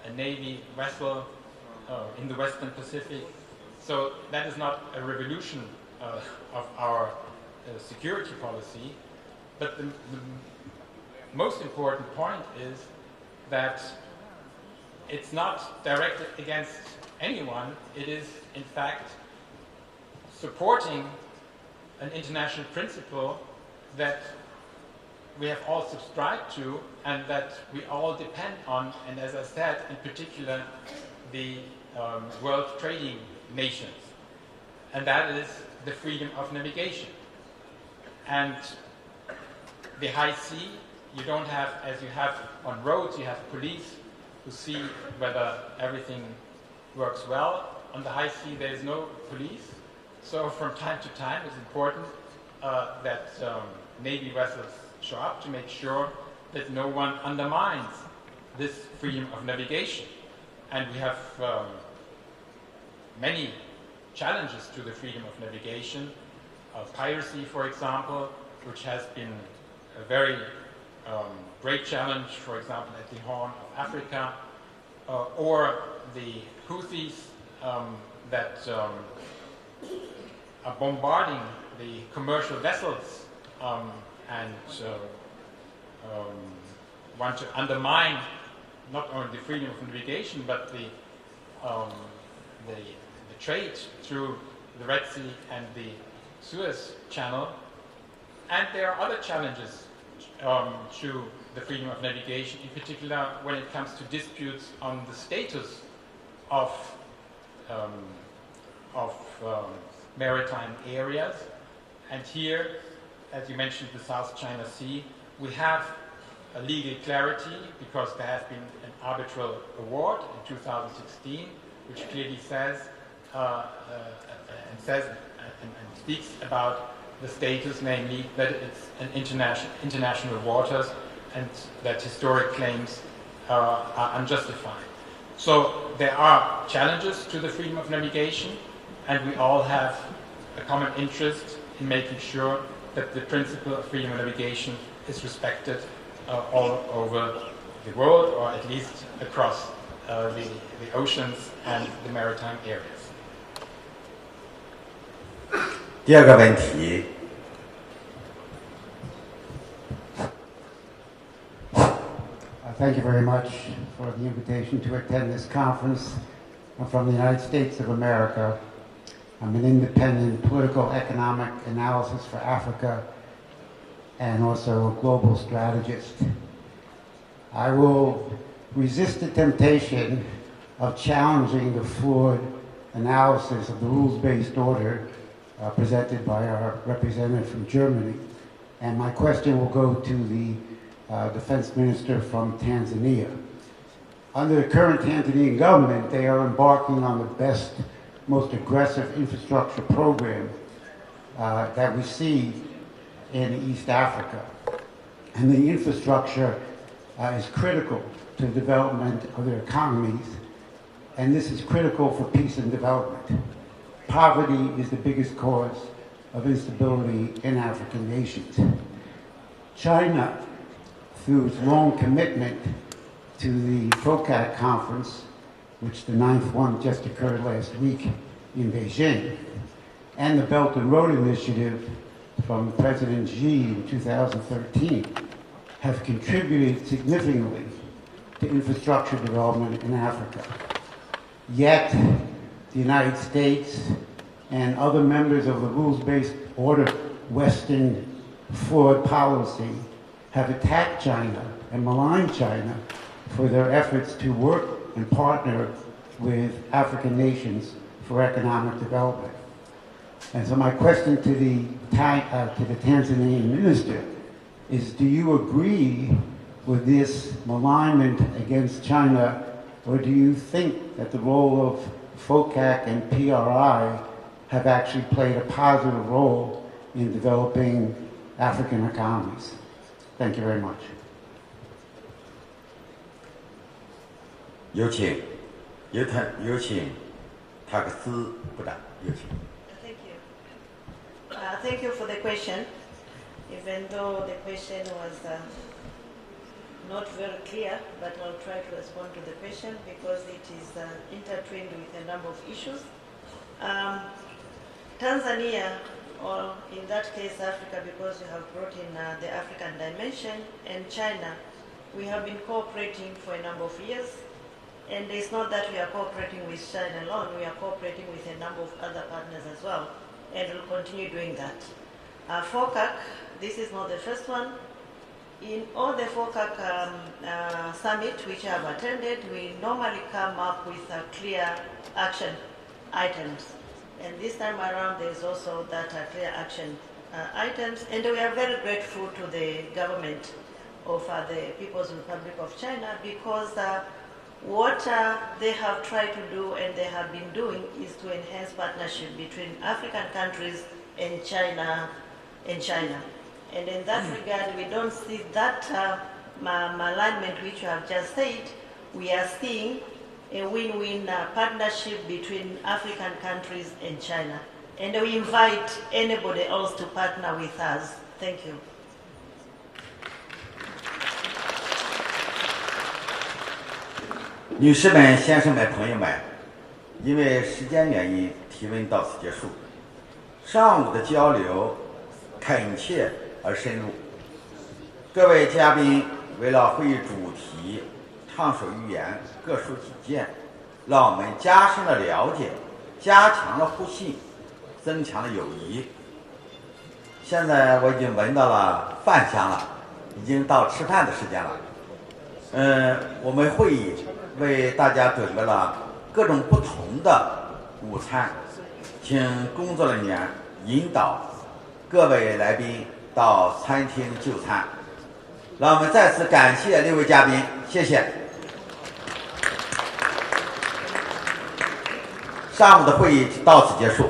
a Navy vessel in the Western Pacific. So that is not a revolution of our security policy, but the most important point is that it's not directed against anyone. It is, in fact, supporting an international principle that we have all subscribed to and that we all depend on, and as I said, in particular, the world trading nations, and that is the freedom of navigation. And the high sea, you don't have, as you have on roads, you have police who see whether everything works well. On the high sea, there is no police. So from time to time, it's important that Navy vessels show up to make sure that no one undermines this freedom of navigation. And we have many challenges to the freedom of navigation. Piracy, for example, which has been a very great challenge, for example, at the Horn of Africa, or the Houthis that are bombarding the commercial vessels and want to undermine not only the freedom of navigation, but the trade through the Red Sea and the Suez Channel. And there are other challenges to the freedom of navigation, in particular when it comes to disputes on the status of maritime areas. And here, as you mentioned, the South China Sea, we have a legal clarity because there has been an arbitral award in 2016, which clearly says and speaks about the status, namely that it's an international waters and that historic claims are unjustified. So there are challenges to the freedom of navigation, and we all have a common interest in making sure that the principle of freedom of navigation is respected all over the world, or at least across the oceans and the maritime areas. 第二个问题。Thank you very much for the invitation to attend this conference. I'm from the United States of America. I'm an independent political economic analysis for Africa and also a global strategist. I will resist the temptation of challenging the flawed analysis of the rules-based order presented by our representative from Germany. And my question will go to the Defense Minister from Tanzania. Under the current Tanzanian government, they are embarking on the best, most aggressive infrastructure program that we see in East Africa. And the infrastructure is critical to the development of their economies, and this is critical for peace and development. Poverty is the biggest cause of instability in African nations. China, through its long commitment to the FOCAC conference, which the 9th one just occurred last week in Beijing, and the Belt and Road Initiative from President Xi in 2013, have contributed significantly to infrastructure development in Africa. Yet, the United States and other members of the rules-based order Western flawed policy have attacked China and maligned China for their efforts to work and partner with African nations for economic development. And so my question to the Tanzanian minister is, do you agree with this malignment against China, or do you think that the role of FOCAC and PRI have actually played a positive role in developing African economies? Thank you very much. 有请塔克斯部长，有请。Thank you. Thank you for the question. Even though the question was not very clear, but I'll try to respond to the question because it is intertwined with a number of issues. Tanzania, or in that case Africa, because you have brought in the African dimension, and China, we have been cooperating for a number of years. And it's not that we are cooperating with China alone, we are cooperating with a number of other partners as well, and we'll continue doing that. FOCAC, this is not the first one. In all the FOCAC summit which I have attended, we normally come up with clear action items. And this time around, there's also that clear action items. And we are very grateful to the government of the People's Republic of China because what they have tried to do and they have been doing is to enhance partnership between African countries and China. And in that regard, we don't see that alignment which you have just said. We are seeing a win-win partnership between African countries and China. And we invite anybody else to partner with us. Thank you. 女士们、先生们、朋友们，因为时间原因，提问到此结束。上午的交流恳切而深入，各位嘉宾为了会议主题畅所欲言，各抒己见，让我们加深了了解，加强了互信，增强了友谊。现在我已经闻到了饭香了，已经到吃饭的时间了。我们会议为大家准备了各种不同的午餐，请工作人员引导各位来宾到餐厅就餐。让我们再次感谢6位嘉宾，谢谢。上午的会议到此结束。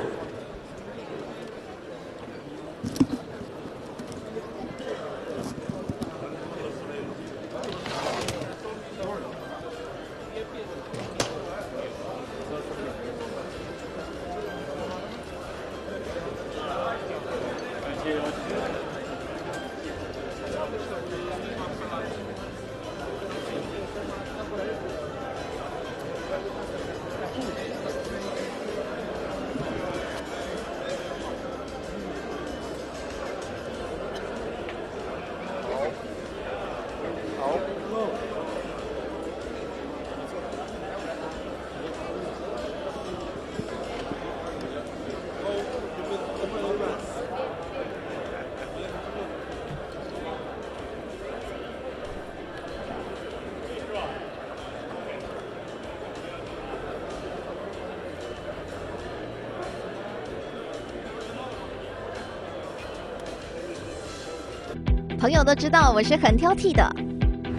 朋友都知道我是很挑剔的。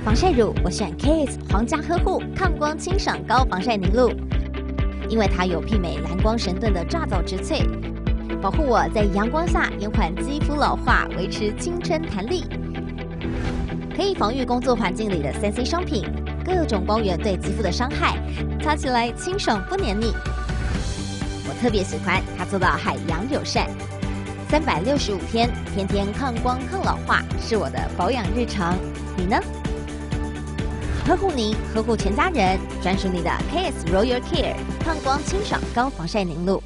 防晒乳我选 KS 皇家呵护抗光清爽高防晒凝露，因为它有媲美蓝光神盾的抓藻植萃，保护我在阳光下延缓肌肤老化，维持青春弹力。可以防御工作环境里的3C 商品，各种光源对肌肤的伤害，擦起来清爽不黏腻。我特别喜欢它做到海洋友善，365天，天天抗光抗老化，是我的保养日常。你呢？呵护您，呵护全家人，专属你的 KS Royal Care 抗光清爽高防晒凝露。